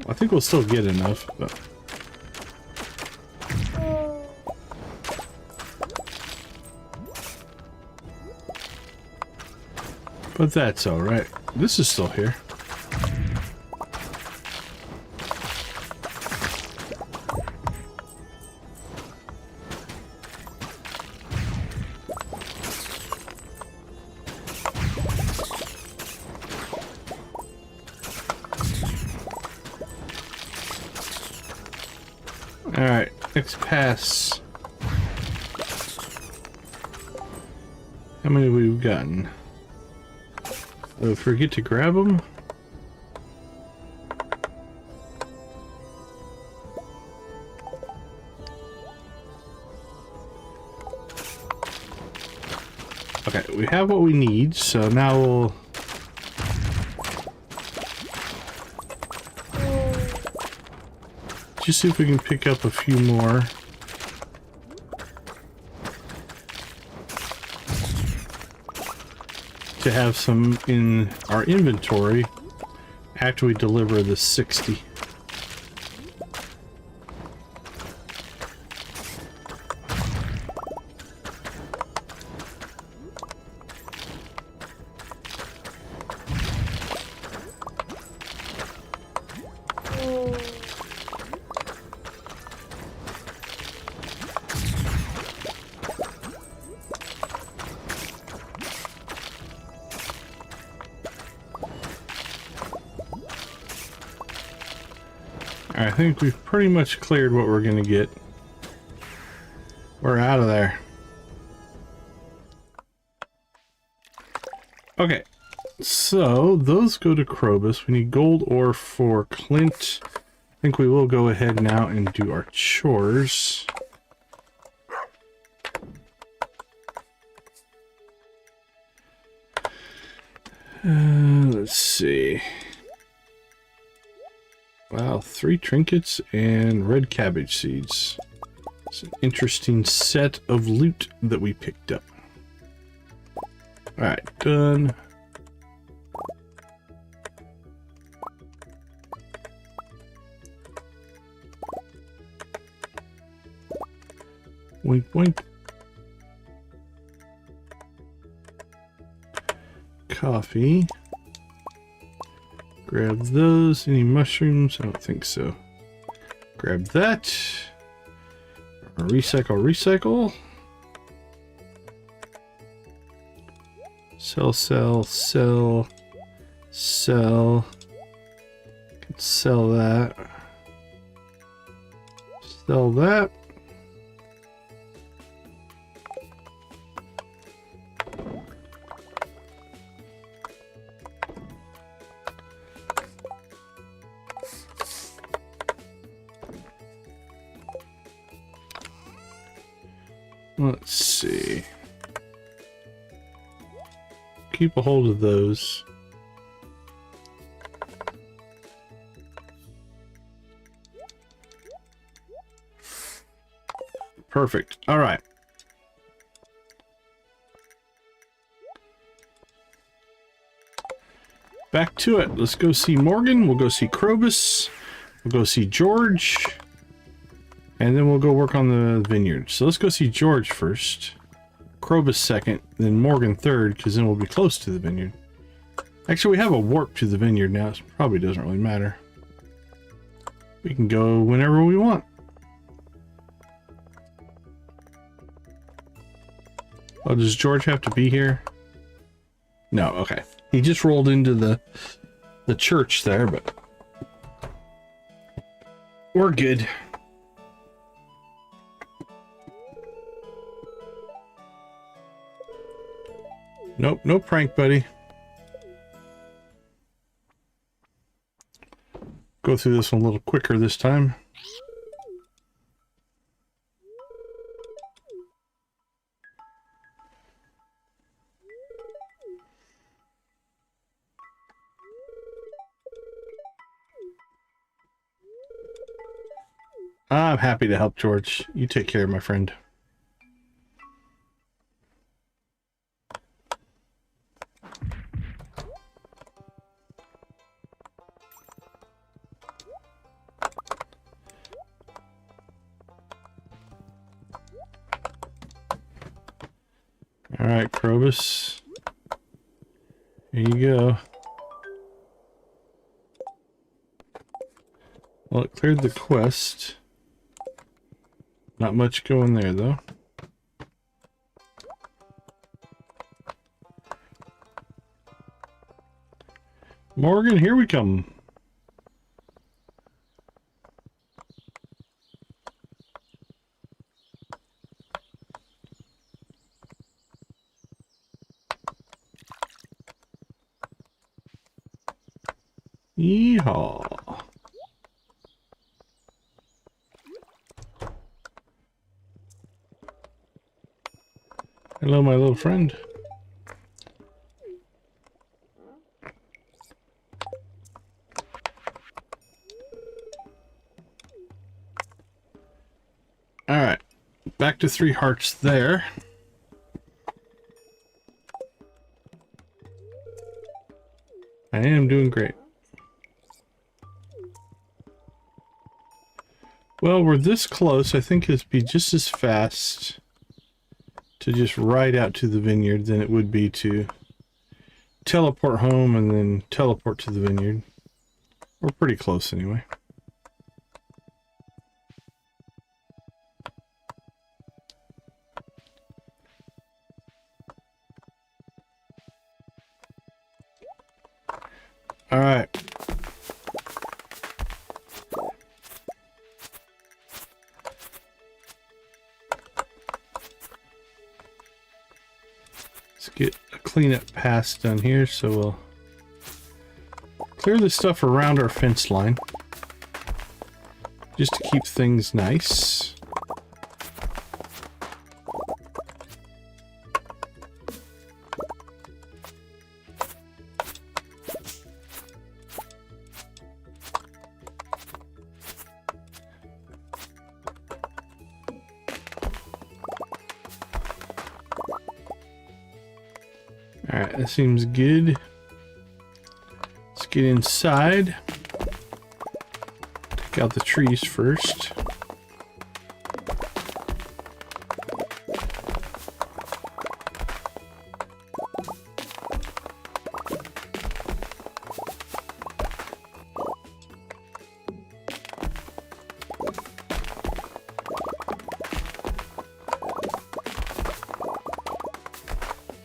I think we'll still get enough, but... But that's alright. This is still here. Alright, next pass. How many have we gotten? Oh, forget to grab them? Okay, we have what we need, so now we'll... just see if we can pick up a few more. To have some in our inventory after we deliver the 60. I think we've pretty much cleared what we're gonna get. We're out of there. Okay, so those go to Krobus. We need gold ore for Clint. I think we will go ahead now and do our chores. Let's see. Wow, 3 trinkets and red cabbage seeds. It's an interesting set of loot that we picked up. Alright, done. Wink, wink. Coffee. Grab those. Any mushrooms? I don't think so. Grab that. Recycle, recycle. Sell, sell, sell, sell. Can sell that. Sell that. Let's see. Keep a hold of those. Perfect. All right. Back to it. Let's go see Morgan. We'll go see Krobus. We'll go see George. And then we'll go work on the vineyard. So let's go see George first. Krobus second, then Morgan third, because then we'll be close to the vineyard. Actually, we have a warp to the vineyard now. So it probably doesn't really matter. We can go whenever we want. Oh, does George have to be here? No, okay. He just rolled into the church there, but we're good. Nope, no prank, buddy. Go through this one a little quicker this time. I'm happy to help, George. You take care, my friend. All right, Krobus. Here you go. Well, it cleared the quest. Not much going there, though. Morgan, here we come. Yeehaw. Hello, my little friend. Alright, back to 3 hearts there. I am doing great. Well, we're this close. I think it'd be just as fast to just ride out to the vineyard than it would be to teleport home and then teleport to the vineyard. We're pretty close anyway. All right. Let's get a cleanup pass done here, so we'll clear the stuff around our fence line just to keep things nice. Alright, that seems good. Let's get inside. Take out the trees first.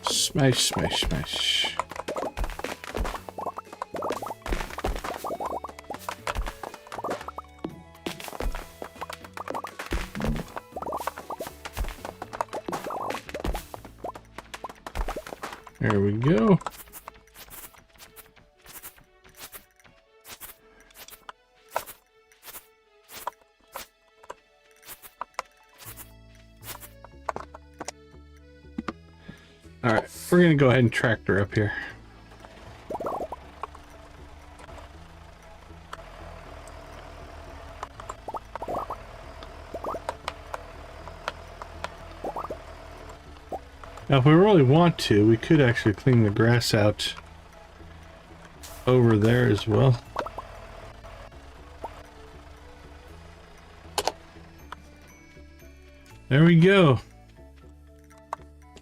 Smash, smash, smash. There we go. Alright, we're gonna go ahead and tractor up here. Now, if we really want to, we could actually clean the grass out over there as well. There we go.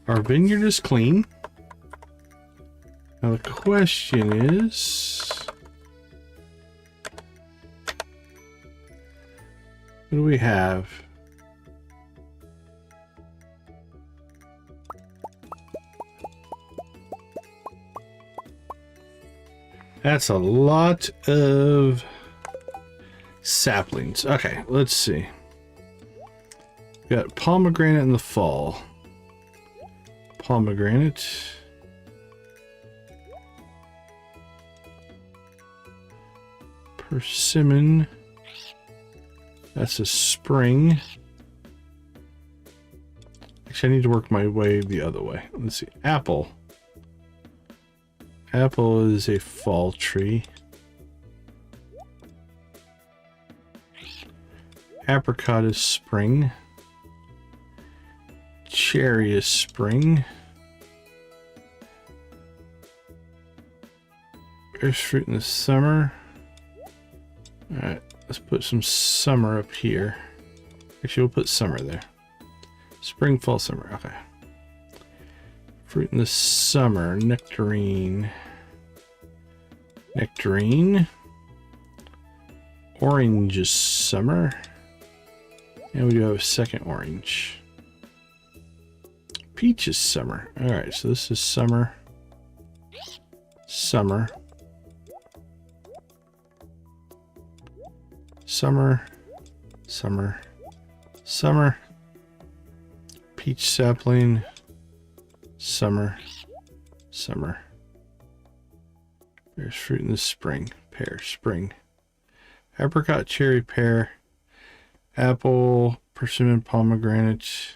Our vineyard is clean. Now the question is, what do we have? That's a lot of saplings. Okay, let's see. We got pomegranate in the fall. Pomegranate. Persimmon. That's a spring. Actually, I need to work my way the other way. Let's see. Apple. Apple is a fall tree. Apricot is spring. Cherry is spring. There's fruit in the summer. Alright, let's put some summer up here. Actually, we'll put summer there. Spring, fall, summer. Okay. Fruit in the summer. Nectarine. Nectarine. Orange is summer. And we do have a second orange. Peach is summer. Alright, so this is summer. Summer. Summer. Summer. Summer. Peach sapling. Summer. Summer. There's fruit in the spring. Pear. Spring. Apricot, cherry, pear. Apple, persimmon, pomegranate.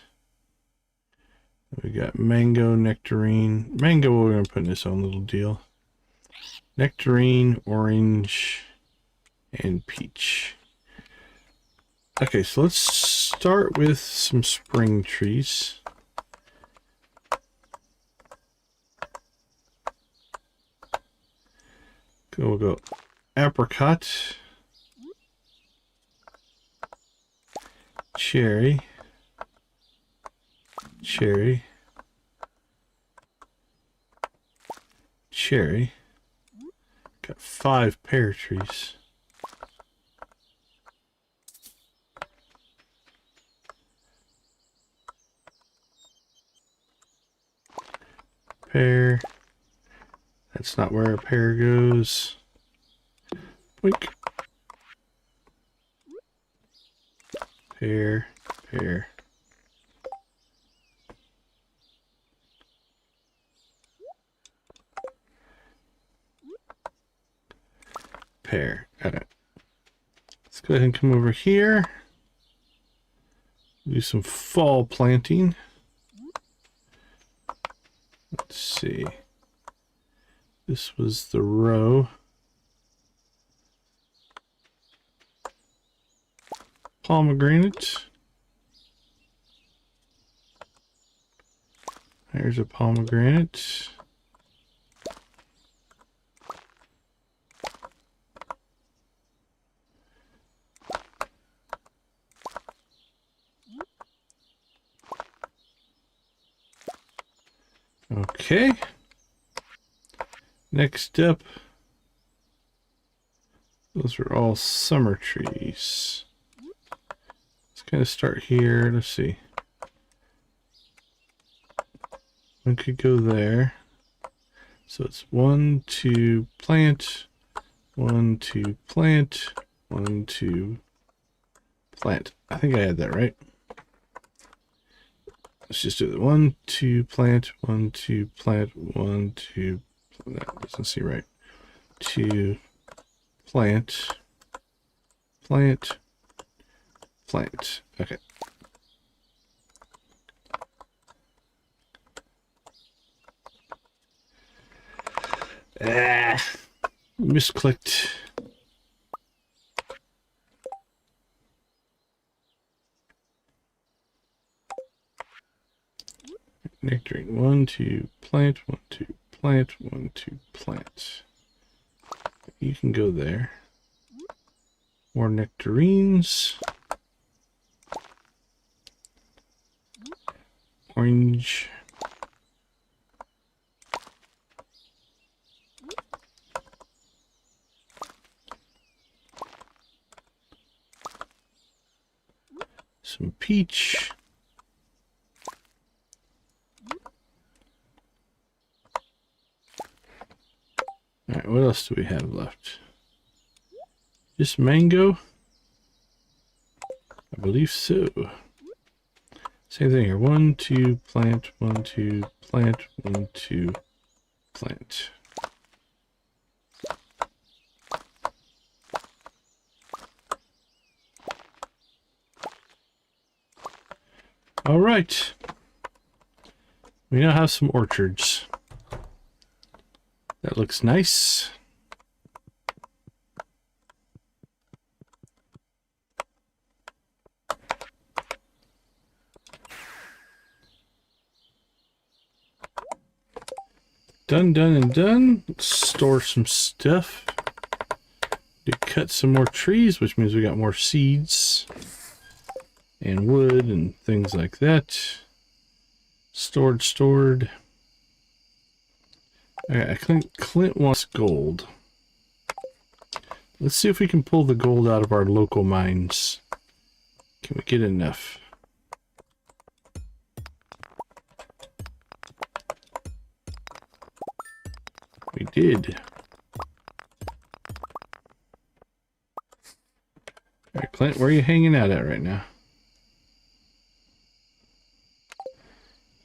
We got mango, nectarine. Mango, we're going to put in its own little deal. Nectarine, orange, and peach. Okay, so let's start with some spring trees. We'll go apricot, cherry, cherry, cherry. Got 5 pear trees. Pear. That's not where a pear goes. Boink. Pear, pear. Pear. Got it. Let's go ahead and come over here. Do some fall planting. Let's see. This was the row. Pomegranate. There's a pomegranate. Okay. Next up, those are all summer trees. Let's kind of start here. Let's see. One could go there. So it's 1, 2, plant. 1, 2, plant. 1, 2, plant. I think I had that right. Let's just do it. 1, 2, plant. 1, 2, plant. 1, 2. That doesn't seem right. 2, plant. Plant. Plant. Okay. Misclicked. Nectarine. 1, 2, plant. 1, 2, plant. 1, 2, plant. You can go there. More nectarines. Orange. Some peach. Alright, what else do we have left? Just mango? I believe so. Same thing here. 1, 2, plant. 1, 2, plant. 1, 2, plant. All right. We now have some orchards. That looks nice. Done, done, and done. Let's store some stuff. To cut some more trees, which means we got more seeds and wood and things like that. Stored. Alright, Clint wants gold. Let's see if we can pull the gold out of our local mines. Can we get enough? We did. Alright, Clint, where are you hanging out at right now?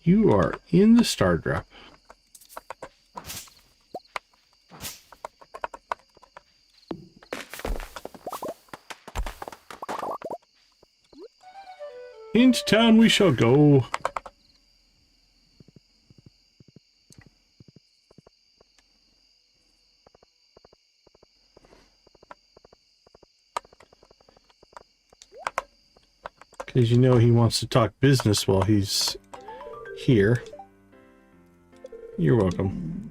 You are in the star drop. Into town we shall go. Because you know he wants to talk business while he's here. You're welcome.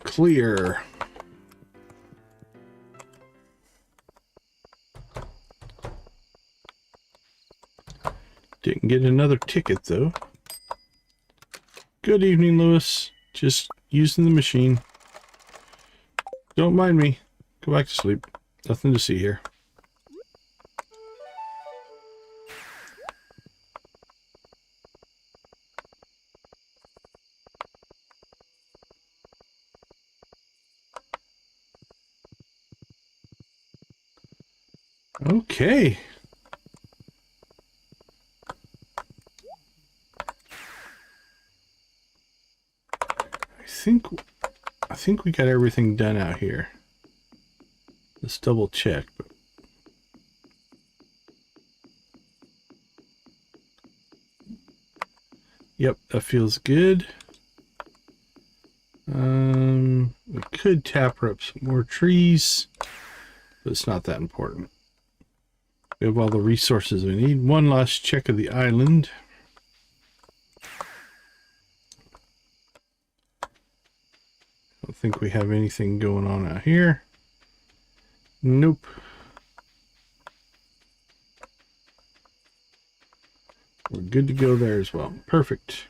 Clear. Didn't get another ticket though. Good evening, Lewis. Just using the machine. Don't mind me. Go back to sleep. Nothing to see here. Okay. I think we got everything done out here. Let's double check. Yep, that feels good. We could tap up some more trees, but it's not that important. We have all the resources we need. One last check of the island. Don't think we have anything going on out here. Nope. We're good to go there as well. Perfect.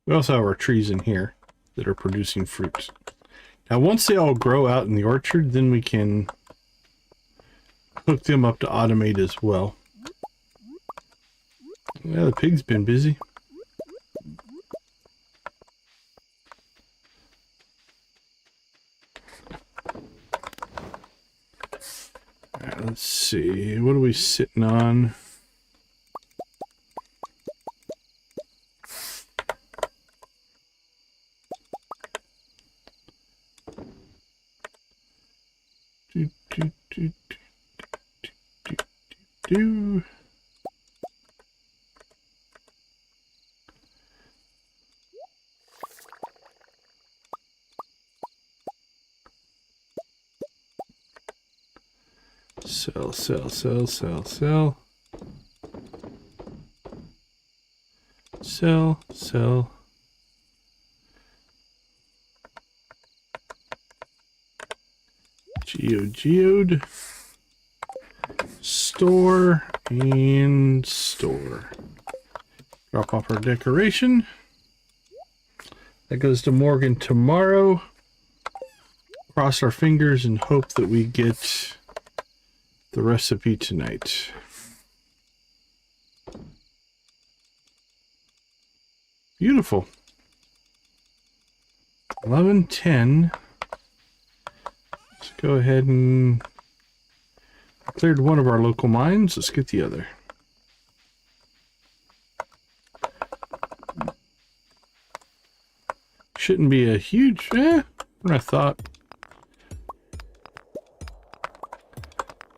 We also have our trees in here that are producing fruit. Now, once they all grow out in the orchard, then we can hook them up to automate as well. Yeah, the pig's been busy. Alright, let's see. What are we sitting on? Do. Sell, sell, sell, sell, sell. Sell, sell. Geode. Store and store. Drop off our decoration. That goes to Morgan tomorrow. Cross our fingers and hope that we get the recipe tonight. Beautiful. 11:10. Let's go ahead and cleared one of our local mines. Let's get the other. Shouldn't be a huge, what I thought.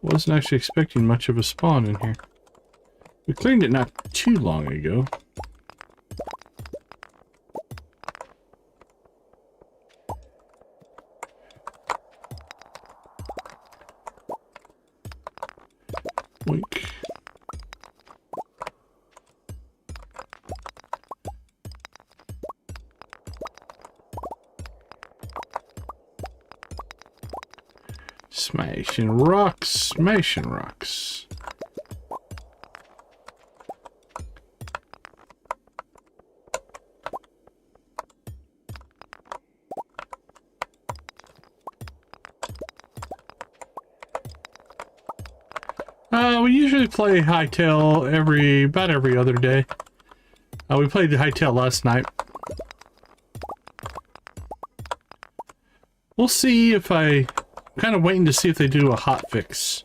Wasn't actually expecting much of a spawn in here. We cleaned it not too long ago. Wink. Smashing rocks, smashing rocks. We usually play Hightail about every other day. We played Hightail last night. We'll see if I'm kind of waiting to see if they do a hotfix.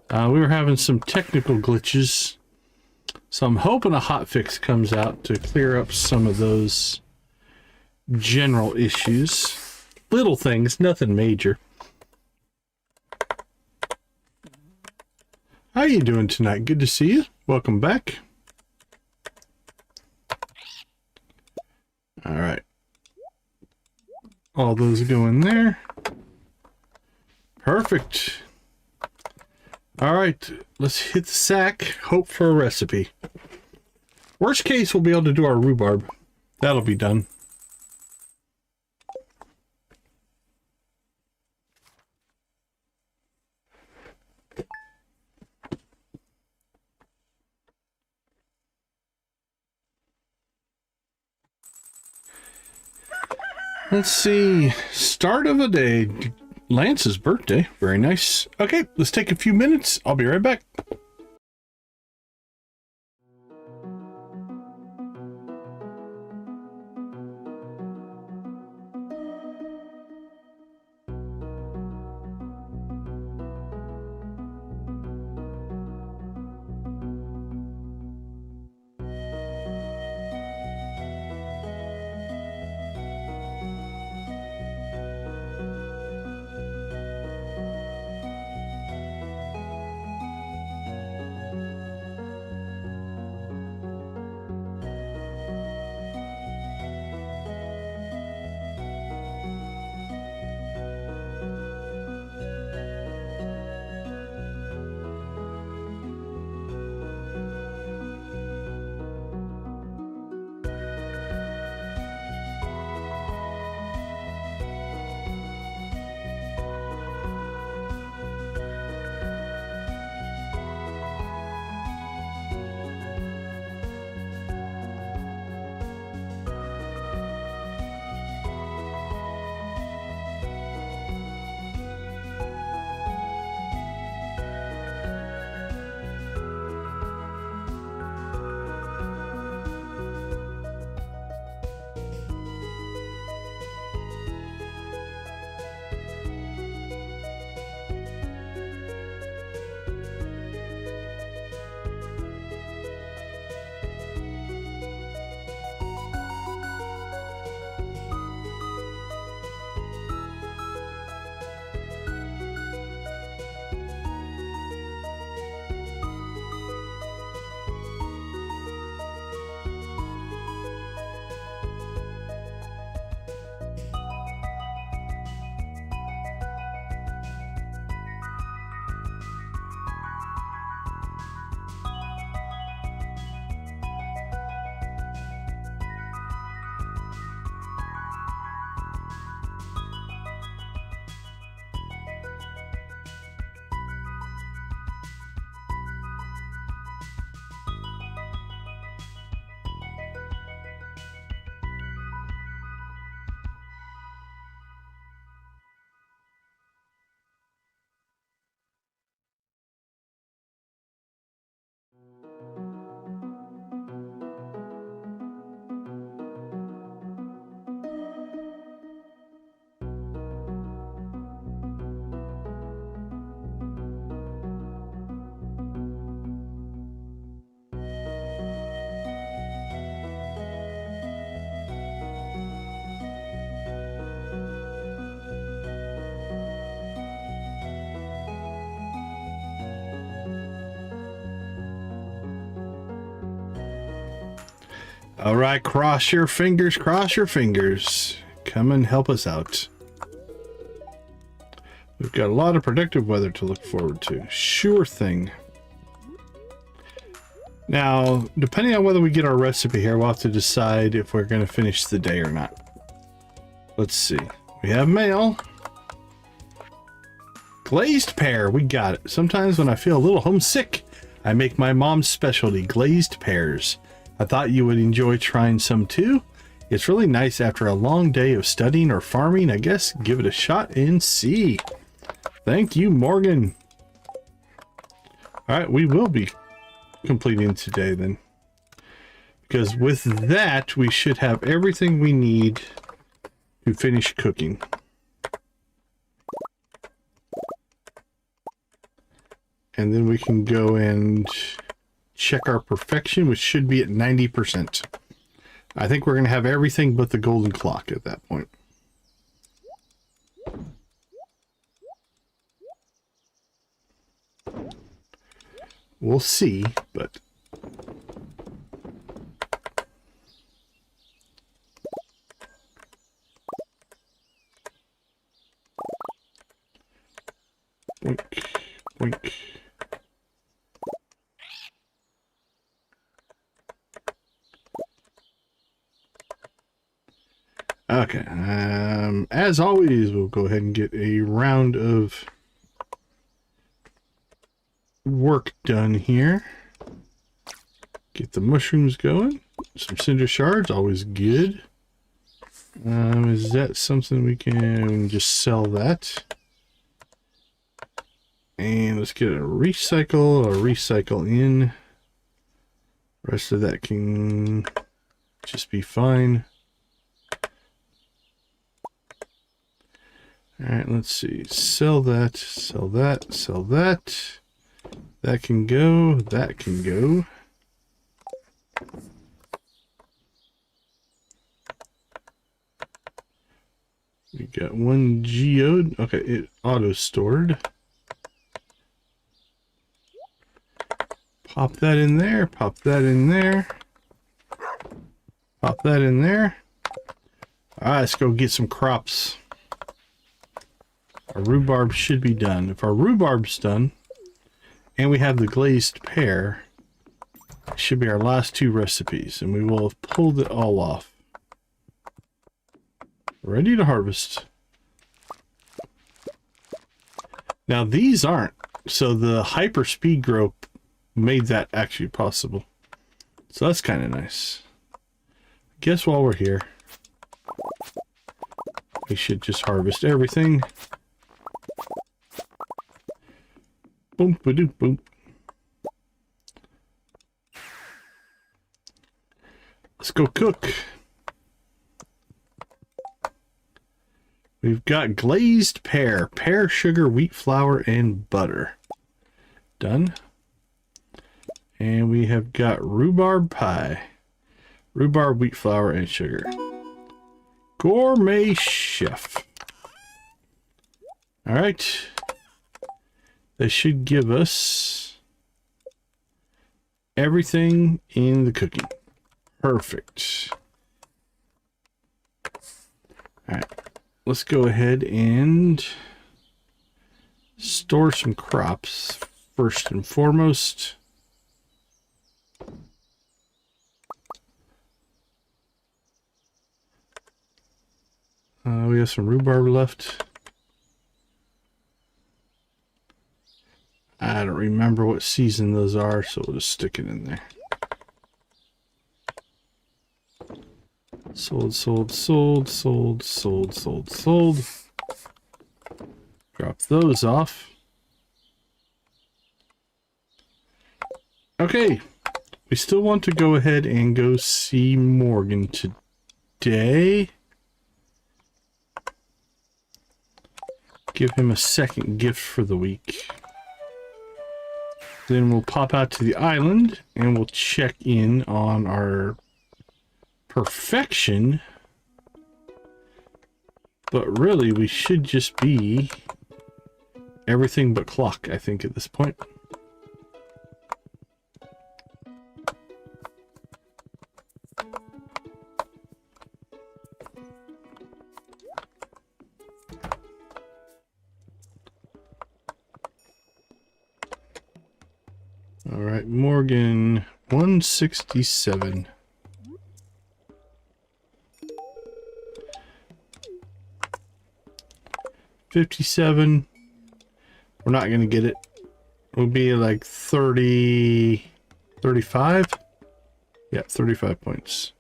We were having some technical glitches, so I'm hoping a hotfix comes out to clear up some of those general issues. Little things, nothing major. How you doing tonight? Good to see you. Welcome back. All right. All those go in there. Perfect. All right. Let's hit the sack. Hope for a recipe. Worst case, we'll be able to do our rhubarb. That'll be done. Let's see. Start of a day. Lance's birthday. Very nice. Okay, let's take a few minutes. I'll be right back. All right, cross your fingers, cross your fingers. Come and help us out. We've got a lot of productive weather to look forward to. Sure thing. Now, depending on whether we get our recipe here, we'll have to decide if we're going to finish the day or not. Let's see. We have mail. Glazed pear, we got it. Sometimes when I feel a little homesick, I make my mom's specialty, glazed pears. I thought you would enjoy trying some too. It's really nice after a long day of studying or farming. I guess give it a shot and see. Thank you, Morgan. All right, we will be completing today then. Because with that, we should have everything we need to finish cooking. And then we can go and check our perfection, which should be at 90%. I think we're going to have everything but the golden clock at that point. We'll see, but... Boink, boink. Okay, as always, we'll go ahead and get a round of work done here. Get the mushrooms going. Some cinder shards, always good. Is that something we can just sell that? And let's get a recycle in. Rest of that can just be fine. Alright, let's see. Sell that, sell that, sell that. That can go, that can go. We got one geode. Okay, it auto-stored. Pop that in there, pop that in there. Pop that in there. Alright, let's go get some crops. Our rhubarb should be done. If our rhubarb's done, and we have the glazed pear, it should be our last two recipes, and we will have pulled it all off. Ready to harvest. Now these aren't, so the hyper speed grow made that actually possible. So that's kind of nice. Guess while we're here, we should just harvest everything. Boom, ba-doom, boom. Let's go cook. We've got glazed pear, pear sugar, wheat flour, and butter. Done. And we have got rhubarb pie. Rhubarb, wheat flour, and sugar. Gourmet chef. All right. They should give us everything in the cooking. Perfect. All right. Let's go ahead and store some crops first and foremost. We have some rhubarb left. I don't remember what season those are, so we'll just stick it in there. Sold, sold, sold, sold, sold, sold, sold. Drop those off. Okay. We still want to go ahead and go see Morgan today. Give him a second gift for the week. Then we'll pop out to the island and we'll check in on our perfection. But really, we should just be everything but clock, I think, at this point. All right, Morgan, 167. $57. We're not going to get it. We'll be like 30, 35. Yeah, 35 points.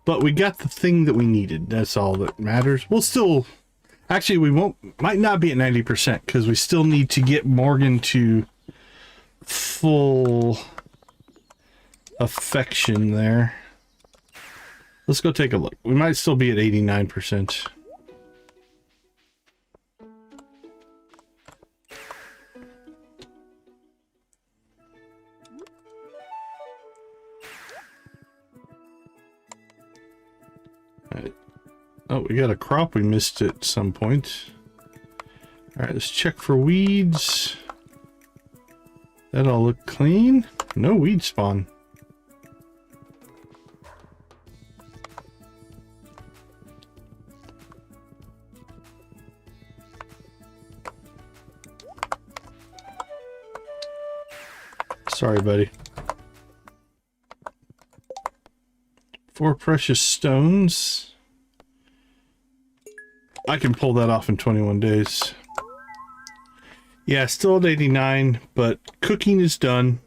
But we got the thing that we needed. That's all that matters. We'll still... Actually, we might not be at 90% because we still need to get Morgan to full affection there. Let's go take a look. We might still be at 89%. Alright. Oh, we got a crop we missed at some point. Alright, let's check for weeds. That all look clean. No weed spawn. Sorry, buddy. 4 precious stones. I can pull that off in 21 days. Yeah, still at 89, but cooking is done.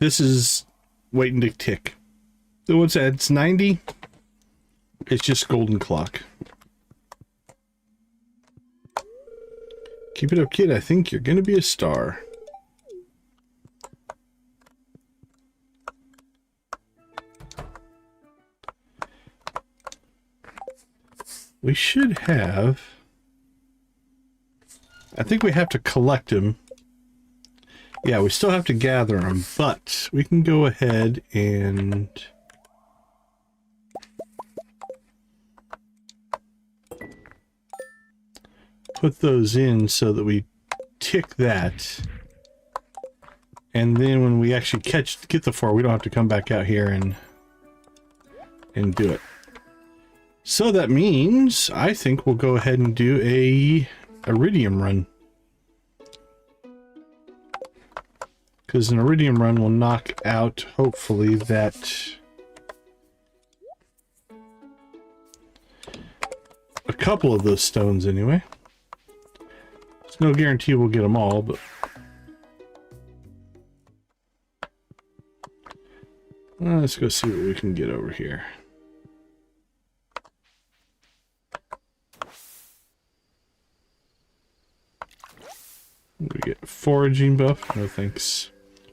This is waiting to tick. So what's that? It's 90. It's just golden clock. Keep it up, kid. I think you're gonna be a star. We should have... I think we have to collect them. Yeah, we still have to gather them, but we can go ahead and... put those in so that we tick that. And then when we actually get the 4, we don't have to come back out here and do it. So that means I think we'll go ahead and do a iridium run. Because an iridium run will knock out, hopefully, that... a couple of those stones anyway. There's no guarantee we'll get them all, but... let's go see what we can get over here. We get foraging buff. No thanks.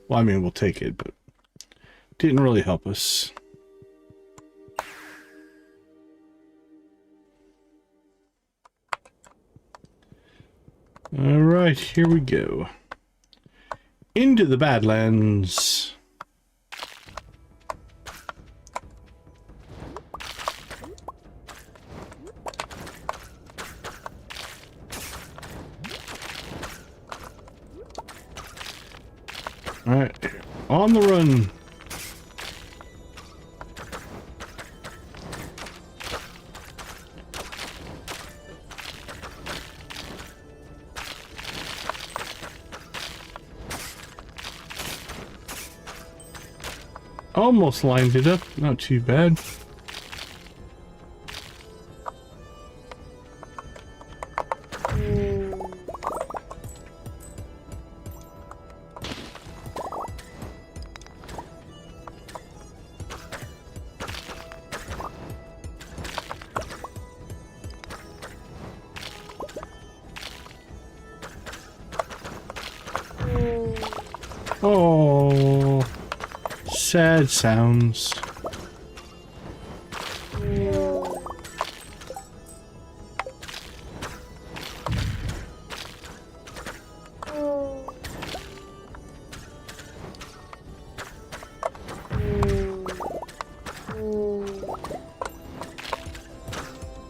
Well, I mean, we'll take it, but didn't really help us. All right, here we go. Into the Badlands. All right, on the run. Almost lined it up, not too bad. Oh, sad sounds.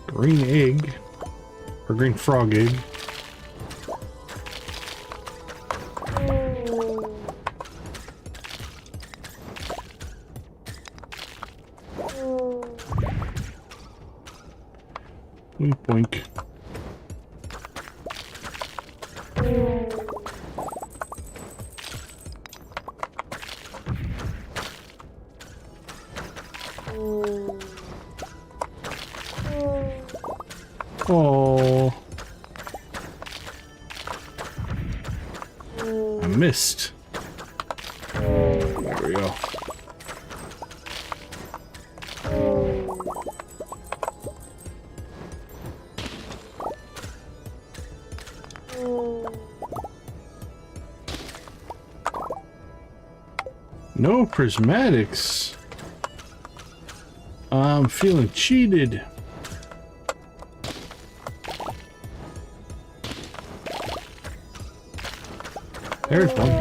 Green egg, or green frog egg. Boink. Oh. missed. There we go. No prismatics. I'm feeling cheated. There's one.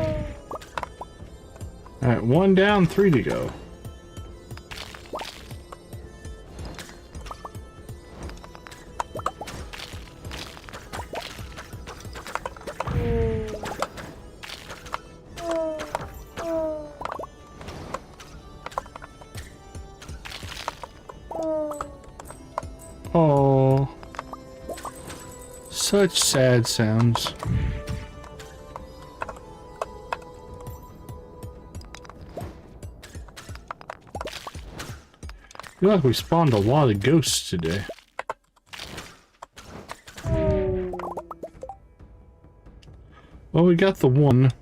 Alright, 1 down, 3 to go. Oh, such sad sounds. I feel like we spawned a lot of ghosts today. Well, we got the one.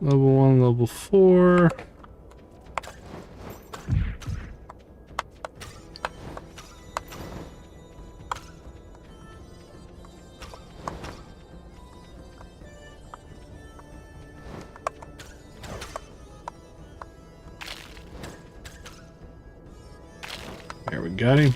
Level 1, level 4. There we got him.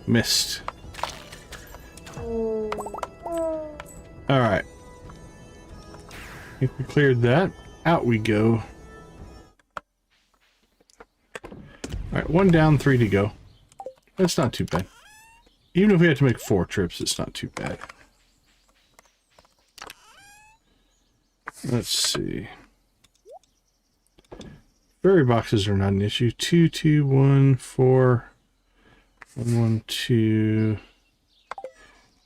Missed. Alright. I think we cleared that. Out we go. Alright, 1 down, 3 to go. That's not too bad. Even if we had to make 4 trips, it's not too bad. Let's see. Berry boxes are not an issue. 2, 2, 1, 4, 1, 1, 2.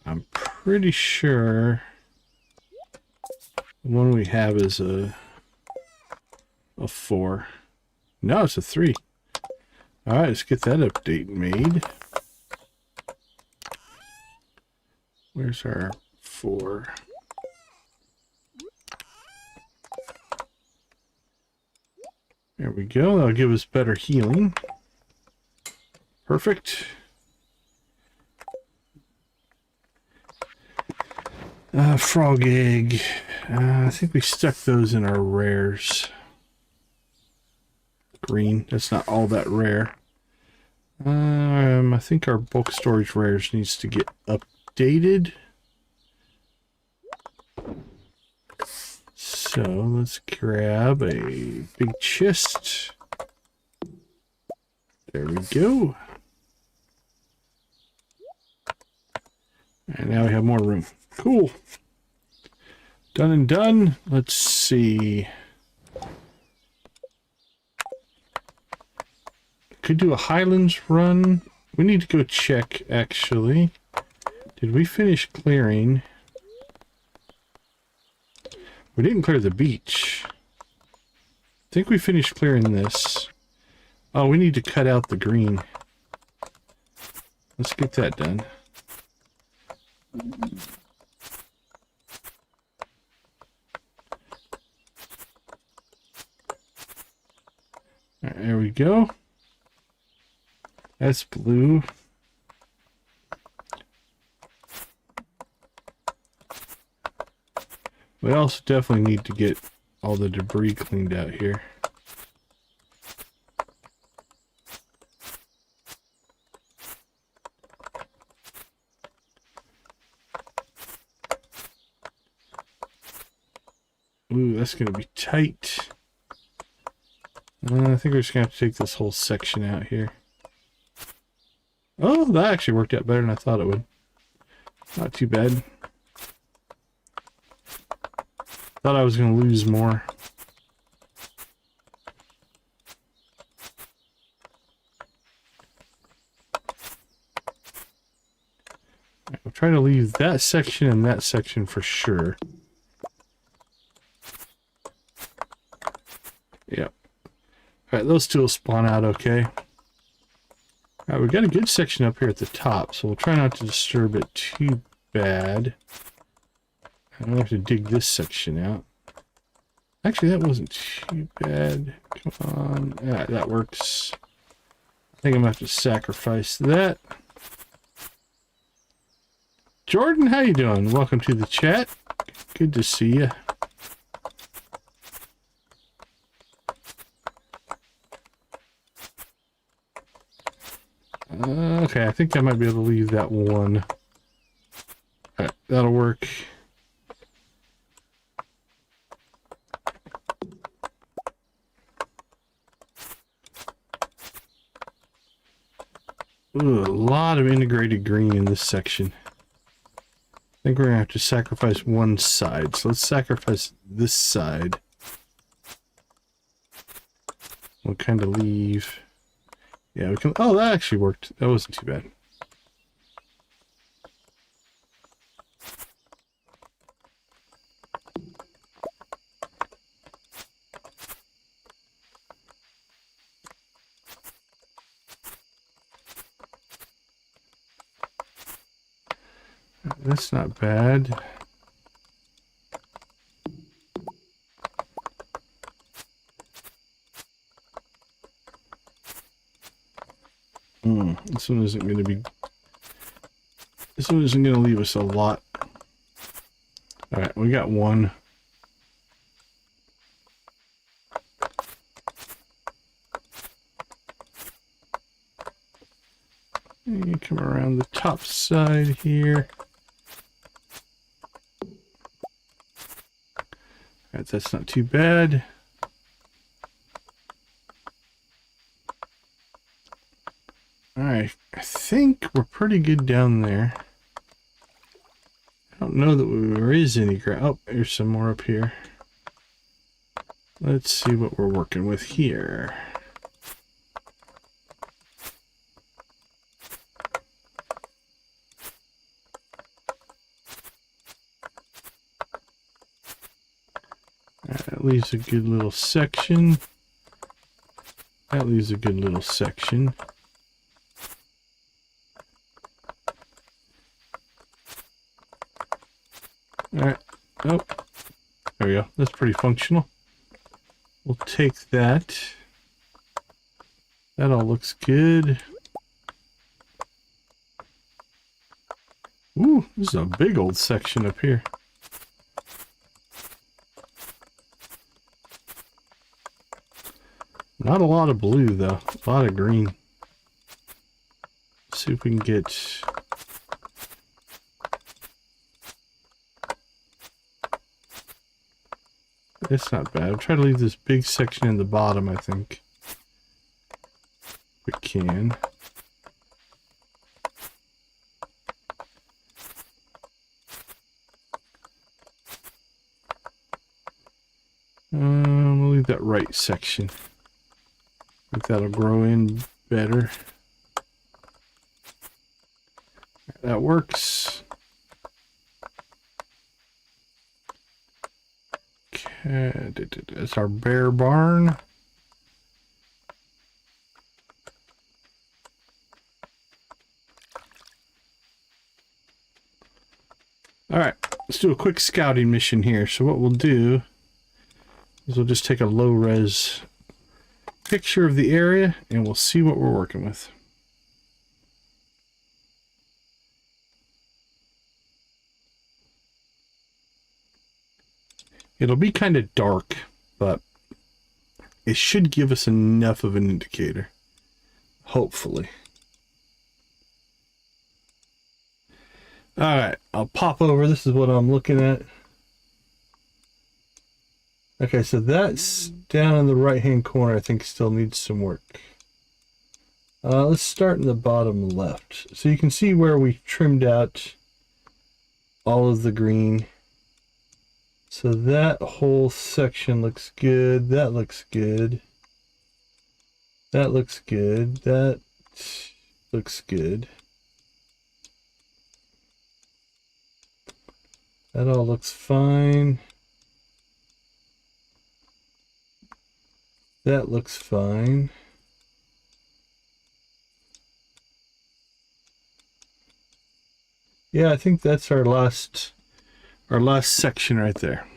I'm pretty sure the one we have is a 4. No, it's a 3. Alright, let's get that update made. Where's our 4? There we go. That'll give us better healing. Perfect. Frog egg. I think we stuck those in our rares. Green. That's not all that rare. I think our bulk storage rares needs to get updated. So let's grab a big chest. There we go. And now we have more room. Cool. Done and done. Let's see. Could do a Highlands run. We need to go check, actually. Did we finish clearing? We didn't clear the beach. I think we finished clearing this. Oh, we need to cut out the green. Let's get that done. Alright, there we go. That's blue. We also definitely need to get all the debris cleaned out here. Ooh, that's going to be tight. I think we're just going to have to take this whole section out here. Oh, that actually worked out better than I thought it would. Not too bad. Thought I was going to lose more. Right, we'll try to leave that section and that section for sure. Yep. Alright, those two will spawn out okay. Alright, we got a good section up here at the top, so we'll try not to disturb it too bad. I don't have to dig this section out. Actually, that wasn't too bad. Come on. Yeah, that works. I think I'm going to have to sacrifice that. Jordan, how you doing? Welcome to the chat. Good to see you. Okay, I think I might be able to leave that one. Alright, that'll work. Ooh, a lot of integrated green in this section. I think we're going to have to sacrifice one side. So let's sacrifice this side. We'll kind of leave... Yeah, we can... Oh, that actually worked. That wasn't too bad. That's not bad. This one isn't going to be... This one isn't going to leave us a lot. Alright, we got one. You come around the top side here. Alright, that's not too bad. Alright, I think we're pretty good down there. I don't know that there is any ground. Oh, there's some more up here. Let's see what we're working with here. That leaves a good little section. That leaves a good little section. Alright. Oh. There we go. That's pretty functional. We'll take that. That all looks good. Ooh, this is a big old section up here. Not a lot of blue, though. A lot of green. Let's see if we can get... It's not bad. I'll try to leave this big section in the bottom, I think. We can. We'll leave that right section. I think that'll grow in better. That works. Okay, that's our bear barn. Alright, let's do a quick scouting mission here. So what we'll do is we'll just take a low-res picture of the area and we'll see what we're working with. It'll be kind of dark, but it should give us enough of an indicator. Hopefully. Alright, I'll pop over. This is what I'm looking at. Okay, so that's down in the right-hand corner. I think still needs some work. Let's start in the bottom left. So you can see where we trimmed out all of the green. So that whole section looks good. That looks good. That looks good. That looks good. That all looks fine. That looks fine. Yeah, I think that's our last section right there.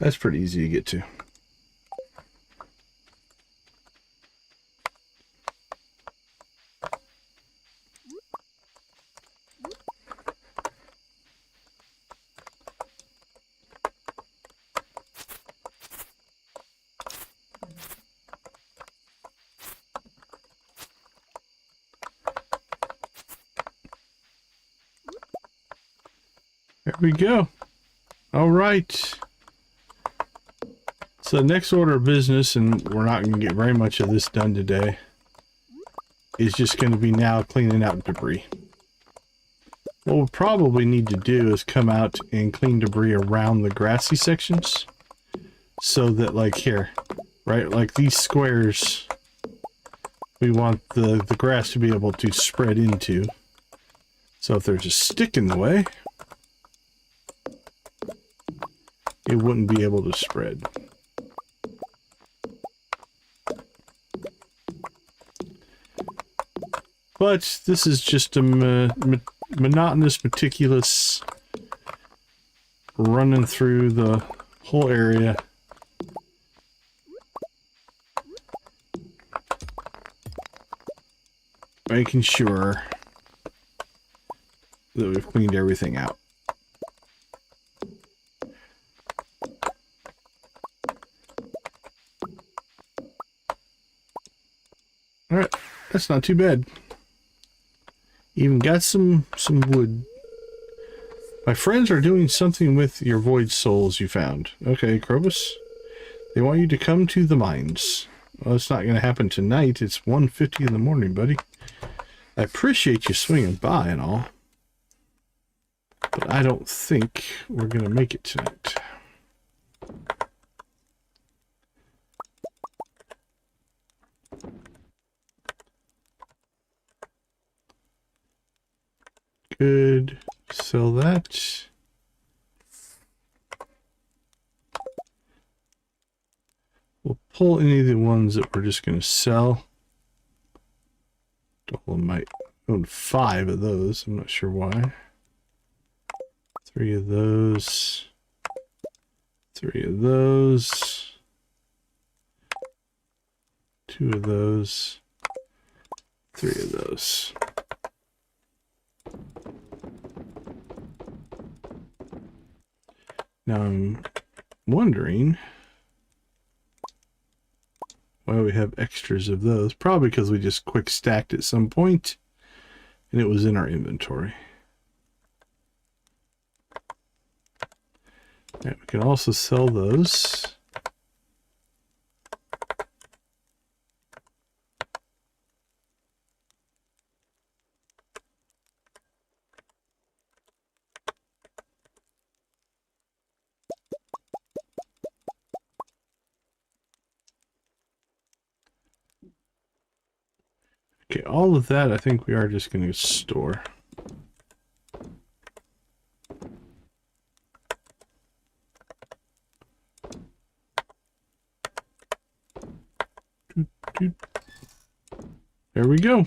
That's pretty easy to get to. There we go. All right. So the next order of business, and we're not going to get very much of this done today, is just going to be now cleaning out debris. What we'll probably need to do is come out and clean debris around the grassy sections, so that, like here, right, like these squares, we want the grass to be able to spread into. So if there's a stick in the way, it wouldn't be able to spread. But this is just a monotonous, meticulous running through the whole area. Making sure that we've cleaned everything out. Alright, that's not too bad. Even got some wood. My friends are doing something with your void souls you found. Okay, Krobus. They want you to come to the mines. Well, it's not going to happen tonight. It's 1:50 in the morning, buddy. I appreciate you swinging by and all, but I don't think we're going to make it tonight. Good. Sell that. We'll pull any of the ones that we're just going to sell. Well, I might own 5 of those. I'm not sure why. 3 of those. 3 of those. 2 of those. 3 of those. Now I'm wondering why we have extras of those. Probably because we just quick stacked at some point and it was in our inventory. Right, we can also sell those. Okay, all of that I think we are just going to store. There we go.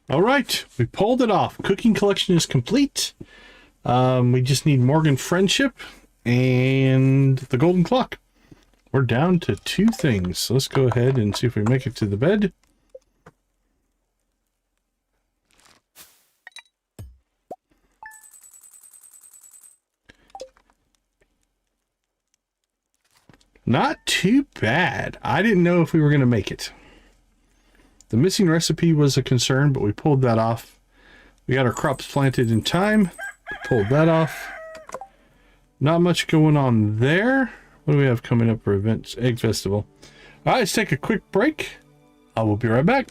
All right, we pulled it off. Cooking collection is complete. We just need Morgan Friendship and the golden clock. We're down to 2 things. So let's go ahead and see if we make it to the bed. Not too bad. I didn't know if we were going to make it. The missing recipe was a concern, but we pulled that off. We got our crops planted in time. Pulled that off. Not much going on there. What do we have coming up for events? Egg Festival. All right, let's take a quick break. I will be right back.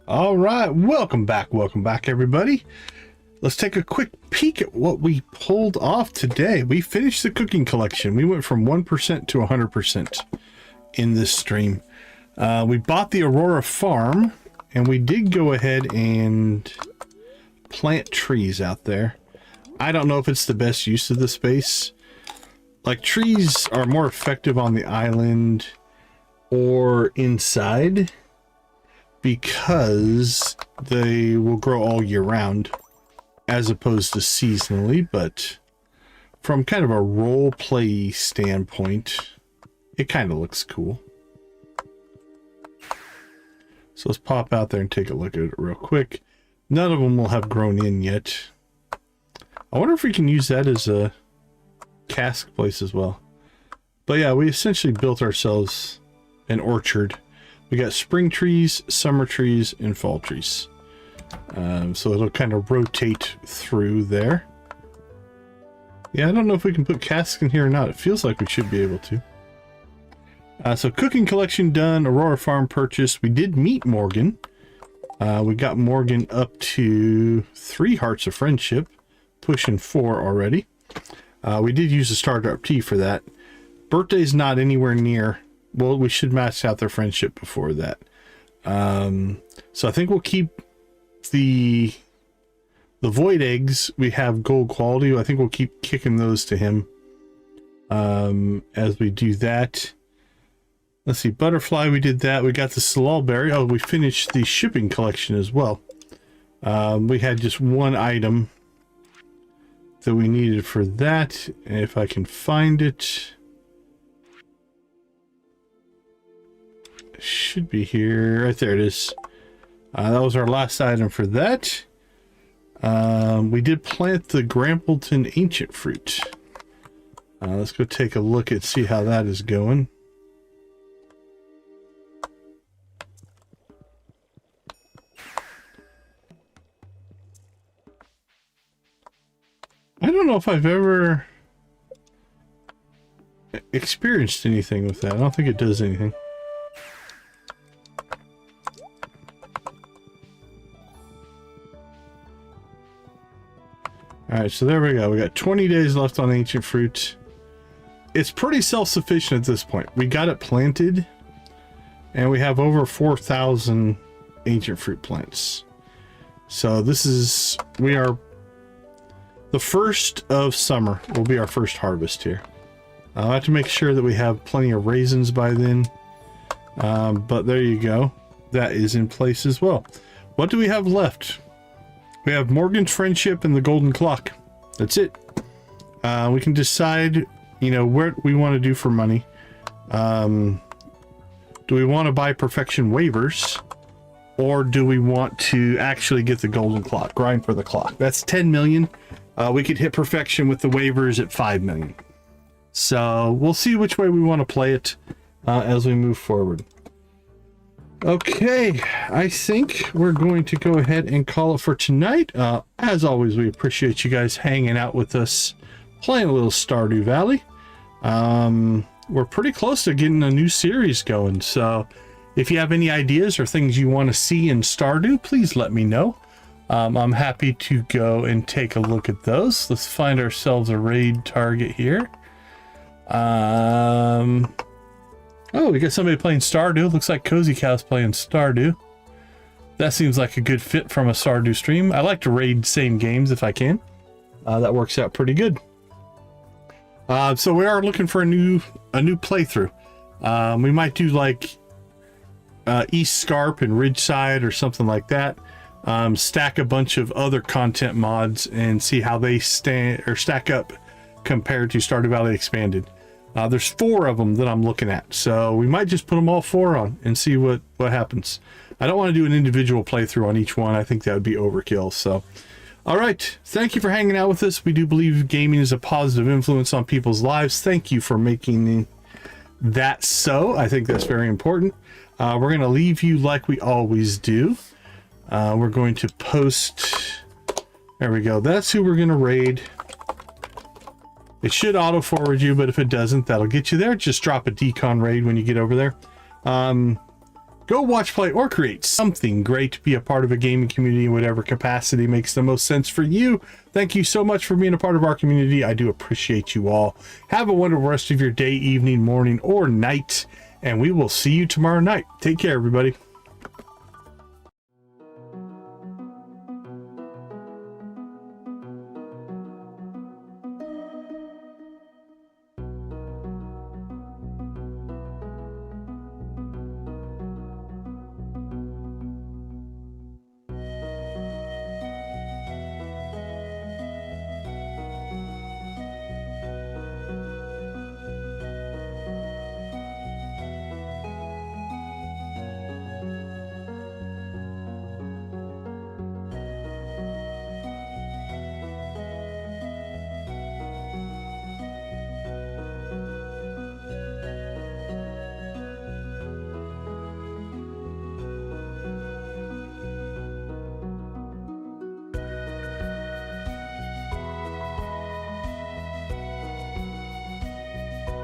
All right, welcome back everybody. Let's take a quick peek at what we pulled off today. We finished the cooking collection. We went from 1% to 100% in this stream. We bought the Aurora farm, and we did go ahead and plant trees out there. I don't know if it's the best use of the space. Like, trees are more effective on the island or inside, because they will grow all year round as opposed to seasonally. But from kind of a role play standpoint, it kind of looks cool. So let's pop out there and take a look at it real quick. None of them will have grown in yet. I wonder if we can use that as a cask place as well. But yeah, we essentially built ourselves an orchard. We got spring trees, summer trees, and fall trees. So it'll kind of rotate through there. Yeah, I don't know if we can put casks in here or not. It feels like we should be able to. So cooking collection done, Aurora farm purchase. We did meet Morgan. We got Morgan up to 3 hearts of friendship, pushing 4 already. We did use a Stardew tea for that. Birthday's not anywhere near. Well, we should match out their friendship before that. So I think we'll keep the void eggs. We have gold quality. I think we'll keep kicking those to him as we do that. Let's see, butterfly, we did that. We got the salalberry. Oh, we finished the shipping collection as well. We had just one item that we needed for that. And if I can find it, it should be here. Right there it is. That was our last item for that. We did plant the Grampleton ancient fruit. Let's go take a look and see how that is going. I don't know if I've ever experienced anything with that. I don't think it does anything. Alright, so there we go. We got 20 days left on ancient fruit. It's pretty self-sufficient at this point. We got it planted, and we have over 4,000 ancient fruit plants. So this is, we are, the first of summer will be our first harvest here. I'll have to make sure that we have plenty of raisins by then. But there you go. That is in place as well. What do we have left? We have Morgan's friendship and the golden clock. That's it. We can decide, you know, what we want to do for money. Do we want to buy perfection waivers, or do we want to actually get the golden clock, grind for the clock? That's 10 million. We could hit perfection with the waivers at 5 million. So we'll see which way we want to play it as we move forward. Okay, I think we're going to go ahead and call it for tonight. As always, we appreciate you guys hanging out with us, playing a little Stardew Valley. We're pretty close to getting a new series going, so if you have any ideas or things you want to see in Stardew, please let me know. I'm happy to go and take a look at those. Let's find ourselves a raid target here. Oh, we got somebody playing Stardew. Looks like Cozy Cow's playing Stardew. That seems like a good fit from a Stardew stream. I like to raid same games if I can. That works out pretty good. So we are looking for a new playthrough. We might do like East Scarp and Ridgeside or something like that. Stack a bunch of other content mods and see how they stack up compared to Stardew Valley Expanded. There's 4 of them that I'm looking at, so we might just put them all 4 on and see what happens. I don't want to do an individual playthrough on each one. I think that would be overkill. So, all right, thank you for hanging out with us. We do believe gaming is a positive influence on people's lives. Thank you for making that so. I think that's very important. We're going to leave you like we always do. We're going to post, there we go. That's who we're going to raid. It should auto forward you, but if it doesn't, that'll get you there. Just drop a decon raid when you get over there. Go watch, play, or create something great. Be a part of a gaming community in whatever capacity makes the most sense for you. Thank you so much for being a part of our community. I do appreciate you all. Have a wonderful rest of your day, evening, morning, or night, and we will see you tomorrow night. Take care, everybody.